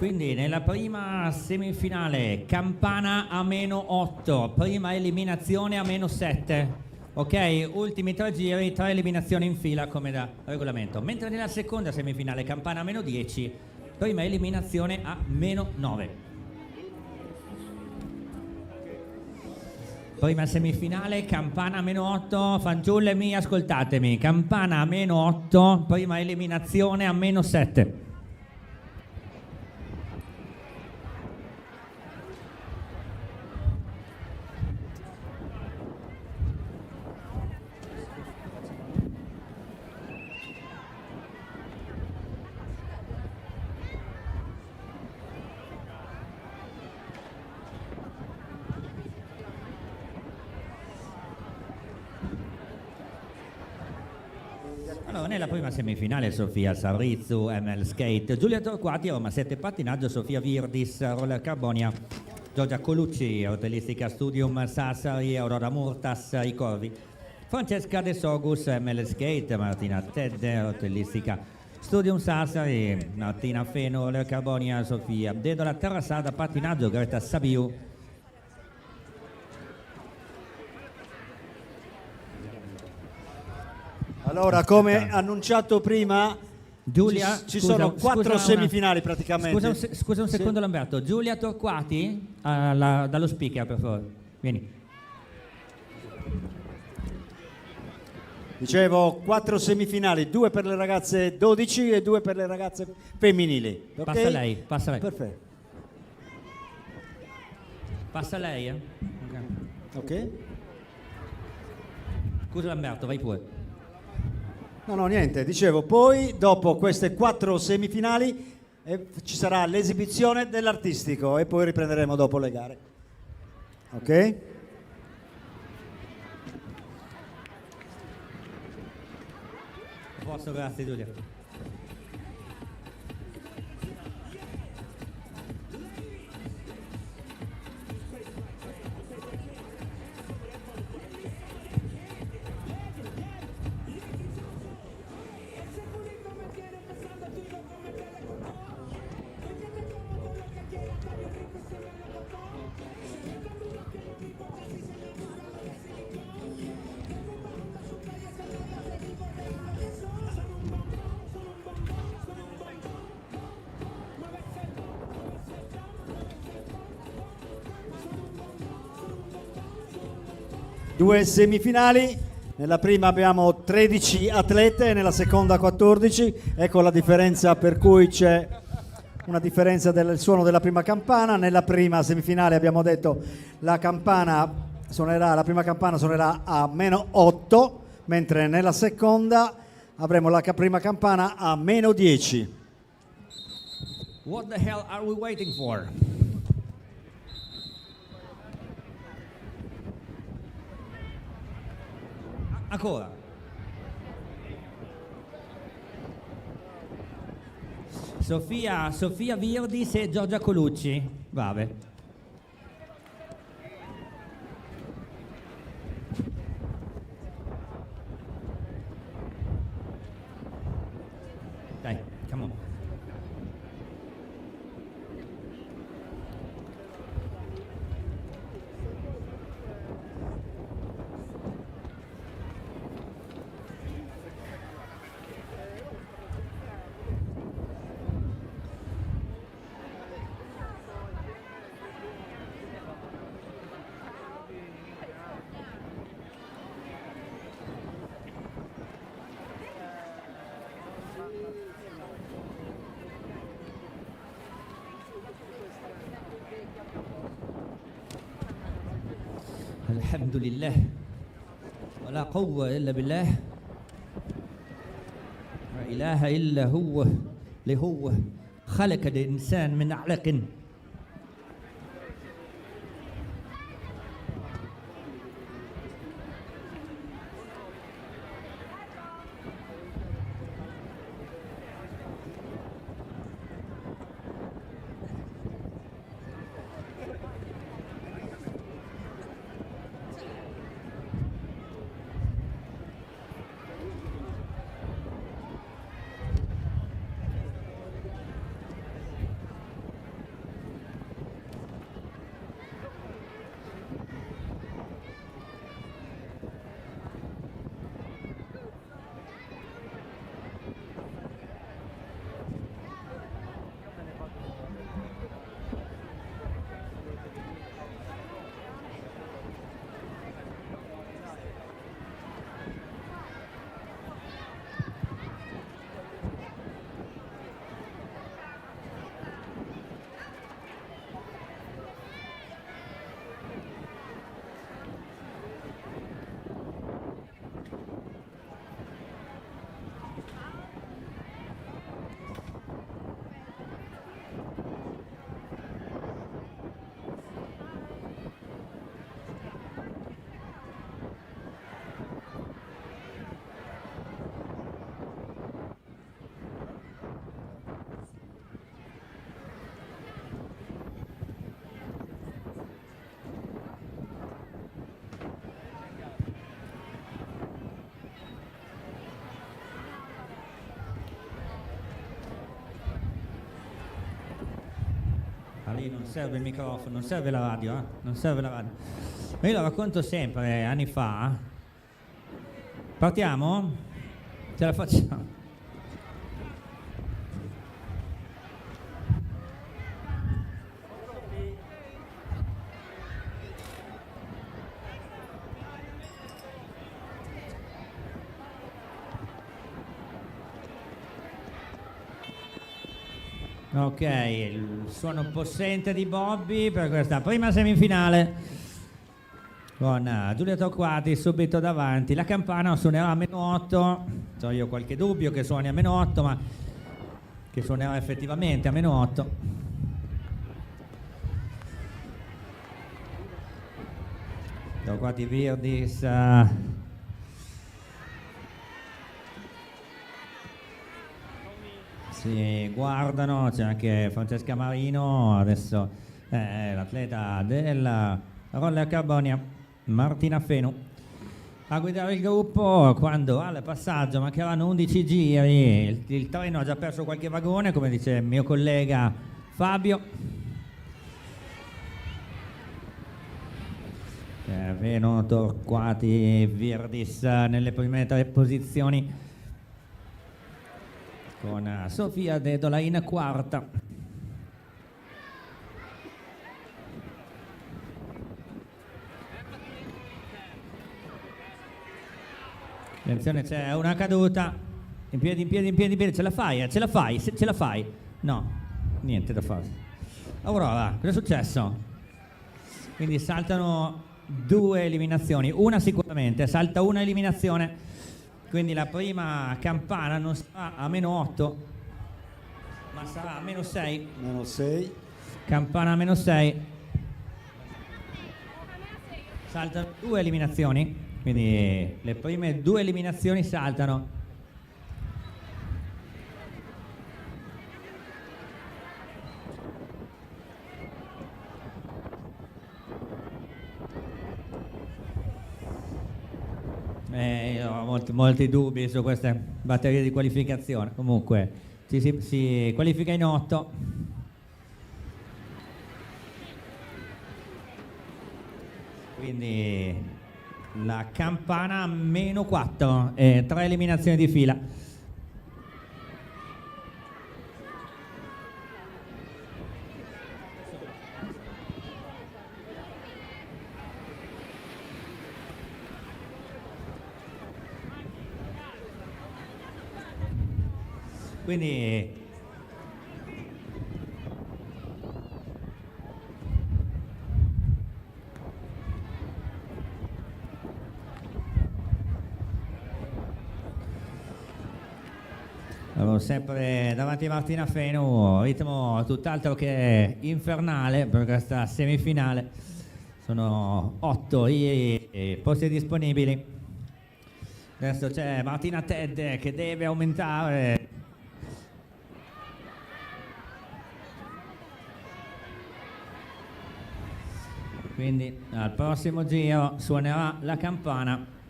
Quindi nella prima semifinale Campana a -8, prima eliminazione a -7. Ok, ultimi 3 giri, 3 eliminazioni in fila come da regolamento. Mentre nella seconda semifinale Campana a -10, prima eliminazione a -9. Prima semifinale Campana a -8, fanciulle mie ascoltatemi, Campana a -8, prima eliminazione a -7. Allora, nella prima semifinale Sofia Sarrizzu, ML Skate, Giulia Torquati, Roma 7 Pattinaggio, Sofia Virdis, Roller Carbonia, Giorgia Colucci, Hotelistica Studium Sassari, Aurora Murtas, I Corvi, Francesca De Sogus, ML Skate, Martina Tedde, Hotelistica Studium Sassari, Martina Feno, Roller Carbonia, Sofia Dedola, Terrasada, Pattinaggio, Greta Sabiu. Allora, come annunciato prima, Giulia, ci sono 4 semifinali praticamente. Scusa un secondo Lamberto, Giulia Torquati, dallo speaker per favore, vieni. Dicevo 4 semifinali, 2 per le ragazze 12 e 2 per le ragazze femminili. Ok? Passa lei, passa lei. Perfetto. Passa lei, eh? Ok. Scusa Lamberto, vai pure. No, niente, dicevo, poi dopo queste 4 semifinali ci sarà l'esibizione dell'artistico e poi riprenderemo dopo le gare. Ok? A posto, grazie Giulia. Due semifinali, nella prima abbiamo 13 atlete e nella seconda 14, ecco la differenza per cui c'è una differenza del suono della prima campana. Nella prima semifinale abbiamo detto la prima campana suonerà a -8, mentre nella seconda avremo la prima campana a -10. What the hell are we waiting for? Ancora. Sofia Virdis e Giorgia Colucci. Vabbè. Dai, come on. الحمد لله ولا قوة إلا بالله لا إله إلا هو اللي هو خلق الإنسان من علق lì non serve il microfono, non serve la radio, non serve la radio. Ma io lo racconto sempre, anni fa. Partiamo? Ce la facciamo? Ok, il suono possente di Bobby per questa prima semifinale con Giulia Torquati subito davanti. La campana suonerà a -8, ho io qualche dubbio che suoni a -8, ma che suonerà effettivamente a -8. Torquati Virdis si guardano, c'è anche Francesca Marino, adesso l'atleta del Roller Carbonia, Martina Fenu, a guidare il gruppo quando al passaggio mancheranno 11 giri, il treno ha già perso qualche vagone, come dice il mio collega Fabio. Veno, Torquati, Virdis nelle prime 3 posizioni, con Sofia Dedola in quarta. Attenzione, c'è una caduta. In piedi, ce la fai? No, niente da fare. Aurora, cosa è successo? Quindi saltano 2 eliminazioni, una sicuramente, salta una eliminazione. Quindi la prima campana non sarà a -8, ma sarà a -6. -6. Campana a -6. Saltano 2 eliminazioni, quindi le prime 2 eliminazioni saltano. Io ho molti dubbi su queste batterie di qualificazione. Comunque si qualifica in 8. Quindi la campana a -4 e 3 eliminazioni di fila. Quindi sempre davanti a Martina Fenu, ritmo tutt'altro che infernale per questa semifinale. Sono 8 i posti disponibili. Adesso c'è Martina Ted che deve aumentare. Quindi al prossimo giro suonerà la campana.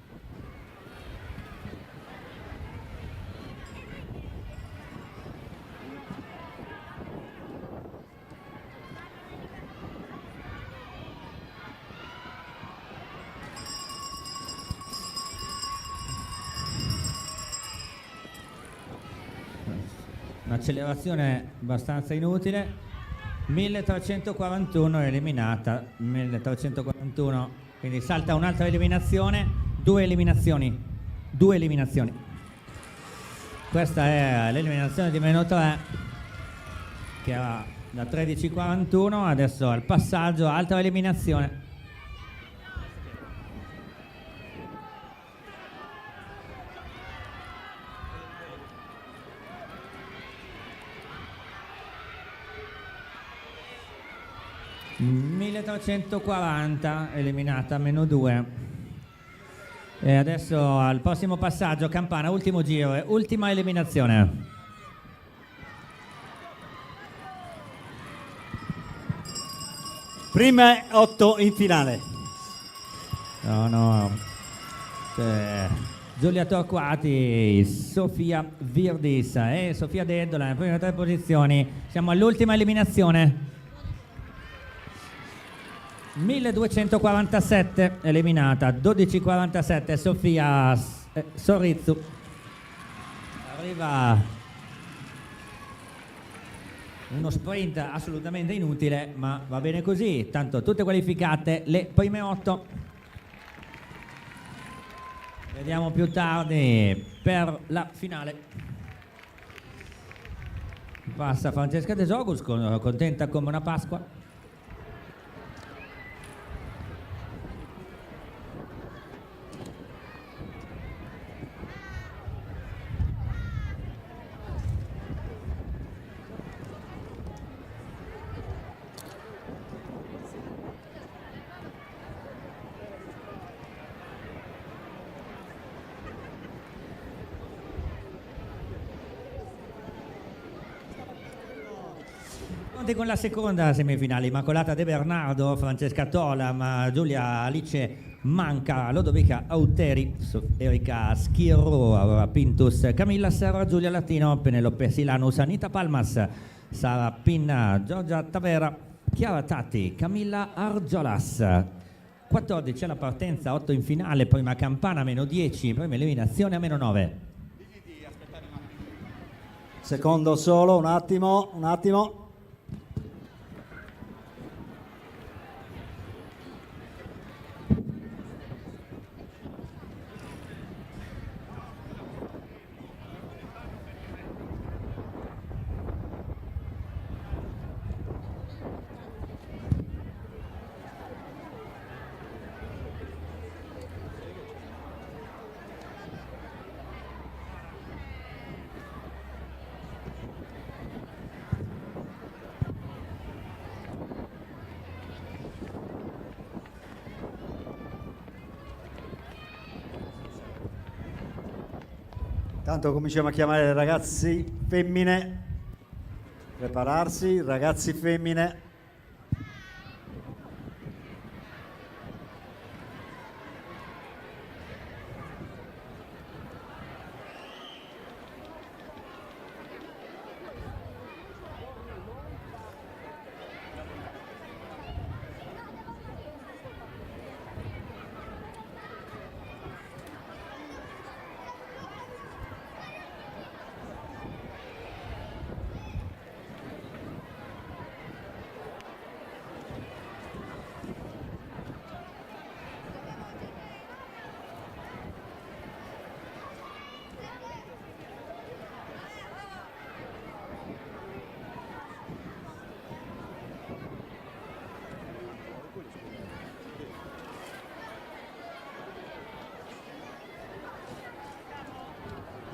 Un'accelerazione abbastanza inutile. 1341 eliminata, 1341, quindi salta un'altra eliminazione, 2 eliminazioni. Questa è l'eliminazione di -3 che era da 1341, adesso al passaggio altra eliminazione. (1340) eliminata -2. E adesso al prossimo passaggio campana, ultimo giro e ultima eliminazione. Prime 8 in finale. No. Giulia Torquati, Sofia Virdis e Sofia Dedola nelle prime 3 posizioni. Siamo all'ultima eliminazione. 1247 eliminata, 1247 Sofia Sorizzu. Arriva uno sprint assolutamente inutile, ma va bene così, tanto tutte qualificate le prime 8. Vediamo più tardi per la finale. Passa Francesca De Jogus, contenta come una Pasqua. Con la seconda semifinale, Immacolata De Bernardo, Francesca Tola, Giulia Alice Manca, Lodovica Auteri, Erika Schirro, Aurora Pintus, Camilla Serra, Giulia Latino, Penelope Silanus, Anita Palmas, Sara Pinna, Giorgia Tavera, Chiara Tatti, Camilla Argiolas. 14 alla partenza, 8 in finale, prima campana, meno 10, prima eliminazione a meno 9. Secondo solo, un attimo. Tanto cominciamo a chiamare i ragazzi femmine, prepararsi, ragazzi femmine.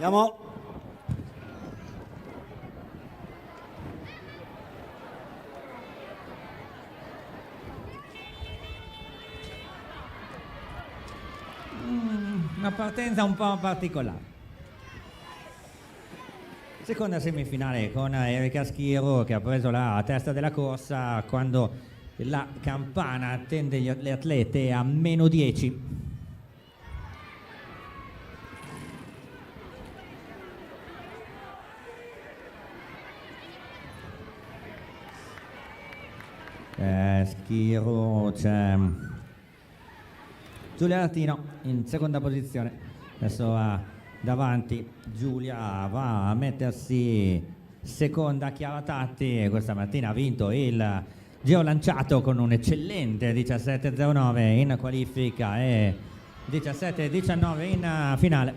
Andiamo. Una partenza un po' particolare. Seconda semifinale con Erika Schiro che ha preso la testa della corsa quando la campana attende le atlete a meno 10. Schiro, c'è Giulia Latino in seconda posizione, adesso va davanti, Giulia va a mettersi seconda, Chiara Tatti e questa mattina ha vinto il giro lanciato con un eccellente 17.09 in qualifica e 17.19 in finale.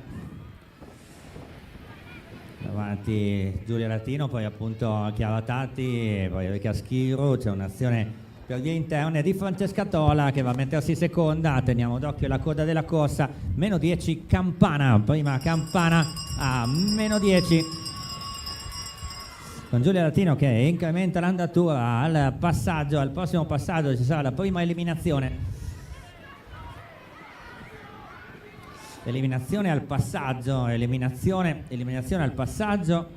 Davanti Giulia Latino, poi appunto Chiara Tatti, poi Erika Schiro, c'è un'azione per vie interne di Francesca Tola che va a mettersi seconda, teniamo d'occhio la coda della corsa, meno 10 campana, prima campana a meno 10. Con Giulia Latino che incrementa l'andatura al passaggio, al prossimo passaggio ci sarà la prima eliminazione. Eliminazione al passaggio, eliminazione al passaggio,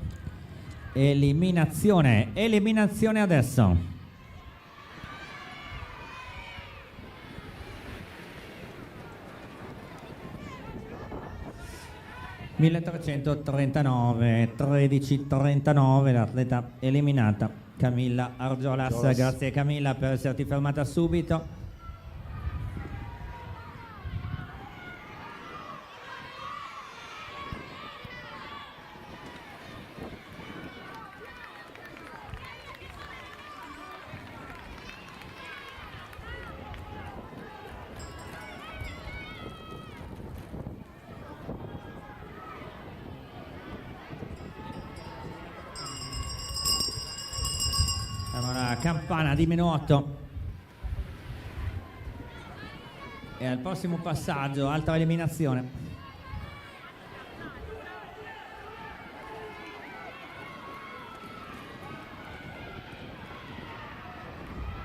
eliminazione adesso. (1339, 13:39) l'atleta eliminata Camilla Argiolas. Grazie Camilla per esserti fermata subito. altra campana di -8. E al prossimo passaggio, altra eliminazione.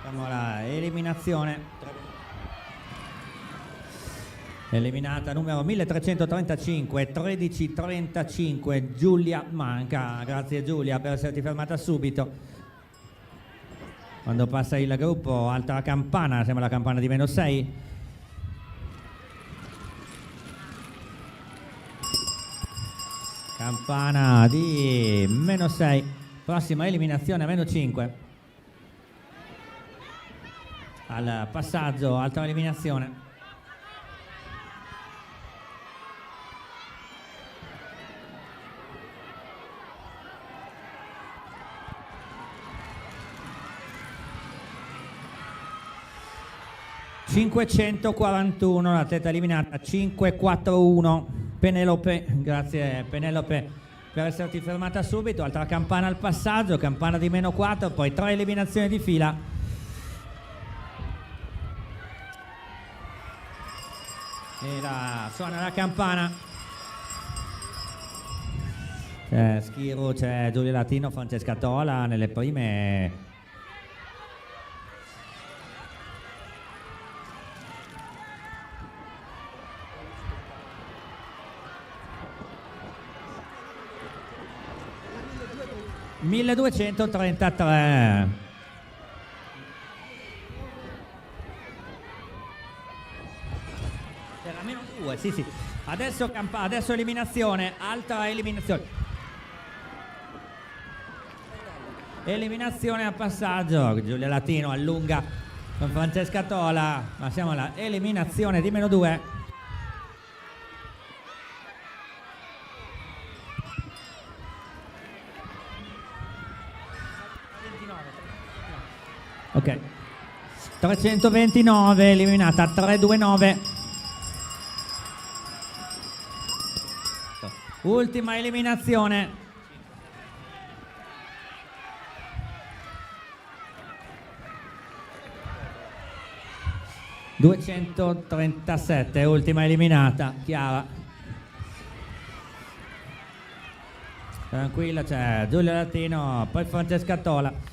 Facciamo la eliminazione. Eliminata numero 1335, 1335, Giulia Manca. Grazie Giulia per esserti fermata subito. Quando passa il gruppo, altra campana, sembra la campana di -6. Campana di -6. Prossima eliminazione a -5. Al passaggio, altra eliminazione. ...541, l'atleta eliminata, 541, Penelope, grazie Penelope per esserti fermata subito, altra campana al passaggio, campana di -4, poi 3 eliminazioni di fila. E suona la campana. C'è Schiro, c'è Giulia Latino, Francesca Tola nelle prime... ...1233. Era -2, sì. Adesso eliminazione, altra eliminazione. Eliminazione a passaggio, Giulia Latino allunga con Francesca Tola, ma siamo alla eliminazione di -2. Ok, 329 eliminata, 329. Ultima eliminazione. ...237, ultima eliminata, Chiara. Tranquilla, c'è Giulia Latino, poi Francesca Tola.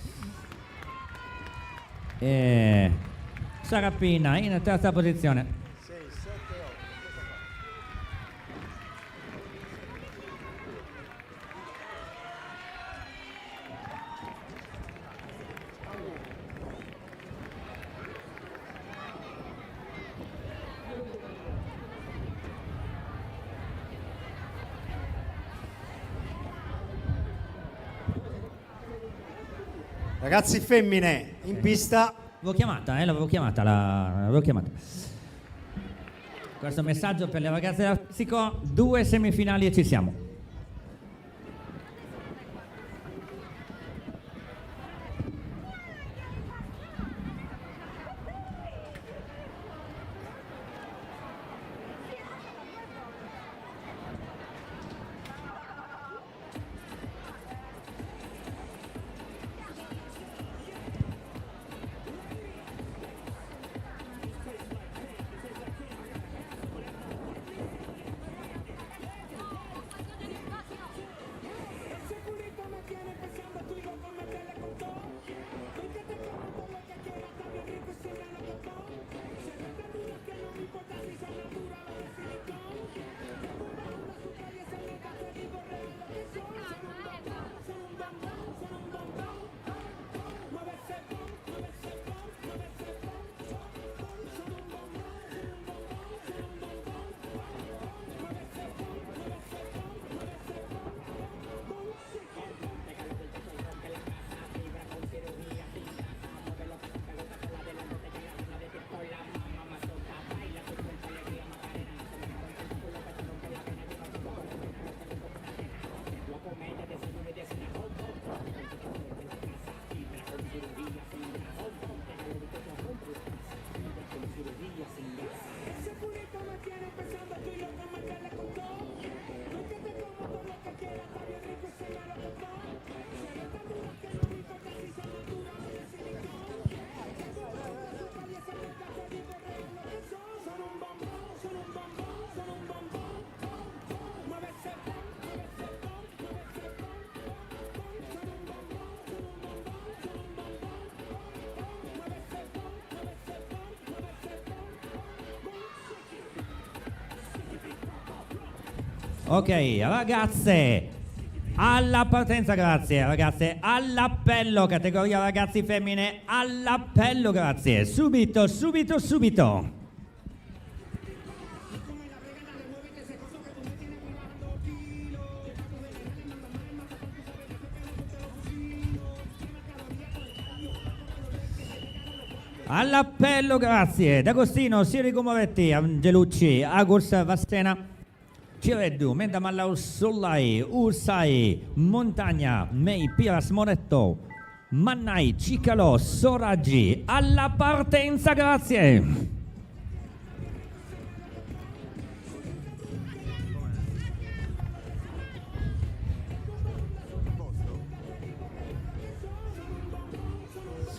E Sarapina in terza posizione. Ragazzi femmine in pista. L'avevo chiamata. Questo messaggio per le ragazze dell'Artistico, 2 semifinali e ci siamo. Ok, ragazze, alla partenza, grazie ragazze, all'appello, categoria ragazzi femmine, all'appello, grazie, subito, subito, subito. All'appello, grazie. D'Agostino, Sirico Moretti, Angelucci, Agus Vassena, Cireddu, Mendamallaus Sollai, Ursai, Montagna, Mei, Piras Moretto, Mannai, Cicalo, Soraggi. Alla partenza, grazie.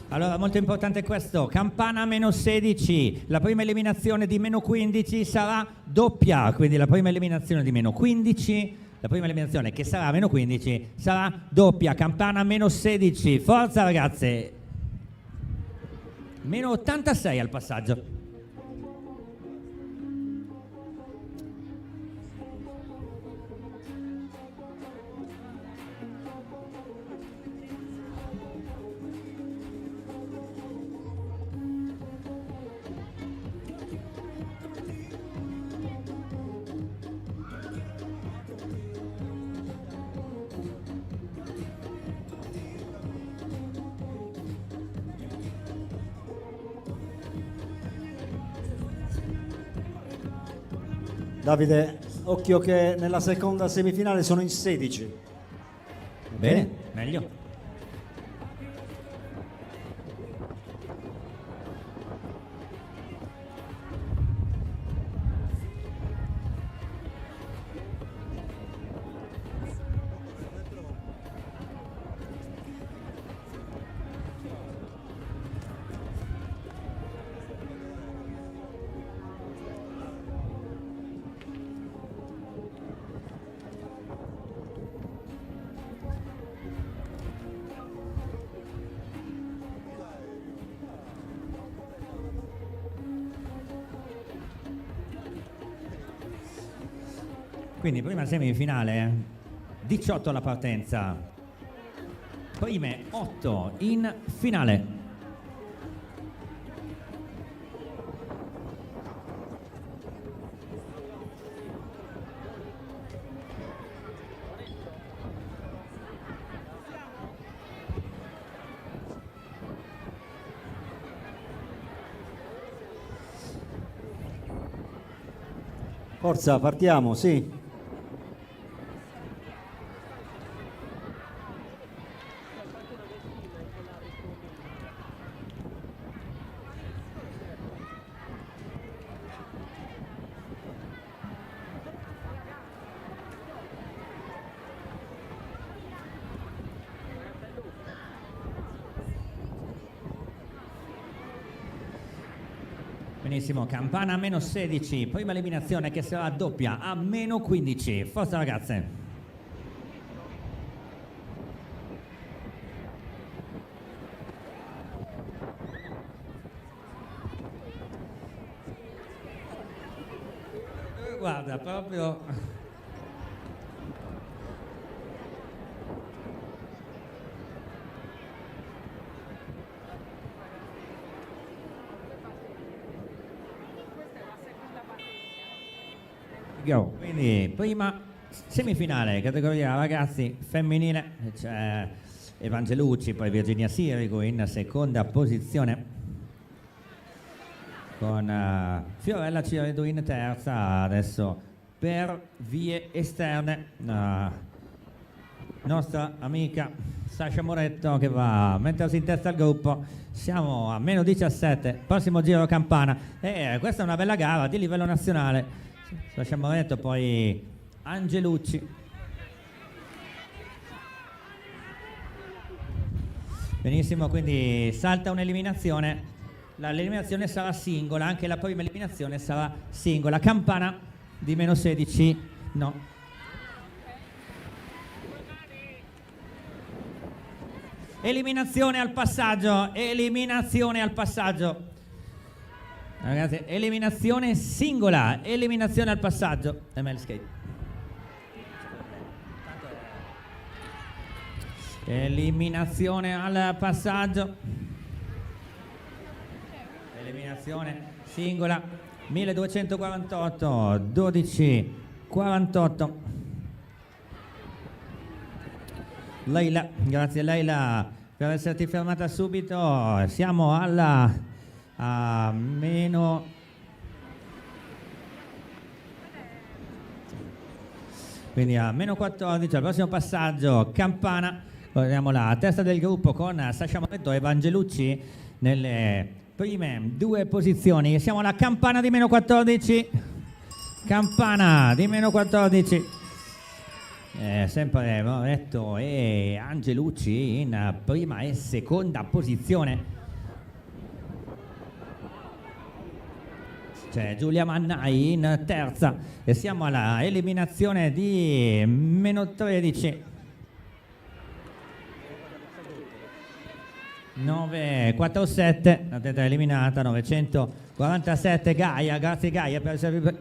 Allora, molto importante questo, campana meno 16, la prima eliminazione di meno 15 sarà doppia, quindi la prima eliminazione di meno 15, la prima eliminazione che sarà meno 15 sarà doppia, campana meno 16, forza ragazze, meno 86 al passaggio. Davide, occhio che nella seconda semifinale sono in 16. Bene, meglio. Quindi prima semifinale, 18 alla partenza, prime 8 in finale. Forza, partiamo, sì. Benissimo, campana a meno 16, prima eliminazione che sarà doppia a meno 15. Forza ragazze. Guarda, proprio... Go. Quindi prima semifinale, categoria ragazzi femminile, c'è Evangelucci, poi Virginia Sirico in seconda posizione con Fiorella Ciredu in terza. Adesso per vie esterne nostra amica Sasha Moretto che va a mettersi in testa al gruppo. Siamo a meno 17, prossimo giro campana e questa è una bella gara di livello nazionale. Lasciamo detto, poi Angelucci. Benissimo, quindi salta un'eliminazione. L'eliminazione sarà singola, anche la prima eliminazione sarà singola. Campana di meno 16, no. Eliminazione al passaggio, eliminazione al passaggio. Ragazzi, eliminazione singola, eliminazione al passaggio. ML Skate. Eliminazione al passaggio. Eliminazione singola. 1248, 1248. Leila, grazie Leila per esserti fermata subito. Siamo a meno quindi a meno 14 al prossimo passaggio. Campana, guardiamo la testa del gruppo con Sasha Moretto e Vangelucci nelle prime due posizioni. Siamo alla Campana di meno 14. Campana di meno 14. Sempre Moretto e Angelucci in prima e seconda posizione. C'è Giulia Mannai in terza e siamo alla eliminazione di meno 13. 947, l'atleta eliminata. 947 Gaia, grazie Gaia per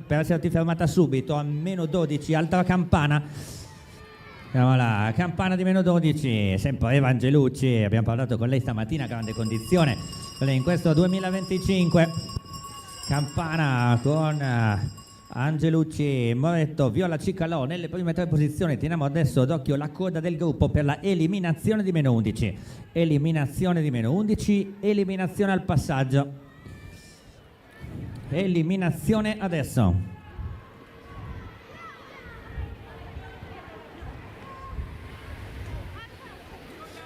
esserti fermata subito. A meno 12 altra Campana. Siamo alla Campana di meno 12, sempre Eva Angelucci, abbiamo parlato con lei stamattina, grande condizione in questo 2025. Campana con Angelucci, Moretto, Viola Cicalò nelle prime tre posizioni. Teniamo adesso d'occhio la coda del gruppo per la eliminazione di meno 11. Eliminazione di meno 11, eliminazione al passaggio. Eliminazione adesso.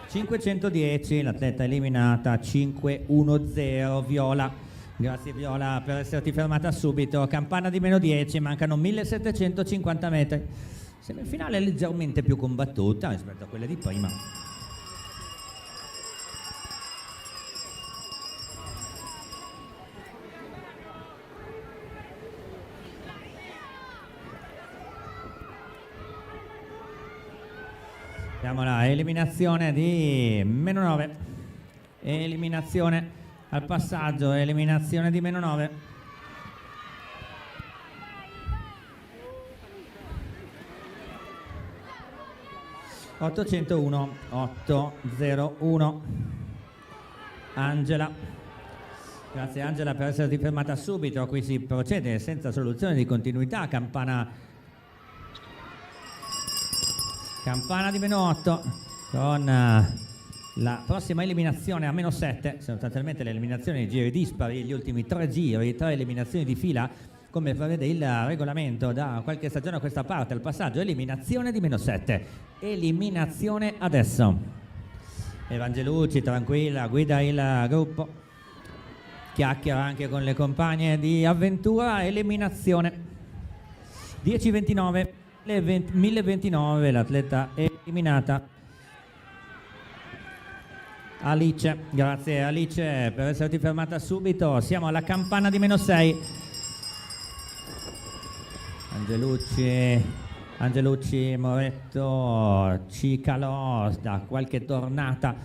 510, l'atleta eliminata. 510 Viola. Grazie Viola per esserti fermata subito. Campana di meno 10, mancano 1750 metri. Semifinale leggermente più combattuta rispetto a quella di prima. Abbiamo la eliminazione di meno 9. Eliminazione al passaggio, eliminazione di meno 9. (801) Angela. Grazie Angela per esserti fermata subito. Qui si procede senza soluzione di continuità. Campana di meno 8 con la prossima eliminazione a meno 7, sostanzialmente le eliminazioni di giri dispari, gli ultimi 3 giri, 3 eliminazioni di fila, come prevede il regolamento da qualche stagione a questa parte. Al passaggio eliminazione di meno 7, eliminazione adesso. Evangelucci tranquilla, guida il gruppo, chiacchiera anche con le compagne di avventura. Eliminazione 10:29, 1029 l'atleta eliminata. Alice, grazie Alice per esserti fermata subito. Siamo alla Campana di meno 6. Angelucci, Moretto, Cicalò da qualche tornata.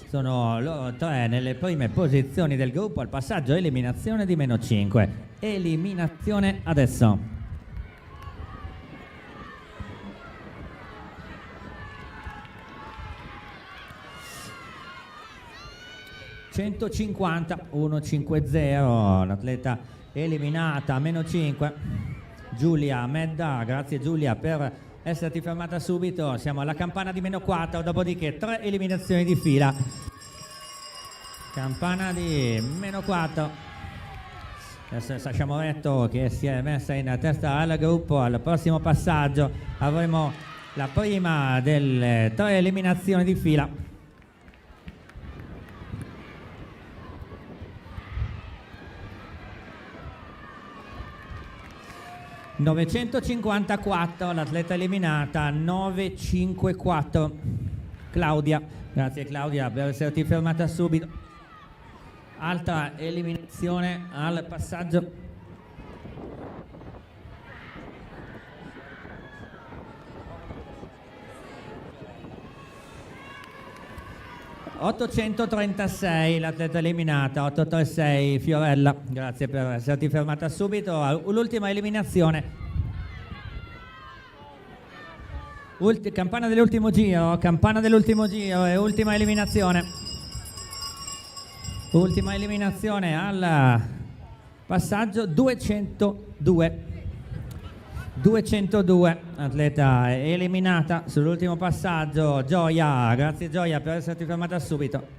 Sono loro tre nelle prime posizioni del gruppo. Al passaggio eliminazione di meno 5. Eliminazione adesso. 150, 150, l'atleta eliminata, meno 5. Giulia Medda, grazie Giulia per esserti fermata subito. Siamo alla Campana di meno 4, dopodiché 3 eliminazioni di fila. Campana di meno 4. Adesso Sasha Moretto che si è messa in testa al gruppo. Al prossimo passaggio avremo la prima delle 3 eliminazioni di fila. 954, l'atleta eliminata. 954 Claudia, grazie Claudia per esserti fermata subito. Altra eliminazione al passaggio. (836) l'atleta eliminata. 836 Fiorella, grazie per esserti fermata subito. L'ultima eliminazione Campana dell'ultimo giro e ultima eliminazione. Ultima eliminazione al passaggio 202. 202, atleta eliminata sull'ultimo passaggio. Gioia, grazie Gioia per esserti fermata subito.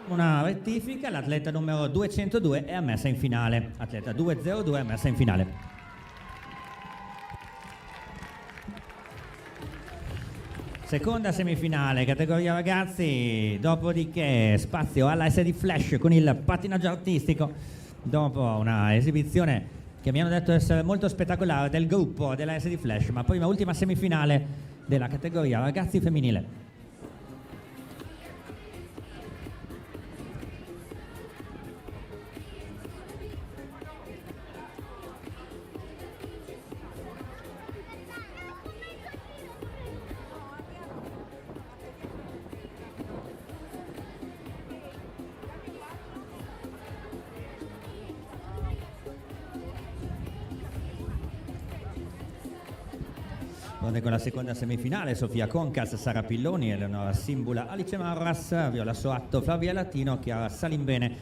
Una rettifica, l'atleta numero 202 è ammessa in finale. Atleta 202 è ammessa in finale. Seconda semifinale, categoria ragazzi, dopodiché spazio alla SD Flash con il pattinaggio artistico. Dopo una esibizione che mi hanno detto essere molto spettacolare del gruppo della SD Flash, ma prima ultima semifinale della categoria ragazzi femminile. Con la seconda semifinale Sofia Concas, Sara Pilloni, Eleonora Simbula, Alice Marras, Viola Soatto, Flavia Latino, Chiara Salimbene,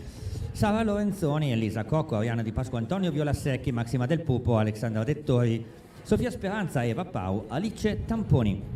Sara Lorenzoni, Elisa Cocco, Arianna Di Pasqua Antonio, Viola Secchi, Maxima Del Pupo, Alexandra Dettori, Sofia Speranza, Eva Pau, Alice Tamponi.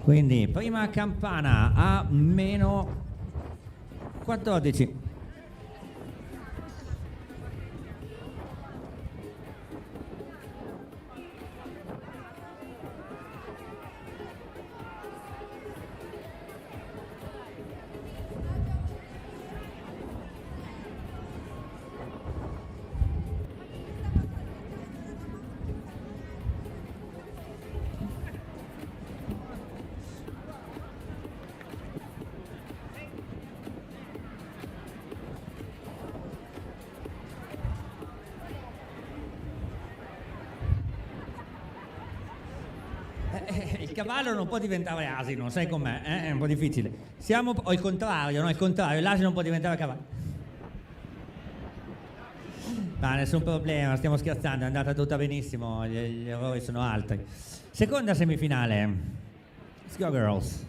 Quindi prima campana a meno 14. Il cavallo non può diventare asino, sai com'è? È un po' difficile. Siamo o il contrario, no? Il contrario, l'asino non può diventare cavallo. Ma nessun problema, stiamo scherzando, è andata tutta benissimo, gli errori sono altri. Seconda semifinale. Let's go girls.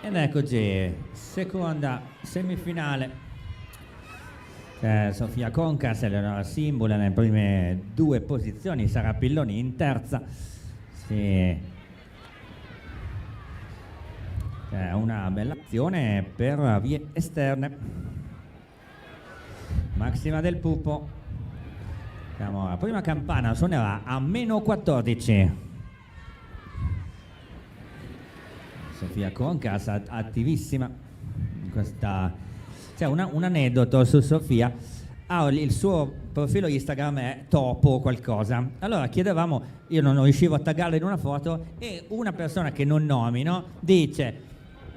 Ed eccoci, seconda semifinale Sofia Concas e Eleonora Simbula nelle prime 2 posizioni, Sara Pilloni in terza. Sì. Una bella azione per vie esterne. Maxima del Pupo. Siamo alla prima campana, suonerà a -14. Sofia Concas attivissima in questa. C'è un aneddoto su Sofia. Il suo profilo Instagram è Topo qualcosa. Allora chiedevamo, io non riuscivo a taggarla in una foto e una persona che non nomino dice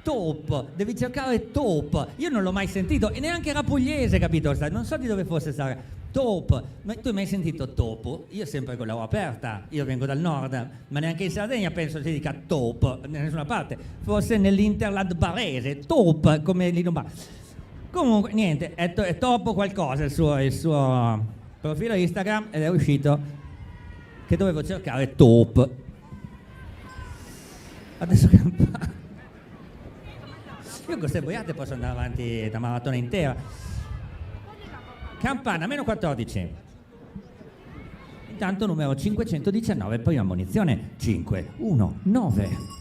Top, devi cercare Top. Io non l'ho mai sentito e neanche era pugliese, capito? Non so di dove fosse stare. Top, ma tu hai mai sentito topo? Io sempre con la O aperta, io vengo dal nord, ma neanche in Sardegna penso si dica top, da nessuna parte, forse nell'Interland barese, top, come lì non va. Comunque, niente, è topo qualcosa il suo profilo Instagram ed è uscito che dovevo cercare top. Adesso campana. Io con queste boiate posso andare avanti da maratona intera. Campana, -14. Intanto numero 519, prima munizione 519.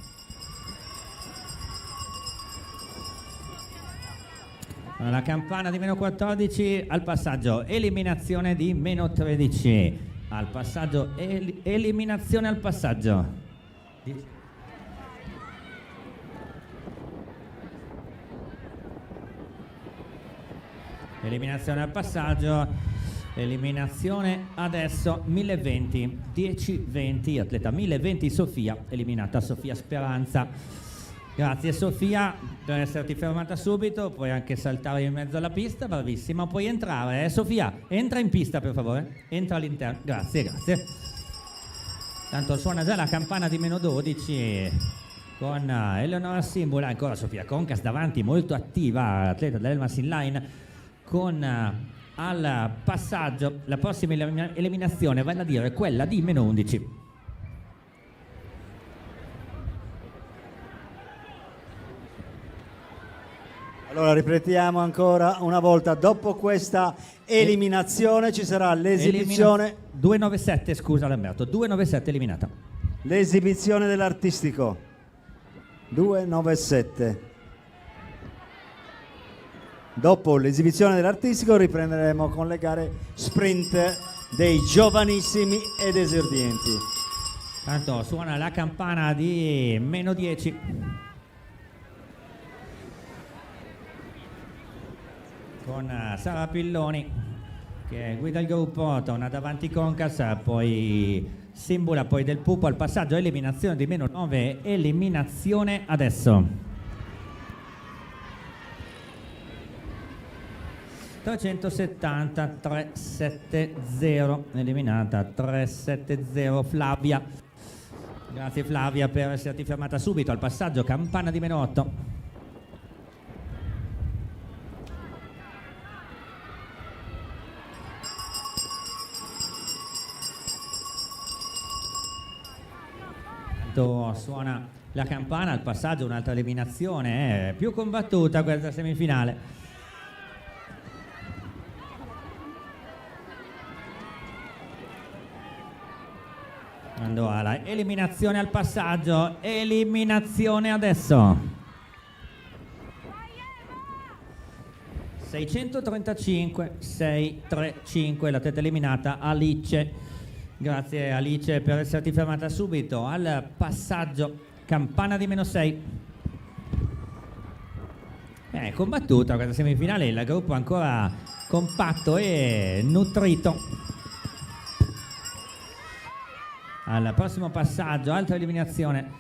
La campana di -14 al passaggio, eliminazione di -13. Al passaggio, eliminazione al passaggio. Eliminazione al passaggio, eliminazione adesso 1020, 10-20, atleta 1020 Sofia, eliminata Sofia Speranza. Grazie Sofia per esserti fermata subito, puoi anche saltare in mezzo alla pista, bravissima, puoi entrare, Sofia, entra in pista per favore, entra all'interno, grazie. Tanto suona già la campana di -12 con Eleonora Simbula, ancora Sofia Concas davanti, molto attiva, atleta dell'Elmas Inline. Con al passaggio la prossima eliminazione vale a dire quella di -11. Allora ripetiamo ancora una volta, dopo questa eliminazione ci sarà l'esibizione 297, scusa Lamberto, 297 eliminata. L'esibizione dell'artistico 297. Dopo l'esibizione dell'artistico riprenderemo con le gare sprint dei giovanissimi ed esordienti. Tanto suona la campana di -10. Con Sara Pilloni che guida il gruppo, torna davanti Concas, poi Simbula, poi Del Pupo al passaggio, eliminazione di -9, eliminazione adesso. 370, 370, eliminata 370 Flavia. Grazie Flavia per esserti fermata subito al passaggio, campana di -8. Suona la campana al passaggio, un'altra eliminazione, più combattuta questa semifinale. Allora, eliminazione al passaggio, eliminazione adesso. 635, 635, la testa eliminata Alice. Grazie Alice per esserti fermata subito al passaggio, campana di -6. Combattuta questa semifinale, il gruppo ancora compatto e nutrito. Al prossimo passaggio, altra eliminazione,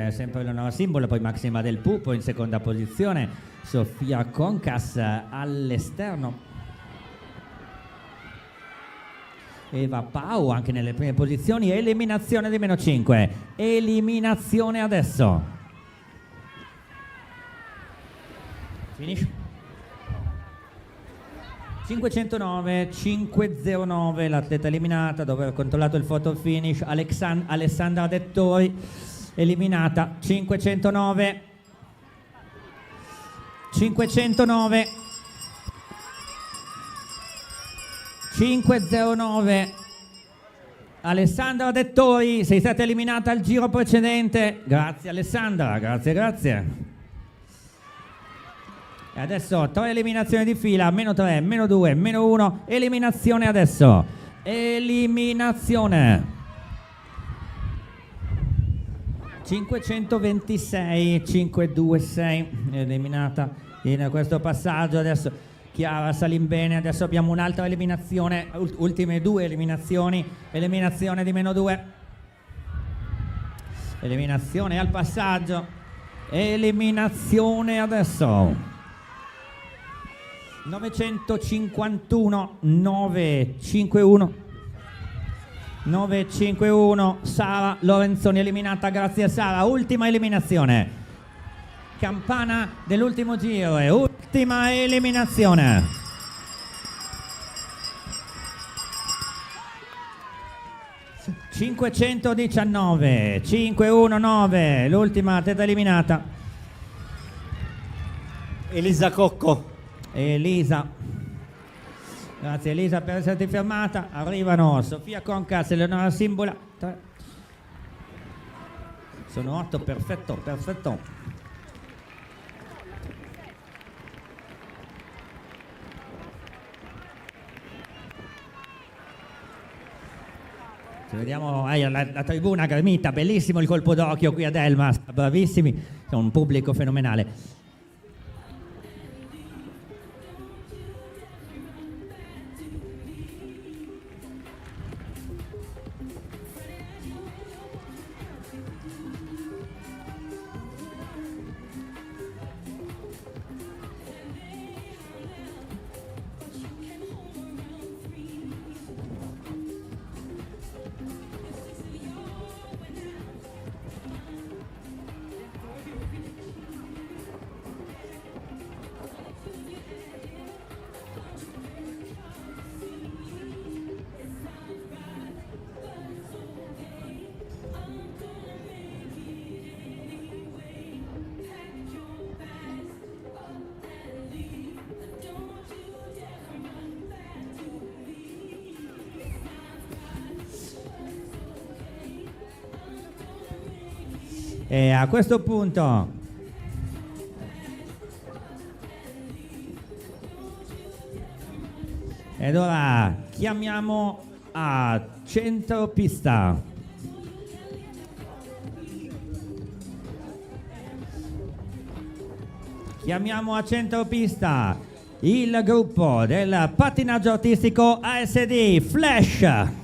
sempre Eleonora Simbolo, poi Maxima Del Pupo in seconda posizione, Sofia Concas all'esterno, Eva Pau anche nelle prime posizioni, eliminazione di -5, eliminazione adesso. Finish. 509, 509, l'atleta eliminata dopo aver controllato il photo finish, Alessandra Dettori eliminata, 509, 509, 5-0-9. Alessandra Dettori, sei stata eliminata al giro precedente. Grazie Alessandra, grazie. E adesso 3 eliminazioni di fila, -3, -2, -1, eliminazione adesso. Eliminazione. 526, 526, eliminata in questo passaggio. Adesso Chiara Salimbene, adesso abbiamo un'altra eliminazione, ultime 2 eliminazioni, eliminazione di -2, eliminazione al passaggio, eliminazione adesso. 951, 951, Sara Lorenzoni eliminata, grazie Sara, ultima eliminazione, campana dell'ultimo giro e ultima eliminazione. (519, 519), l'ultima testa eliminata. Elisa Cocco. Elisa, grazie Elisa per esserti fermata. Arrivano Sofia Concas, Eleonora Simbola. Sono 8, perfetto. Ci vediamo, la tribuna gremita, bellissimo il colpo d'occhio qui ad Elmas, bravissimi, c'è un pubblico fenomenale. E a questo punto ed ora chiamiamo a centropista il gruppo del pattinaggio artistico ASD Flash.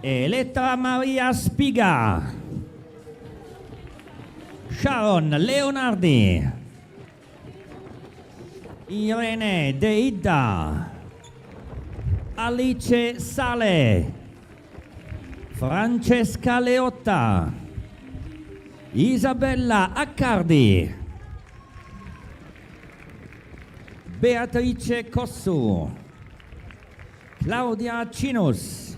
Elettra Maria Spiga, Sharon Leonardi, Irene Deida, Alice Sale, Francesca Leotta, Isabella Accardi, Beatrice Cossu, Claudia Cinus,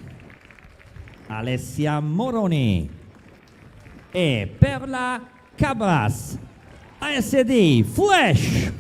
Alessia Moroni e Perla Cabras, ASD Flash.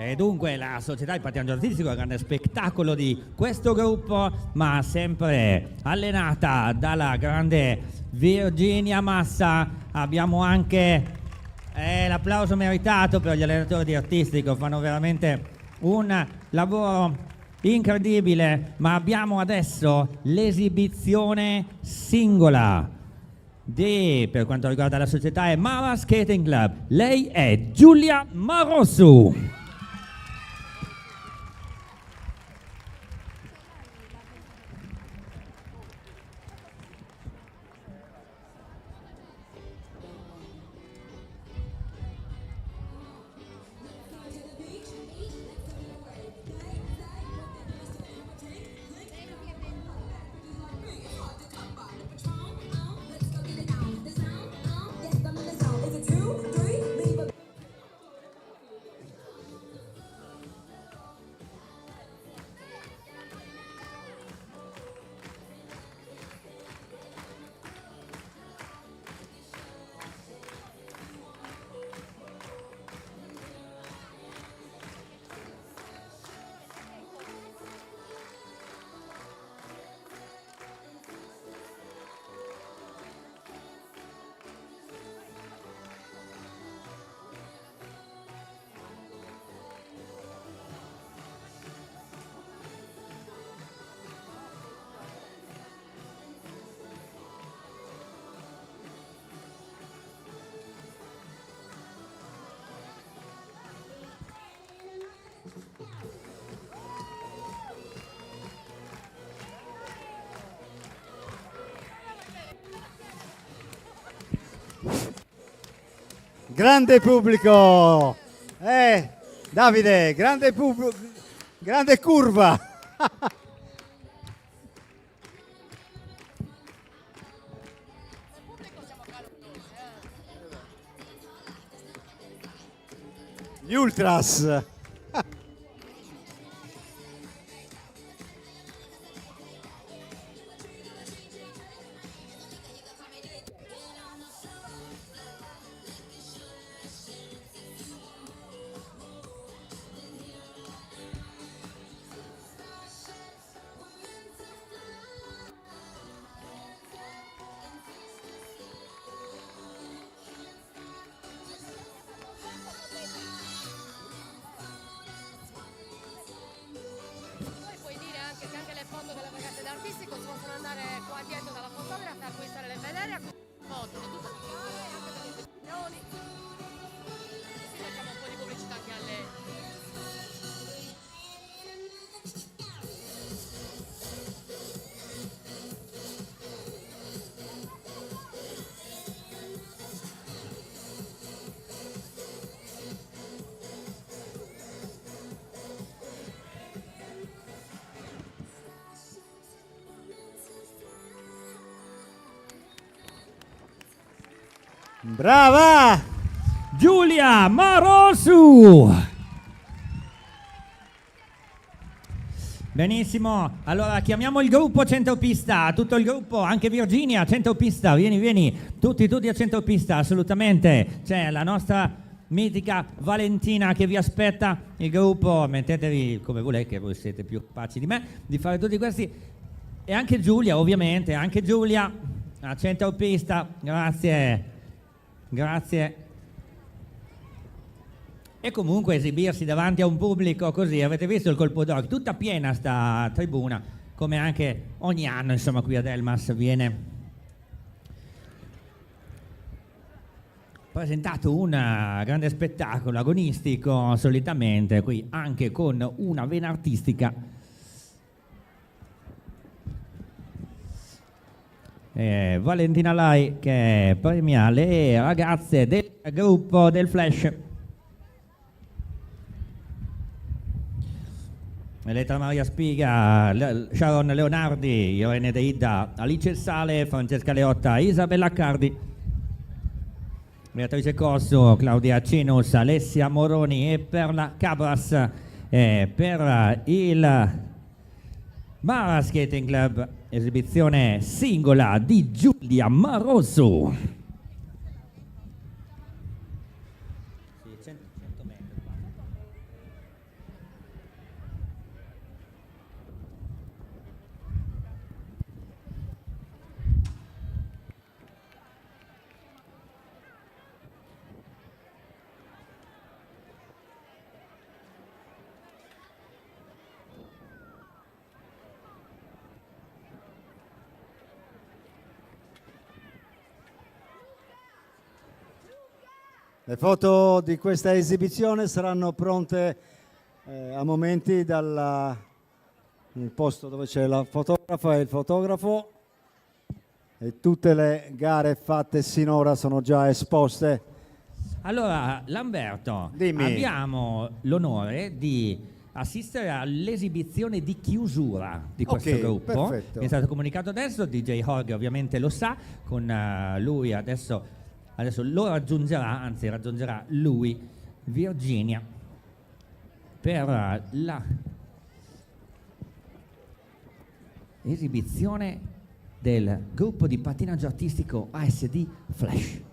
E dunque la società di pattinaggio artistico è il grande spettacolo di questo gruppo, ma sempre allenata dalla grande Virginia Massa. Abbiamo anche l'applauso meritato per gli allenatori di artistico, fanno veramente un lavoro incredibile, ma abbiamo adesso l'esibizione singola per quanto riguarda la società è Mara Skating Club. Lei è Giulia Marosu. Grande pubblico, Davide, grande curva. Gli ultras. Brava! Giulia Marosu! Benissimo, allora chiamiamo il gruppo centropista, tutto il gruppo, anche Virginia, centropista, vieni, tutti a centropista, assolutamente. C'è la nostra mitica Valentina che vi aspetta, il gruppo, mettetevi come volete, che voi siete più capaci di me, di fare tutti questi. E anche Giulia, ovviamente, anche Giulia, a centropista, grazie. E comunque esibirsi davanti a un pubblico così, avete visto il colpo d'occhio, tutta piena sta tribuna, come anche ogni anno, insomma, qui ad Elmas viene presentato un grande spettacolo agonistico, solitamente qui anche con una vena artistica. Valentina Lai che premia le ragazze del gruppo del Flash. Elettra Maria Spiga, Sharon Leonardi, Irene Deida, Alice Sale, Francesca Leotta, Isabella Accardi, Beatrice Cosso, Claudia Cinus, Alessia Moroni e Perla Cabras. Per il Mara Skating Club, esibizione singola di Giulia Marosu. Le foto di questa esibizione saranno pronte a momenti dal posto dove c'è la fotografa e il fotografo, e tutte le gare fatte sinora sono già esposte. Allora, Lamberto, Dimmi. abbiamo l'onore di assistere all'esibizione di chiusura di questo Ok, gruppo. perfetto. Mi è stato comunicato adesso, DJ Jorge ovviamente lo sa, con lui adesso lo raggiungerà, anzi raggiungerà lui, Virginia, per la esibizione del gruppo di pattinaggio artistico ASD Flash.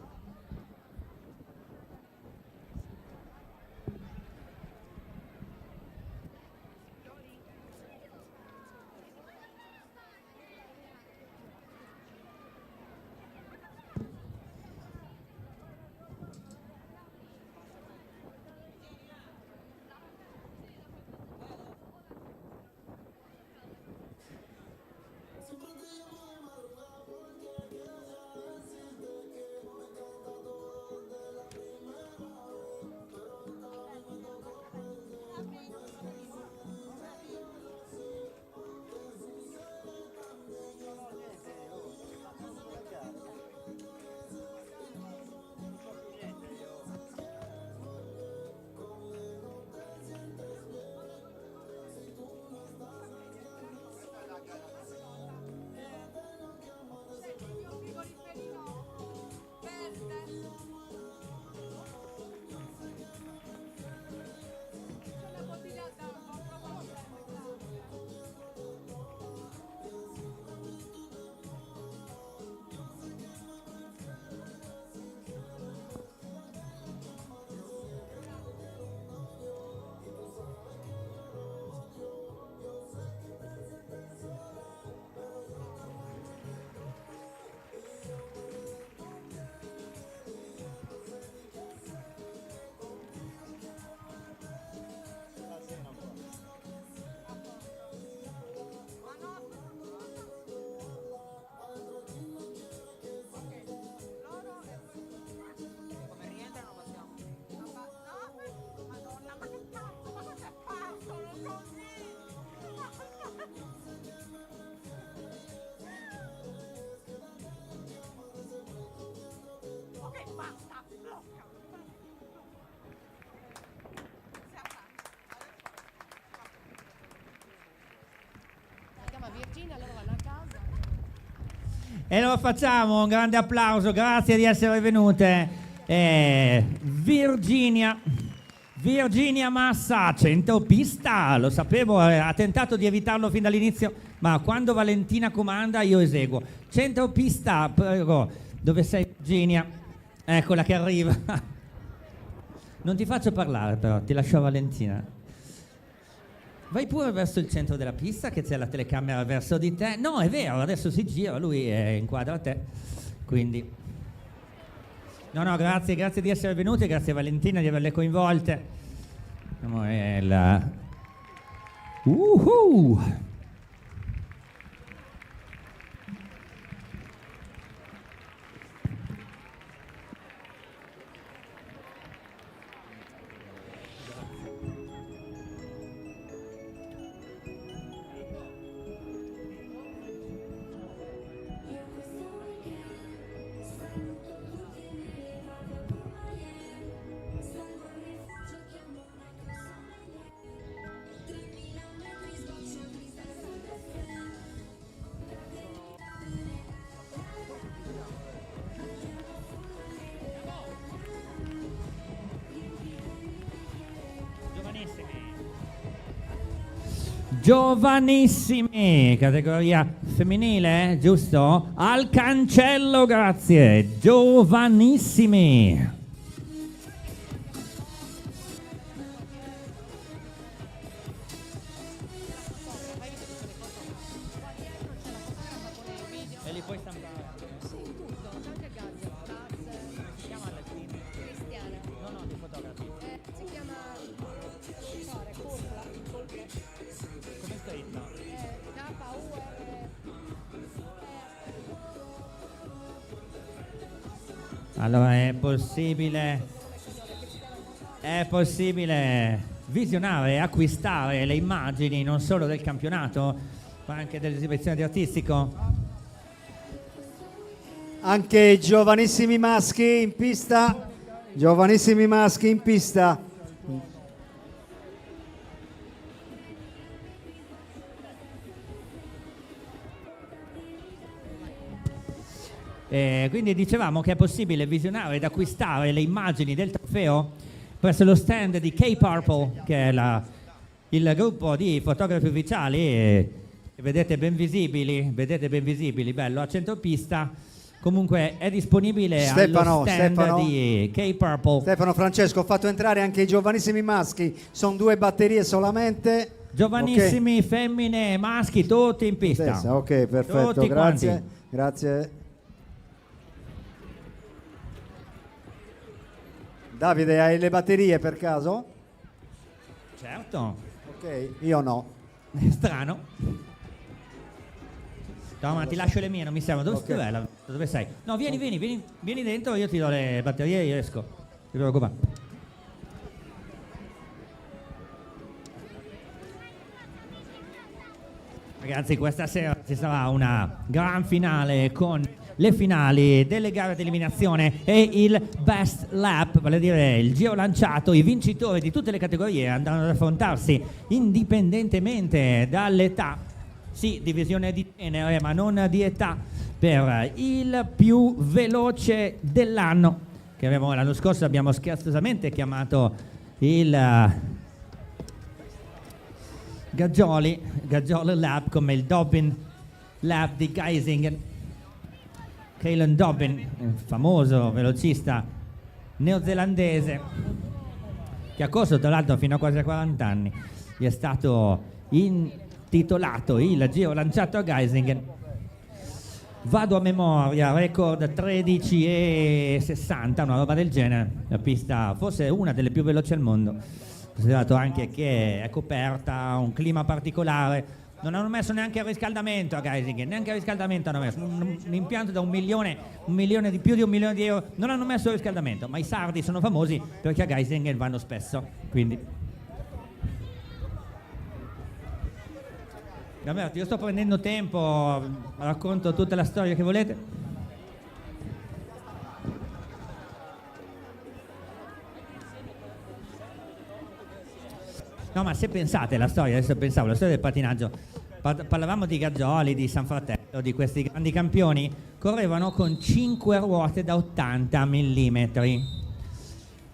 E lo facciamo, un grande applauso, grazie di essere venute. Virginia Massa, centropista, lo sapevo, ha tentato di evitarlo fin dall'inizio, ma quando Valentina comanda io eseguo. Centropista, prego, dove sei Virginia? Eccola che arriva. Non ti faccio parlare però, ti lascio a Valentina. Vai pure verso il centro della pista che c'è la telecamera verso di te. No, è vero, adesso si gira, lui inquadra te. Quindi no, grazie di essere venuti, grazie a Valentina di averle coinvolte. Giovanissimi, categoria femminile, giusto? Al cancello, grazie. Giovanissimi. E li puoi stampare? Sì, tutto, anche Gazza. Si chiama la Cristiana? No, di fotografi. Si chiama come scritto? Allora è possibile È possibile visionare e acquistare le immagini non solo del campionato, ma anche dell'esibizione di artistico. Anche i giovanissimi maschi in pista. Giovanissimi maschi in pista. Quindi dicevamo che è possibile visionare ed acquistare le immagini del trofeo presso lo stand di K-Purple, che è il gruppo di fotografi ufficiali, che vedete ben visibili, bello a centropista. Comunque è disponibile allo stand di K-Purple. Stefano, Francesco, ho fatto entrare anche i giovanissimi maschi, sono 2 batterie solamente. Giovanissimi, femmine, maschi, tutti in pista. Ok, perfetto, Tutti grazie. quanti. Grazie. Davide, hai le batterie per caso? Certo. Ok, io no. Strano. No, ma ti lascio le mie, non mi servono. Dove sei? No, vieni dentro, io ti do le batterie e io esco. Ti preoccupare. Ragazzi, questa sera ci sarà una gran finale con le finali delle gare di eliminazione e il best lap, vale a dire il giro lanciato. I vincitori di tutte le categorie andranno ad affrontarsi indipendentemente dall'età, sì, divisione di genere ma non di età, per il più veloce dell'anno, che l'anno scorso abbiamo scherzosamente chiamato il Gaggioli Lab, come il Dobbin Lab di Geisingen. Caolan Dobbin, famoso velocista neozelandese, che ha corso tra l'altro fino a quasi 40 anni, gli è stato intitolato il giro lanciato a Geisingen. Vado a memoria, record 13,60, una roba del genere, la pista forse una delle più veloci al mondo, considerato anche che è coperta, un clima particolare. Non hanno messo neanche il riscaldamento a Geisingen, neanche il riscaldamento hanno messo, un impianto da più di un milione di euro, non hanno messo il riscaldamento, ma i sardi sono famosi perché a Geisingen vanno spesso, quindi. Gaberto, io sto prendendo tempo, racconto tutta la storia che volete. No, ma se pensate alla storia, adesso pensavo, la storia del patinaggio, parlavamo di Gaggioli, di San Fratello, di questi grandi campioni, correvano con 5 ruote da 80 mm.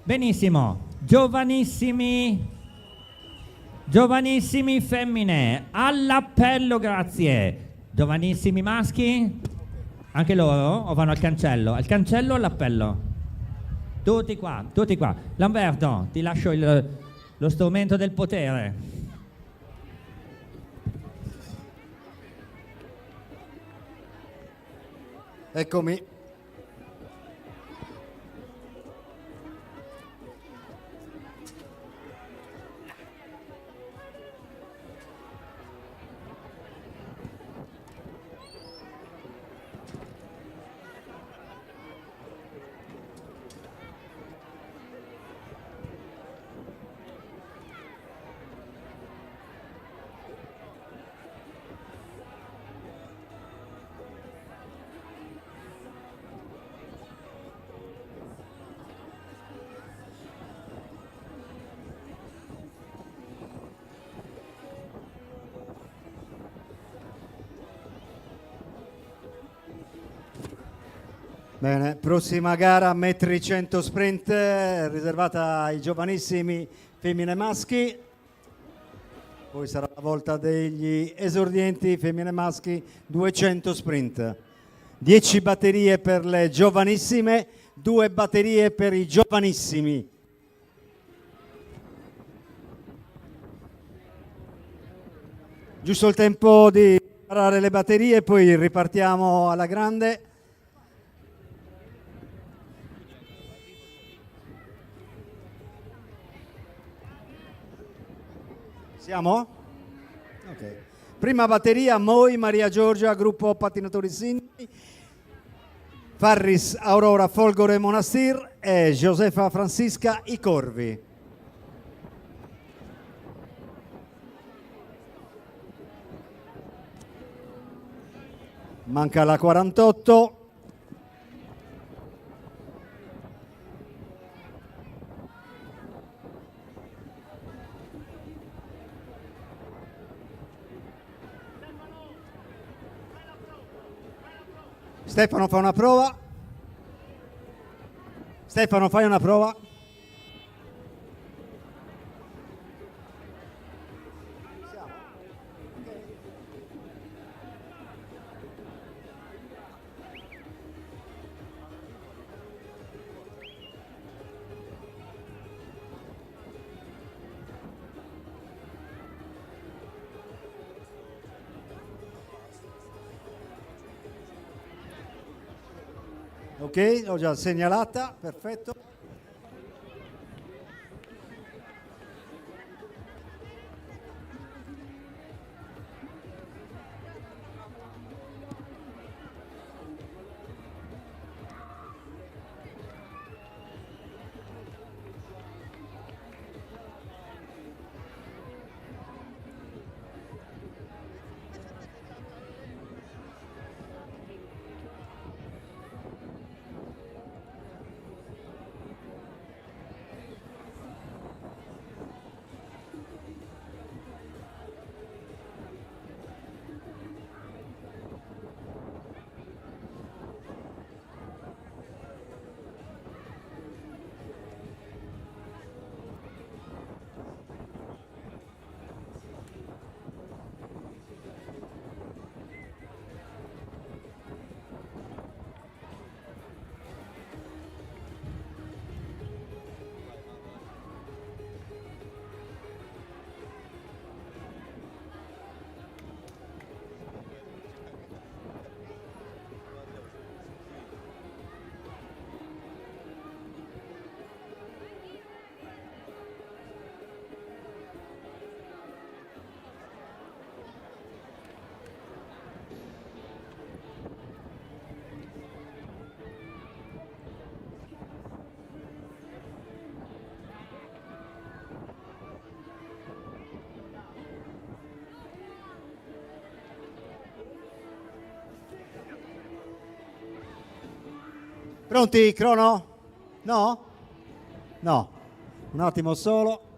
Benissimo, giovanissimi femmine, all'appello, grazie. Giovanissimi maschi, anche loro, o vanno al cancello? Al cancello o all'appello? Tutti qua. Lamberto, ti lascio lo strumento del potere. Eccomi. Bene, prossima gara, 100 m sprint, riservata ai giovanissimi femmine e maschi. Poi sarà la volta degli esordienti femmine e maschi, 200 sprint. 10 batterie per le giovanissime, 2 batterie per i giovanissimi. Giusto il tempo di preparare le batterie, poi ripartiamo alla grande. Siamo? Ok. Prima batteria, Moi, Maria Giorgia, gruppo Pattinatori Sinti, Farris, Aurora, Folgore, Monastir e Josefa Francisca, I Corvi. Manca la 48. Stefano fa una prova. Stefano, fai una prova. Ok, l'ho già segnalata, perfetto. Pronti, crono? No? No. Un attimo solo.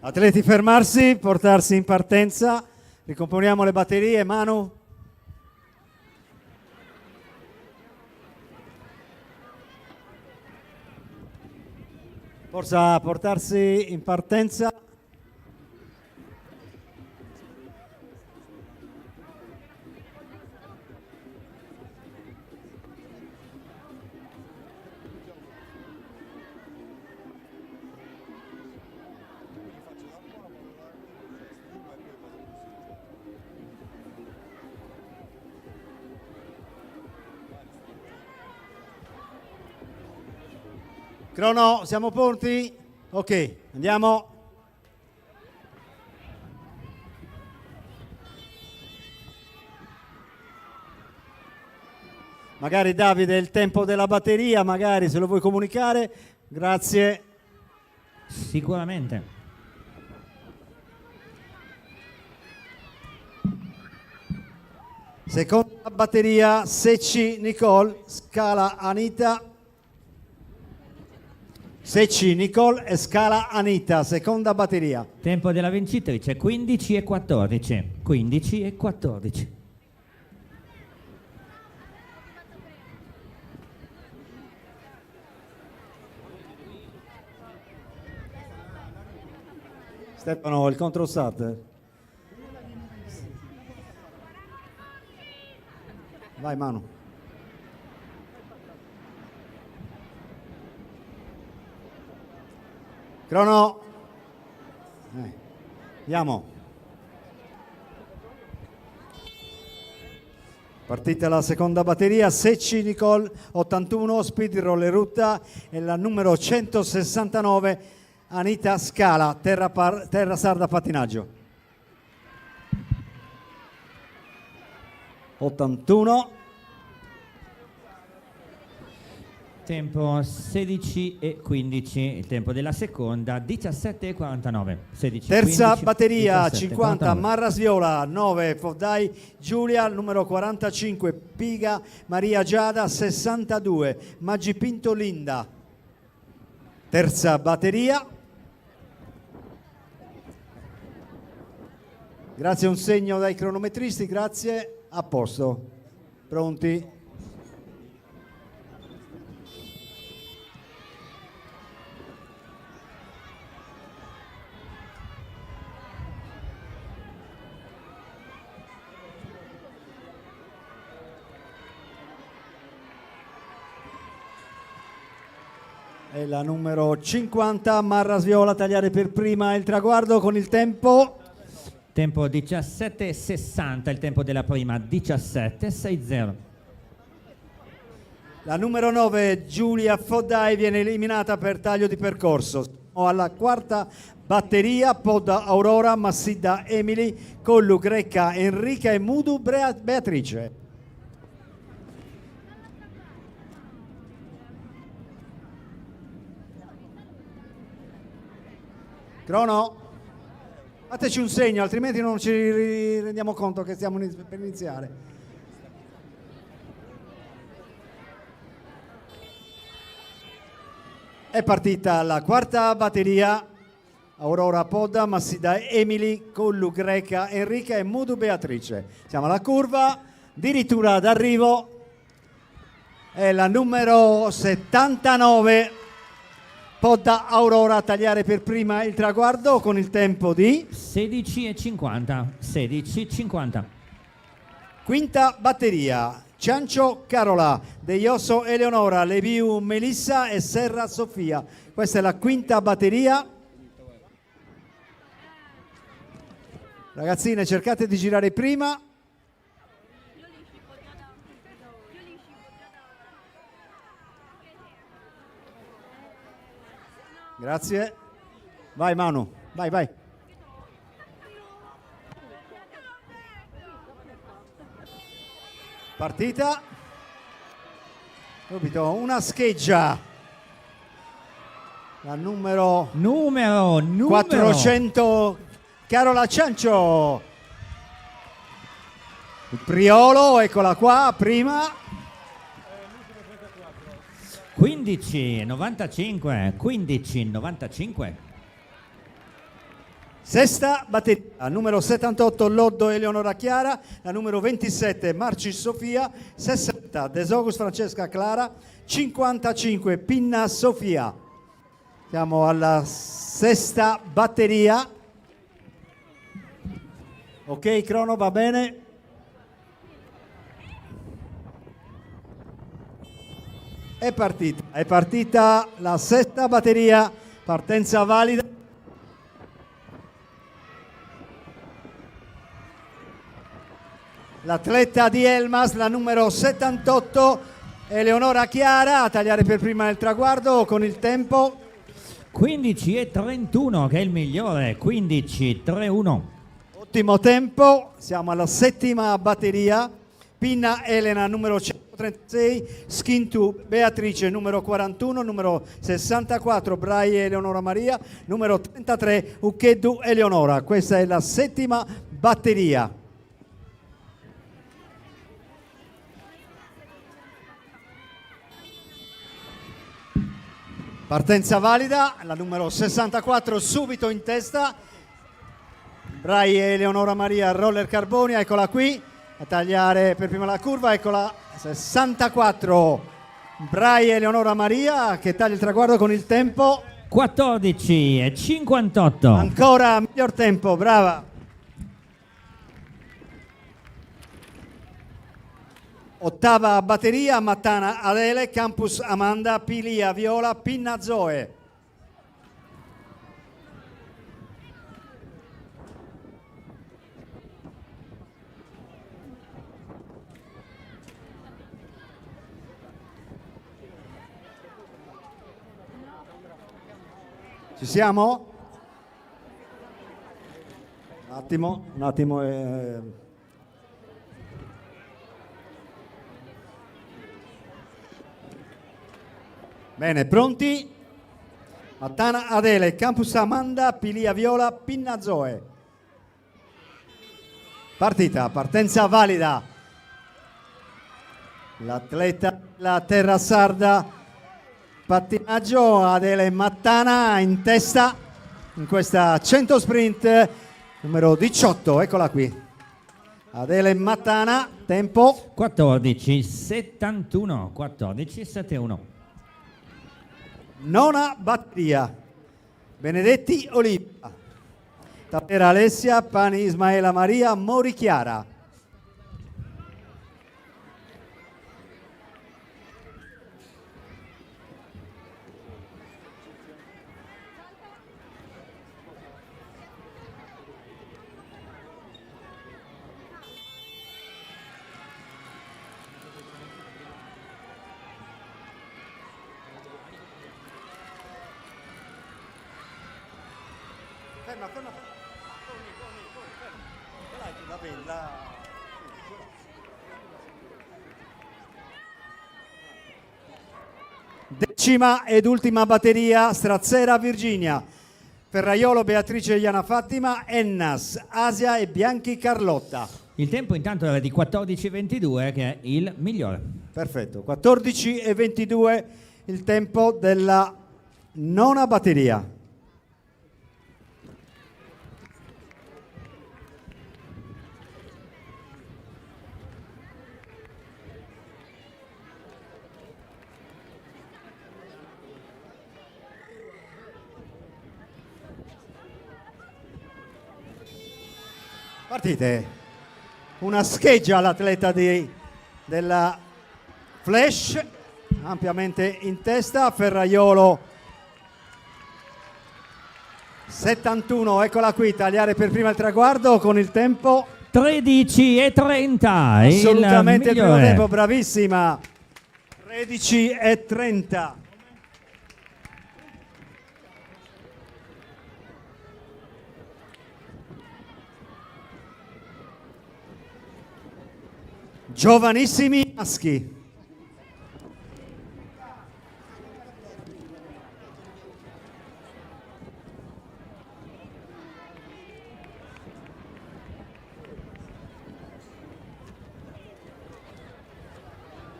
Atleti fermarsi, portarsi in partenza. Ricomponiamo le batterie. Manu. Forza, portarsi in partenza. Crono, siamo pronti? Ok, andiamo. Magari Davide il tempo della batteria, magari se lo vuoi comunicare. Grazie. Sicuramente. Seconda batteria, Secci Nicole, scala Anita. Secci Nicole e scala Anita, seconda batteria. Tempo della vincitrice 15 e 14. 15 e 14. Stefano, il control start. Vai Manu. Crono. Andiamo. Partita la seconda batteria, Secci Nicole 81, Speed Rollerutta e la numero 169 Anita Scala, terra sarda pattinaggio. 81. Tempo 16 e 15, il tempo della seconda 17 e 49. 16, Terza 15, batteria 17, 50 49. Marras Viola 9 Fodai Giulia, numero 45 Piga Maria Giada 62 Maggi Pinto Linda. Terza batteria. Grazie, un segno dai cronometristi, grazie. A posto. Pronti? E la numero 50 Marras Viola, tagliare per prima il traguardo con il tempo. Tempo 17,60, il tempo della prima 17,60. La numero 9 Giulia Fodai viene eliminata per taglio di percorso. Siamo alla quarta batteria, Podda Aurora, Massidda Emily, Collu Greca Enrica e Mudu Beatrice. Crono, fateci un segno, altrimenti non ci rendiamo conto che stiamo per iniziare. È partita la quarta batteria, Aurora Podda, Massida Emily, Collu Greca Enrica e Mudu Beatrice. Siamo alla curva, addirittura d'arrivo, è la numero 79. Podda Aurora a tagliare per prima il traguardo con il tempo di 16,50. 16,50. Quinta batteria, Ciancio Carola, De Iosso Eleonora, Leviu Melissa e Serra Sofia. Questa è la quinta batteria. Ragazzine, cercate di girare prima. Grazie. Vai Manu, vai, vai. Partita. Subito una scheggia. La numero 400 Carola Ciancio. Il Priolo, eccola qua, prima. 15,95. 15,95. Sesta batteria, numero 78 Loddo Eleonora Chiara, la numero 27 Marcis Sofia, 60 Desogus Francesca Clara, 55 Pinna Sofia. Siamo alla sesta batteria. Ok, crono, va bene. È partita la sesta batteria, partenza valida. L'atleta di Elmas, la numero 78, Eleonora Chiara, a tagliare per prima il traguardo con il tempo 15:31, che è il migliore, 15:31. Ottimo tempo, siamo alla settima batteria. Pinna Elena, numero 136, Skin 2 Beatrice, numero 41, numero 64 Braie Eleonora Maria, numero 33 Ucheddu Eleonora. Questa è la settima batteria. Partenza valida, la numero 64 subito in testa, Braie Eleonora Maria, Roller Carbonia, eccola qui, a tagliare per prima la curva, eccola, 64, Braie Eleonora Maria che taglia il traguardo con il tempo 14:58. Ancora miglior tempo, brava. Ottava batteria, Mattana Adele, Campus Amanda, Pilia Viola, Pinna Zoe. Ci siamo? Un attimo. Bene, pronti? Mattana Adele, Campus Amanda, Pilia Viola, Pinna Zoe. Partenza valida. L'atleta, la terra sarda, pattinaggio, Adele Mattana in testa in questa 100 sprint numero 18, eccola qui. Adele Mattana, tempo 14:71, 14:71. Nona batteria, Benedetti Olivia, Tapera Alessia, Pani Ismaela Maria, Mori Chiara. Decima ed ultima batteria, Strazzera Virginia, Ferraiolo Beatrice Iana Fattima, Ennas, Asia e Bianchi Carlotta. Il tempo intanto era di 14:22, che è il migliore. Perfetto, 14:22 il tempo della nona batteria. Partite, una scheggia all'atleta della Flash, ampiamente in testa, Ferraiolo 71, eccola qui, tagliare per prima il traguardo con il tempo 13:30, assolutamente il primo migliore. tempo, bravissima, 13:30. Giovanissimi maschi.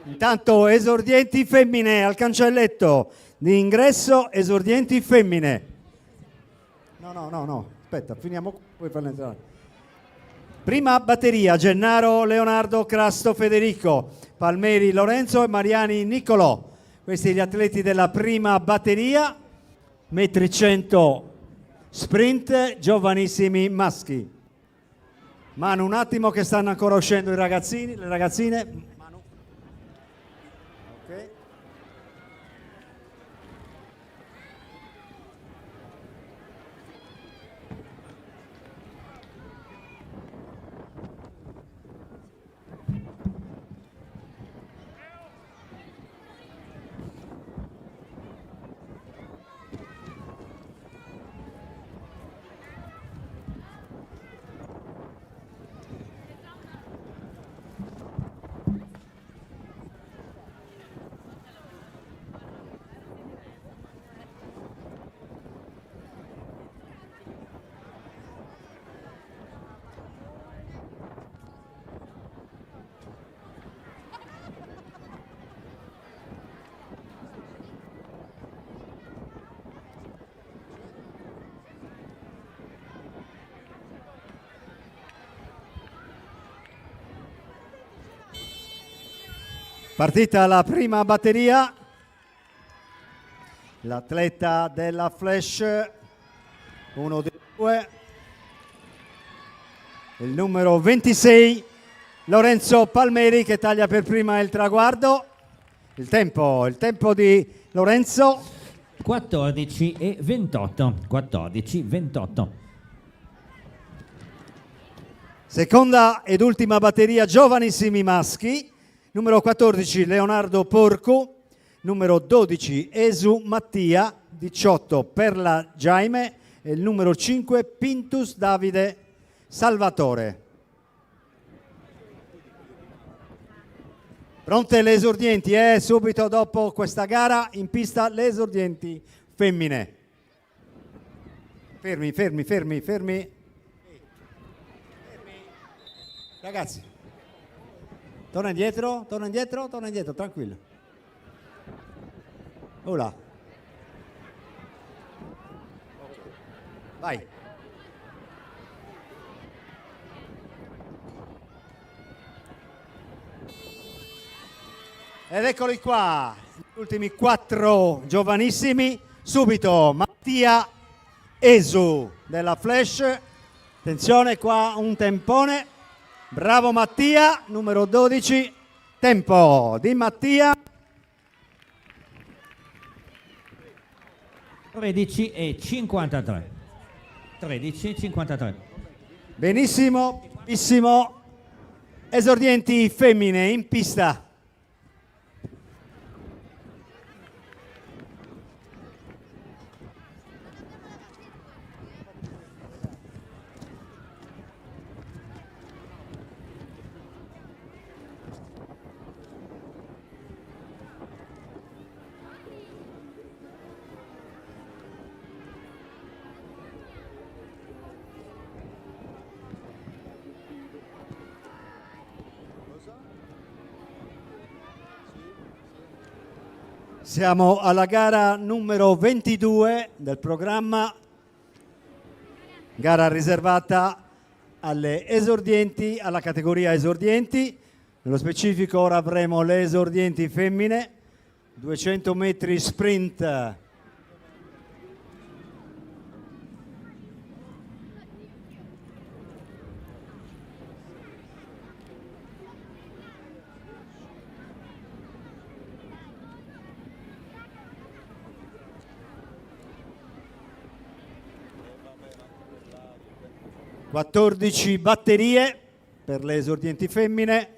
Intanto esordienti femmine al cancelletto di ingresso, esordienti femmine. No. aspetta, finiamo qua, poi farne entrare. Prima batteria: Gennaro Leonardo, Crasto Federico, Palmeri Lorenzo e Mariani Niccolò. Questi gli atleti della prima batteria, metri 100 sprint, giovanissimi maschi. Manu, un attimo che stanno ancora uscendo i ragazzini, le ragazzine. Manu. Ok. Partita la prima batteria, l'atleta della Flash, uno dei due, il numero 26, Lorenzo Palmeri, che taglia per prima il traguardo. Il tempo di Lorenzo. 14 e 28. 14, 28. Seconda ed ultima batteria, giovanissimi maschi. Numero 14 Leonardo Porco, numero 12 Esu Mattia, 18 Perla Jaime e il numero 5 Pintus Davide Salvatore. Pronte le esordienti, subito dopo questa gara in pista le esordienti femmine. Fermi. Ragazzi. Torna indietro, tranquillo. Ola. Vai. Ed eccoli qua, gli ultimi 4 giovanissimi. Subito Mattia Esu della Flash. Attenzione qua, un tempone. Bravo Mattia, numero 12, tempo di Mattia. 13 e 53. 13 e 53. Benissimo. Esordienti femmine in pista. Siamo alla gara numero 22 del programma, gara riservata alle esordienti, alla categoria esordienti. Nello specifico ora avremo le esordienti femmine, 200 metri sprint. Quattordici batterie per le esordienti femmine.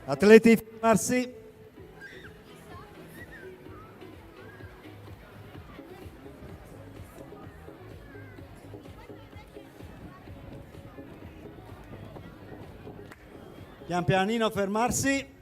Atleti fermarsi. Pian pianino fermarsi.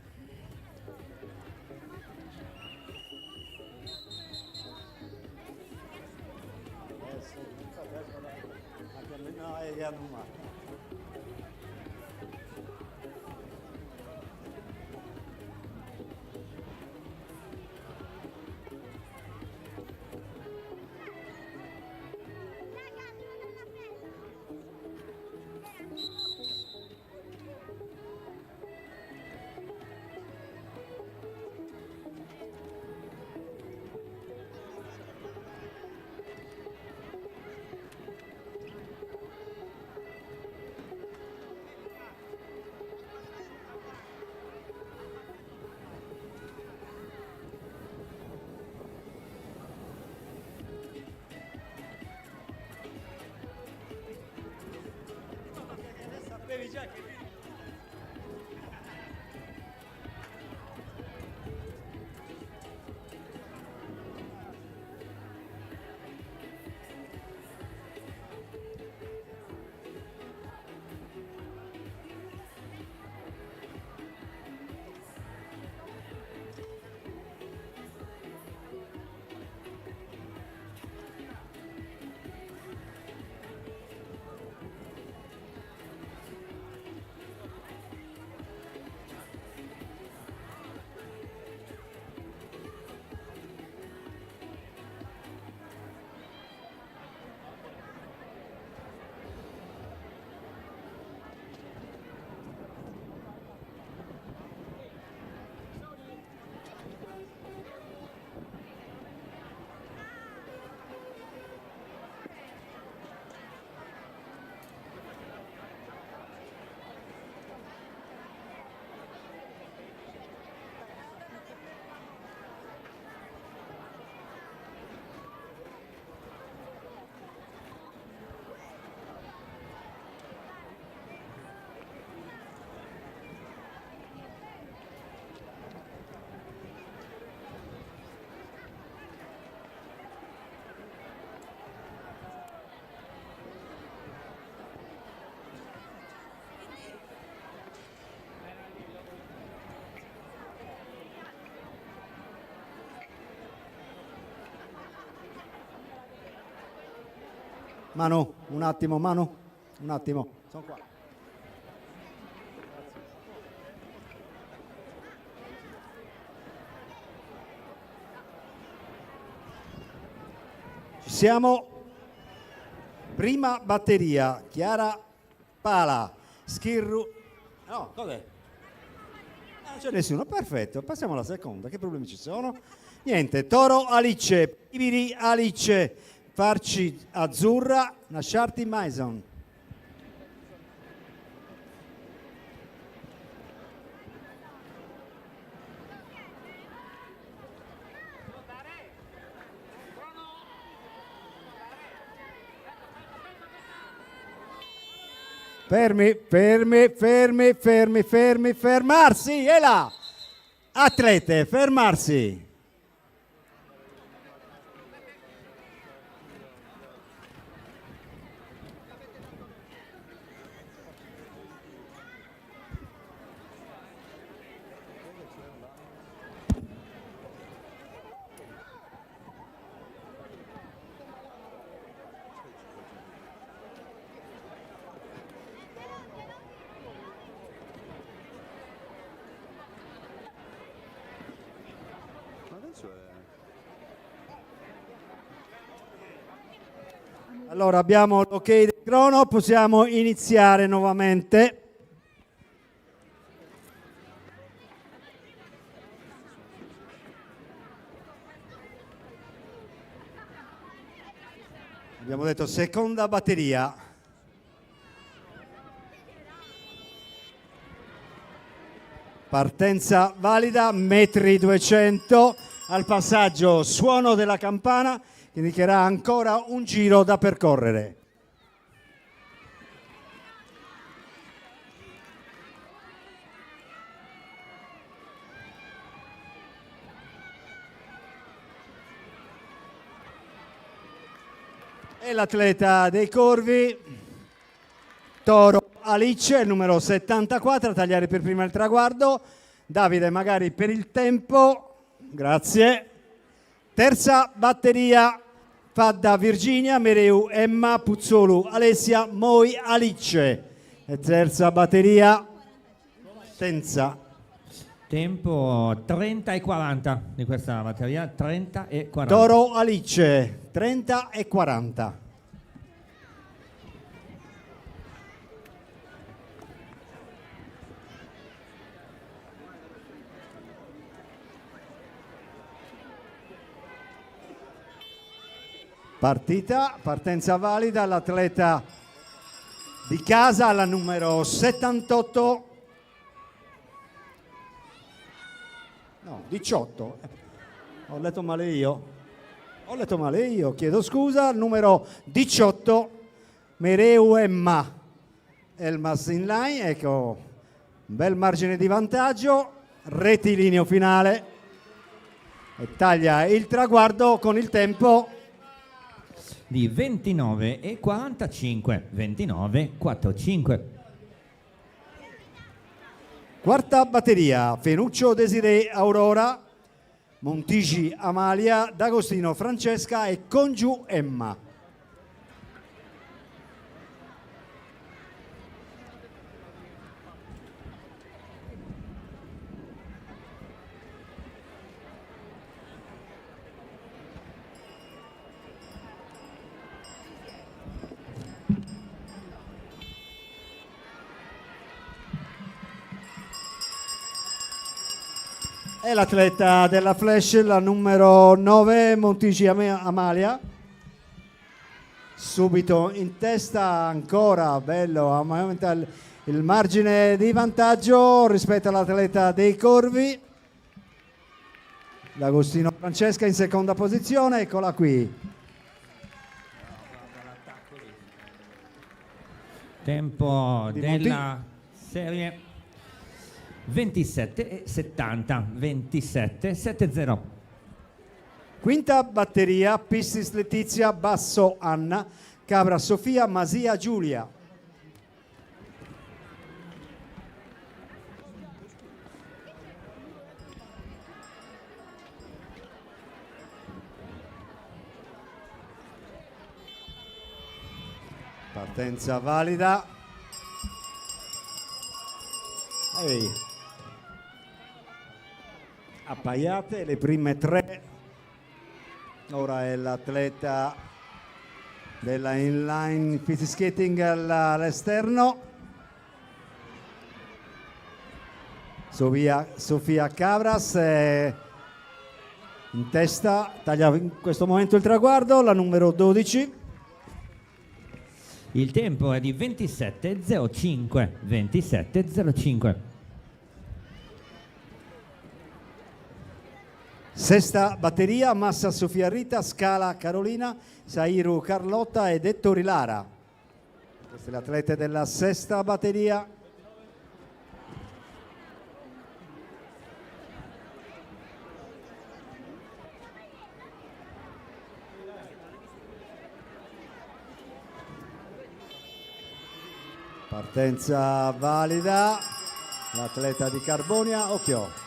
Manu, un attimo, Manu, un attimo, sono qua. Ci siamo. Prima batteria, Chiara Pala, Schirru. No, cos'è? Non c'è nessuno, perfetto. Passiamo alla seconda, che problemi ci sono? Niente, Toro Alice, Pibiri Alice, Farci Azzurra, Nasciarti Maison. Fermi, fermi, fermi, fermi, fermi, fermarsi, e là! Atlete, fermarsi! Allora abbiamo l'ok del crono, possiamo iniziare nuovamente. Abbiamo detto seconda batteria. Partenza valida, metri 200, al passaggio suono della campana che indicherà ancora un giro da percorrere. E l'atleta dei Corvi, Toro Alice, il numero 74, a tagliare per prima il traguardo. Davide, magari per il tempo, grazie. Terza batteria, Fadda Virginia, Mereu Emma, Puzzolu Alessia, Moi Alice. E terza batteria, Tenza. Tempo 30 e 40 di questa batteria, 30 e 40. Toro Alice, 30 e 40. Partita, partenza valida, l'atleta di casa, la numero 78. No, 18. Ho letto male io, chiedo scusa. Numero 18, Mereu Emma. Elmas in line, ecco, un bel margine di vantaggio, rettilineo finale. E taglia il traguardo con il tempo di 29 e 45, 29, 45. Quarta batteria, Fenuccio Desiree Aurora, Montigi Amalia, D'Agostino Francesca e Congiu Emma. E l'atleta della Flash, la numero 9, Montigi Amalia. Subito in testa, ancora bello, aumenta il margine di vantaggio rispetto all'atleta dei Corvi. D'Agostino Francesca in seconda posizione, eccola qui. Tempo della serie 27 e 70, 27, 70. Quinta batteria, Pistis Letizia, Basso Anna, Cabra Sofia, Masia Giulia. Partenza valida. Ehi. Appaiate le prime tre. Ora è l'atleta della inline speed skating all'esterno, Sofia Cabras in testa, taglia in questo momento il traguardo, la numero 12. Il tempo è di 27.05, 27.05. Sesta batteria, Massa Sofia Rita, Scala Carolina, Sairu Carlotta ed Ettore Lara. Queste le atlete della sesta batteria. Partenza valida, l'atleta di Carbonia, occhio.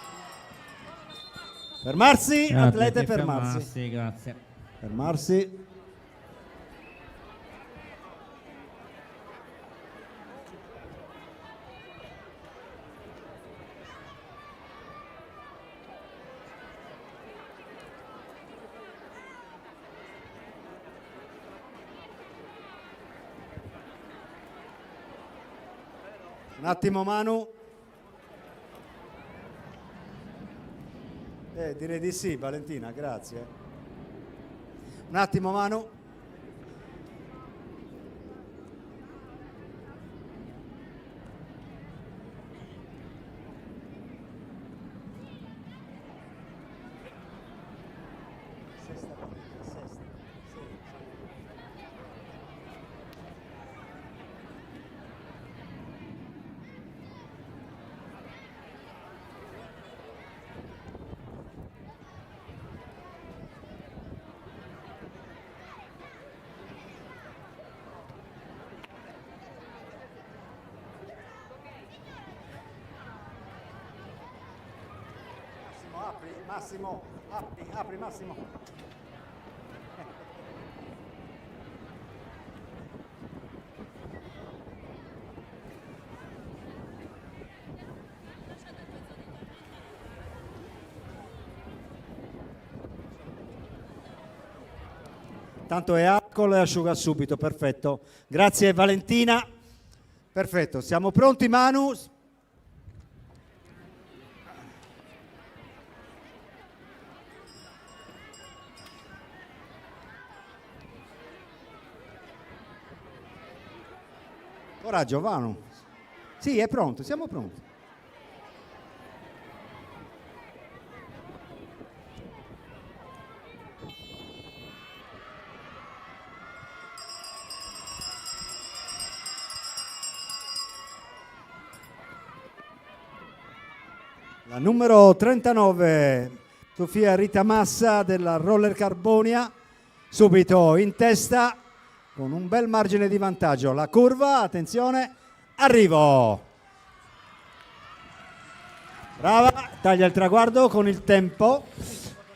Fermarsi, atlete, fermarsi. Grazie. Fermarsi. Un attimo Manu. Direi di sì, Valentina, grazie. Un attimo Manu. apri Massimo, apri Massimo. Tanto è alcol e asciuga subito, perfetto. Grazie Valentina. Perfetto, siamo pronti Manu? Coraggio, Manu. Sì, è pronto, siamo pronti. La numero 39, Sofia Rita Massa della Roller Carbonia, subito in testa con un bel margine di vantaggio. La curva, attenzione, arrivo! Brava, taglia il traguardo con il tempo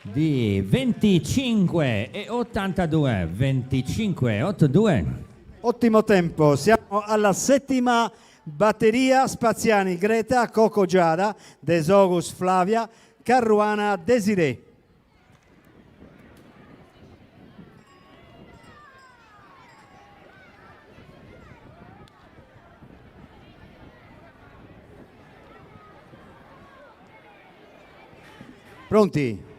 di 25,82, 25,82. Ottimo tempo, siamo alla settima batteria. Spaziani Greta, Coco Giada, Desogus Flavia, Caruana Desiree. Pronti?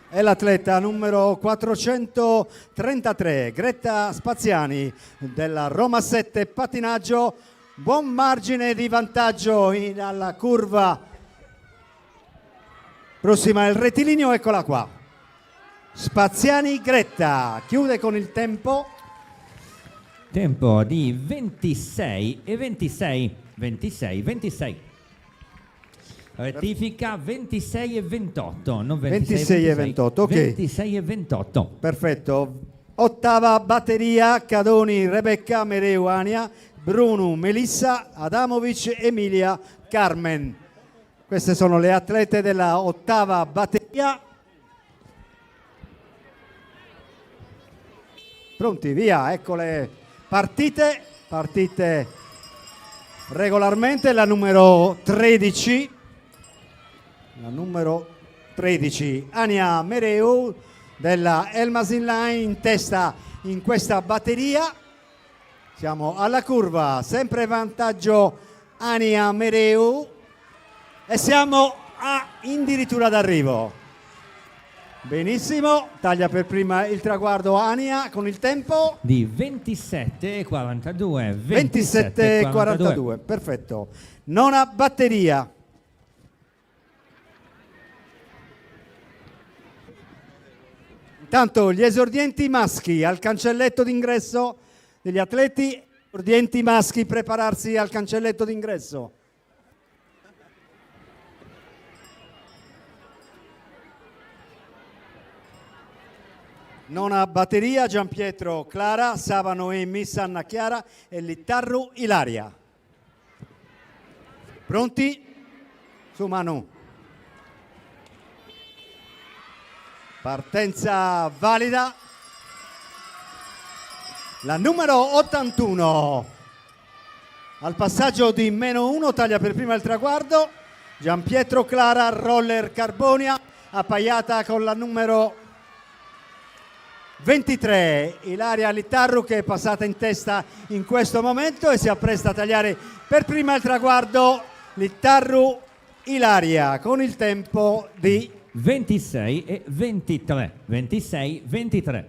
È l'atleta numero 433, Greta Spaziani della Roma 7 Pattinaggio. Buon margine di vantaggio alla curva prossima il rettilineo, eccola qua. Spaziani Greta chiude con il tempo. Tempo di 26,26. Rettifica 26,28, non 26,28, ok. 26,28. Perfetto. Ottava batteria, Cadoni Rebecca, Mereu Ania, Bruno Melissa, Adamovic Emilia Carmen. Queste sono le atlete della ottava batteria. Pronti, via, ecco le partite regolarmente. La numero 13, Ania Mereu della Elmasin Line in testa in questa batteria. Siamo alla curva, sempre vantaggio Ania Mereu e siamo addirittura d'arrivo. Benissimo, taglia per prima il traguardo Ania con il tempo di 27,42. 27,42, perfetto. Nona batteria. Intanto gli esordienti maschi al cancelletto d'ingresso degli atleti. Esordienti maschi, prepararsi al cancelletto d'ingresso. Nona batteria, Giampietro Clara, Sava Noemi, Sanna Chiara e Littarru Ilaria. Pronti? Su Manu. Partenza valida. La numero 81 al passaggio di -1 taglia per prima il traguardo. Giampietro Clara, Roller Carbonia, appaiata con la numero 23, Ilaria Littarru, che è passata in testa in questo momento e si appresta a tagliare per prima il traguardo. Littarru Ilaria con il tempo di 26,23. 26,23.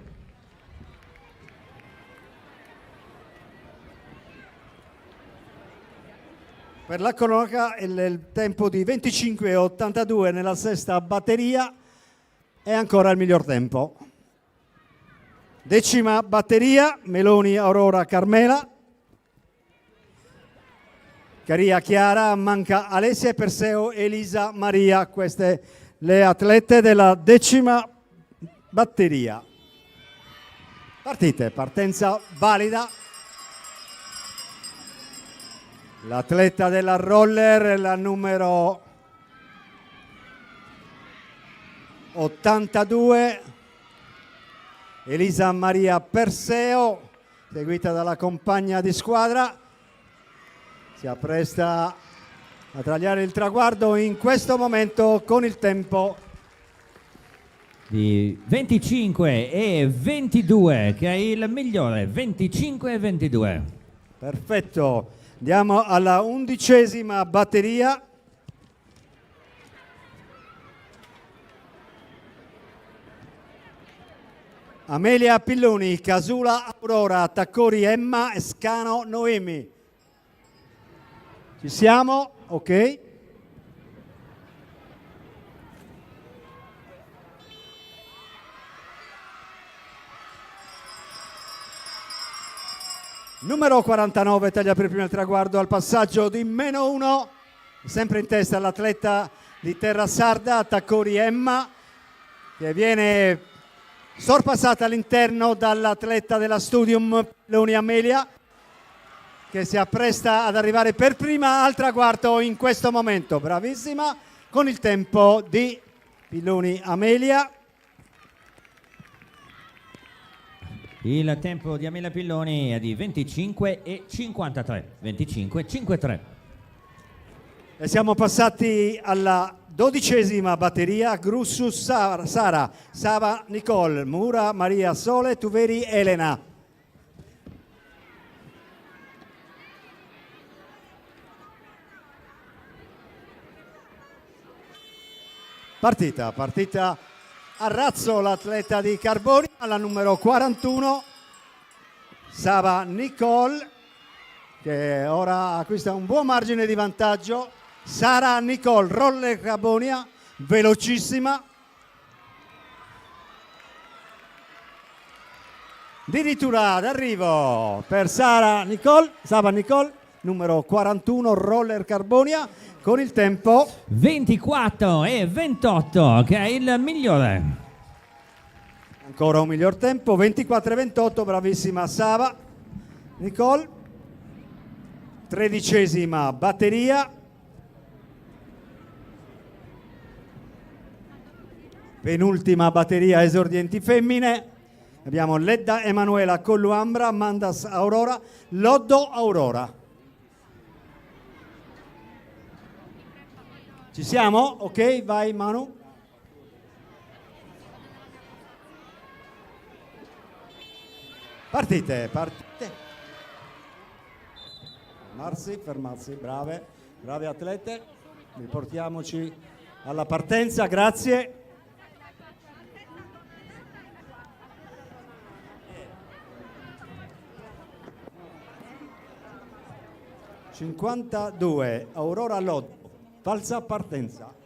Per la cronaca il tempo di 25,82 nella sesta batteria è ancora il miglior tempo. Decima batteria, Meloni Aurora Carmela, Caria Chiara, Manca Alessia e Perseo Elisa Maria, queste le atlete della decima batteria. Partite, partenza valida. L'atleta della roller, la numero 82, Elisa Maria Perseo, seguita dalla compagna di squadra. Si appresta a tagliare il traguardo in questo momento con il tempo di 25 e 22, che è il migliore, 25 e 22. Perfetto, andiamo alla 11ª batteria. Amelia Pilloni, Casula Aurora, Taccori Emma e Scano Noemi. Ci siamo? Ok. Numero 49 taglia per prima il traguardo al passaggio di -1, sempre in testa l'atleta di Terra Sarda, Taccori Emma, che viene sorpassata all'interno dall'atleta della Studium Pilloni Amelia, che si appresta ad arrivare per prima al traguardo in questo momento. Bravissima, con il tempo di Pilloni Amelia. Il tempo di Amelia Pilloni è di 25 e 53. 25 e 53. E siamo passati alla 12ª batteria. Grussus Sara, Sava Nicole, Mura Maria Sole, Tuveri Elena. Partita a razzo l'atleta di Carboni, alla numero 41, Sava Nicole, che ora acquista un buon margine di vantaggio. Sara Nicole, roller Carbonia, velocissima. Addirittura d'arrivo per Sava Nicole, numero 41, roller Carbonia, con il tempo 24 e 28, che è il migliore. Ancora un miglior tempo, 24 e 28, bravissima Sava Nicole. 13ª batteria. Penultima batteria esordienti femmine. Abbiamo Ledda Emanuela Colluambra, Mandas Aurora, Loddo Aurora. Ci siamo? Ok, vai Manu. Partite. Fermarsi, brave atlete. Riportiamoci alla partenza, grazie. (52) Aurora Loddo. Falsa partenza.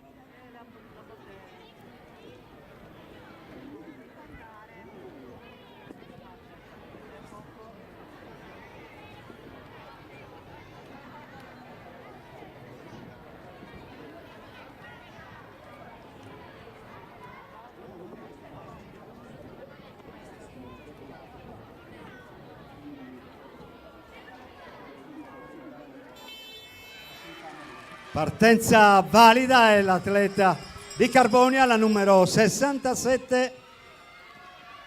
Partenza valida è l'atleta di Carbonia, la numero 67,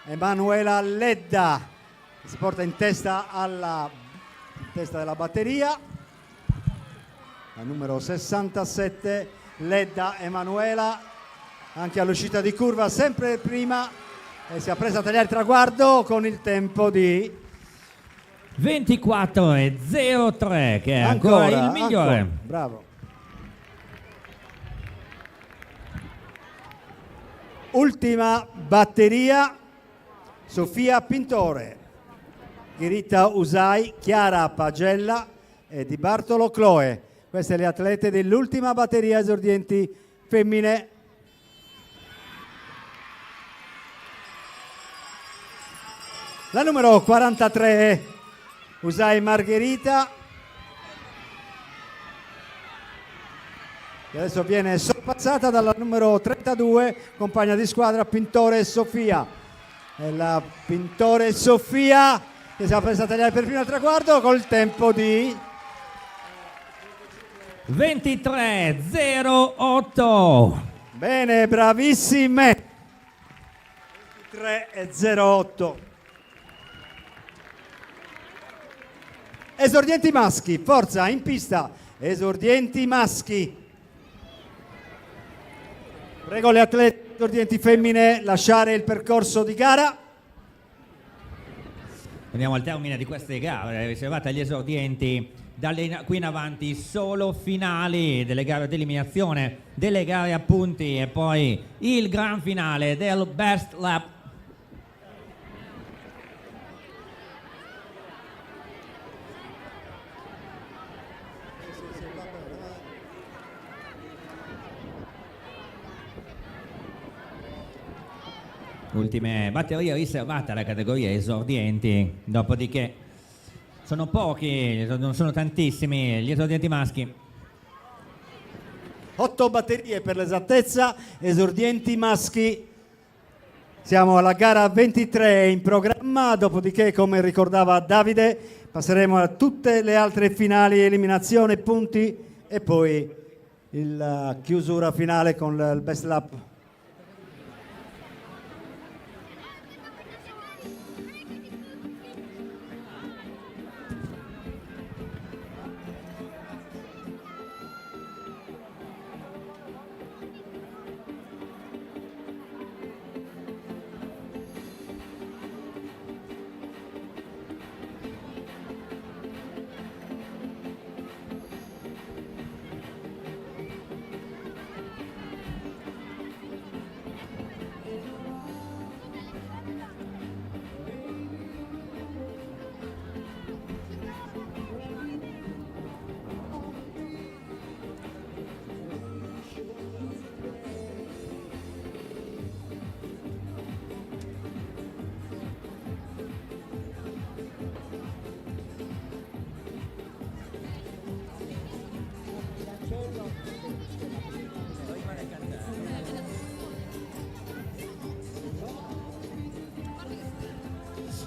Emanuela Ledda, che si porta in testa della batteria. La numero 67, Ledda Emanuela, anche all'uscita di curva, sempre prima, e si è presa a tagliare il traguardo con il tempo di 24 e 03, che è ancora il migliore. Bravo. Ultima batteria, Sofia Pintore, Chirita Usai, Chiara Pagella e Di Bartolo Chloe. Queste le atlete dell'ultima batteria esordienti femmine. La numero 43, Usai Margherita, che adesso viene sorpassata dalla numero 32, compagna di squadra Pintore Sofia. è la Pintore Sofia che si è presa a tagliare per prima il traguardo col tempo di 23:08. Bene, bravissime. 23:08. Esordienti maschi, forza, in pista. Esordienti maschi. Prego le atlete esordienti femmine lasciare il percorso di gara. Andiamo al termine di queste gare riservate agli esordienti. Qui in avanti solo finali delle gare di eliminazione, delle gare a punti e poi il gran finale del Best Lap. Ultime batterie riservate alla categoria esordienti, dopodiché sono pochi, non sono tantissimi gli esordienti maschi. 8 batterie per l'esattezza, esordienti maschi. Siamo alla gara 23 in programma, dopodiché, come ricordava Davide, passeremo a tutte le altre finali, eliminazione, punti e poi la chiusura finale con il Best Lap.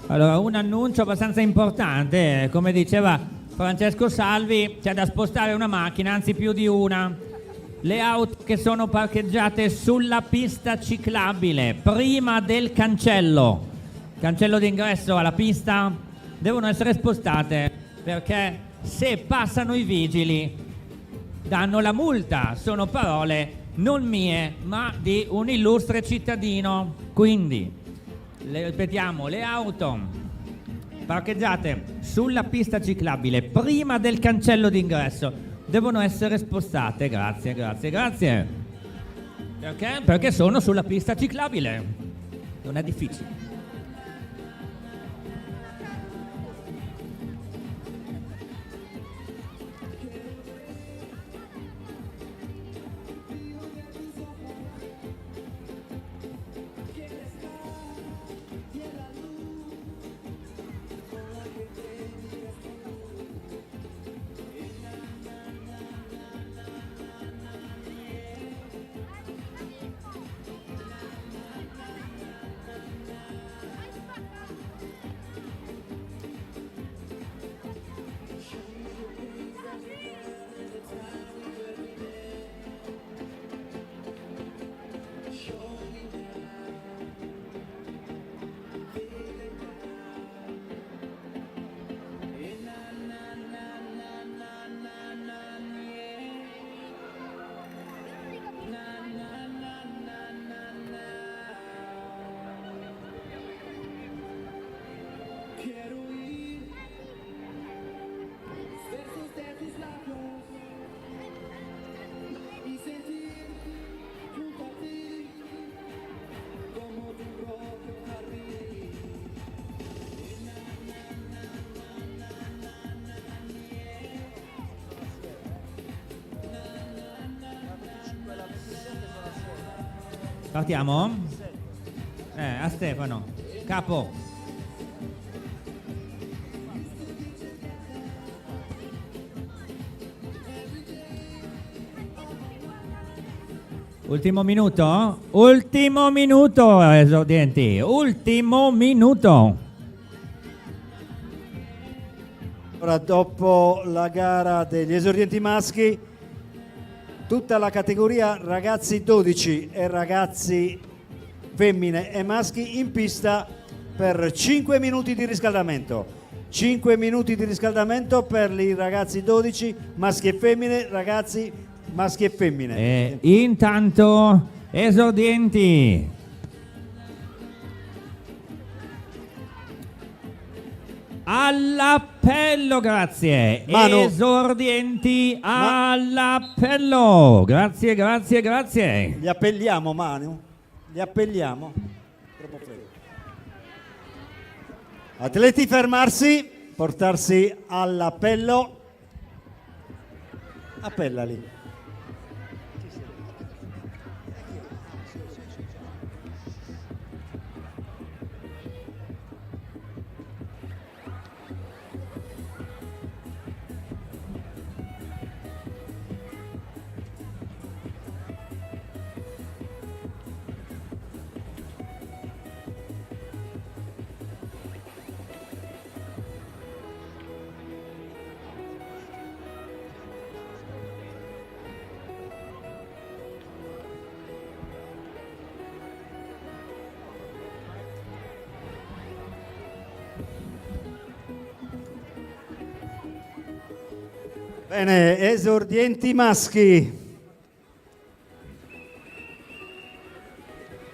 Allora, un annuncio abbastanza importante, come diceva Francesco Salvi, c'è da spostare una macchina, anzi più di una. Le auto che sono parcheggiate sulla pista ciclabile, prima del cancello d'ingresso alla pista, devono essere spostate, perché se passano i vigili danno la multa. Sono parole non mie, ma di un illustre cittadino. Quindi ripetiamo, le auto parcheggiate sulla pista ciclabile prima del cancello d'ingresso devono essere spostate. Grazie. Perché? Perché sono sulla pista ciclabile. Non è difficile. Partiamo? A Stefano, capo. Ultimo minuto? Ultimo minuto, esordienti. Ultimo minuto. Ora, dopo la gara degli esordienti maschi, tutta la categoria ragazzi 12 e ragazzi femmine e maschi in pista per 5 minuti di riscaldamento. 5 minuti di riscaldamento per i ragazzi 12, maschi e femmine, ragazzi maschi e femmine. E intanto, esordienti. All'appello, grazie. Manu. Esordienti all'appello. Grazie, grazie, grazie. Li appelliamo, Manu? Li appelliamo? Troppo freddo. Atleti fermarsi, portarsi all'appello. Appellali. Bene, esordienti maschi.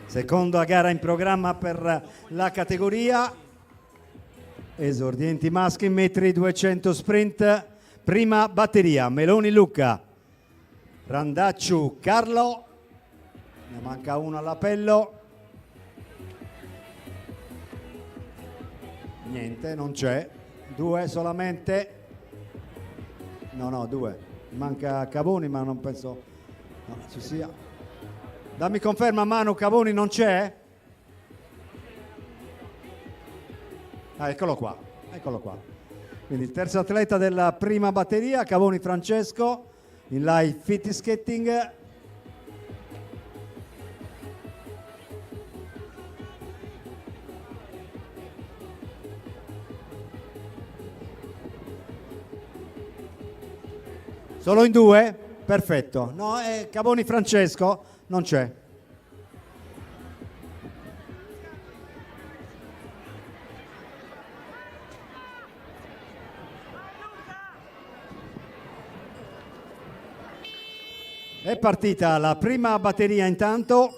Seconda gara in programma per la categoria. Esordienti maschi, 1,200 m sprint. Prima batteria, Meloni Luca, Randacciu Carlo. Ne manca uno all'appello. Niente, non c'è. 2 solamente. No, 2. Manca Cavoni, ma non penso ci sia. Dammi conferma, Manu, Cavoni non c'è? Ah, eccolo qua. Quindi il terzo atleta della prima batteria, Cavoni Francesco, in live fit skating. Solo in 2? Perfetto. No, Cavoni Francesco non c'è. È partita la prima batteria intanto.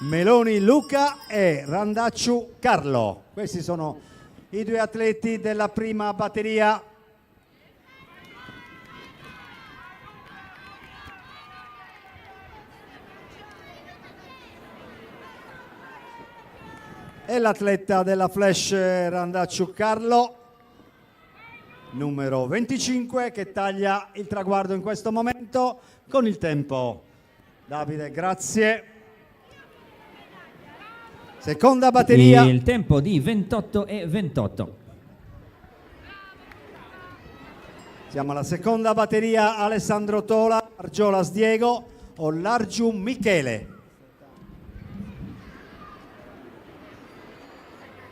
Meloni Luca e Randacciu Carlo. Questi sono i 2 atleti della prima batteria. E l'atleta della Flash Randacciu Carlo, numero 25, che taglia il traguardo in questo momento con il tempo. Davide, grazie. Seconda batteria. Il tempo di 28:28. Siamo alla seconda batteria. Alessandro Tola, Argiolas Diego o Largiu Michele.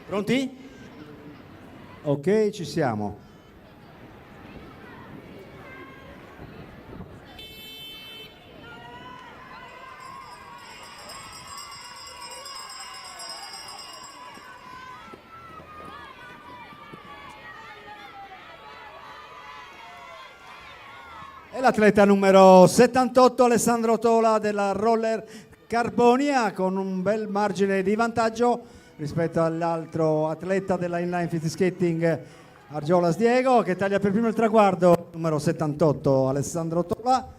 Pronti? Ok, ci siamo. E l'atleta numero 78, Alessandro Tola della Roller Carbonia, con un bel margine di vantaggio rispetto all'altro atleta della inline fit skating, Argiolas Diego, che taglia per primo il traguardo, numero 78 Alessandro Tola.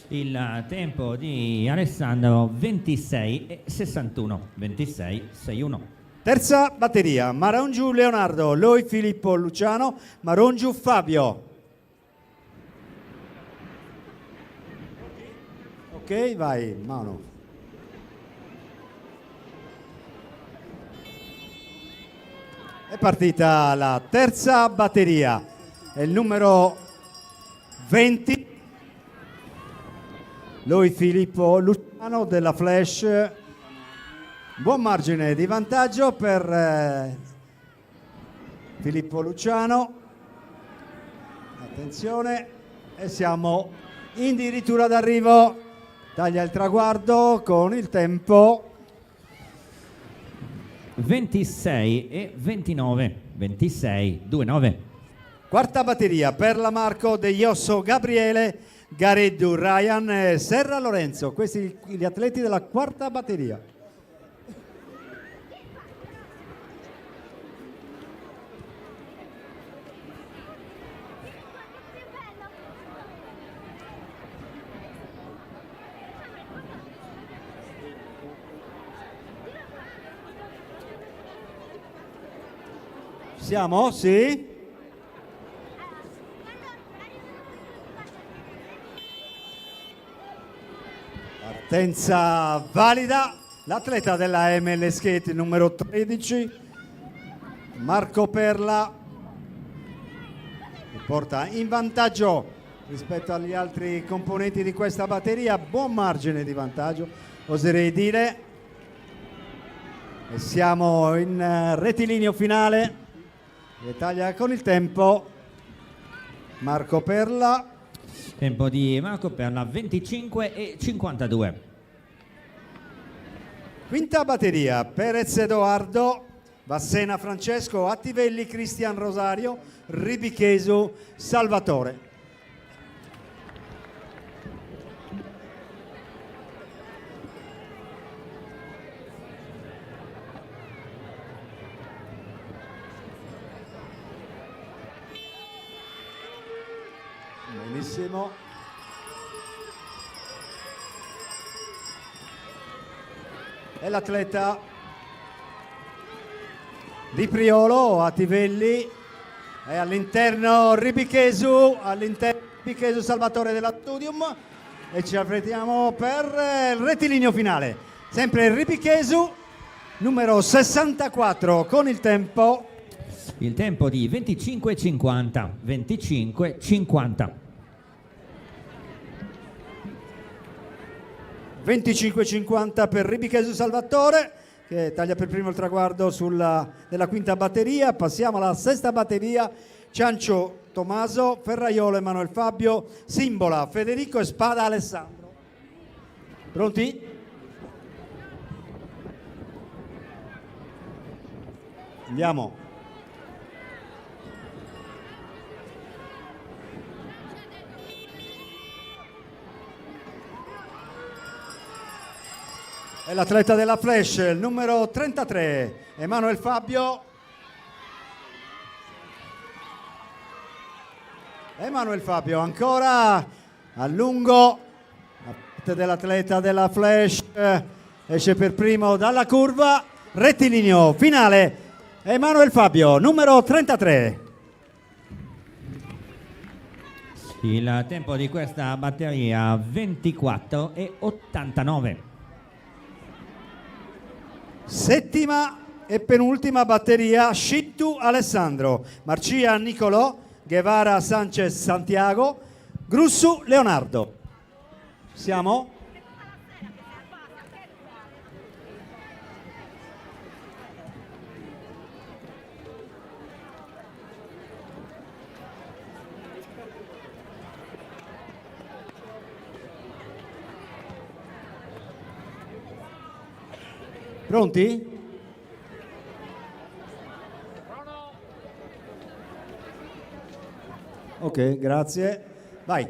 Il tempo di Alessandro 26:61. 26:61. Terza batteria, Marongiu Leonardo, Loi Filippo Luciano, Marongiu Fabio. Ok, vai, Manu. È partita la terza batteria, è il numero 20, lui Filippo Luciano della Flash. Buon margine di vantaggio per Filippo Luciano. Attenzione, e siamo addirittura d'arrivo. Taglia il traguardo con il tempo 26 e 29, 26, 2-9. Quarta batteria per la Marco De Iosso Gabriele, Gareddu Ryan e Serra Lorenzo. Questi gli atleti della quarta batteria. Siamo? Sì? Partenza valida. L'atleta della ML Skate numero 13, Marco Perla, che porta in vantaggio rispetto agli altri componenti di questa batteria. Buon margine di vantaggio, oserei dire. E siamo in rettilineo finale. E taglia con il tempo Marco Perla. Tempo di Marco Perla 25 e 52. Quinta batteria: Perez Edoardo, Vassena Francesco, Attivelli Cristian Rosario, Ribichesu Salvatore. Benissimo. E l'atleta di Priolo, Attivelli, e all'interno Ribichesu, Salvatore della Studium, e ci affrettiamo per il rettilineo finale. Sempre Ribichesu, numero 64, con il tempo di 25-50, 25-50. 25-50 per Ribichesu Salvatore, che taglia per primo il traguardo della quinta batteria. Passiamo alla sesta batteria: Ciancio Tommaso, Ferraiolo Emanuel Fabio, Simbola Federico e Spada Alessandro. Pronti? Andiamo. E l'atleta della Flash, il numero 33, Emanuel Fabio. Emanuel Fabio ancora a lungo. La parte dell'atleta della Flash esce per primo dalla curva. Rettilineo finale, Emanuel Fabio, numero 33. Il tempo di questa batteria 24 e 89. Settima e penultima batteria: Scintu Alessandro, Marcia Nicolò, Guevara Sanchez Santiago, Grussu Leonardo. Siamo? Pronti? Ok, grazie. Vai.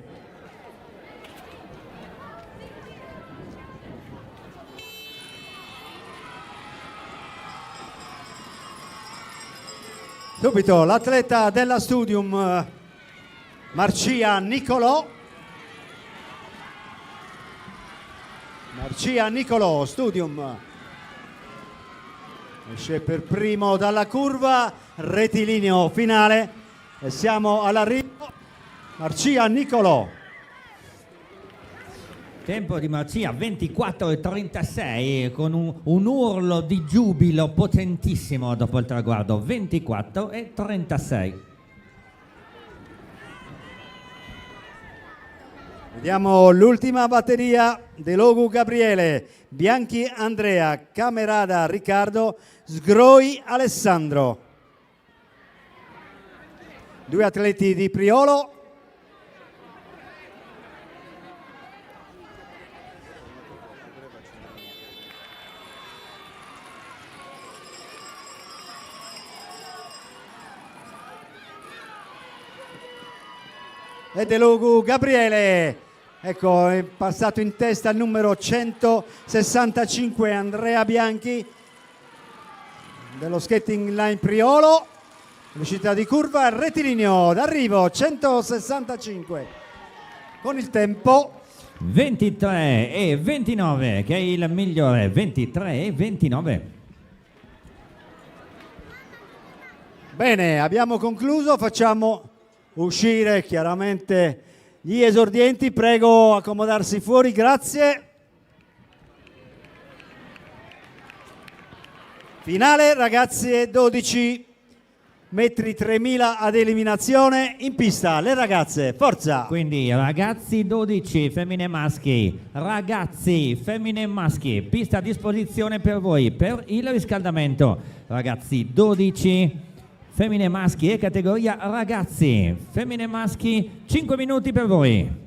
Subito l'atleta della Studium, Marcia Nicolò. Marcia Nicolò, Studium. Esce per primo dalla curva, rettilineo finale e siamo all'arrivo. Marcia Nicolò. Tempo di Marcia 24 e 36 con un urlo di giubilo potentissimo dopo il traguardo. 24 e 36. Vediamo l'ultima batteria: De Logu Gabriele, Bianchi Andrea, Camerada Riccardo, Sgroi Alessandro. Due atleti di Priolo. E De Logu Gabriele, ecco, è passato in testa il numero 165 Andrea Bianchi dello Skating Line Priolo, velocità di curva, rettilineo d'arrivo 165 con il tempo 23 e 29, che è il migliore, 23 e 29. Bene, abbiamo concluso, facciamo uscire chiaramente gli esordienti, prego accomodarsi fuori, grazie. Finale ragazze 12 metri 3000 ad eliminazione, in pista le ragazze, forza! Quindi ragazzi 12, femmine e maschi, ragazzi, femmine e maschi, pista a disposizione per voi per il riscaldamento. Ragazzi 12, femmine e maschi e categoria ragazzi, femmine e maschi, 5 minuti per voi.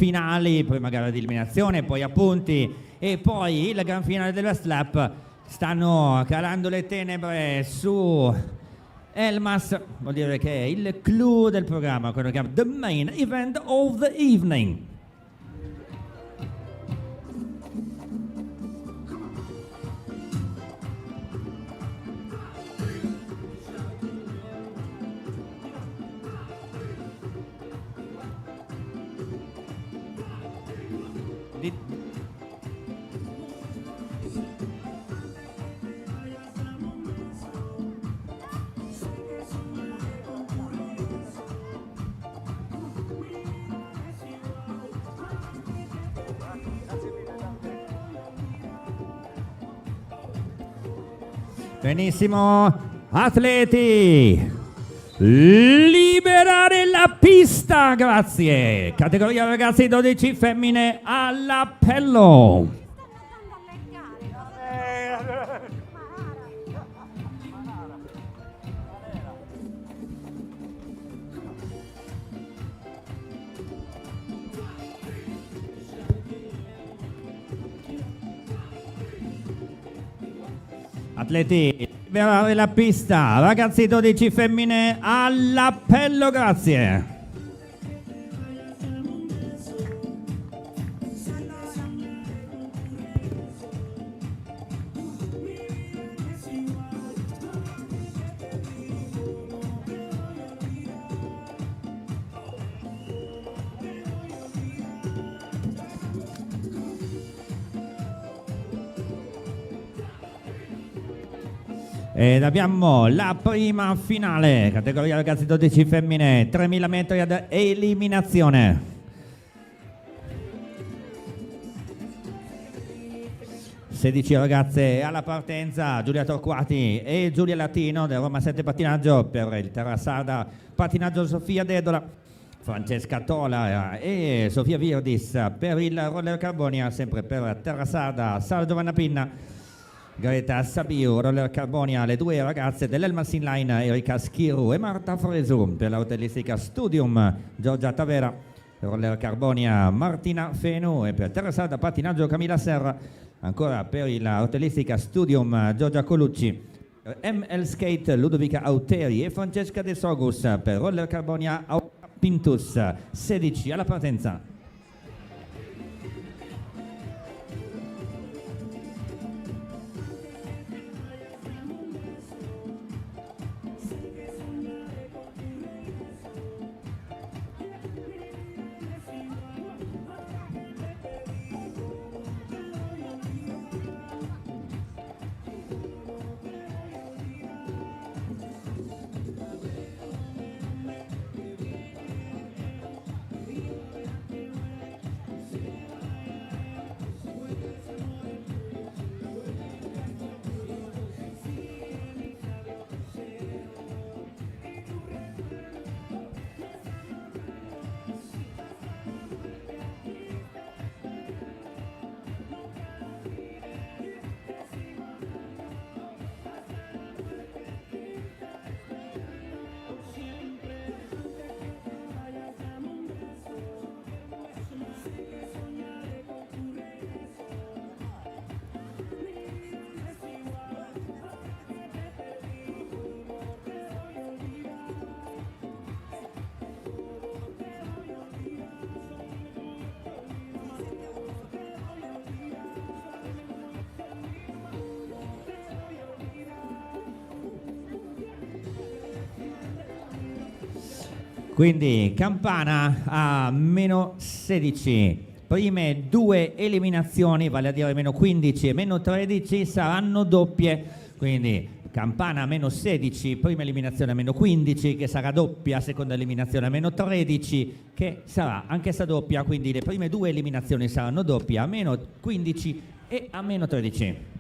finali, prima gara di eliminazione, poi a punti e poi il gran finale del West Lap. Stanno calando le tenebre su Elmas, vuol dire che è il clou del programma, quello che chiama The Main Event of the Evening. Benissimo, atleti, liberare la pista, grazie. Categoria ragazzi 12 femmine all'appello. Atleti, liberare la pista, ragazzi 12 femmine all'appello, grazie. Ed abbiamo la prima finale, categoria ragazzi 12 femmine, 3000 metri ad eliminazione. Sedici ragazze alla partenza, Giulia Torquati e Giulia Latino del Roma 7 Pattinaggio per il Terra Sarda Pattinaggio Sofia Dedola, Francesca Tola e Sofia Virdis per il Roller Carbonia, sempre per Terra Sarda Sara Giovanna Pinna. Greta Sabiu, Roller Carbonia, le due ragazze dell'Elmas Inline, Erika Schiru e Marta Fresu, per l'autolistica Studium, Giorgia Tavera, Roller Carbonia, Martina Fenu e per Terra Sarda Pattinaggio Camilla Serra, ancora per l'autolistica Studium, Giorgia Colucci, ML Skate, Ludovica Auteri e Francesca De Sogus, per Roller Carbonia Pintus, 16 alla partenza. Quindi Campana a meno 16, prime due eliminazioni, vale a dire meno 15 e meno 13, saranno doppie. Quindi Campana a meno 16, prima eliminazione a meno 15, che sarà doppia, seconda eliminazione a meno 13, che sarà anch'essa doppia. Quindi le prime due eliminazioni saranno doppie, a meno 15 e a meno 13.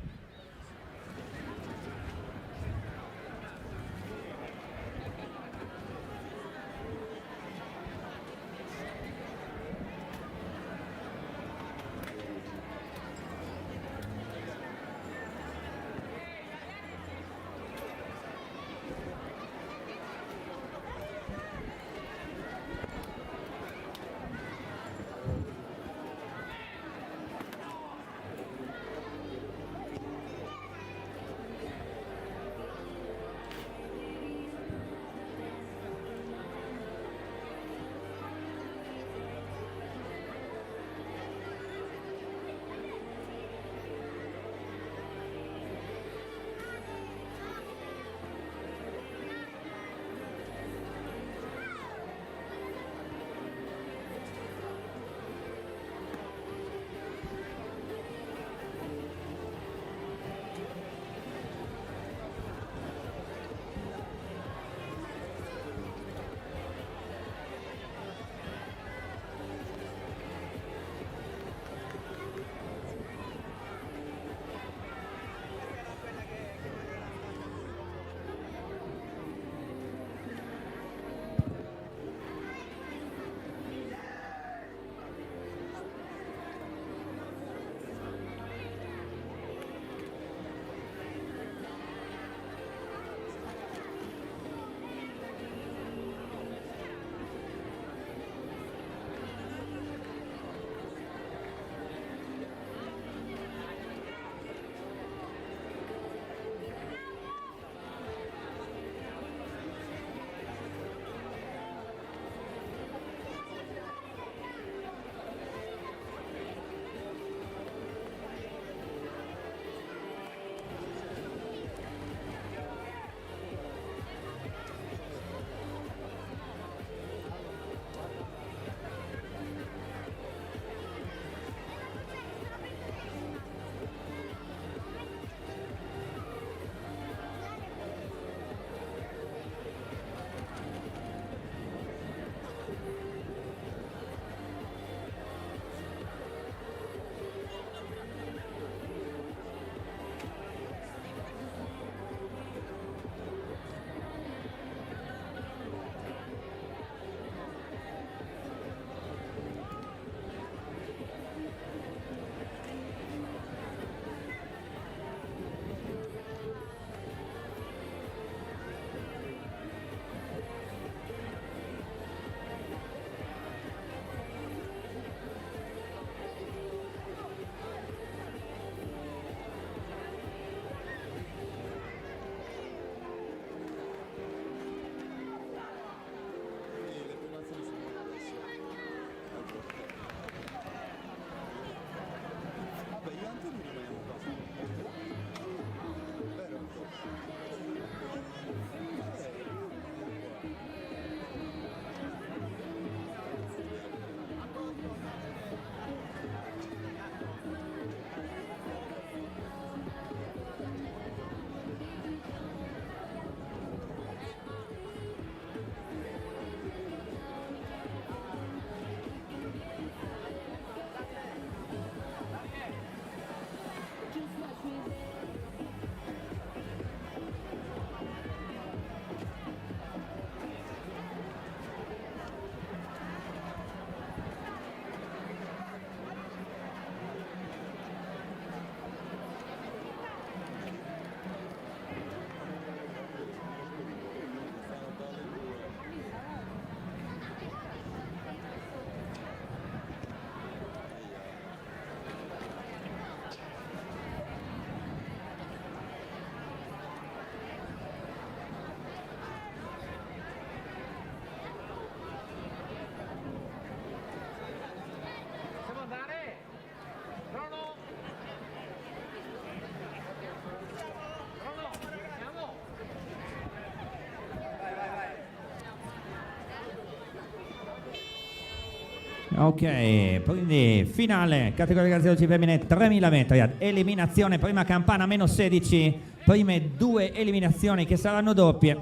Ok, quindi finale, categoria veloci femmine 3000 metri, ad eliminazione, prima campana meno 16, prime 2 eliminazioni che saranno doppie.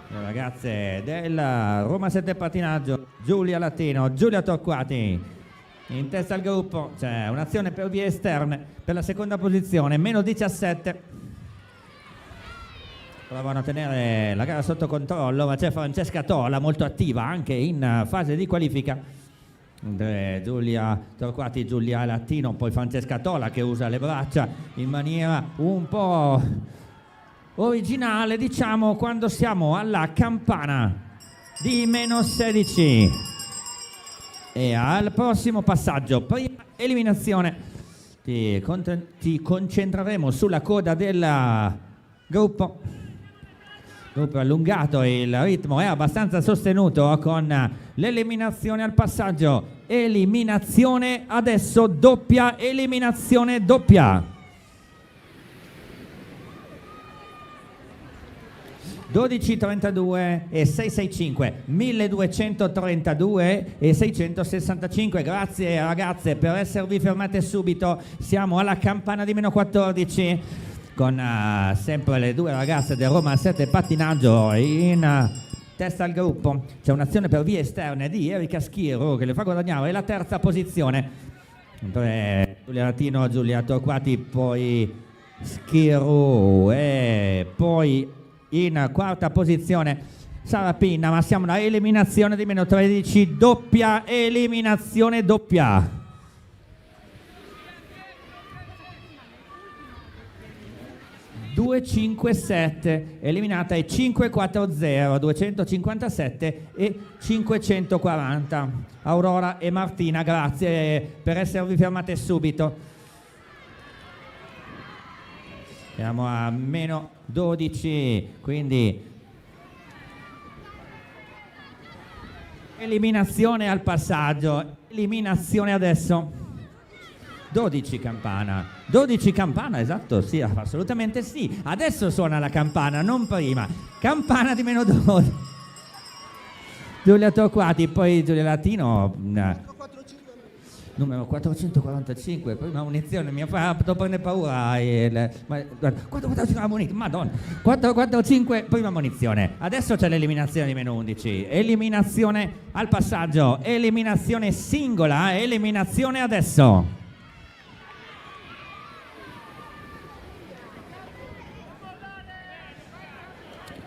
Le ragazze del Roma 7 Pattinaggio, Giulia Latino, Giulia Torquati, in testa al gruppo c'è un'azione per vie esterne per la seconda posizione, meno 17. Provano a tenere la gara sotto controllo, ma c'è Francesca Tola molto attiva anche in fase di qualifica. Giulia Torquati, Giulia Latino, poi Francesca Tola che usa le braccia in maniera un po' originale, diciamo, quando siamo alla campana di meno 16. E al prossimo passaggio, prima eliminazione, ti concentreremo sulla coda del gruppo allungato, il ritmo è abbastanza sostenuto con l'eliminazione al passaggio, eliminazione adesso doppia, eliminazione doppia. 12.32 e 665, 1232 e 665. Grazie ragazze per esservi fermate subito. Siamo alla campana di meno 14 con sempre le 2 ragazze del Roma 7 Pattinaggio in testa al gruppo. C'è un'azione per vie esterne di Erika Schiro che le fa guadagnare la terza posizione. Giulia Latino, Giulia Torquati, poi Schiro e poi in quarta posizione Sara Pinna, ma siamo alla eliminazione di meno 13, doppia eliminazione doppia. (257) eliminata e 540, 257 e 540. Aurora e Martina, grazie per esservi fermate subito. Siamo a meno 12, quindi eliminazione al passaggio, eliminazione adesso. 12 campana, esatto, sì, assolutamente sì. Adesso suona la campana, non prima. Campana di meno 12. Giulia Torquati, poi Giulia Latino, numero 445, prima munizione, mi ha fatto prendere paura. Madonna, 445, prima munizione. Adesso c'è l'eliminazione di meno 11. Eliminazione al passaggio, eliminazione singola, eliminazione adesso.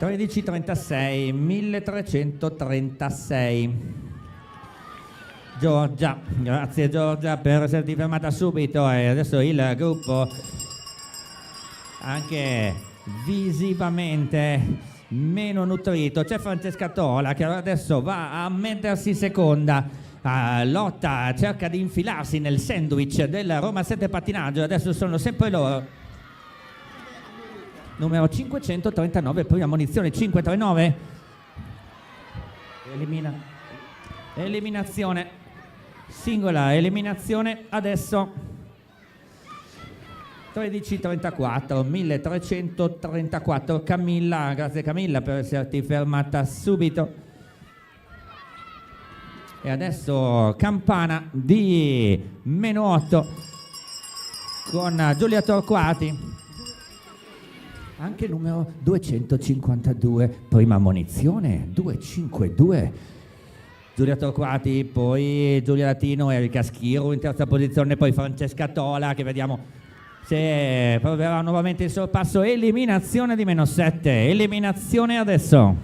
13.36, 1336. Giorgia, grazie Giorgia per esserti fermata subito. E adesso il gruppo anche visivamente meno nutrito. C'è Francesca Tola che adesso va a mettersi seconda. Lotta, cerca di infilarsi nel sandwich del Roma 7 Pattinaggio. Adesso sono sempre loro. Numero 539, prima munizione 539. Eliminazione singola, eliminazione adesso. 13.34, 1334. Camilla, grazie Camilla per esserti fermata subito. E adesso campana di meno 8 con Giulia Torquati. Anche numero 252, prima munizione 252. Giulia Torquati, poi Giulia Latino, Erika Schiro in terza posizione, poi Francesca Tola che vediamo se proverà nuovamente il sorpasso. Eliminazione di meno 7, eliminazione adesso.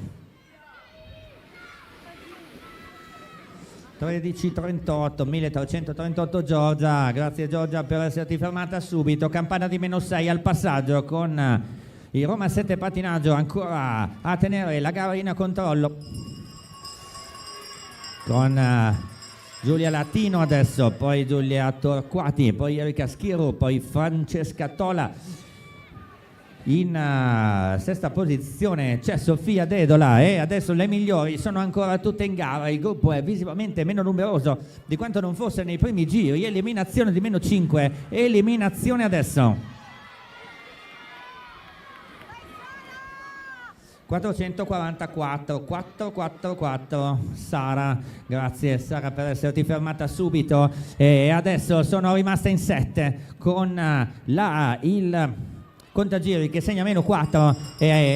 13.38, 1338 Giorgia, grazie Giorgia per esserti fermata subito. Campana di meno 6 al passaggio con il Roma 7 Pattinaggio ancora a tenere la gara in controllo con Giulia Latino adesso, poi Giulia Torquati, poi Erika Schiro, poi Francesca Tola. In sesta posizione c'è Sofia Dedola e adesso le migliori sono ancora tutte in gara. Il gruppo è visivamente meno numeroso di quanto non fosse nei primi giri. Eliminazione di meno 5, eliminazione adesso. 444, 444, Sara, grazie Sara per esserti fermata subito. E adesso sono rimaste in 7 con il Contagiri che segna meno 4,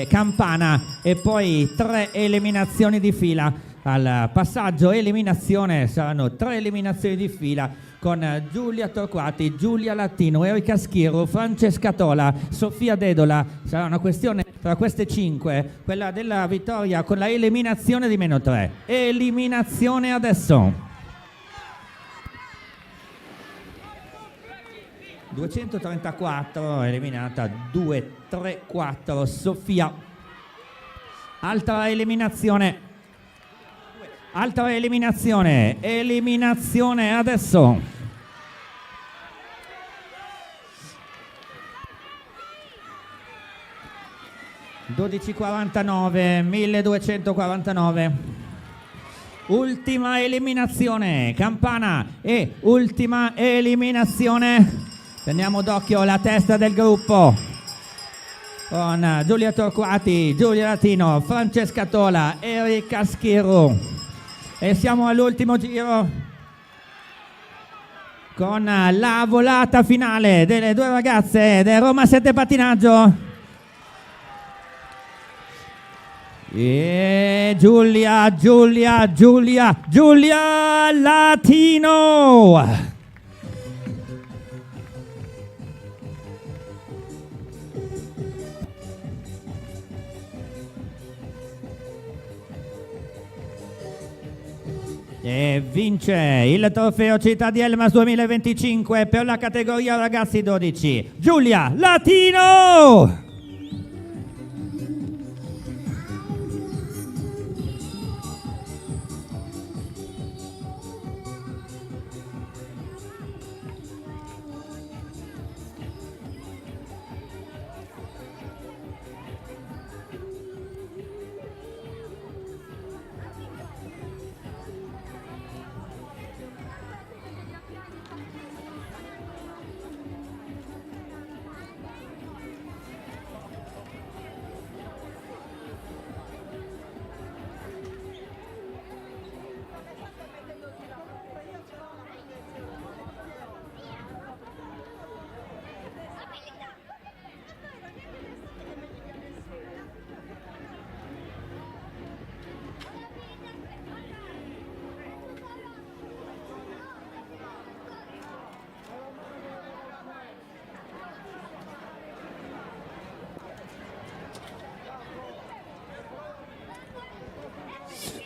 Campana, e poi 3 eliminazioni di fila. Al passaggio eliminazione saranno 3 eliminazioni di fila con Giulia Torquati, Giulia Latino, Erika Schirru, Francesca Tola, Sofia Dedola. Sarà una questione tra queste 5, quella della vittoria con la eliminazione di meno 3. Eliminazione adesso. 234 eliminata, 2, 3, 4, Sofia. Altra eliminazione. Altra eliminazione, eliminazione adesso. (12:49, 1249). Ultima eliminazione, Campana, e ultima eliminazione. Teniamo d'occhio la testa del gruppo con Giulia Torquati, Giulia Latino, Francesca Tola, Erika Schirru. E siamo all'ultimo giro con la volata finale delle 2 ragazze del Roma 7 Pattinaggio. E Giulia Latino. E vince il trofeo Città di Elmas 2025 per la categoria ragazzi 12, Giulia Latino!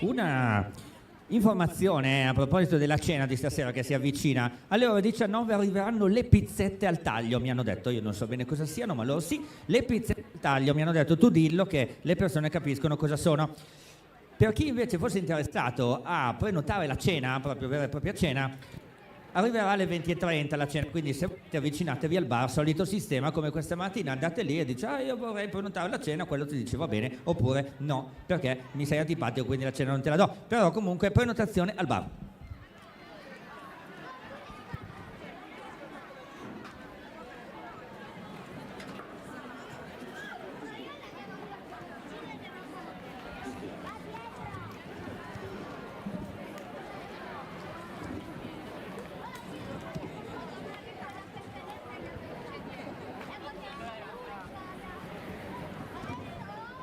Una informazione a proposito della cena di stasera che si avvicina. Alle ore 19 arriveranno le pizzette al taglio, mi hanno detto, io non so bene cosa siano, ma loro sì, le pizzette al taglio, mi hanno detto tu dillo che le persone capiscono cosa sono. Per chi invece fosse interessato a prenotare la cena, proprio vera e propria cena, arriverà alle 20:30 la cena, quindi se avvicinatevi al bar, solito sistema come questa mattina, andate lì e dice io vorrei prenotare la cena, quello ti dice va bene, oppure no, perché mi sei antipatico quindi la cena non te la do, però comunque prenotazione al bar.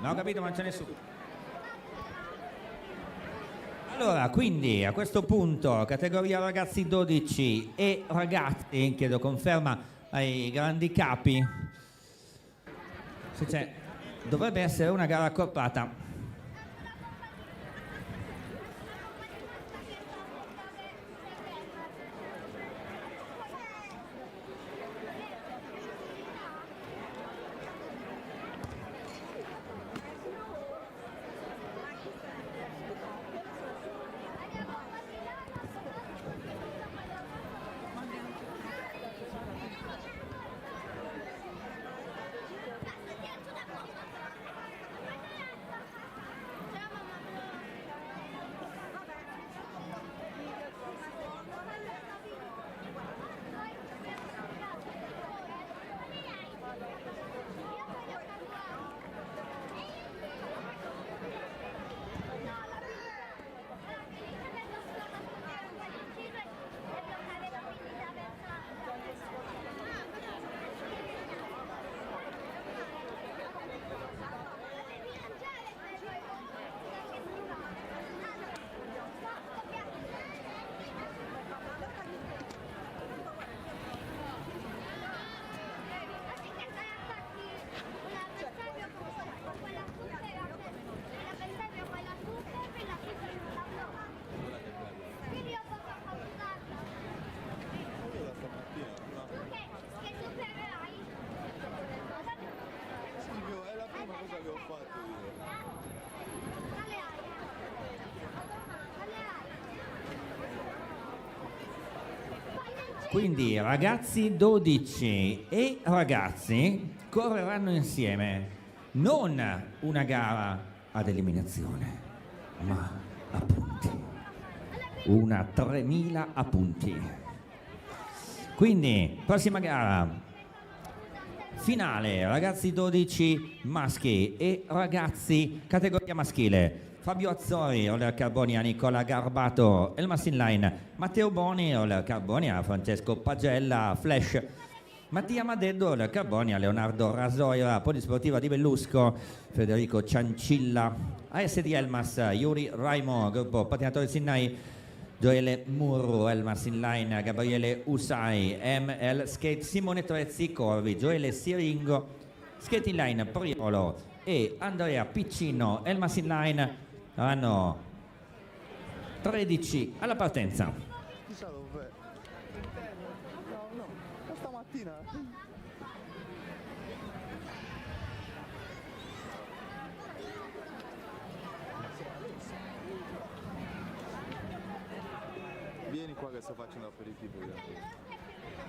No, ho capito, ma non c'è nessuno. Allora, quindi a questo punto, categoria ragazzi 12 e ragazzi, chiedo conferma ai grandi capi, se c'è, dovrebbe essere una gara accorpata. Quindi ragazzi 12 e ragazzi correranno insieme, non una gara ad eliminazione, ma a punti. Una 3000 a punti. Quindi, prossima gara. Finale, ragazzi 12 maschi e ragazzi categoria maschile. Fabio Azzori, Roller Carbonia, Nicola Garbato, Elmas Inline, Matteo Boni, Roller Carbonia, Francesco Pagella, Flash, Mattia Madeddo, Roller Carbonia, Leonardo Rasoira, Polisportiva di Bellusco, Federico Ciancilla, ASD Elmas, Yuri Raimo, gruppo Patinatori Sinnai, Gioele Murru, Elmas Inline, Gabriele Usai, ML Skate, Simone Trezzi, Corvi, Gioele Siringo, Skate Inline, Priolo e Andrea Piccino, Elmas Inline, hanno 13 alla partenza. Chissà dov'è. No, stamattina. Vieni qua che sto facendo aperitivo io.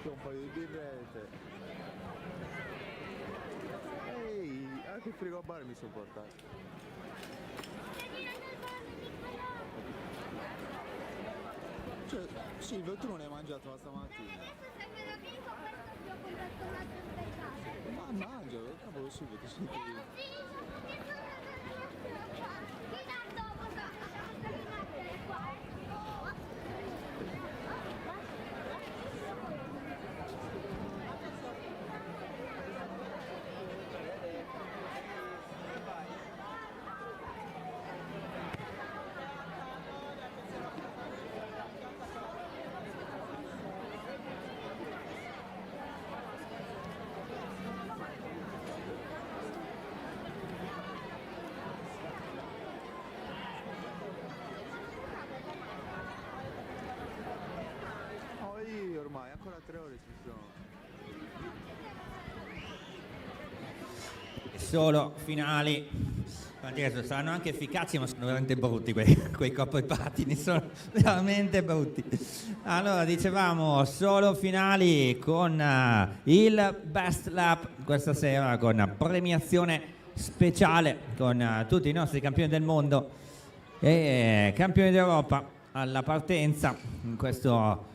C'ho un paio di birrette. Ehi, anche il frigo a bar mi sono portato. Cioè, Silvio, tu non hai mangiato la stamattina? Ma mangialo, cavolo Silvio, ti senti... Ormai, ancora 3 ore ci sono. Solo finali. Guardi che saranno anche efficaci, ma sono veramente brutti quei coppi pattini, sono veramente brutti. Allora, dicevamo, solo finali con il Best Lap questa sera, con premiazione speciale con tutti i nostri campioni del mondo e campioni d'Europa alla partenza in questo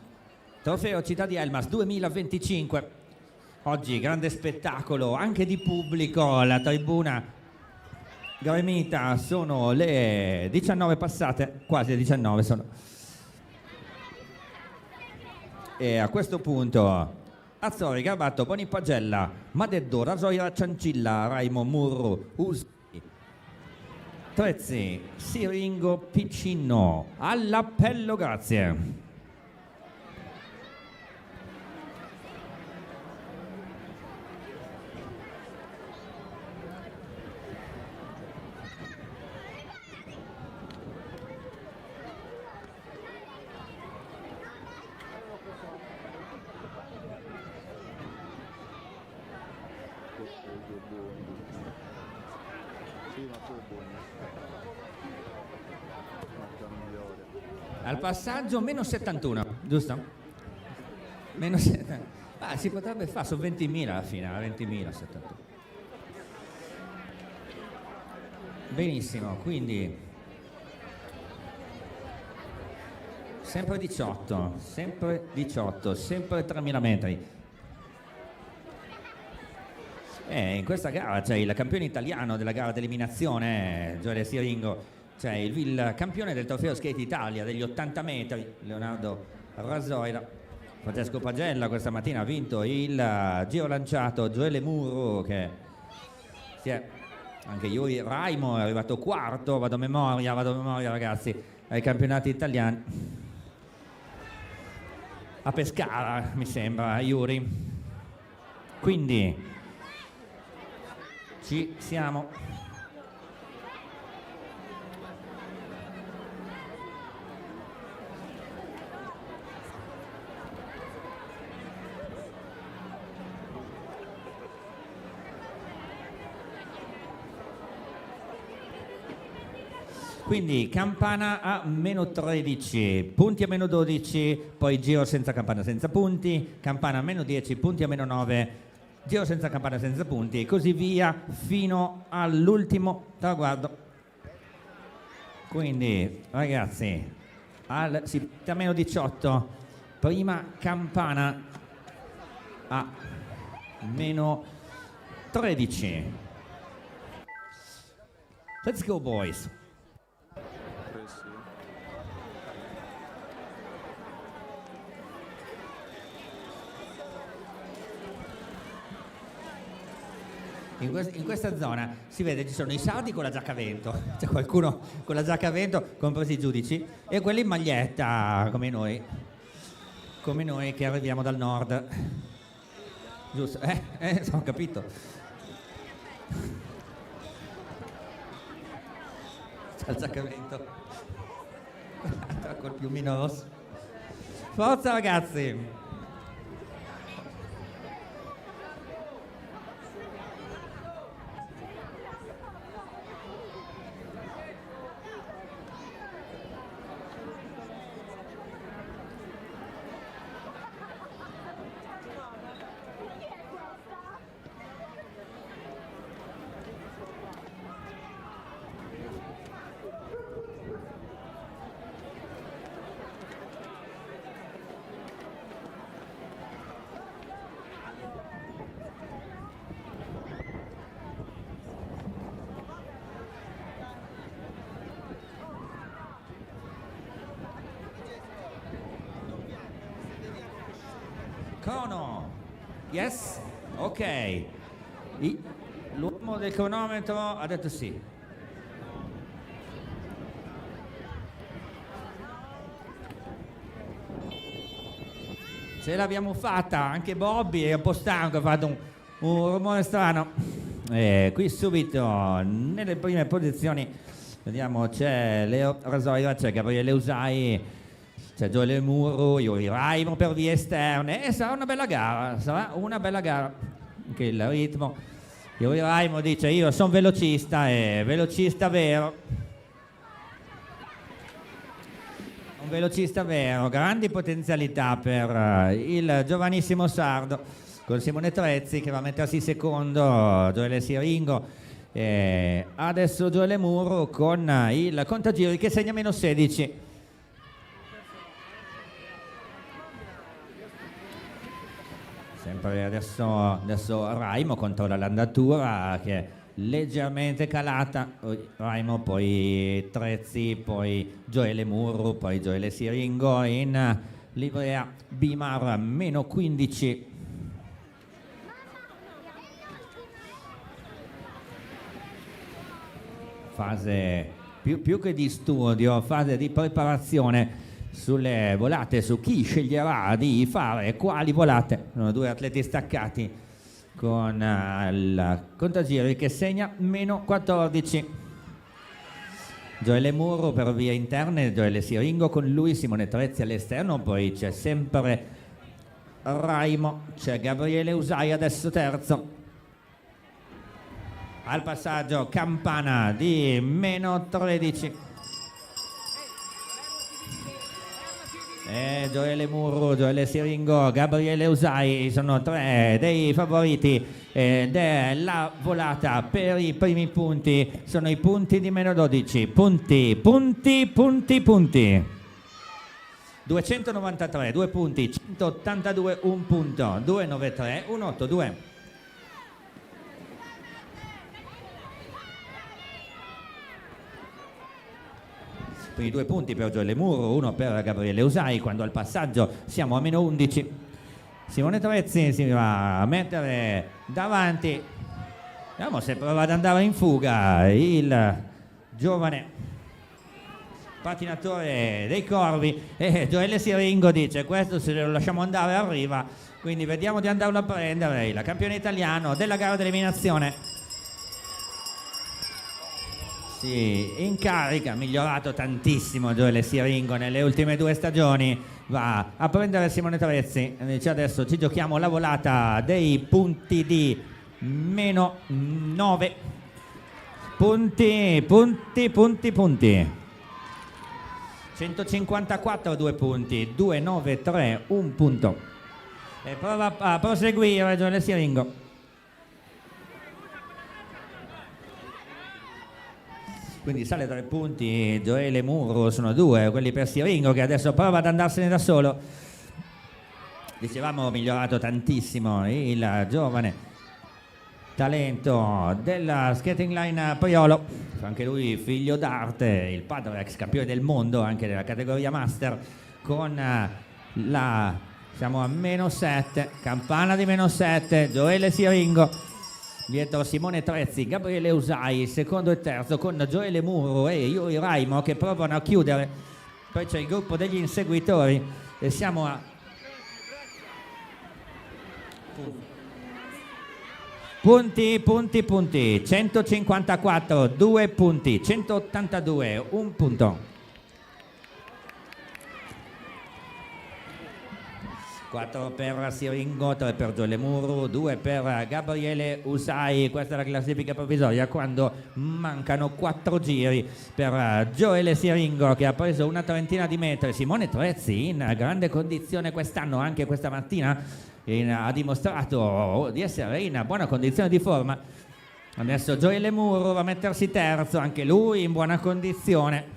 Trofeo Città di Elmas 2025. Oggi grande spettacolo anche di pubblico alla tribuna gremita, sono le 19 passate, quasi le 19 sono. E a questo punto Azzori, Garbato, Boni Pagella, Madeddo, Rasoira, Ciancilla, Raimo, Murru, Usi, Trezzi, Siringo, Piccino, all'appello, grazie. Al passaggio meno 71, giusto? Meno 71. Ah, si potrebbe fare, sono 20.000 alla fine, 20.000, 71. Benissimo, quindi sempre 18, sempre 3.000 metri. In questa gara c'è il campione italiano della gara d'eliminazione, Gioele Siringo. C'è il campione del Trofeo Skate Italia degli 80 metri, Leonardo Rasoira. Francesco Pagella questa mattina ha vinto il giro lanciato, Gioele Murru che anche Yuri Raimo è arrivato quarto, vado a memoria ragazzi, ai campionati italiani. A Pescara mi sembra, Yuri. Quindi ci siamo. Quindi Campana a meno 13, punti a meno 12, poi giro senza Campana senza punti, Campana a meno 10, punti a meno 9, giro senza Campana senza punti e così via fino all'ultimo traguardo. Quindi ragazzi, a meno 18, prima Campana a meno 13. Let's go boys. In questa zona si vede ci sono i sardi con la giacca a vento, c'è qualcuno con la giacca a vento, compresi i giudici, e quelli in maglietta come noi che arriviamo dal nord. Giusto? Ho capito. C'è il giacca a vento col piumino rosso. Forza ragazzi! Crono, yes, ok. L'uomo del cronometro ha detto sì. Ce l'abbiamo fatta, anche Bobby è un po' stanco, ha fatto un rumore strano. Qui subito, nelle prime posizioni, vediamo, c'è Leo Rasoira, c'è Gabriele Usai, c'è Gioele Muro, Yuri Raimo per vie esterne e sarà una bella gara, anche il ritmo. Yuri Raimo dice io sono velocista e velocista vero. Un velocista vero, grandi potenzialità per il giovanissimo sardo con Simone Trezzi che va a mettersi secondo, Gioele Siringo. Adesso Gioele Muro con il contagiri che segna meno 16. Sempre adesso Raimo controlla l'andatura che è leggermente calata. Raimo, poi Trezzi, poi Gioele Murru, poi Gioele Siringo in livrea Bimar meno 15. Fase più che di studio, fase di preparazione sulle volate, su chi sceglierà di fare quali volate. Sono due atleti staccati con il contagiri che segna meno 14. Gioele Muro per vie interne, Gioele Siringo con lui, Simone Trezzi all'esterno, poi c'è sempre Raimo, c'è Gabriele Usai adesso terzo. Al passaggio Campana di meno 13. Gioele Murru, Gioele Siringo, Gabriele Usai sono tre dei favoriti della volata per i primi punti. Sono i punti di meno 12. Punti. 293, 2 punti, 182, 1 punto, 293, 182. Quindi 2 punti per Gioele Murru, 1 per Gabriele Usai, quando al passaggio siamo a meno 11. Simone Trezzi si va a mettere davanti. Vediamo se prova ad andare in fuga il giovane pattinatore dei Corvi e Gioele Siringo dice questo se lo lasciamo andare arriva, quindi vediamo di andarlo a prendere, il campione italiano della gara d'eliminazione. Si incarica, ha migliorato tantissimo Gioele Siringo nelle ultime 2 stagioni, va a prendere Simone Trezzi e dice adesso ci giochiamo la volata dei punti di meno 9. Punti. 154 2 punti, 293 1 punto. E prova a proseguire Gioele Siringo. Quindi sale 3 punti Gioele Murru, sono 2 quelli per Siringo, che adesso prova ad andarsene da solo. Dicevamo migliorato tantissimo il giovane talento della skating line Priolo, anche lui figlio d'arte, il padre ex campione del mondo anche della categoria master, con siamo a -7, campana di -7, Gioele Siringo, dietro Simone Trezzi, Gabriele Usai, secondo e terzo, con Gioele Murru e Yuri Raimo che provano a chiudere. Poi c'è il gruppo degli inseguitori e siamo a punti, 154 2 punti, 182 1 punto. 4 per Siringo, 3 per Gioele Murru, 2 per Gabriele Usai. Questa è la classifica provvisoria quando mancano 4 giri per Gioele Siringo, che ha preso una trentina di metri. Simone Trezzi in grande condizione quest'anno, anche questa mattina ha dimostrato di essere in buona condizione di forma. Adesso Gioele Murru va a mettersi terzo, anche lui in buona condizione.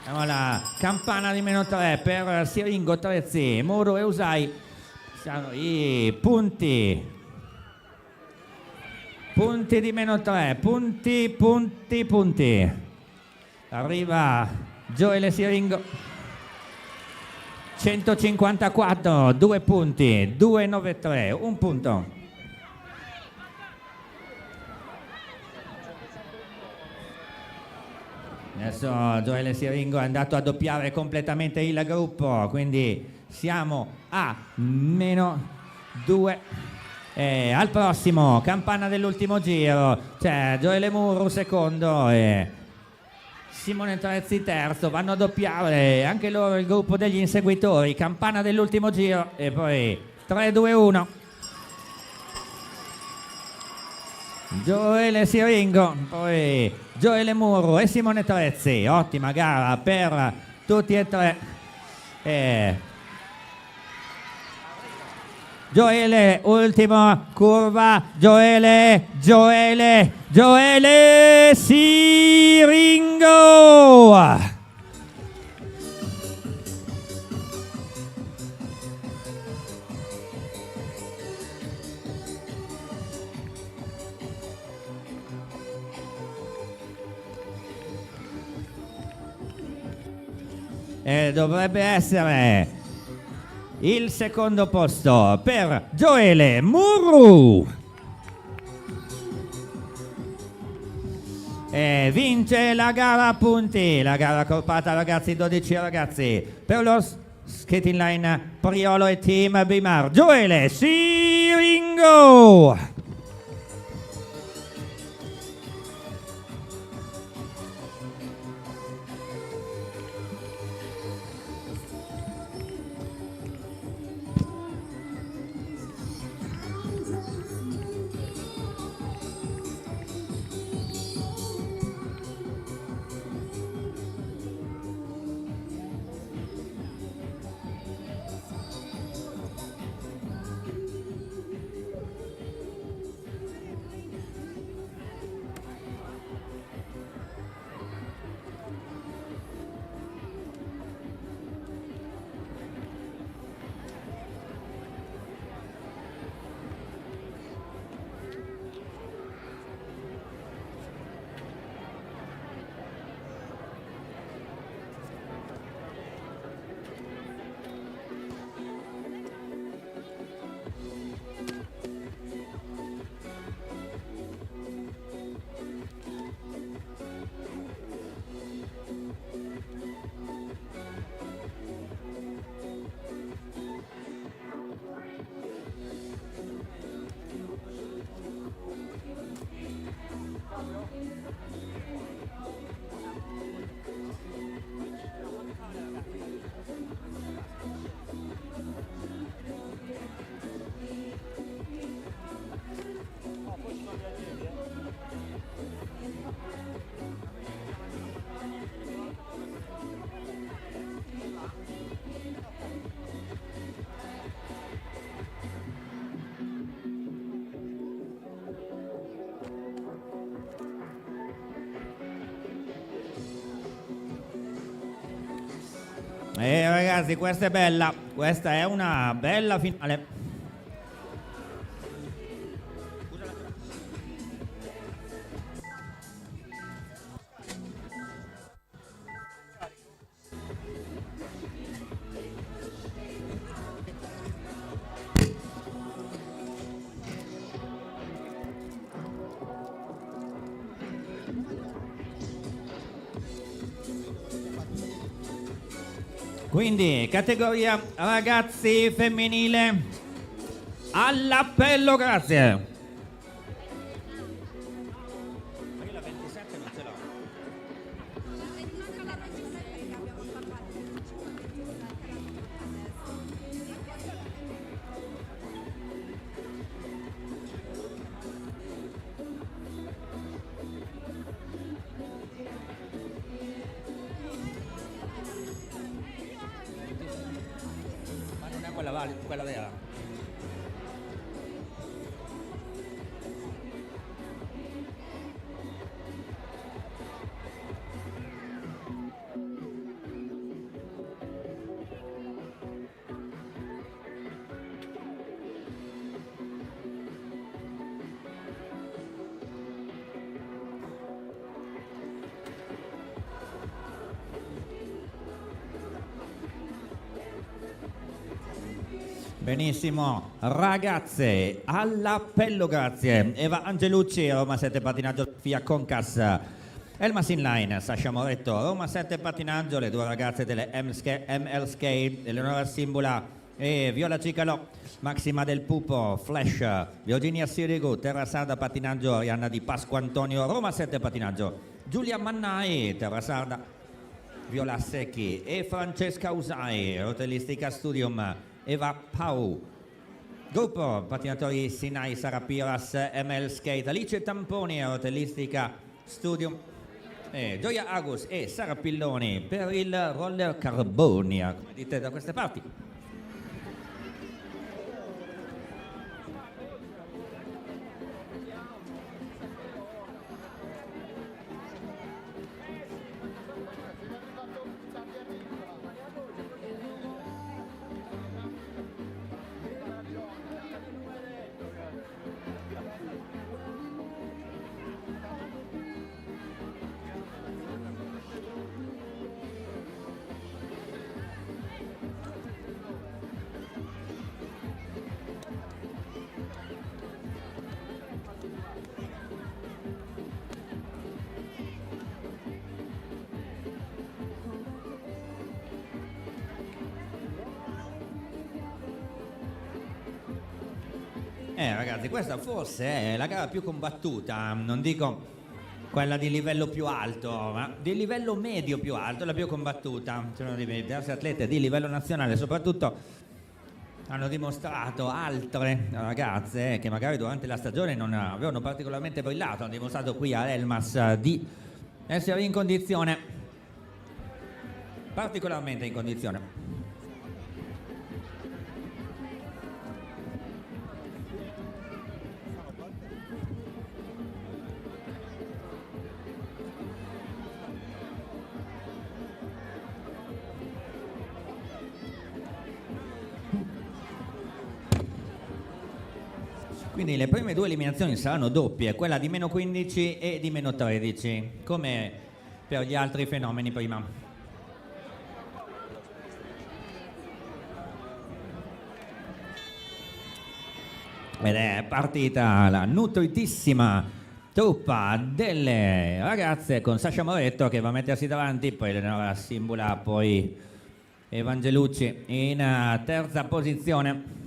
Abbiamo la campana di -3 per Siringo, Trezzi, Murru e Usai. Siamo i punti di -3, punti. Arriva Gioele Siringo. 154 2 punti, 293 1 punto. Adesso Gioele Siringo è andato a doppiare completamente il gruppo, quindi siamo a -2. Al prossimo, campana dell'ultimo giro, c'è Gioele Murru secondo e Simone Trezzi terzo, vanno a doppiare anche loro il gruppo degli inseguitori, campana dell'ultimo giro e poi 3-2-1. Gioele Siringo, poi Gioele Murru e Simone Trezzi, ottima gara per tutti e tre. Gioele, ultima curva, Gioele Siringo! Dovrebbe essere il secondo posto per Gioele Murru. E vince la gara a punti, la gara accorpata ragazzi, 12 ragazzi, per lo skating line Priolo e team Bimar, Gioele Siringo. Ragazzi, questa è bella, questa è una bella finale. Quindi categoria ragazzi femminile all'appello, grazie. Ma non è quella vera. Benissimo, ragazze, all'appello, grazie. Eva Angelucci, Roma 7 Pattinaggio, Sofia Concas, Elmas Inline, Sasha Moretto, Roma 7 Pattinaggio, le due ragazze delle ML Skate, Eleonora Simbula e Viola Cicalo, Maxima del Pupo, Flash, Virginia Sirigu, Terra Sarda Pattinaggio, Arianna Di Pasqua Antonio, Roma 7 Pattinaggio, Giulia Mannai, Terra Sarda, Viola Secchi e Francesca Usai, Rotellistica Studium, Eva Pau, gruppo pattinatori Sinai Sarapiras, ML Skate, Alice Tamponi, Rotellistica Studium, Gioia Agus e Sara Pilloni per il roller Carbonia, come dite da queste parti. Ragazzi, questa forse è la gara più combattuta, non dico quella di livello più alto, ma di livello medio più alto, la più combattuta. Sono diversi atlete di livello nazionale, soprattutto hanno dimostrato altre ragazze che magari durante la stagione non avevano particolarmente brillato, hanno dimostrato qui a Elmas di essere in condizione, particolarmente in condizione. Quindi le prime due eliminazioni saranno doppie, quella di meno 15 e di meno 13, come per gli altri fenomeni prima. Ed è partita la nutritissima truppa delle ragazze con Sasha Moretto che va a mettersi davanti, poi Eleonora Simbula, poi Evangelucci in terza posizione.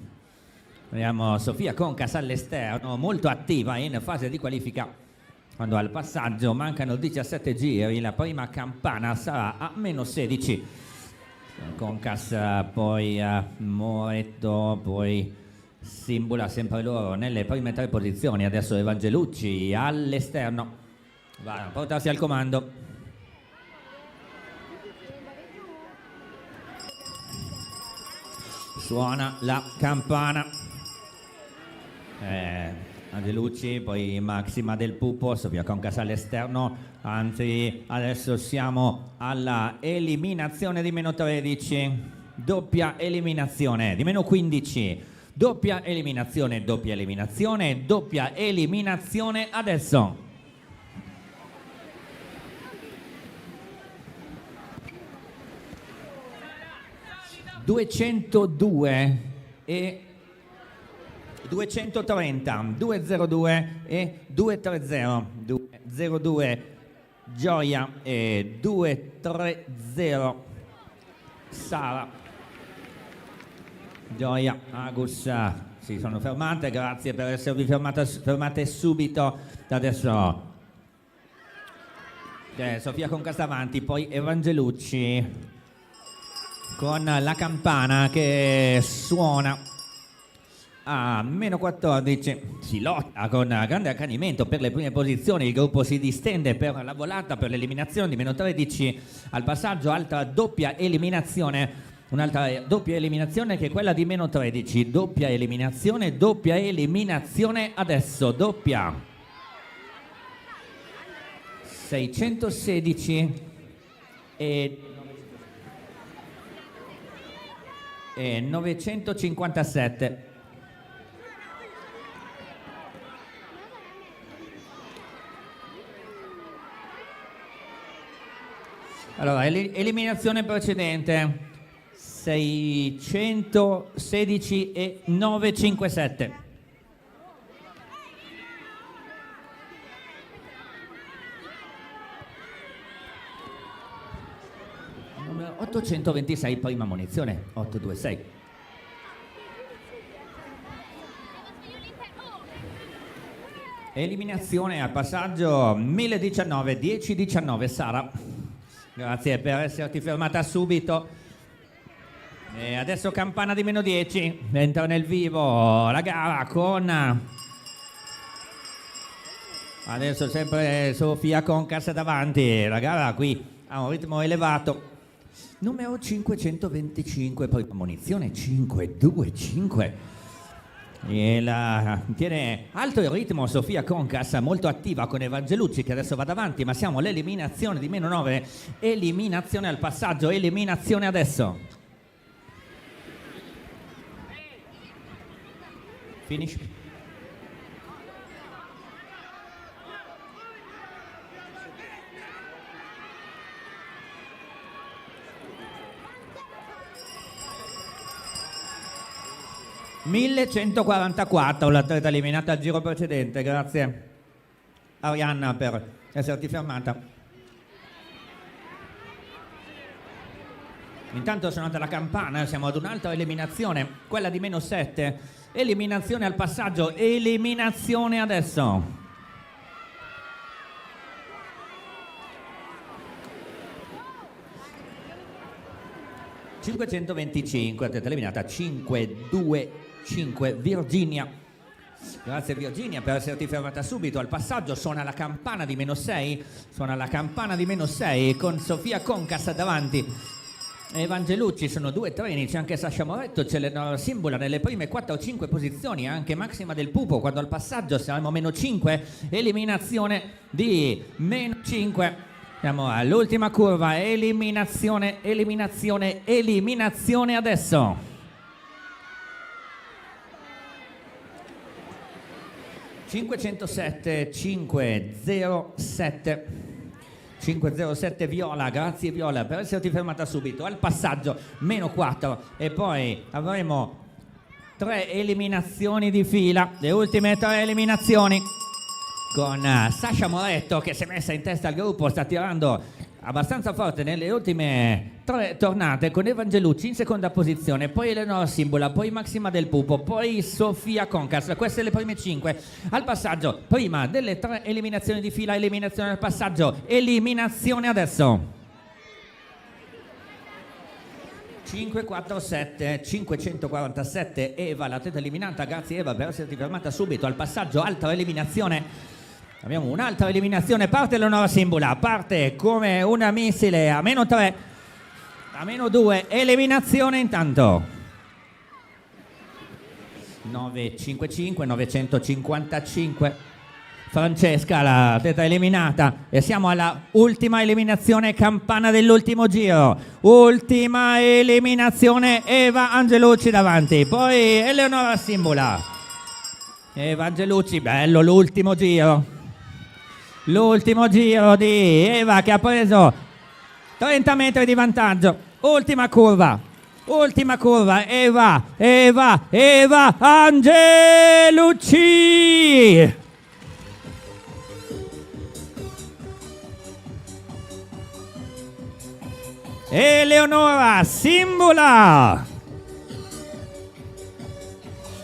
Vediamo Sofia Concas all'esterno, molto attiva in fase di qualifica. Quando al passaggio mancano 17 giri, la prima campana sarà a meno 16. Concas, poi Moretto, poi Simbula, sempre loro nelle prime tre posizioni. Adesso Evangelucci all'esterno, va a portarsi al comando. Suona la campana. Angelucci, poi Maxima del Pupo, Sofia Concas all'esterno, anzi adesso siamo alla eliminazione di meno 13, doppia eliminazione di meno 15, doppia eliminazione, doppia eliminazione, doppia eliminazione adesso. ...202 e 230, 202 e 230, 202 Gioia e 230 Sara. Gioia, Agus si sono fermate, grazie per esservi fermate subito. Adesso Sofia Concas davanti, poi Evangelucci con la campana che suona a meno 14. Si lotta con grande accanimento per le prime posizioni, il gruppo si distende per la volata, per l'eliminazione di meno 13 al passaggio, altra doppia eliminazione, un'altra doppia eliminazione che è quella di meno 13, doppia eliminazione adesso, doppia 616 e 957. Allora, eliminazione precedente 616 e 957. Numero 826, prima munizione 826. Eliminazione al passaggio 1019, 1019 Sara. Grazie per esserti fermata subito. E adesso campana di meno 10. Entra nel vivo la gara con... Adesso sempre Sofia Concas davanti. La gara qui ha un ritmo elevato. Numero 525, poi munizione 525. E tiene alto il ritmo Sofia Concas, molto attiva con Evangelucci che adesso va davanti, ma siamo all'eliminazione di meno 9, eliminazione al passaggio, eliminazione adesso. Finish. ...1144, l'atleta eliminata al giro precedente. Grazie Arianna per esserti fermata. Intanto suonata la campana, siamo ad un'altra eliminazione, quella di meno 7. Eliminazione al passaggio, eliminazione adesso. ...525, atleta eliminata 525 Virginia. Grazie Virginia per esserti fermata subito al passaggio. Suona la campana di meno 6, suona la campana di meno 6 con Sofia Concas davanti. Evangelucci, sono due treni, c'è anche Sasha Moretto, c'è Eleonora Simbola nelle prime 4 o 5 posizioni, anche Maxima del Pupo. Quando al passaggio saremo meno 5, eliminazione di meno 5. Siamo all'ultima curva, eliminazione, eliminazione, eliminazione adesso. 507, 507, 507 Viola, grazie Viola per esserti fermata subito al passaggio, meno 4 e poi avremo 3 eliminazioni di fila, le ultime 3 eliminazioni con Sasha Moretto che si è messa in testa al gruppo, sta tirando abbastanza forte nelle ultime 3 tornate con Evangelucci in seconda posizione, poi Eleonora Simbola, poi Maxima del Pupo, poi Sofia Concas. Queste le prime 5 al passaggio, prima delle 3 eliminazioni di fila, eliminazione al passaggio, eliminazione adesso. 547, 547 Eva, l'atleta eliminata, grazie Eva per esserti fermata subito al passaggio, altra eliminazione. Abbiamo un'altra eliminazione, parte Eleonora Simbola, parte come una missile a meno 3, a meno 2, eliminazione intanto. 955, 955. Francesca, l'atleta eliminata, e siamo alla ultima eliminazione, campana dell'ultimo giro. Ultima eliminazione, Eva Angelucci davanti, poi Eleonora Simbula. Eva Angelucci, bello l'ultimo giro. L'ultimo giro di Eva che ha preso 30 metri di vantaggio. Ultima curva, Eva Angelucci. Eleonora Simbula,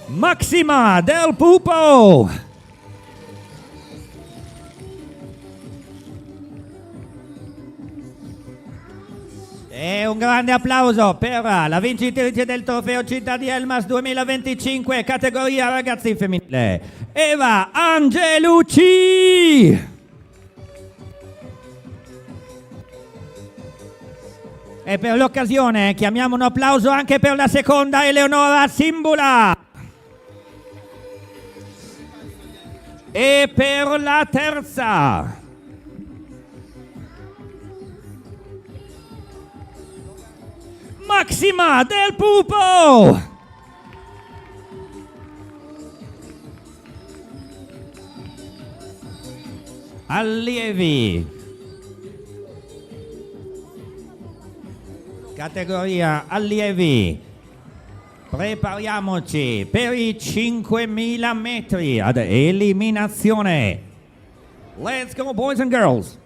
Maxima Del Pupo, e un grande applauso per la vincitrice del trofeo Città di Elmas 2025 categoria ragazzi femminile, Eva Angelucci. E per l'occasione chiamiamo un applauso anche per la seconda Eleonora Simbula. E per la terza Maxima Del Pupo. Allievi. Categoria allievi, prepariamoci per i 5.000 metri ad eliminazione. Let's go boys and girls.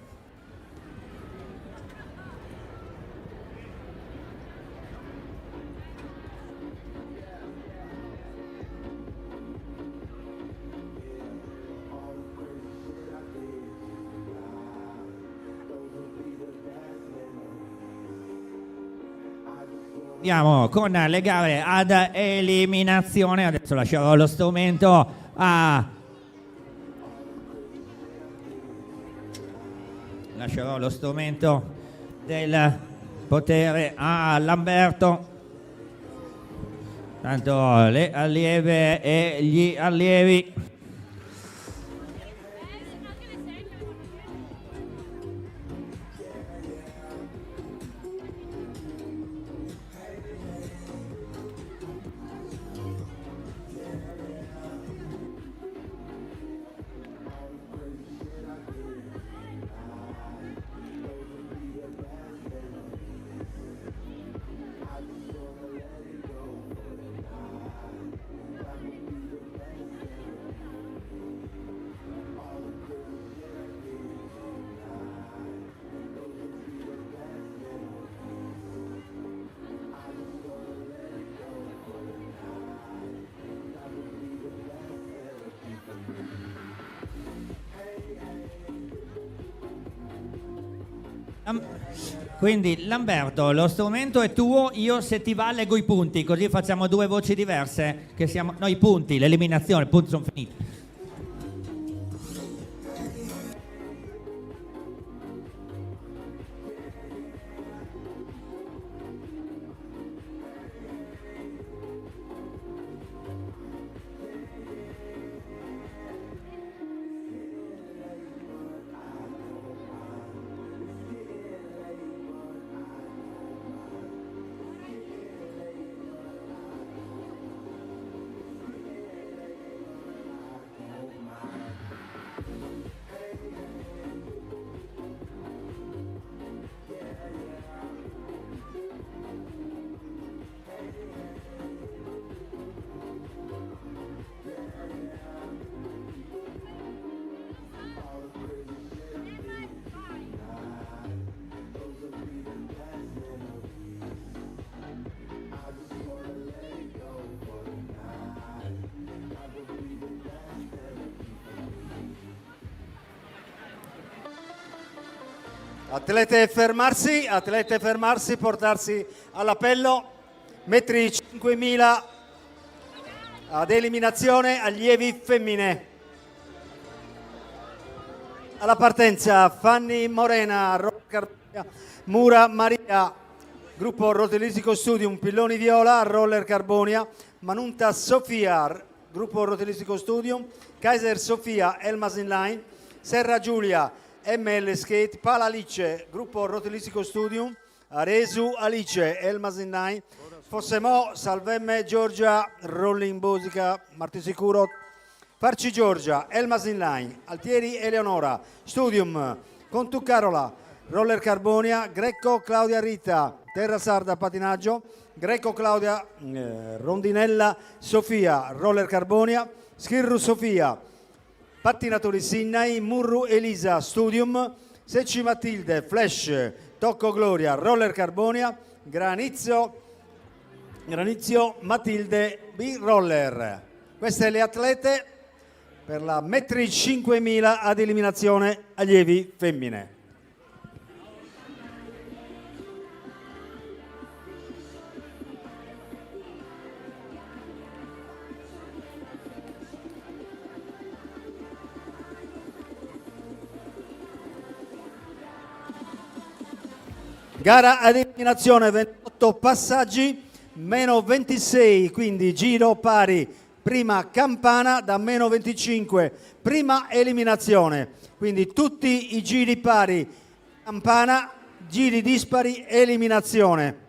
Andiamo con le gare ad eliminazione. Adesso lascerò lo strumento del potere a Lamberto. Tanto le allieve e gli allievi. Quindi Lamberto, lo strumento è tuo, io se ti va leggo i punti, così facciamo due voci diverse, che siamo noi i punti, l'eliminazione, i punti sono finiti. Atlete fermarsi, portarsi all'appello, metri 5.000 ad eliminazione, allievi femmine. Alla partenza Fanny Morena, Mura Maria, gruppo Rotellisico Studium, Pilloni Viola, Roller Carbonia, Manunta Sofia, gruppo rotelleristico Studium, Kaiser Sofia, Elmas Inline, Serra Giulia, ML Skate, Pala Alice, gruppo rotelleristico Studium, Aresu Alice, Elmas Inline, Fossemo, Salvemme Giorgia, Rolling Bosica, Martisicuro, Farci Giorgia, Elmas Inline, Altieri Eleonora, Studium, Contu Carola, Roller Carbonia, Greco Claudia Rita, Terra Sarda Patinaggio, Greco Claudia Rondinella Sofia, Roller Carbonia, Schirru Sofia, Pattinatori Sinnai, Murru Elisa, Studium, Secci Matilde, Flash, Tocco Gloria, Roller Carbonia, Granizio Matilde B Roller. Queste le atlete per la metri 5000 ad eliminazione allievi femmine. Gara ad eliminazione, 28 passaggi, meno 26, quindi giro pari, prima campana da meno 25, prima eliminazione, quindi tutti i giri pari, campana, giri dispari, eliminazione.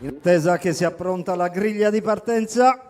In attesa che sia pronta la griglia di partenza.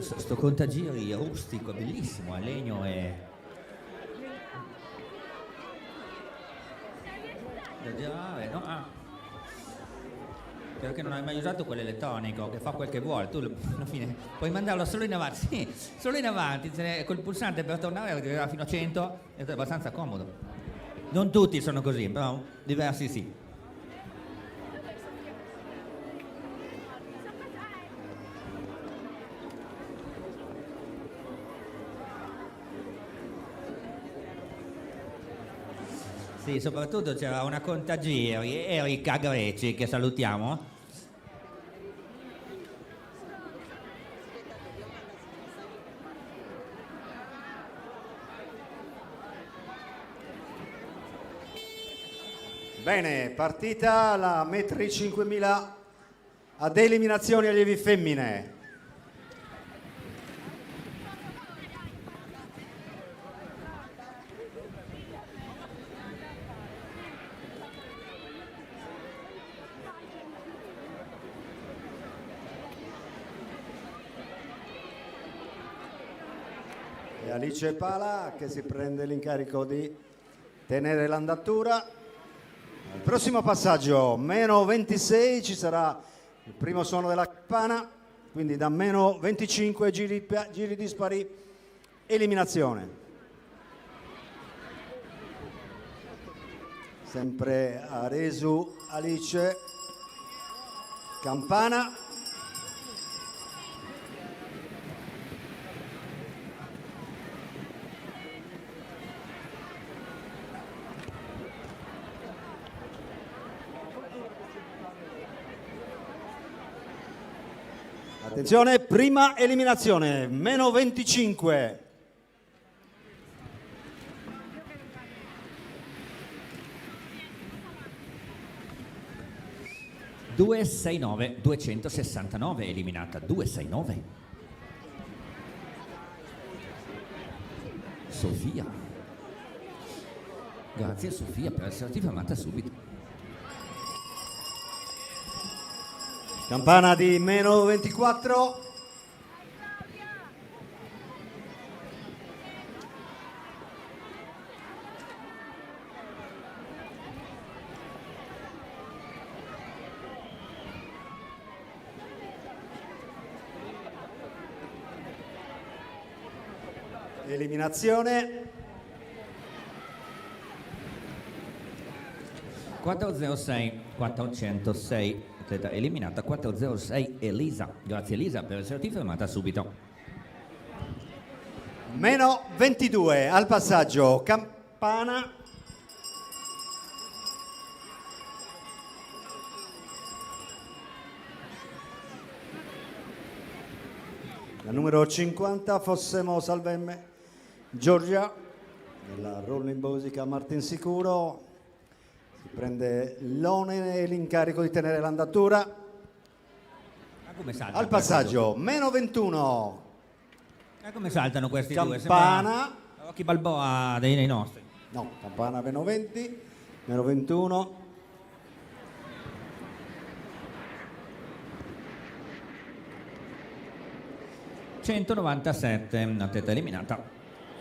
Sto contagiri rustico, bellissimo, a legno e... da girare, no? Ah. Perché non hai mai usato quello elettronico che fa quel che vuole, tu alla fine puoi mandarlo solo in avanti, sì, solo in avanti, col pulsante per tornare arriverà fino a 100 ed è abbastanza comodo. Non tutti sono così, però diversi sì. Sì, soprattutto c'era una contagiri, Erika Greci, che salutiamo. Bene, partita la metri 5000 ad eliminazioni allievi femmine. E Alice Pala che si prende l'incarico di tenere l'andatura. Al prossimo passaggio, meno 26, ci sarà il primo suono della campana, quindi da meno 25 giri dispari, eliminazione. Sempre Aresu Alice, campana. Attenzione, prima eliminazione, meno 25. ...269 eliminata, 269. Sofia. Grazie Sofia per esserti fermata subito. Campana di meno 24. Eliminazione. 406 atleta eliminata, 406 Elisa. Grazie Elisa per esserti fermata subito. Meno 22 al passaggio, Campana. La numero 50, Fossemo Salvemme Giorgia, nella rolling bosica Martin Sicuro. Si prende l'onere e l'incarico di tenere l'andatura. Come salta Al passaggio, meno 21. Come saltano questi due? Campana. Sembra Rocky Balboa dei nostri. No, Campana meno 20, meno 21. ...197, atleta eliminata.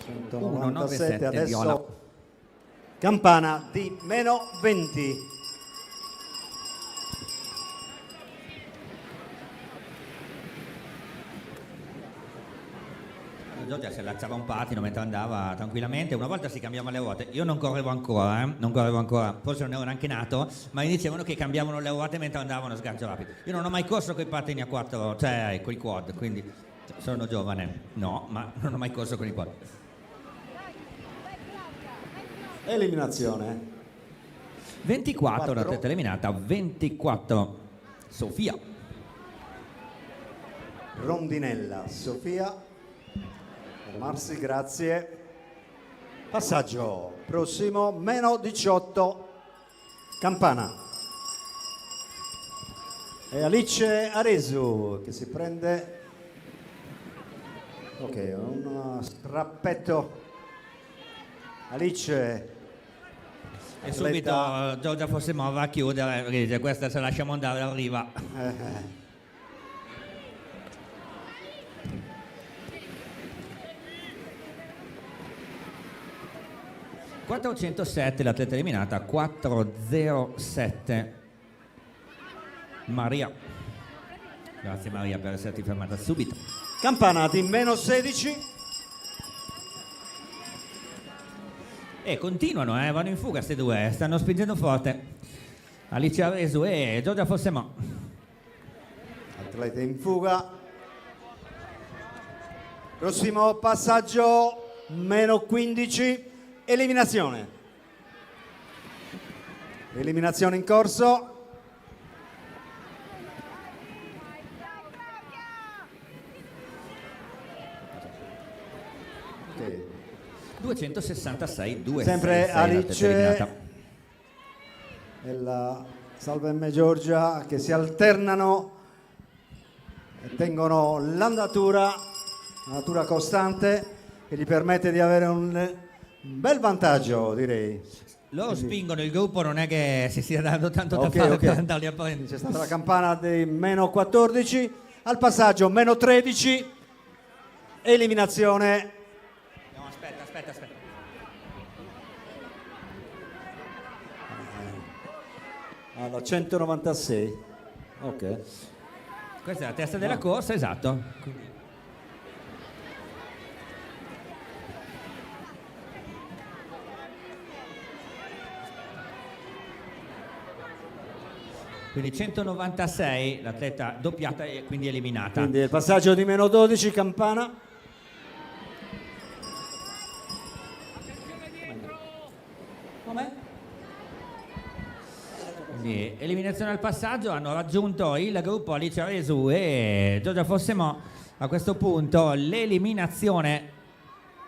197 197 Viola. adesso. Campana di meno 20. Giorgia si allacciava un pattino mentre andava tranquillamente. Una volta si cambiavano le ruote. Io non correvo ancora, non correvo ancora. Forse non ero neanche nato, ma mi dicevano che cambiavano le ruote mentre andavano a sgancio rapido. Io non ho mai corso con i pattini a quattro, cioè con i quad, quindi sono giovane. No, ma non ho mai corso con i quad. Eliminazione. 24 l'atleta eliminata, 24 Sofia. Rondinella, Sofia. Fermarsi, grazie. Passaggio prossimo, meno 18. Campana. E Alice Aresu che si prende. Ok, un strappetto. Alice. E subito Giorgia Fossemo va a chiudere, perché dice questa se lasciamo andare arriva. 407 l'atleta eliminata, 407 Maria. Grazie Maria per esserti fermata subito. Campana di meno 16. E continuano, vanno in fuga queste due, stanno spingendo forte. Alice Aresu e Giorgia Fossemo. Atleta in fuga. Prossimo passaggio, meno 15. Eliminazione. Eliminazione in corso. Okay. 266, 266 sempre Alice e la Salvemme Giorgia che si alternano e tengono l'andatura, un'andatura costante che gli permette di avere un bel vantaggio, direi. Loro spingono, il gruppo non è che si stia dando tanto da Ok, fare ok. per andarli a prendere. C'è stata la campana di meno 14, al passaggio meno 13, eliminazione. No, aspetta. Alla 196. Ok. Questa è la testa della corsa, esatto. Quindi 196 l'atleta doppiata e quindi eliminata. Quindi il passaggio di meno 12, campana. Com'è? Quindi eliminazione al passaggio, hanno raggiunto il gruppo Alice Resu e Giorgia Fossemò. A questo punto l'eliminazione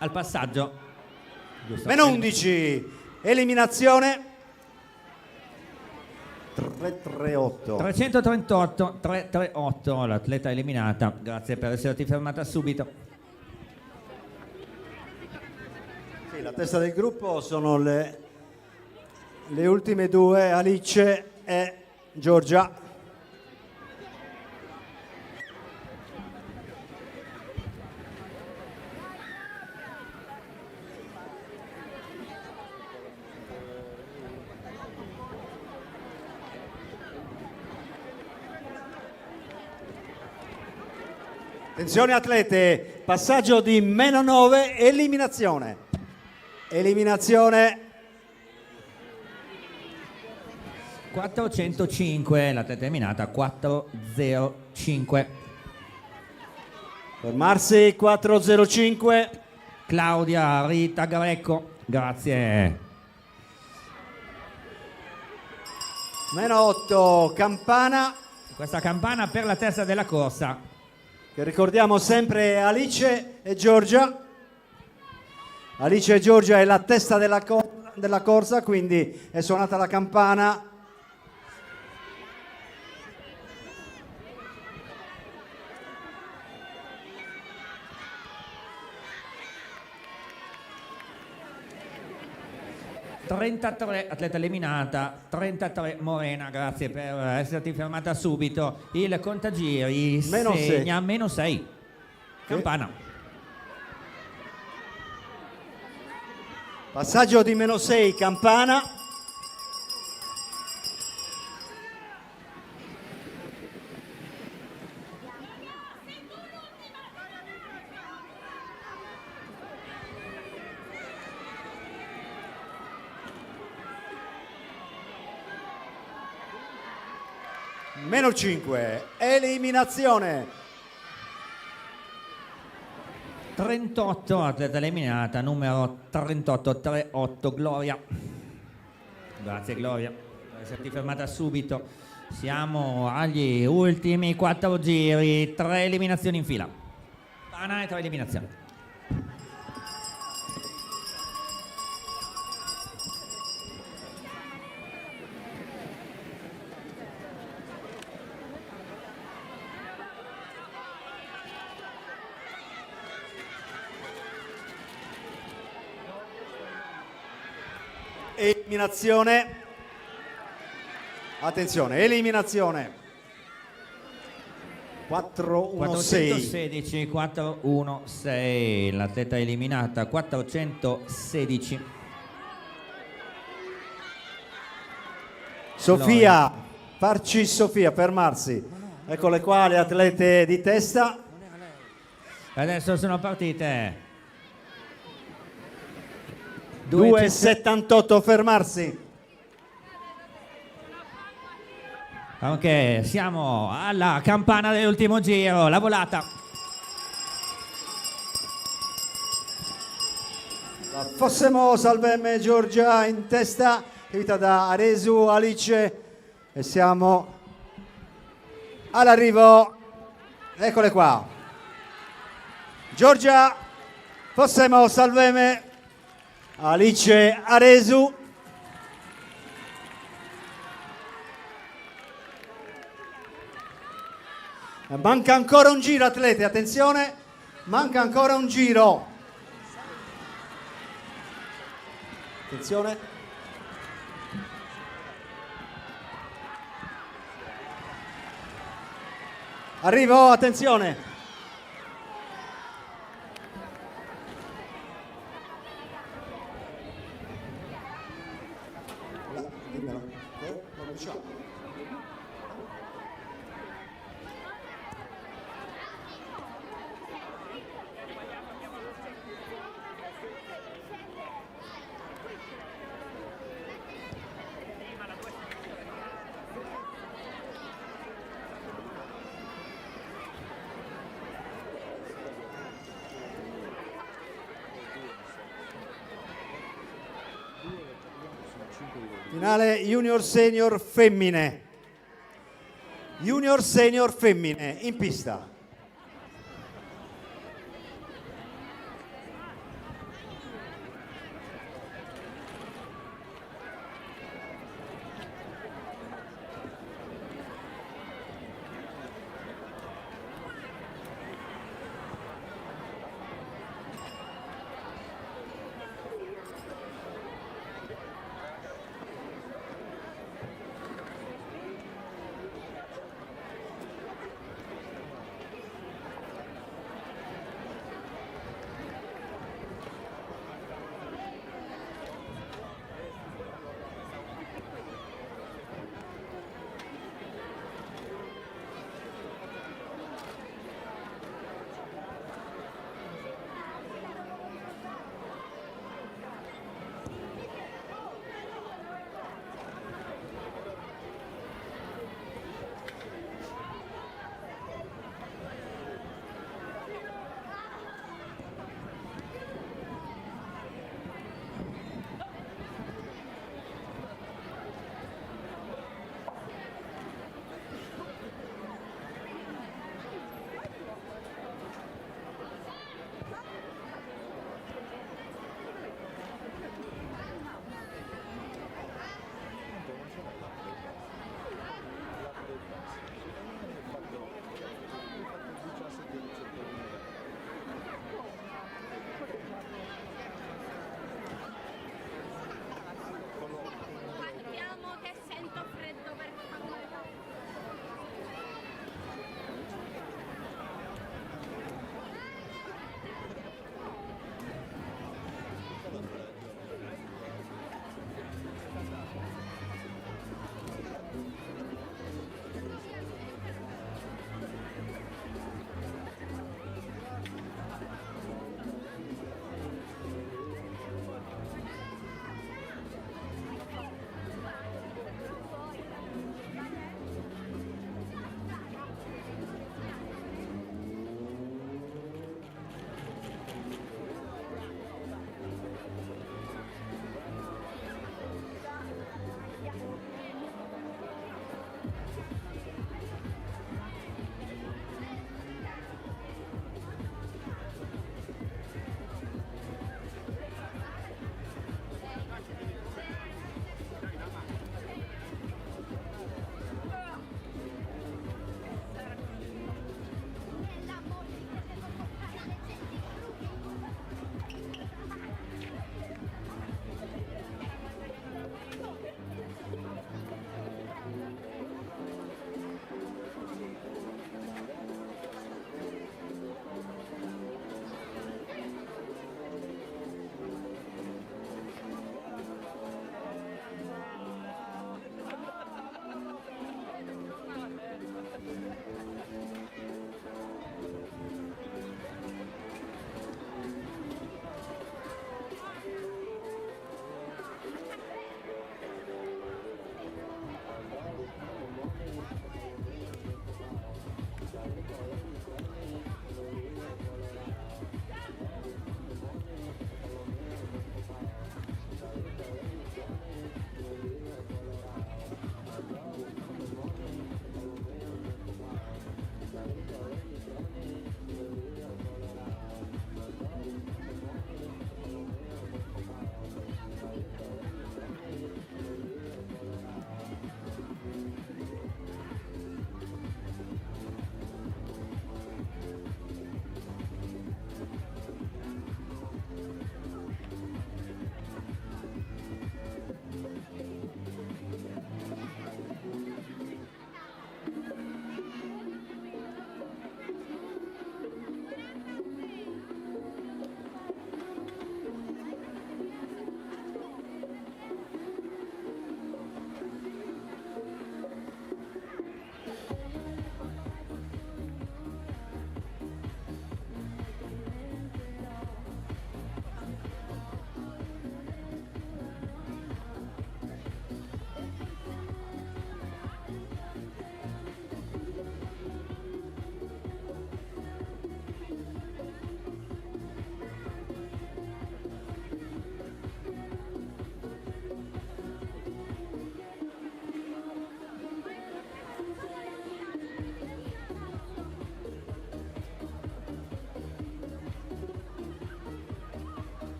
al passaggio. Giusto. Meno 11, eliminazione. 338. 338, 338, l'atleta eliminata. Grazie per esserti fermata subito. Sì, la testa del gruppo sono le ultime due, Alice e Giorgia. Attenzione atlete, passaggio di meno 9, eliminazione. Eliminazione. 405, l'atleta eliminata, 405. Fermarsi, 405. Claudia Rita Greco, grazie. Meno 8, campana. Questa campana per la testa della corsa. Che ricordiamo sempre Alice e Giorgia. Alice e Giorgia è la testa della corsa, quindi è suonata la campana. ...33 atleta eliminata, 33 Morena, grazie per esserti fermata subito. Il contagiri segna meno 6. Campana. Passaggio di meno 6, campana. Meno 5, eliminazione. 38 atleta eliminata, numero 38, 38 Gloria. Grazie Gloria per esserti fermata subito. Siamo agli ultimi 4 giri, 3 eliminazioni in fila. Campana e 3 eliminazioni. Eliminazione. Attenzione, eliminazione. 416, 416, l'atleta eliminata, 416. Sofia, farci Sofia, fermarsi. Eccole qua le atlete di testa. Adesso sono partite. 2,78, fermarsi. Ok, siamo alla campana dell'ultimo giro, la volata. La Fossemo, Salvemme, Giorgia in testa, seguita da Aresu, Alice e siamo all'arrivo. Eccole qua. Giorgia, Fossemo, Salvemme, Alice, Aresu. Manca ancora un giro, atlete, attenzione, manca ancora un giro. Attenzione. Arrivo, attenzione. Finale Junior Senior femmine. Junior Senior femmine in pista.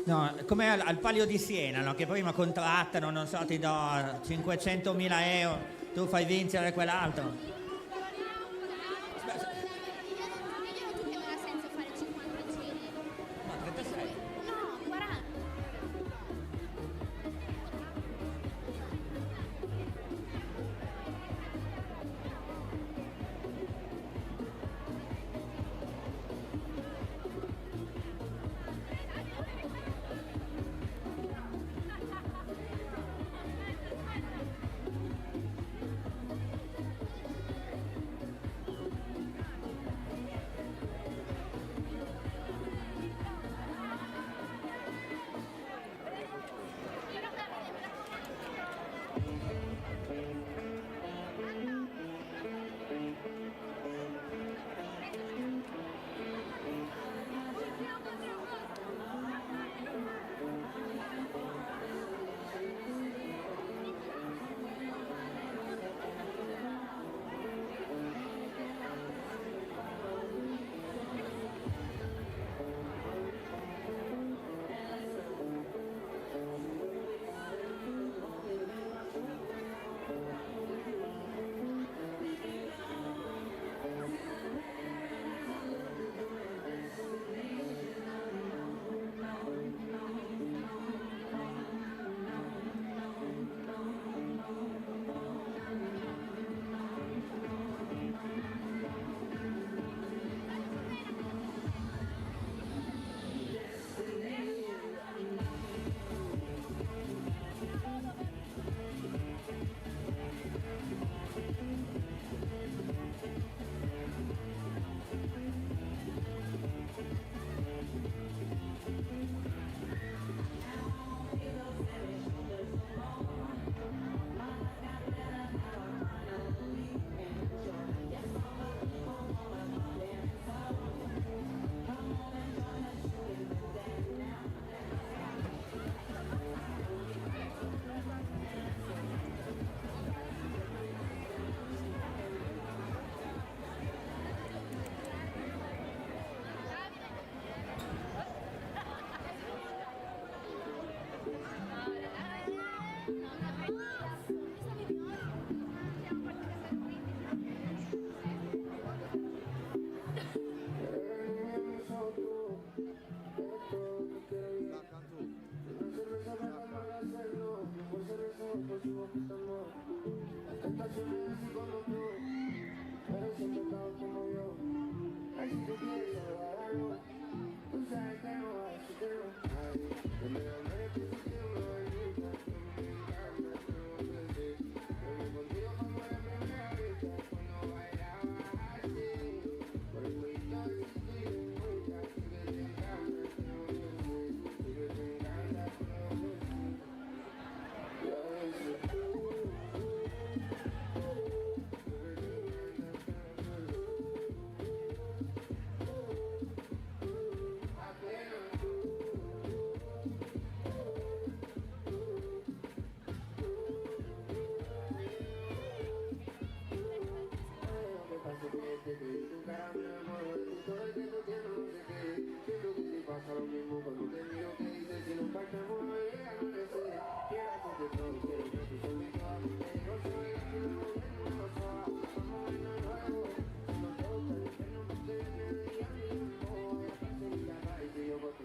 No, come al Palio di Siena, no? Che prima contrattano, non so, ti do 500.000 euro, tu fai vincere quell'altro. No, 36.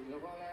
No, 40.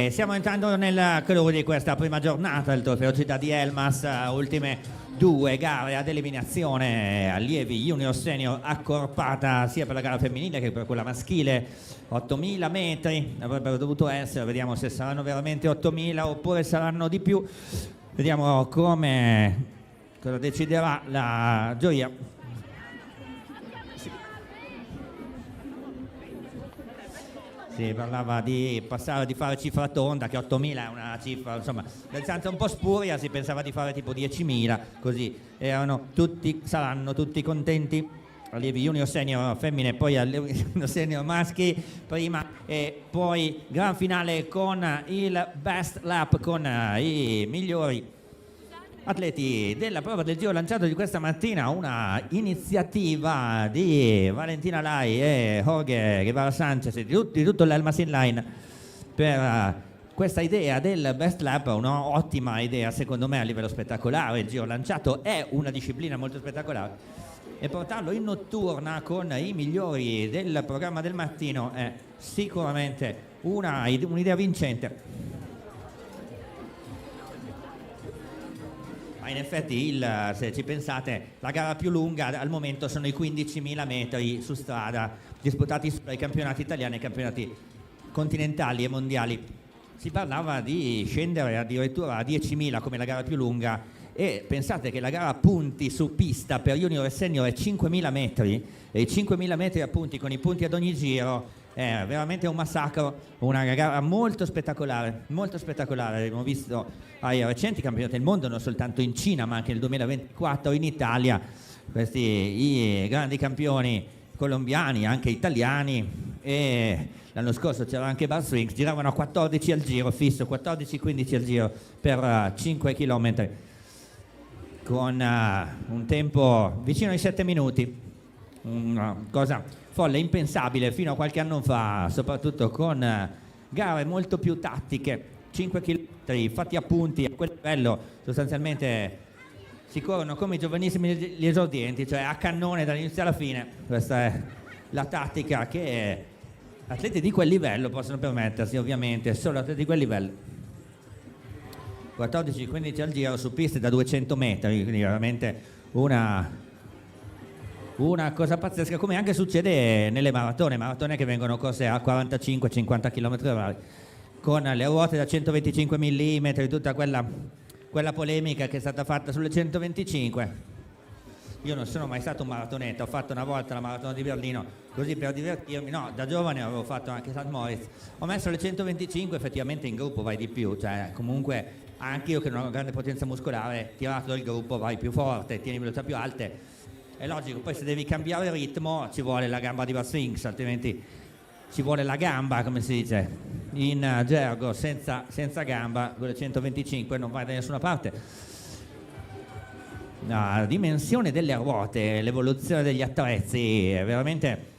Stiamo entrando nel clou di questa prima giornata del trofeo Città di Elmas, ultime 2 gare ad eliminazione, allievi junior senior accorpata sia per la gara femminile che per quella maschile. 8.000 metri avrebbero dovuto essere, vediamo se saranno veramente 8.000 oppure saranno di più, vediamo cosa deciderà la Gioia. Si parlava di passare, di fare cifra tonda, che 8.000 è una cifra, insomma, senza un po' spuria, si pensava di fare tipo 10.000, così saranno tutti contenti. Allievi junior senior femmine, poi allievi junior senior maschi prima, e poi gran finale con il best lap con i migliori atleti della prova del giro lanciato di questa mattina, una iniziativa di Valentina Lai e Jorge Guevara Sanchez di tutto l'Elmas Inline per questa idea del best lap, un'ottima idea secondo me a livello spettacolare. Il giro lanciato è una disciplina molto spettacolare e portarlo in notturna con i migliori del programma del mattino è sicuramente un'idea vincente. Ma in effetti, se ci pensate, la gara più lunga al momento sono i 15.000 metri su strada disputati dai campionati italiani e campionati continentali e mondiali. Si parlava di scendere addirittura a 10.000 come la gara più lunga, e pensate che la gara a punti su pista per junior e senior è 5.000 metri, e i 5.000 metri a punti con i punti ad ogni giro è veramente un massacro, una gara molto spettacolare, molto spettacolare. Abbiamo visto ai recenti campionati del mondo, non soltanto in Cina ma anche nel 2024 in Italia, questi i grandi campioni colombiani, anche italiani, e l'anno scorso c'era anche Bar Swings, giravano a 14 al giro fisso, 14-15 al giro per 5 km con un tempo vicino ai 7 minuti, una cosa folle, impensabile fino a qualche anno fa, soprattutto con gare molto più tattiche, 5 km fatti a punti, a quel livello sostanzialmente si corrono come i giovanissimi gli esordienti, cioè a cannone dall'inizio alla fine. Questa è la tattica che atleti di quel livello possono permettersi, ovviamente solo atleti di quel livello. 14-15 al giro su piste da 200 metri, quindi veramente una cosa pazzesca, come anche succede nelle maratone che vengono corse a 45-50 km/h, con le ruote da 125 mm, tutta quella polemica che è stata fatta sulle 125. Io non sono mai stato un maratoneta, ho fatto una volta la maratona di Berlino così per divertirmi, no, da giovane avevo fatto anche St. Moritz, ho messo le 125, effettivamente in gruppo vai di più, cioè comunque anche io che non ho una grande potenza muscolare, tirato dal gruppo vai più forte, tieni velocità più alte, è logico. Poi se devi cambiare ritmo ci vuole la gamba di Bar Sphinx, altrimenti ci vuole la gamba, come si dice in gergo, senza gamba con le 125 non vai da nessuna parte. La dimensione delle ruote, l'evoluzione degli attrezzi, veramente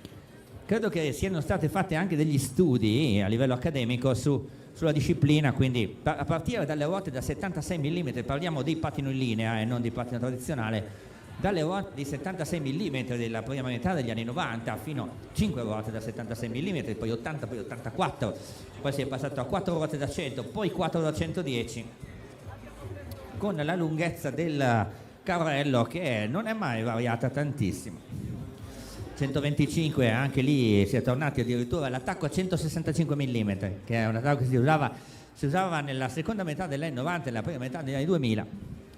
credo che siano state fatte anche degli studi a livello accademico sulla disciplina, quindi a partire dalle ruote da 76 mm, parliamo di pattino in linea e non di pattino tradizionale, dalle ruote di 76 mm della prima metà degli anni 90 fino a 5 ruote da 76 mm, poi 80, poi 84, poi si è passato a 4 ruote da 100, poi 4 da 110, con la lunghezza del carrello che non è mai variata tantissimo. 125, anche lì si è tornati addirittura all'attacco a 165 mm, che è un attacco che si usava nella seconda metà degli anni 90 e nella prima metà degli anni 2000,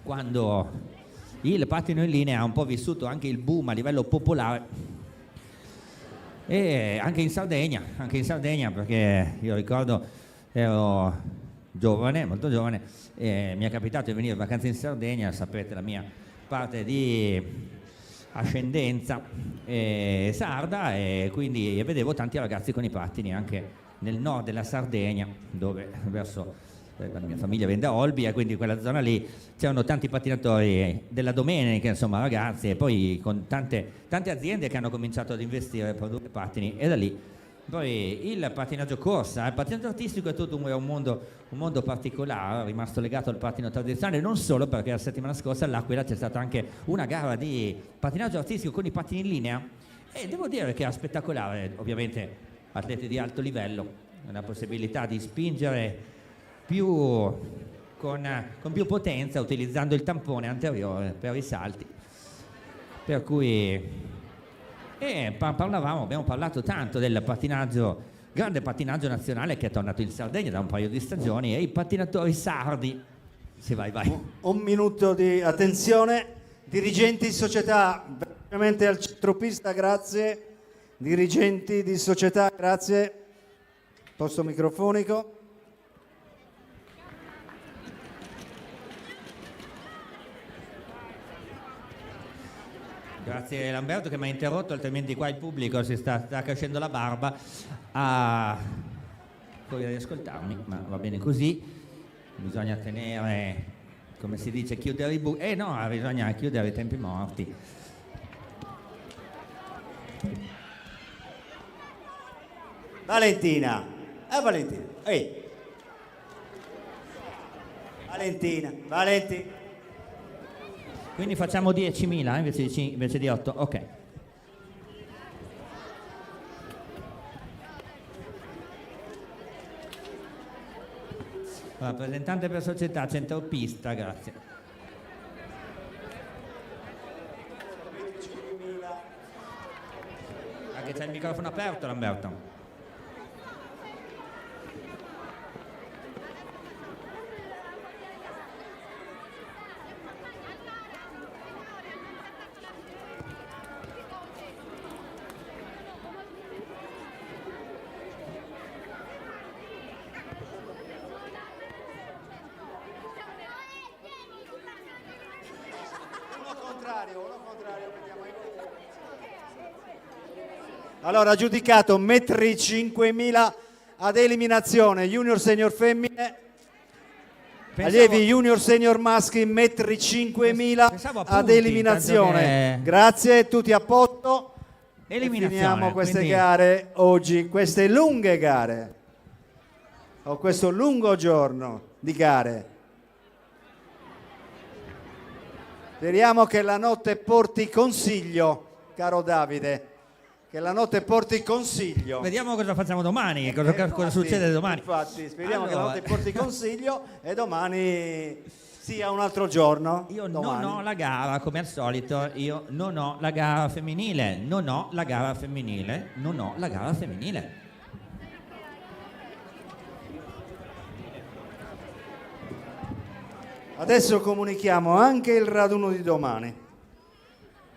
quando il pattino in linea ha un po' vissuto anche il boom a livello popolare, e anche in Sardegna, perché io ricordo ero giovane, molto giovane, e mi è capitato di venire in vacanza in Sardegna, sapete la mia parte di ascendenza sarda, e quindi vedevo tanti ragazzi con i pattini anche nel nord della Sardegna, dove verso la mia famiglia viene da Olbia, e quindi in quella zona lì c'erano tanti pattinatori della domenica, insomma ragazzi, e poi con tante aziende che hanno cominciato ad investire per produrre pattini, e da lì poi il pattinaggio corsa. Il pattinaggio artistico è tutto un mondo particolare, rimasto legato al pattino tradizionale, non solo perché la settimana scorsa all'Aquila c'è stata anche una gara di pattinaggio artistico con i pattini in linea, e devo dire che è spettacolare. Ovviamente atleti di alto livello, una possibilità di spingere con più potenza utilizzando il tampone anteriore per i salti, per cui abbiamo parlato tanto del grande pattinaggio nazionale che è tornato in Sardegna da un paio di stagioni, e i pattinatori sardi. Sì, vai. Un minuto di attenzione. Dirigenti di società, veramente al centropista, grazie. Dirigenti di società, grazie. Posto microfonico. Grazie Lamberto che mi ha interrotto, altrimenti qua il pubblico si sta crescendo la barba a furia di ascoltarmi, ma va bene così. Bisogna tenere, come si dice, chiudere i buchi. No, bisogna chiudere i tempi morti. Valentina. Valentina. Quindi facciamo 10.000 invece di 8, ok. Rappresentante per società, centropista, grazie. Anche c'è il microfono aperto, Lamberto. Allora, giudicato metri 5.000 ad eliminazione, junior senior femmine, allievi junior senior maschi, metri 5.000 ad eliminazione. Grazie, tutti a posto. Eliminazione. Finiamo queste gare oggi, queste lunghe gare, o questo lungo giorno di gare. Speriamo che la notte porti consiglio, caro Davide. Che la notte porti consiglio. Vediamo cosa facciamo domani, cosa succede domani. Infatti, speriamo che la notte porti consiglio e domani sia un altro giorno. Io non ho la gara, come al solito, io non ho la gara femminile, Adesso comunichiamo anche il raduno di domani.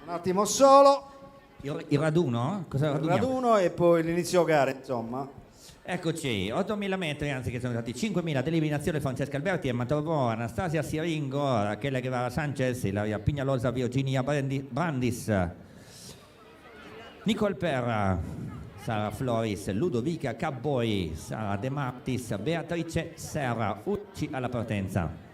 Un attimo solo. Il raduno? Cosa il raduno e poi l'inizio gare, insomma. Eccoci, 8.000 metri, anzi che sono stati 5.000 dell'eliminazione. Francesca Alberti, Emma Torvò, Anastasia Siringo, Rachele Guevara Sanchez, Ilaria Pignalosa, Virginia Brandis, Nicole Perra, Sara Floris, Ludovica Cabboi, Sara De Martis, Beatrice Serra, Ucci alla partenza.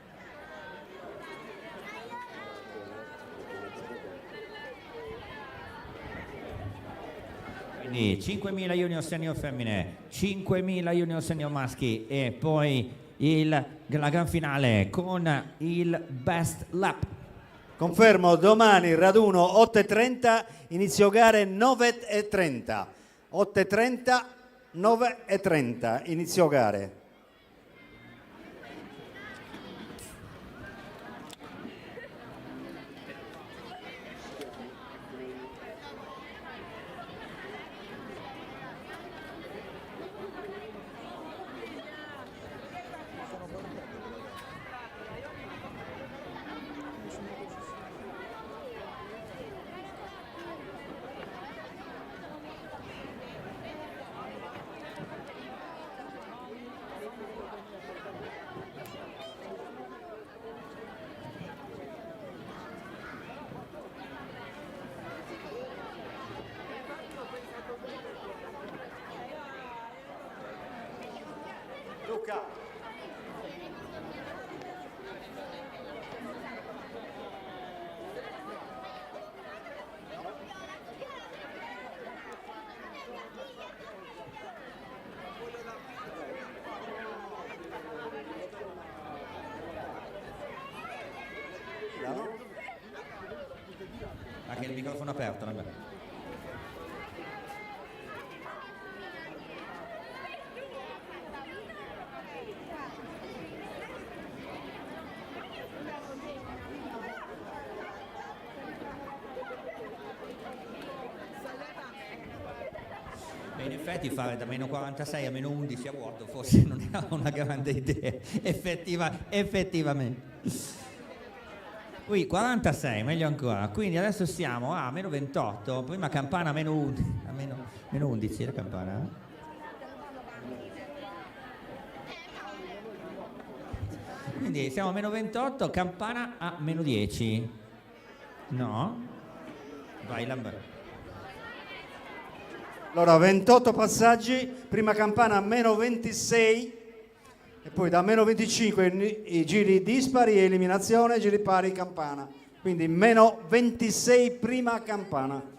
Quindi 5.000 junior senior femmine, 5.000 junior senior maschi, e poi la gran finale con il best lap. Confermo, domani raduno 8.30, inizio gare 9.30. 8.30, 9.30, inizio gare. Luca. Anche il microfono aperto, vabbè. In effetti fare da meno 46 a meno 11 a vuoto forse non era una grande idea, effettivamente. Qui 46, meglio ancora, quindi adesso siamo a meno 28, prima campana meno 11 la campana. Quindi siamo a meno 28, campana a meno 10. No? Vai Lamberto. Allora, 28 passaggi, prima campana meno 26 e poi da meno 25 i giri dispari, eliminazione, giri pari, campana. Quindi meno 26 prima campana.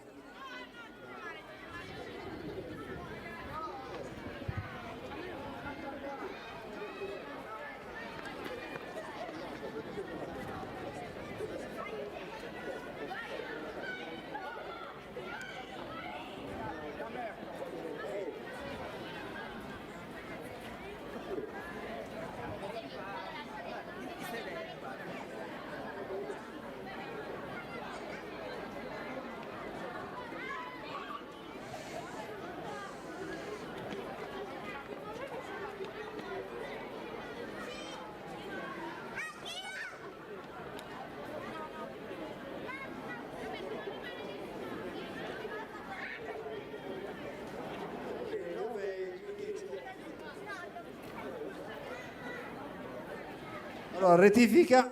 Allora, rettifica,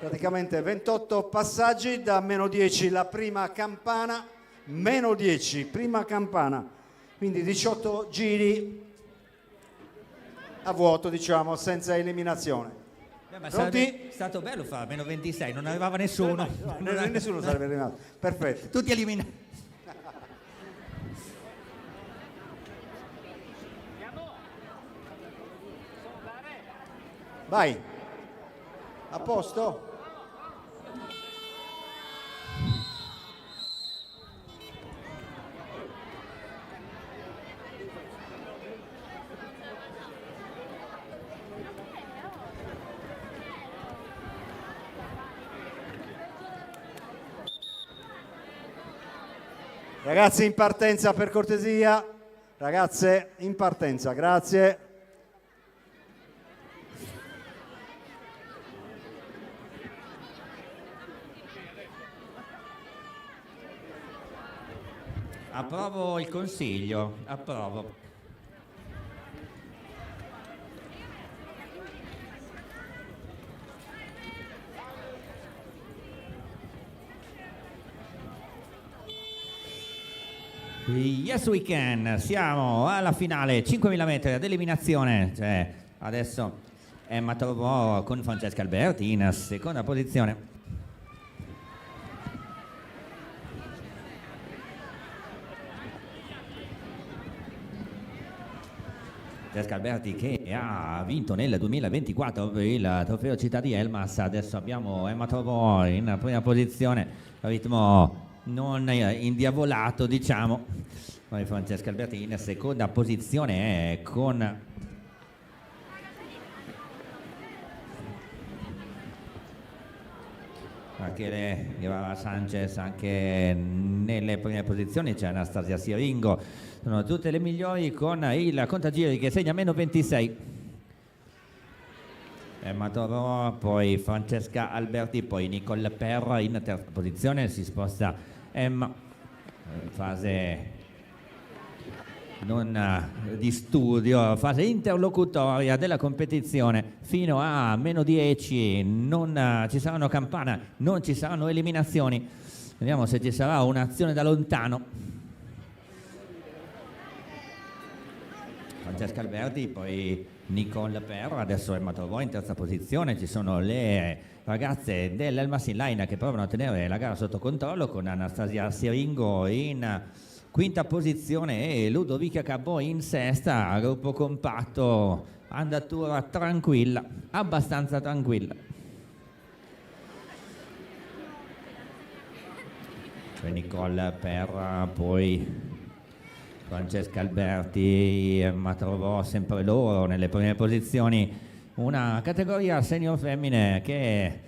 praticamente 28 passaggi da meno 10 la prima campana, meno 10 prima campana, quindi 18 giri a vuoto, diciamo, senza eliminazione. Ma Pronti? sarebbe stato bello fare meno 26, non arrivava nessuno. Nessuno sarebbe arrivato, perfetto. Tutti eliminati. Vai, a posto? Ragazzi in partenza per cortesia, ragazze in partenza, grazie. Approvo il consiglio, approvo. Yes we can, siamo alla finale, 5.000 metri ad eliminazione, cioè adesso Emma Trovò con Francesca Alberti in seconda posizione. Francesca Alberti che ha vinto nel 2024 il trofeo Città di Elmas, adesso abbiamo Emma Trovò in prima posizione, ritmo non indiavolato, diciamo. Poi Francesca Alberti in seconda posizione con Rachele Guevara Sanchez anche nelle prime posizioni, c'è Anastasia Siringo, sono tutte le migliori con il contagiri che segna meno 26. Emma Toro, poi Francesca Alberti, poi Nicole Perra in terza posizione, si sposta Emma in fase non di studio, fase interlocutoria della competizione fino a meno 10, non ci saranno campana, non ci saranno eliminazioni, vediamo se ci sarà un'azione da lontano. Francesca Alberti, poi Nicole Perro, adesso Emma Trovò in terza posizione, ci sono le ragazze dell'Elmas Line che provano a tenere la gara sotto controllo con Anastasia Siringo in quinta posizione e Ludovica Cabò in sesta, gruppo compatto, andatura tranquilla, abbastanza tranquilla. Cioè Nicole Perra, poi Francesca Alberti, Emma Trovò, sempre loro nelle prime posizioni, una categoria senior femmine che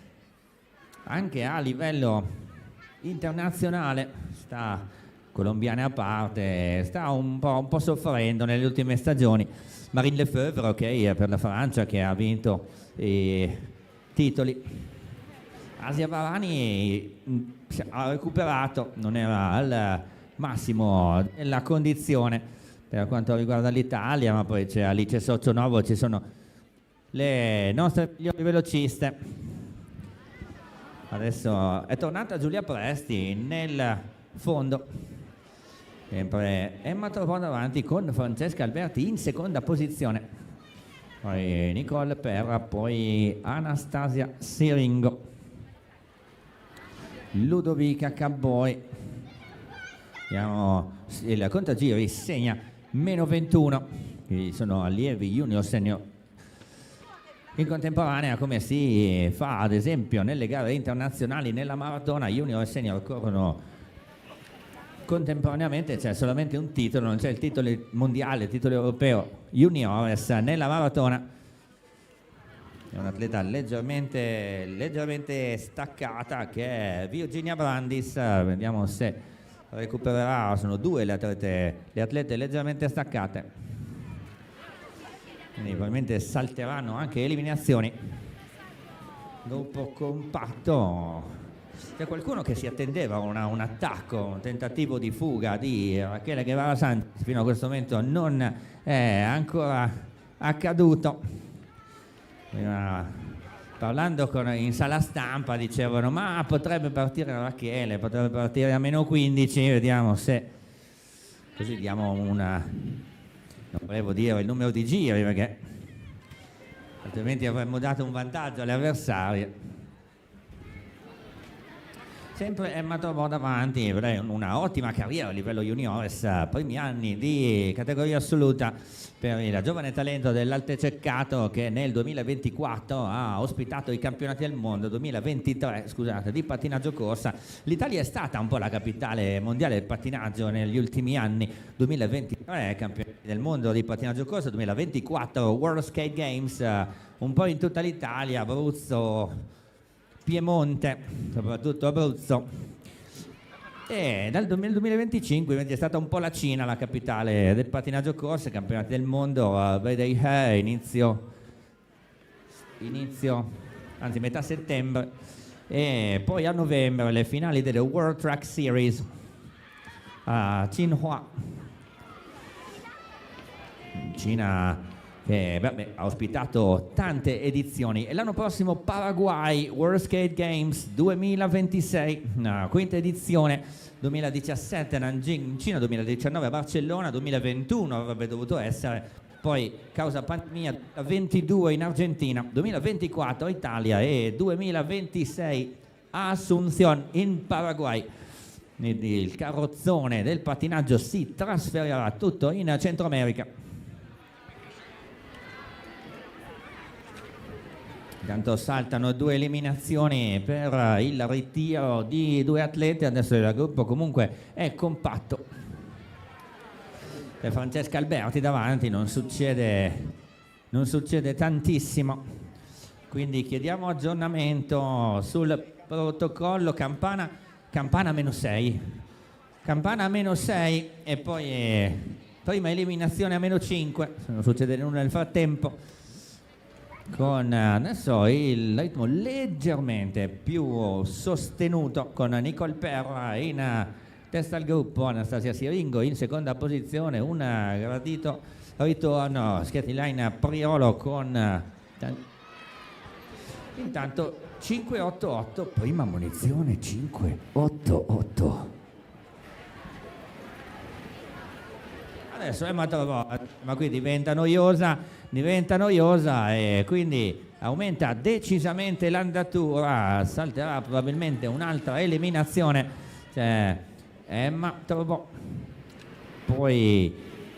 anche a livello internazionale sta, colombiane a parte, sta un po' soffrendo nelle ultime stagioni. Marine Lefebvre, ok, per la Francia, che ha vinto i titoli. Asia Varani ha recuperato, non era al massimo della condizione per quanto riguarda l'Italia, ma poi c'è Alice Socionovo, ci sono le nostre migliori velociste. Adesso è tornata Giulia Presti nel fondo, sempre Emma Trovò davanti con Francesca Alberti in seconda posizione, poi Nicole Perra, poi Anastasia Siringo, Ludovica Caboi. Il contagiri segna -21, quindi sono allievi junior senior. In contemporanea, come si fa ad esempio nelle gare internazionali, nella maratona junior e senior corrono contemporaneamente, c'è solamente un titolo, non c'è il titolo mondiale, il titolo europeo juniores nella maratona. È un'atleta leggermente staccata che è Virginia Brandis, vediamo se recupererà. Sono due le atlete leggermente staccate, quindi probabilmente salteranno anche eliminazioni. Gruppo compatto, c'è qualcuno che si attendeva un attacco, un tentativo di fuga di Rachele Guevara Santos, fino a questo momento non è ancora accaduto. Parlando in sala stampa dicevano ma potrebbe partire Rachele, potrebbe partire a -15, vediamo se, così diamo non volevo dire il numero di giri perché altrimenti avremmo dato un vantaggio alle avversarie. Sempre Emma Trovò davanti, una ottima carriera a livello juniores, primi anni di categoria assoluta per il giovane talento dell'Altececcato, che nel 2024 ha ospitato i campionati del mondo 2023, scusate, di pattinaggio corsa. L'Italia è stata un po' la capitale mondiale del pattinaggio negli ultimi anni. 2023 campionati del mondo di pattinaggio corsa, 2024 World Skate Games, un po' in tutta l'Italia, Abruzzo, Piemonte, soprattutto Abruzzo, e dal 2025 è stata un po' la Cina la capitale del pattinaggio corsa, campionati del mondo a Baidei inizio, anzi metà settembre, e poi a novembre le finali delle World Track Series a Tsinghua, Cina, che ha ospitato tante edizioni. E l'anno prossimo Paraguay World Skate Games 2026, quinta edizione, 2017 Nanjing in Cina, 2019 a Barcellona, 2021 avrebbe dovuto essere, poi causa pandemia 22 in Argentina, 2024 Italia e 2026 Asunción in Paraguay. Il carrozzone del pattinaggio si trasferirà tutto in Centro America. Intanto saltano due eliminazioni per il ritiro di due atleti, adesso il gruppo comunque è compatto. Per Francesca Alberti davanti non succede tantissimo, quindi chiediamo aggiornamento sul protocollo. Campana -6, Campana -6 e poi prima eliminazione a -5, se non succede nulla nel frattempo, con adesso il ritmo leggermente più sostenuto con Nicole Perra in testa al gruppo, Anastasia Siringo in seconda posizione, un gradito ritorno, skating line Priolo con intanto 5-8-8, prima munizione 5-8-8. Adesso Emma Trovò, ma qui diventa noiosa e quindi aumenta decisamente l'andatura, salterà probabilmente un'altra eliminazione. Cioè, Emma Trovò, poi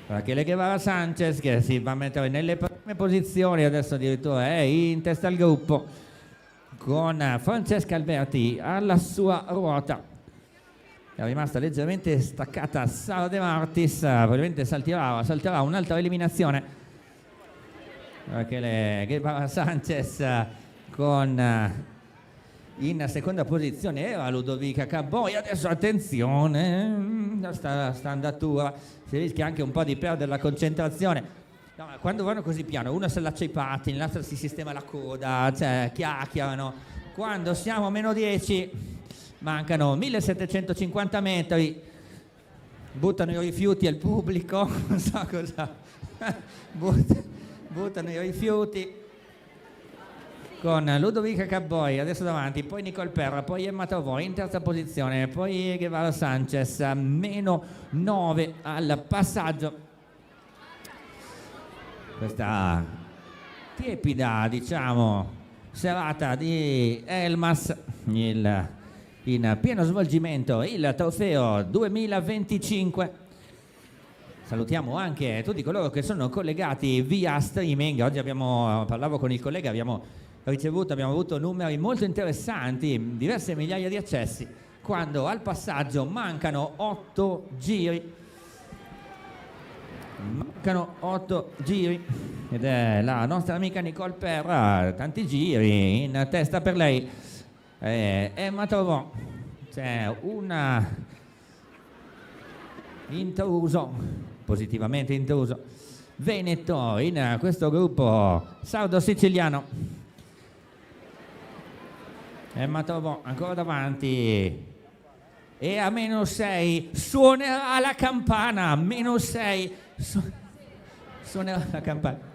Rachele Guevara Sanchez che si va a mettere nelle prime posizioni, adesso addirittura è in testa al gruppo con Francesca Alberti alla sua ruota. È rimasta leggermente staccata Sara De Martis, probabilmente salterà un'altra eliminazione. Rachele Guevara Sanchez con in seconda posizione era Ludovica Caboi. Adesso attenzione, sta andatura, si rischia anche un po' di perdere la concentrazione. No, ma quando vanno così piano, uno si allaccia i pattini, l'altro si sistema la coda, cioè chiacchierano. Quando siamo a meno 10 mancano 1750 metri, buttano i rifiuti al pubblico, non so cosa, buttano i rifiuti con Ludovica Caboi adesso davanti, poi Nicole Perra, poi Emma Trovò in terza posizione, poi Guevara Sanchez, meno 9 al passaggio. Questa tiepida, diciamo, serata di Elmas, in pieno svolgimento il trofeo 2025. Salutiamo anche tutti coloro che sono collegati via streaming. Oggi parlavo con il collega, abbiamo avuto numeri molto interessanti, diverse migliaia di accessi, quando al passaggio mancano 8 giri. Ed è la nostra amica Nicole Perra, tanti giri in testa per lei. Emma Trovò, c'è un intruso, positivamente intruso, veneto in questo gruppo sardo-siciliano. Emma Trovò ancora davanti e a meno 6 suonerà la campana, meno 6 suonerà la campana.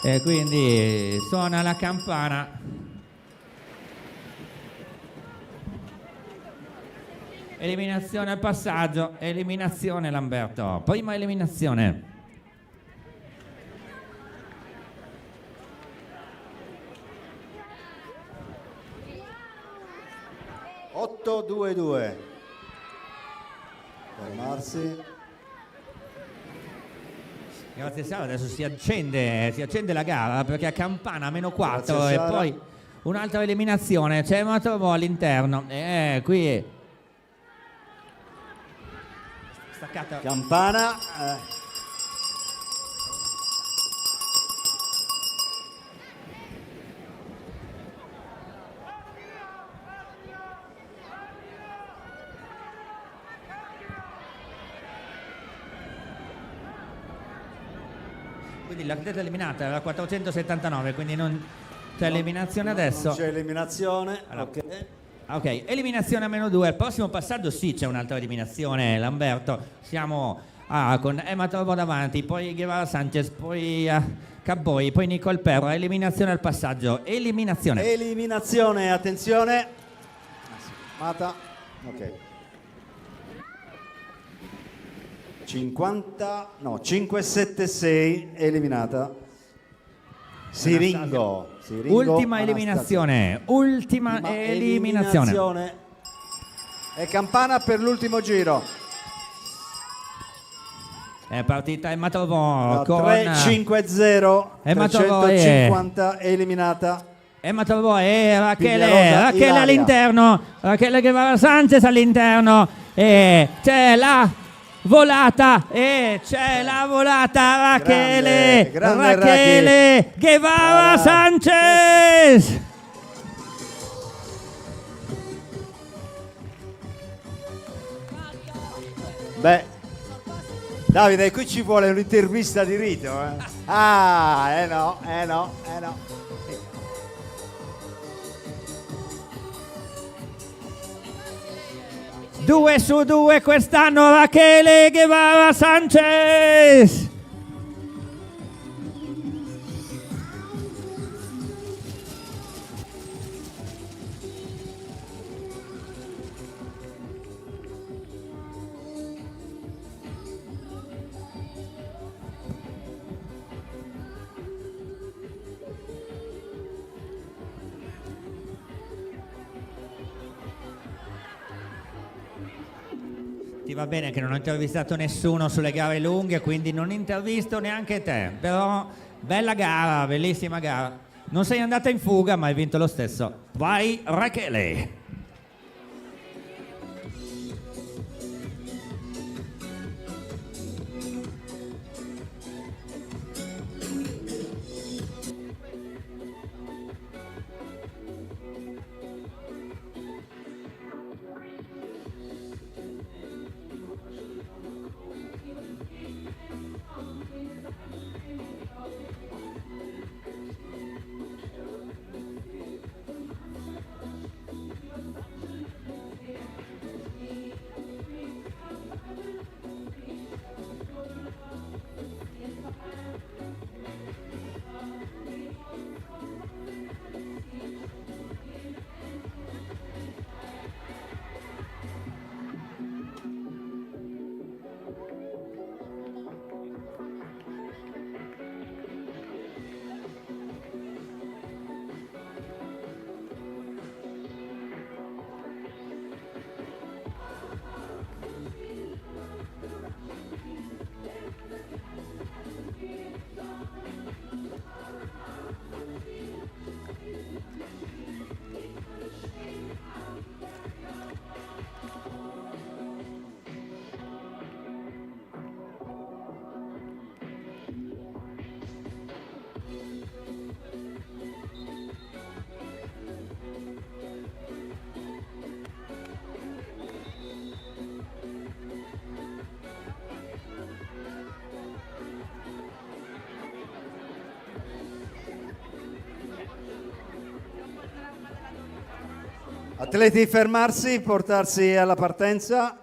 E quindi suona la campana. Eliminazione al passaggio, eliminazione Lamberto, prima eliminazione. Otto, 2-2. Fermarsi. Grazie Sara, adesso si accende la gara perché a campana meno 4 Grazie, e Sara. poi un'altra eliminazione, c'è Emma Trovò all'interno, qui staccata Campana. Quindi l'atleta eliminata era 479, quindi non c'è eliminazione adesso. Non c'è eliminazione. Allora, Ok. Ok, eliminazione a meno 2. Al prossimo passaggio sì c'è un'altra eliminazione, Lamberto. Siamo con Emma Trovò davanti, poi Guevara Sanchez, poi Caboi, poi Nicole Perra. Eliminazione al passaggio. Eliminazione, attenzione. Mata. Ok. 5-7-6 eliminata. Siringo. Ultima Anastasia. eliminazione. Ultima eliminazione. E campana per l'ultimo giro. È partita Emma Trovò con 3-5-0. Emma Trovò 350 eliminata. Emma Trovò e Pigliarosa, Rachele Ilaria. all'interno, Rachele Guevara Sanchez all'interno e c'è la volata Rachele grande Guevara Sanchez. Beh, Davide, qui ci vuole un'intervista di rito. No. 2 su 2 quest'anno Rachele Guevara Sanchez. Ti va bene che non ho intervistato nessuno sulle gare lunghe, quindi non intervisto neanche te, però bella gara, bellissima gara. Non sei andata in fuga, ma hai vinto lo stesso. Vai Rachele! Atleti fermarsi, portarsi alla partenza,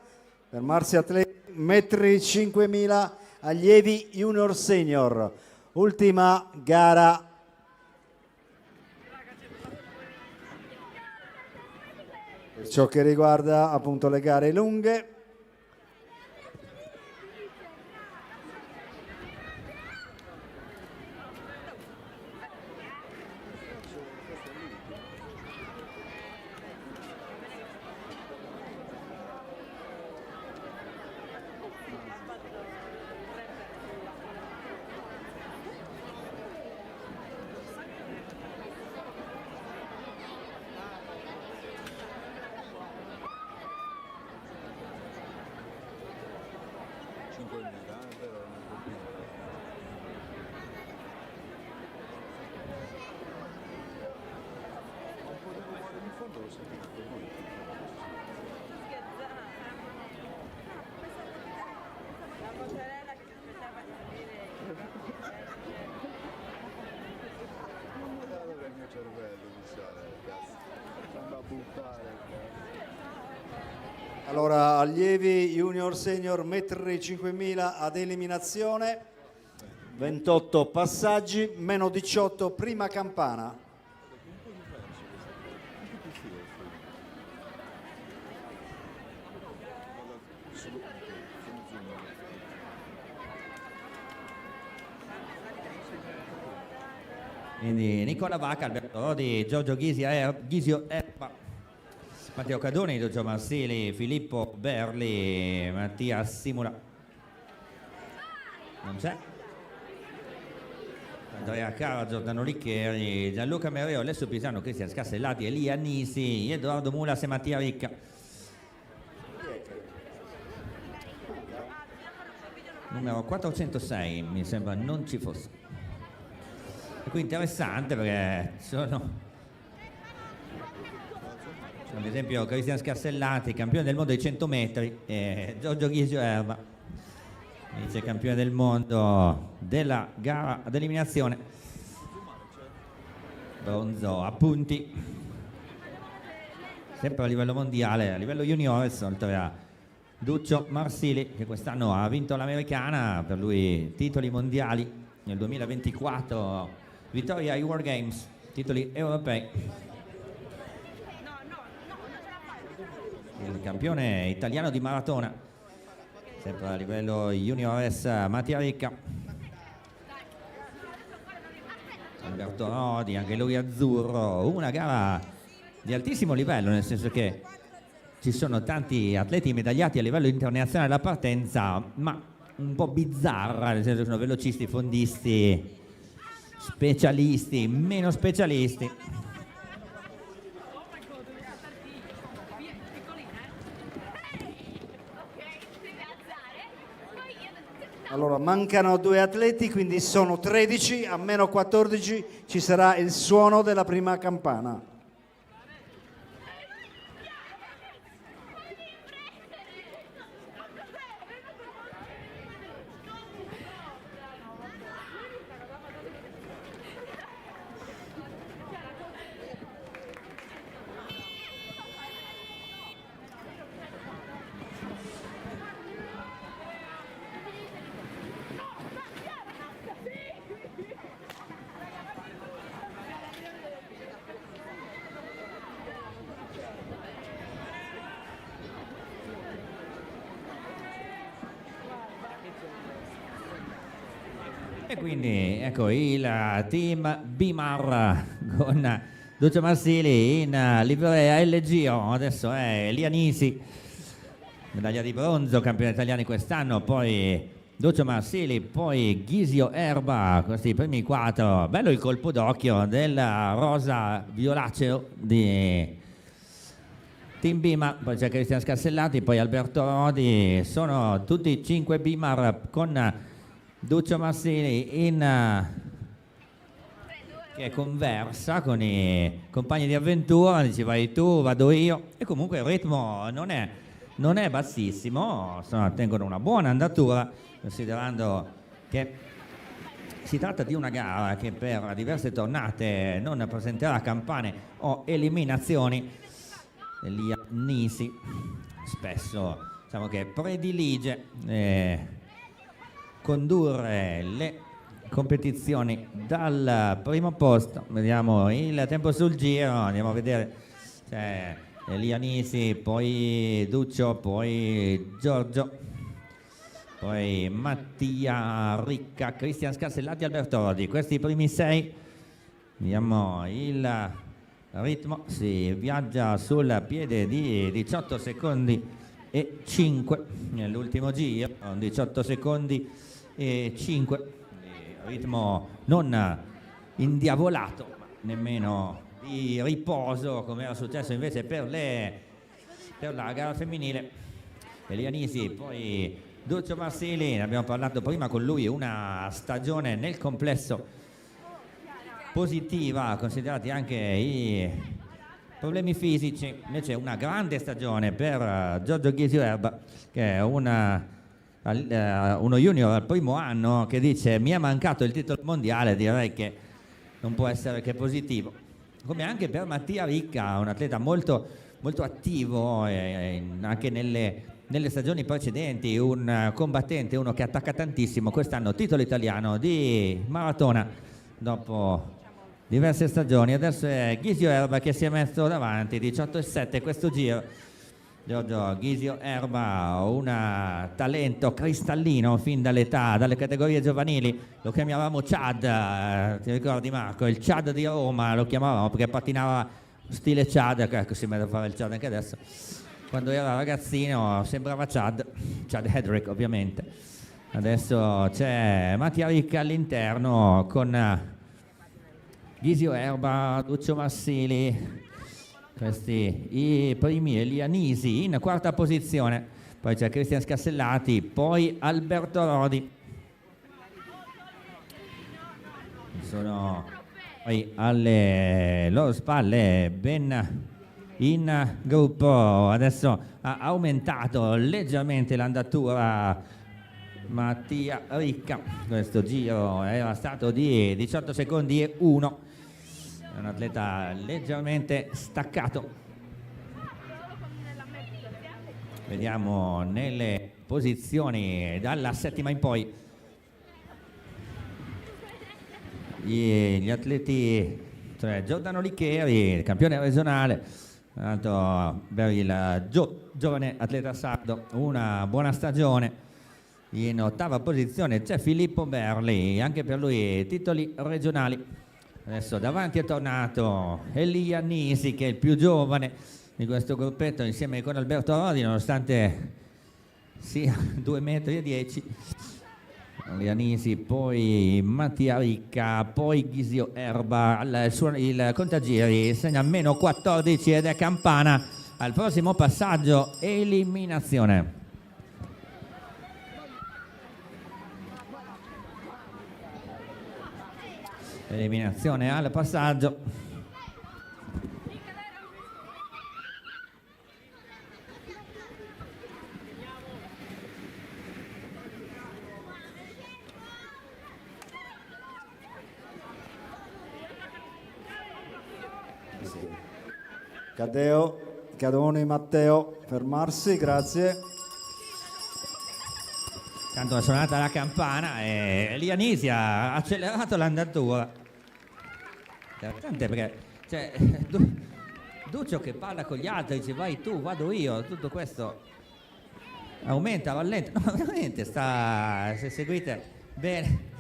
fermarsi atleti, metri 5000 allievi junior senior, ultima gara. Per ciò che riguarda appunto le gare lunghe. Allora, allievi junior senior metri 5000 ad eliminazione, 28 passaggi, meno 18 prima campana. Quindi Nicola Vacca, Alberto Rodi, Giorgio Ghisio Erba, Matteo Cadoni, Giorgio Marsili, Filippo Berli, Mattia Simula. Non c'è. Andrea Cara, Giordano Liccheri, Gianluca Mereo, Alessio Pisano, Cristian Scassellati, Elia Nisi, Edoardo Mulas e Mattia Ricca. Numero 406, mi sembra non ci fosse. E qui interessante perché sono ad esempio Cristian Scarsellati, campione del mondo ai 100 metri, e Giorgio Ghisio Erba, vice campione del mondo della gara ad eliminazione, bronzo a punti, sempre a livello mondiale, a livello juniores, oltre a Duccio Marsili che quest'anno ha vinto l'americana, per lui titoli mondiali nel 2024, vittoria ai World Games, titoli europei. Il campione italiano di maratona, sempre a livello juniores, Mattia Ricca. Alberto Rodi, anche lui azzurro, una gara di altissimo livello, nel senso che ci sono tanti atleti medagliati a livello internazionale alla partenza, ma un po' bizzarra, nel senso che sono velocisti, fondisti, specialisti, meno specialisti. Allora, mancano 2 atleti, quindi sono 13, a meno 14 ci sarà il suono della prima campana. E quindi ecco il team Bimar con Duccio Marsili in livrea e Giro. Adesso è Lianisi, medaglia di bronzo, campione italiano quest'anno, poi Duccio Marsili, poi Ghisio Erba, questi primi 4. Bello il colpo d'occhio del rosa violaceo di Team Bimar, poi c'è Cristian Scarsellati, poi Alberto Rodi. Sono tutti 5 Bimar con Duccio Marsili che conversa con i compagni di avventura, dice vai tu, vado io, e comunque il ritmo non è bassissimo, tengono una buona andatura, considerando che si tratta di una gara che per diverse tornate non presenterà campane o eliminazioni. Elia Nisi spesso diciamo che predilige condurre le competizioni dal primo posto. Vediamo il tempo sul giro, andiamo a vedere, c'è Elia Nisi, poi Duccio, poi Giorgio, poi Mattia Ricca, Cristian Scarsellati, Alberto Rodi. Questi i primi 6. Vediamo il ritmo, si viaggia sul piede di 18 secondi e 5 nell'ultimo giro, 18 secondi e 5, ritmo non indiavolato, ma nemmeno di riposo come era successo invece per la gara femminile. Elianisi, poi Duccio Marsili, ne abbiamo parlato prima con lui, una stagione nel complesso positiva, considerati anche i problemi fisici. Invece una grande stagione per Giorgio Ghisio Erba, che è uno junior al primo anno, che dice mi è mancato il titolo mondiale, direi che non può essere che positivo. Come anche per Mattia Ricca, un atleta molto, molto attivo anche nelle stagioni precedenti, un combattente, uno che attacca tantissimo. Quest'anno titolo italiano di maratona dopo diverse stagioni. Adesso è Ghisio Erba che si è messo davanti, 18,7 questo giro. Giorgio Ghisio Erba, un talento cristallino fin dalle categorie giovanili. Lo chiamavamo Chad, ti ricordi Marco? Il Chad di Roma lo chiamavamo perché pattinava stile Chad, ecco, si mette a fare il Chad anche adesso. Quando era ragazzino sembrava Chad Hedrick ovviamente. Adesso c'è Mattia Ricca all'interno con Ghisio Erba, Duccio Marsili, questi i primi. Elianisi in quarta posizione, poi c'è Cristian Scarsellati, poi Alberto Rodi. Sono poi alle loro spalle ben in gruppo. Adesso ha aumentato leggermente l'andatura Mattia Ricca, questo giro era stato di 18 secondi e 1. È un atleta leggermente staccato. Vediamo nelle posizioni dalla settima in poi gli atleti, cioè Giordano Licheri, campione regionale, per il giovane atleta sardo, una buona stagione. In ottava posizione c'è Filippo Berli, anche per lui titoli regionali. Adesso davanti è tornato Elia Nisi, che è il più giovane, di questo gruppetto insieme con Alberto Rodi, nonostante sia 2,10 m. Lianisi, poi Mattia Ricca, poi Ghisio Erba. Il contagiri segna -14 ed è Campana al prossimo passaggio, eliminazione. Eliminazione al passaggio. Cadoni Matteo, fermarsi, grazie. Tanto è suonata la campana e Lianisi ha accelerato l'andatura. Interessante perché cioè, Duccio che parla con gli altri, dice vai tu, vado io, tutto questo aumenta, rallenta, no veramente sta, se seguite bene.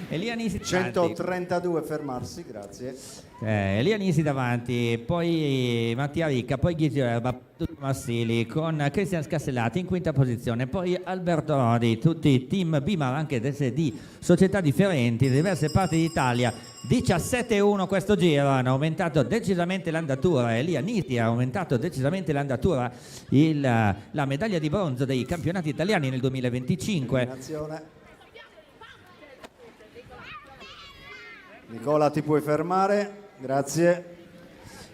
E Lianisi 132, fermarsi, grazie. Lianisi davanti, poi Mattia Ricca, poi Ghisio Erba, Marsili con Cristian Scassellati in quinta posizione, poi Alberto Rodi, tutti team B ma anche di società differenti, di diverse parti d'Italia. 17-1 questo giro, hanno aumentato decisamente l'andatura e Lianisi ha aumentato decisamente l'andatura, la medaglia di bronzo dei campionati italiani nel 2025. Eliminazione. Nicola, ti puoi fermare, grazie.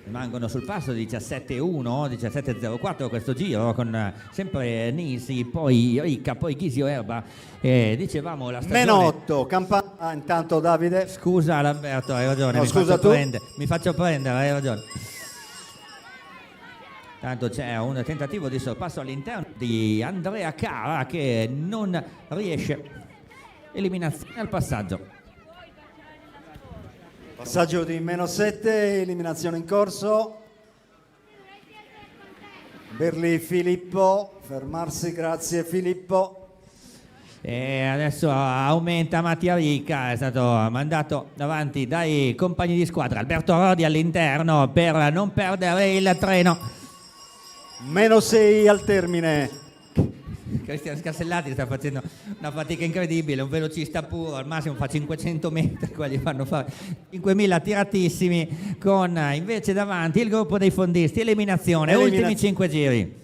Rimangono sul passo 17-1, 17-04 questo giro con sempre Nisi, poi Ricca, poi Ghisio Erba. Dicevamo la stagione... -8, Campana, intanto Davide. Scusa Lamberto, hai ragione, No, scusa tu. Mi faccio prendere, hai ragione. Tanto c'è un tentativo di sorpasso all'interno di Andrea Cara che non riesce. Eliminazione al passaggio. Passaggio di -7, eliminazione in corso. Berli Filippo, fermarsi, grazie Filippo. E adesso aumenta Mattia Ricca, è stato mandato davanti dai compagni di squadra. Alberto Rodi all'interno per non perdere il treno. -6 al termine. Cristian Scassellati sta facendo una fatica incredibile, un velocista puro, al massimo fa 500 metri, qua gli fanno fare 5.000 tiratissimi, con invece davanti il gruppo dei fondisti. Eliminazione, ultimi 5 giri.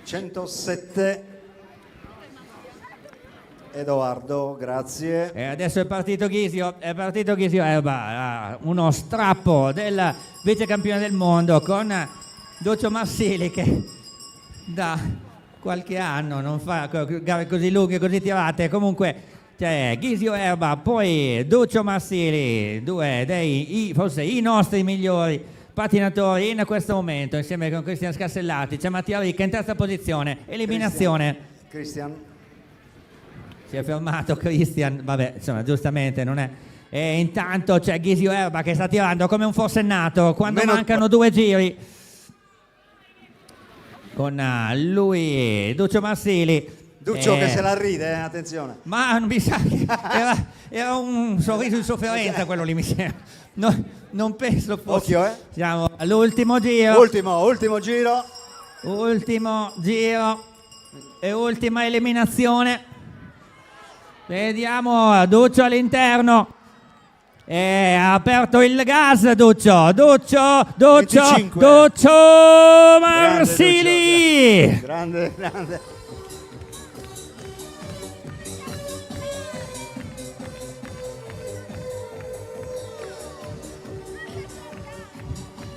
-107. Edoardo, grazie. E adesso è partito Ghisio Erba, uno strappo del vicecampione del mondo con Duccio Marsili che da qualche anno non fa gare così lunghe, così tirate. Comunque c'è Ghisio Erba, poi Duccio Marsili, due dei forse i nostri migliori pattinatori in questo momento, insieme con Cristian Scassellati. C'è Mattia Ricca in terza posizione, eliminazione. Cristian. Si è fermato Cristian, vabbè, insomma, giustamente non è. E intanto c'è Ghisio Erba che sta tirando come un forsennato quando mancano 2 giri. Con lui Duccio Marsili. Duccio che se la ride, attenzione. Ma mi sa che era un sorriso di sofferenza quello lì, mi sembra. Non penso fosse. Occhio, Siamo all'ultimo giro. Ultimo giro. Ultimo giro e ultima eliminazione. Vediamo Duccio all'interno. Ha aperto il gas Duccio Marsili. Grande.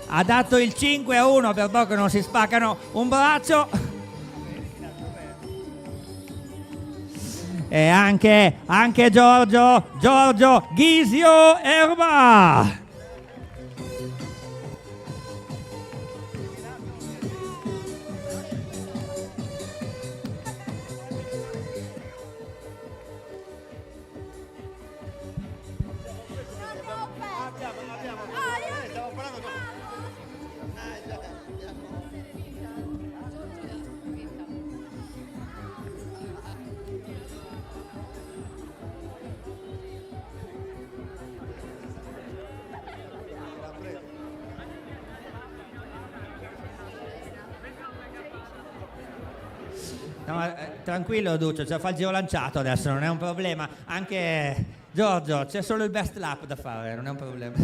Ha dato il 5-1 per poco non si spaccano un braccio. E anche Giorgio Ghisio Erba. No, ma, tranquillo Duccio, cioè, fa il giro lanciato adesso, non è un problema. Anche Giorgio, c'è solo il best lap da fare, non è un problema.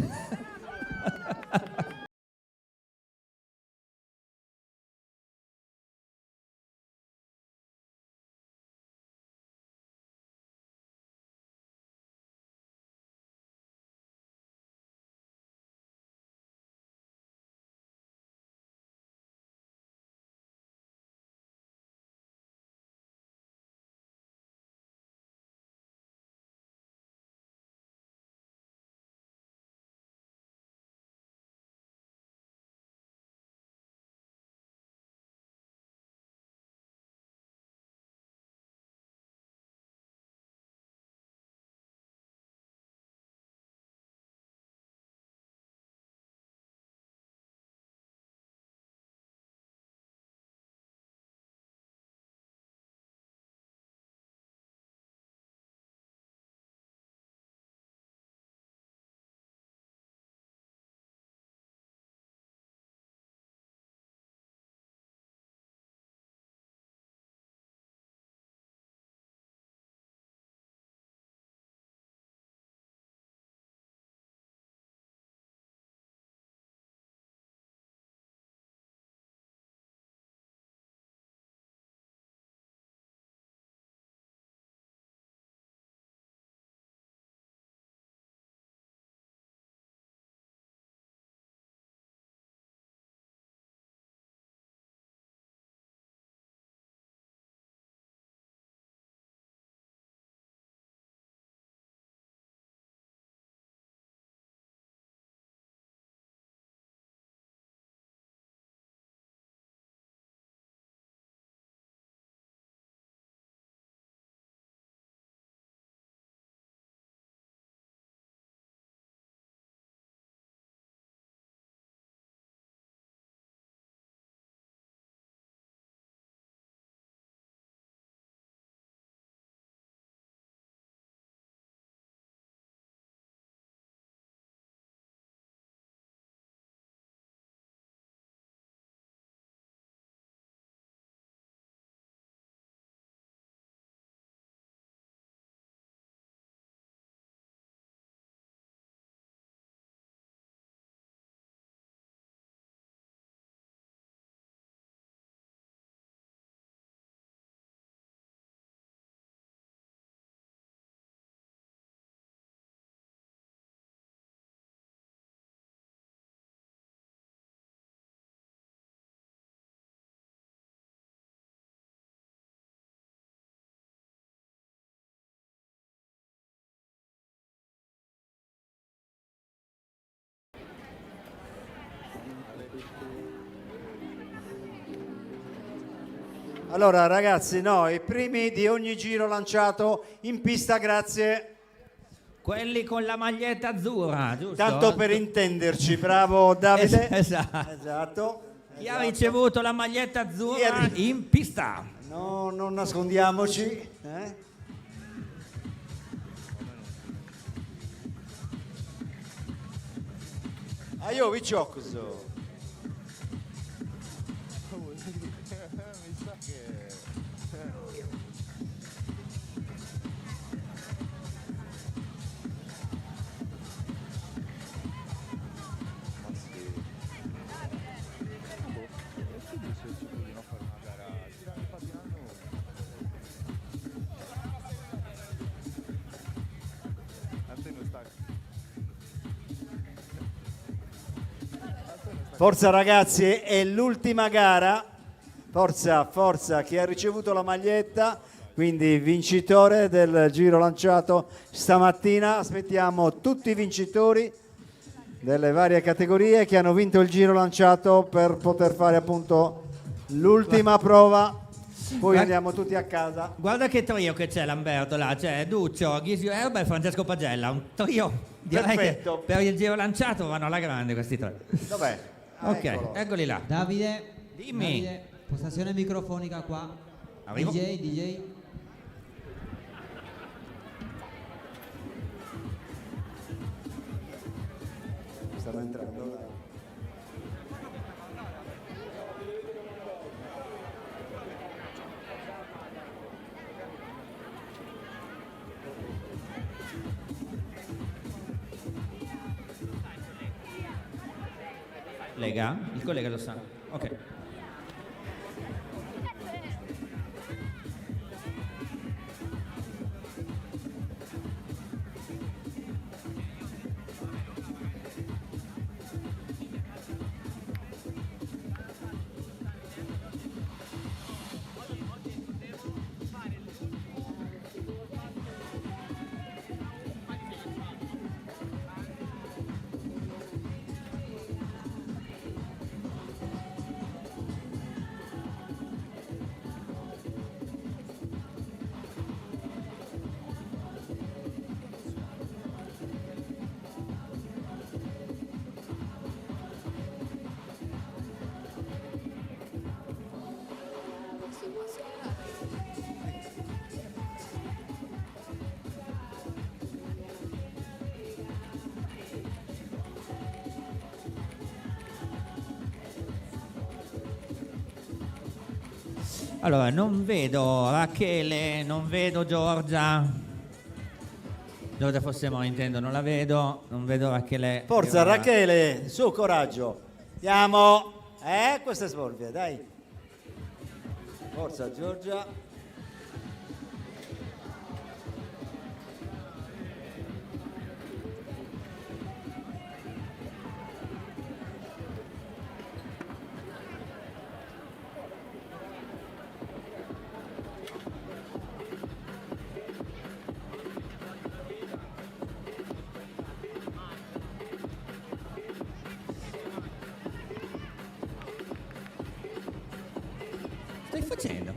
Allora ragazzi, no, i primi di ogni giro lanciato in pista, grazie. Quelli con la maglietta azzurra, giusto? Tanto per intenderci, bravo Davide. Esatto. Chi ha ricevuto la maglietta azzurra in pista? No, non nascondiamoci. Ah, io vi ciocco. Forza ragazzi, è l'ultima gara, forza chi ha ricevuto la maglietta, quindi vincitore del giro lanciato stamattina. Aspettiamo tutti i vincitori delle varie categorie che hanno vinto il giro lanciato per poter fare appunto l'ultima prova, poi andiamo tutti a casa. Guarda che trio che c'è Lamberto là, c'è Duccio, Ghisio Erba e Francesco Pagella, un trio, direi perfetto, che per il giro lanciato vanno alla grande questi tre. Dov'è? Ok, Eccolo. eccoli là. Davide, dimmi. Davide, postazione microfonica qua. Arrivo. DJ. Stanno entrando. Lega? Il collega lo sa. Ok. Allora, non vedo Rachele, non vedo Giorgia. Giorgia Fossemo intendo, non la vedo, non vedo Rachele. Forza Rachele, su, coraggio. Andiamo. Questa è svolvia, dai. Forza Giorgia. Stai facendo?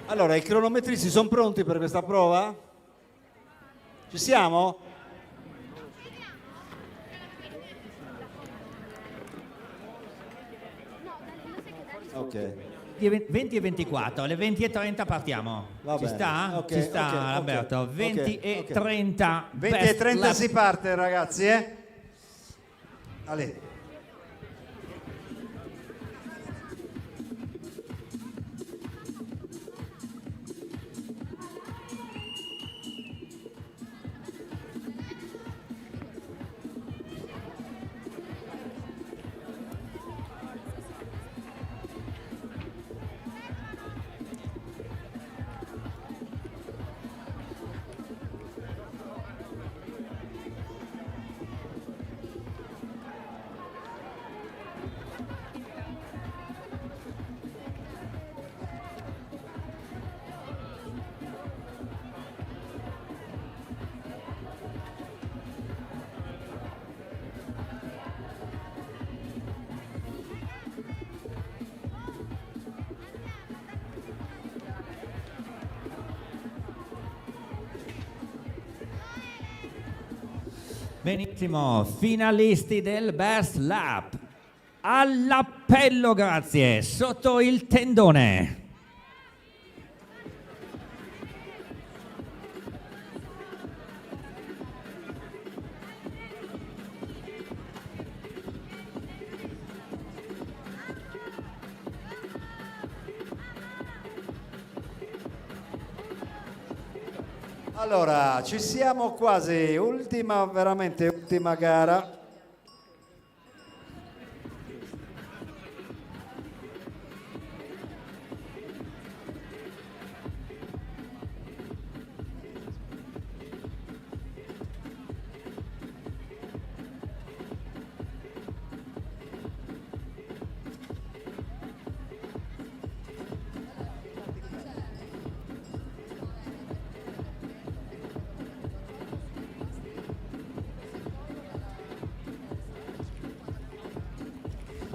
Allora, i cronometristi sono pronti per questa prova? Ci siamo? Ok. 20 e 24, alle 20 e 30 partiamo. Va Ci bene. sta? Ok, Ci sta, ok, ok, Alberto. ok, 20 e ok. 30. 20 e Best 30 lap. si parte, ragazzi, eh? Ale. Benissimo, finalisti del Best Lap. All'appello, grazie, sotto il tendone. Allora, ci siamo quasi, veramente ultima gara.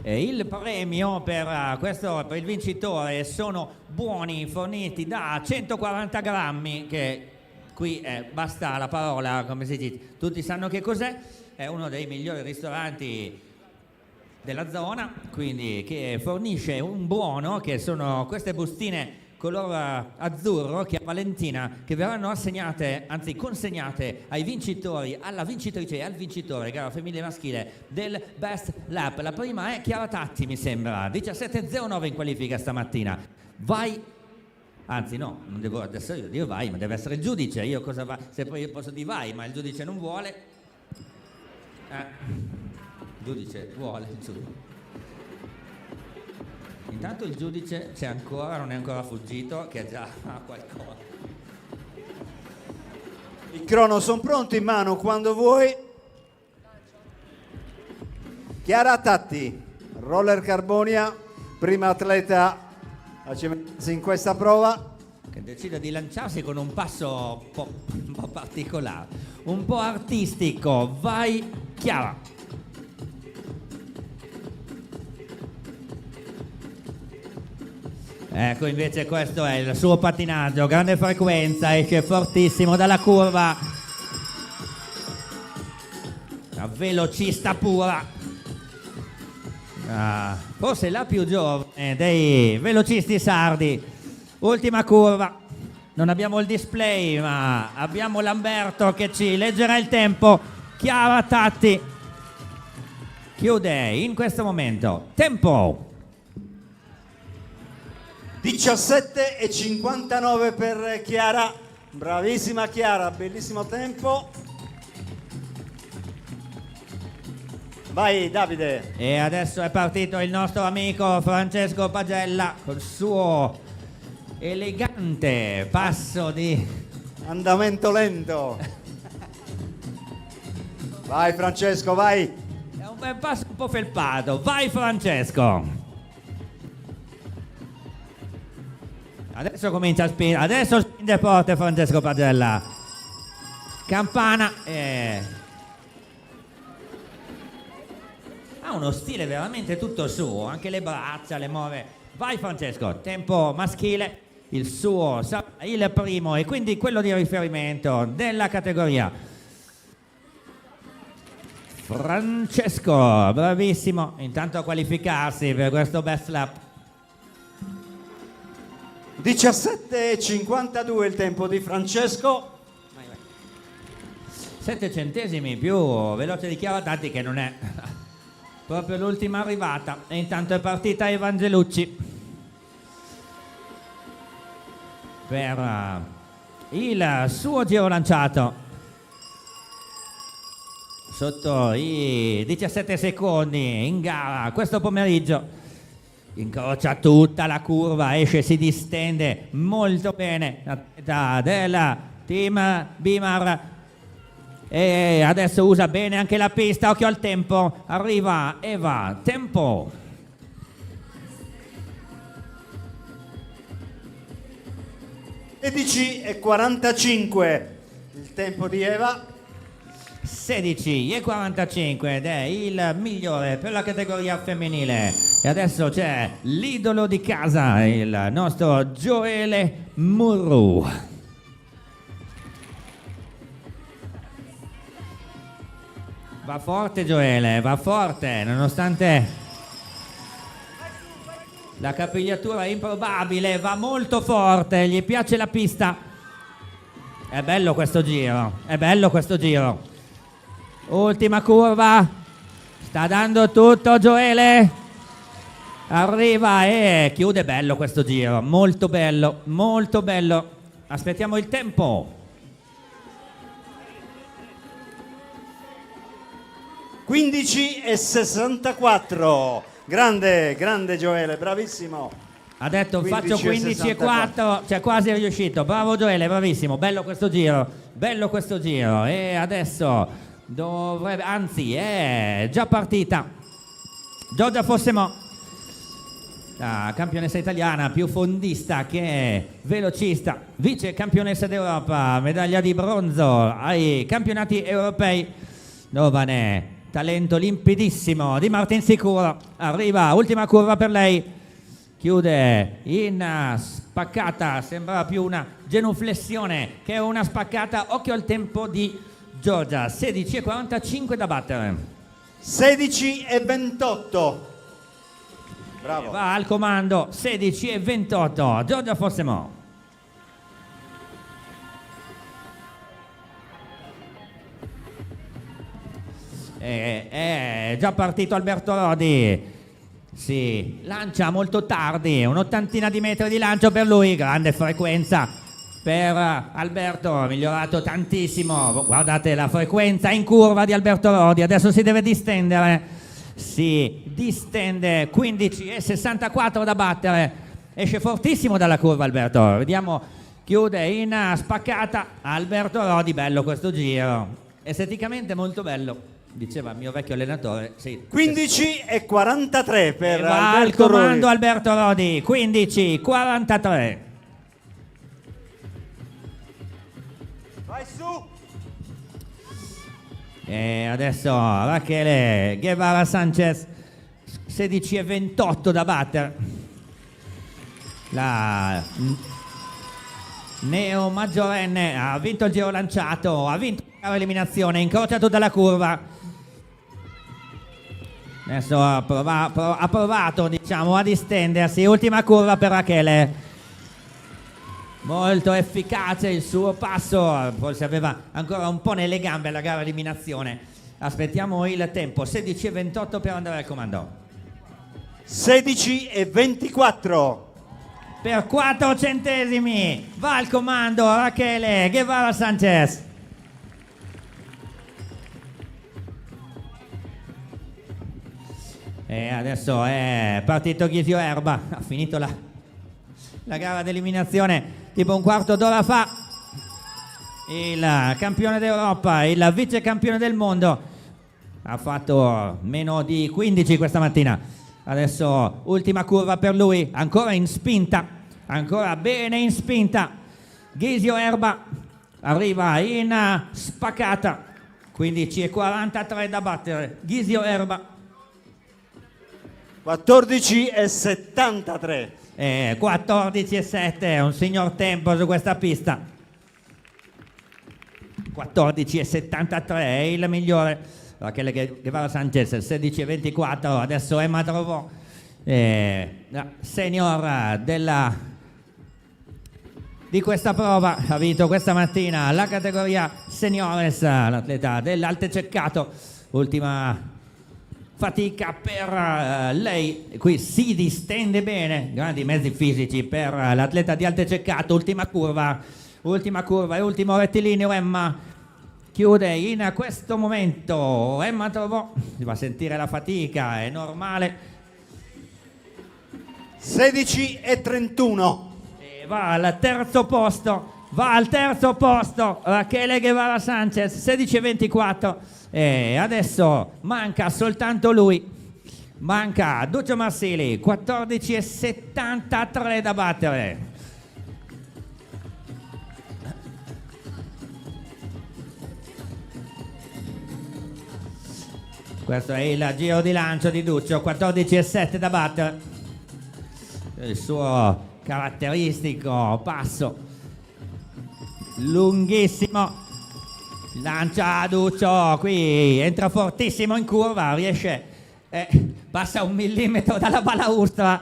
Il premio per il vincitore sono buoni forniti da 140 grammi, che qui basta la parola, come si dice, tutti sanno che cos'è, è uno dei migliori ristoranti della zona, quindi che fornisce un buono, che sono queste bustine color azzurro che a Valentina, che verranno assegnate, anzi consegnate ai vincitori, alla vincitrice e al vincitore, gara femminile e maschile del Best Lap. La prima è Chiara Tatti, mi sembra, 17.09 in qualifica stamattina. Vai, anzi no, non devo adesso io dire vai, ma deve essere il giudice. Io cosa va? Se poi io posso dire vai, ma il giudice non vuole. Il giudice vuole, il giudice. Intanto il giudice c'è ancora, non è ancora fuggito, che già ha qualcosa. I crono sono pronti in mano quando vuoi. Chiara Tatti, Roller Carbonia, prima atleta a cimentarsi in questa prova. Che decide di lanciarsi con un passo un po' particolare, un po' artistico. Vai Chiara! Ecco, invece questo è il suo pattinaggio, grande frequenza, esce fortissimo dalla curva, una velocista pura, forse la più giovane dei velocisti sardi. Ultima curva, non abbiamo il display ma abbiamo Lamberto che ci leggerà il tempo. Chiara Tatti chiude in questo momento, tempo 17.59 per Chiara, bravissima Chiara, bellissimo tempo. Vai Davide. E adesso è partito il nostro amico Francesco Pagella col suo elegante passo di andamento lento. Vai Francesco, vai. È un bel passo un po' felpato, vai Francesco. Adesso comincia a spingere, adesso spinge forte Francesco Pagella. Campana ha uno stile veramente tutto suo, anche le braccia le muove. Vai Francesco, tempo maschile, il suo, il primo e quindi quello di riferimento della categoria. Francesco, bravissimo, intanto a qualificarsi per questo Best Lap. 17.52 il tempo di Francesco. 7 centesimi più veloce di Chiara Tatti, che non è proprio l'ultima arrivata. E intanto è partita Evangelucci per il suo giro lanciato sotto i 17 secondi in gara questo pomeriggio. Incrocia tutta la curva, esce, si distende molto bene l'atleta del team Bimar e adesso usa bene anche la pista. Occhio al tempo, arriva Eva, tempo 16.45 il tempo di Eva. 16.45 ed è il migliore per la categoria femminile. E adesso c'è l'idolo di casa, il nostro Gioele Murru. Va forte Gioele, va forte, nonostante la capigliatura improbabile, va molto forte, gli piace la pista. È bello questo giro, è bello questo giro. Ultima curva, sta dando tutto Gioele. Arriva e chiude, bello questo giro, molto bello, molto bello. Aspettiamo il tempo. 15:64. Grande, grande Gioele, bravissimo. Ha detto 15 faccio e 15:04, cioè quasi è riuscito. Bravo Gioele, bravissimo, bello questo giro, bello questo giro. E adesso dovrebbe, anzi è già partita Giorgia Fossemo, la campionessa italiana, più fondista che velocista, vice campionessa d'Europa, medaglia di bronzo ai campionati europei. Giovane talento limpidissimo di Martin Sicuro. Arriva, ultima curva per lei, chiude in spaccata, sembra più una genuflessione che una spaccata. Occhio al tempo di Giorgia, 16:45 da battere. 16:28. Bravo. Va al comando, 16:28, Giorgia Fossemo. È già partito Alberto Rodi, si lancia molto tardi, un'ottantina di metri di lancio per lui, grande frequenza per Alberto, migliorato tantissimo. Guardate la frequenza in curva di Alberto Rodi, adesso si deve distendere, si distende, 15:64 da battere, esce fortissimo dalla curva Alberto. Vediamo, chiude in spaccata Alberto Rodi, bello questo giro, esteticamente molto bello. Diceva il mio vecchio allenatore, sì. 15:43 per va al Alberto comando Rodi. Alberto Rodi, 15:43. Vai su. E adesso Rachele Guevara Sanchez, 16:28 da battere. La neo maggiorenne ha vinto il giro lanciato, ha vinto l'eliminazione, incrocia tutta la curva. Adesso ha provato, diciamo, a distendersi. Ultima curva per Rachele. Molto efficace il suo passo, forse aveva ancora un po' nelle gambe la gara eliminazione. Aspettiamo il tempo, 16:28 per andare al comando. 16:24. Per 4 centesimi va al comando Rachele Guevara Sanchez. E adesso è partito Ghisio Erba, ha finito la gara d'eliminazione tipo un quarto d'ora fa. Il campione d'Europa, il vice campione del mondo, ha fatto meno di 15 questa mattina. Adesso ultima curva per lui, ancora in spinta, ancora bene in spinta. Ghisio Erba arriva in spaccata, 15:43 da battere. Ghisio Erba. 14:73. 14:07 è un signor tempo su questa pista. 14:73 è il migliore. Rachele Guevara Sanchez, 16:24. Adesso Emma Trovò, la senior di questa prova, ha vinto questa mattina la categoria seniores, l'atleta dell'Alte Ceccato. Ultima fatica per lei, qui si distende bene, grandi mezzi fisici per l'atleta di Alte Ceccato. Ultima curva e ultimo rettilineo. Emma chiude in questo momento. Emma Trovò, si va a sentire la fatica, è normale. 16:31. E va al terzo posto Rachele Guevara Sanchez, 16:24. E adesso manca soltanto lui, manca Duccio Marsili, 14:73 da battere. Questo è il giro di lancio di Duccio, 14:07 da battere. Il suo caratteristico passo lunghissimo. Lancia Duccio, qui entra fortissimo in curva, riesce, passa 1 millimetro dalla balaustra,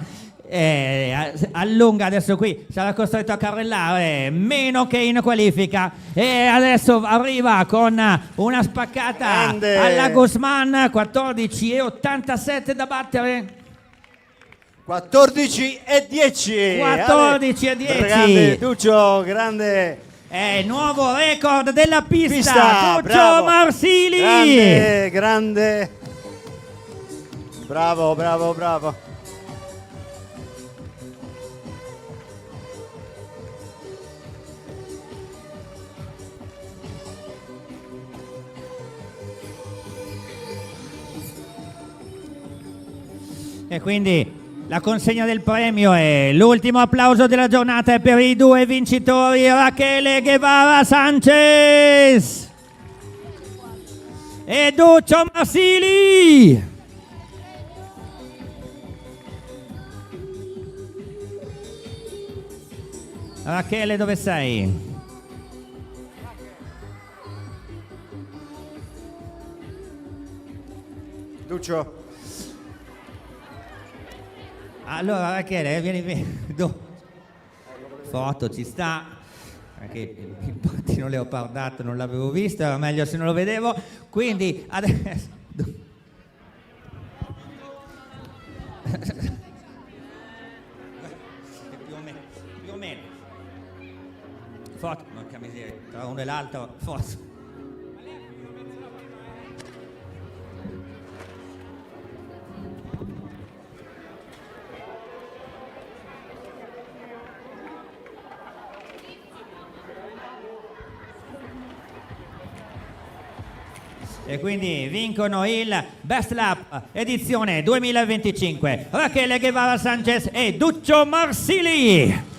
allunga adesso qui, sarà costretto a carrellare, meno che in qualifica, e adesso arriva con una spaccata alla Guzman, 14,87 da battere. 14,10. 14,10. Grande Duccio, grande. È il nuovo record della pista, Duccio bravo. Marsili. Grande. Bravo. E quindi la consegna del premio e l'ultimo applauso della giornata è per i 2 vincitori, Rachele Guevara Sanchez e Duccio Marsili. Rachele, dove sei? Duccio. Allora Rachele, vieni. Foto, ci sta. Anche il pattino leopardato non l'avevo visto, era meglio se non lo vedevo. Quindi adesso... più o meno. Foto, porca miseria, tra uno e l'altro, foto. E quindi vincono il Best Lap edizione 2025 Rachele Guevara Sanchez e Duccio Marsili.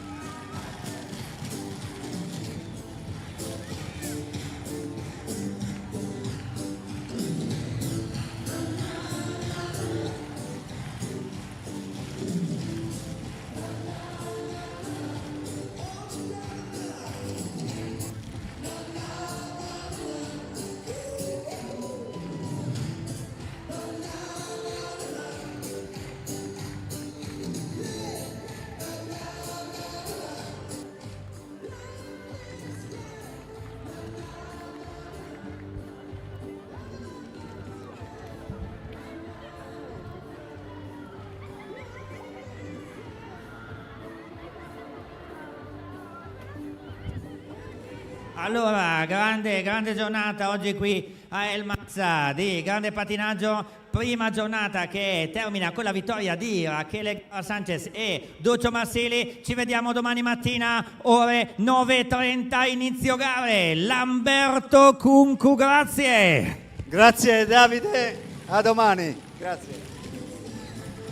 Allora, grande giornata oggi qui a El Mazza di grande pattinaggio, prima giornata che termina con la vittoria di Rachele Sanchez e Duccio Marsili. Ci vediamo domani mattina ore 9:30 inizio gare. Lamberto Cuncu, grazie. Grazie Davide, a domani.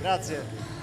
Grazie.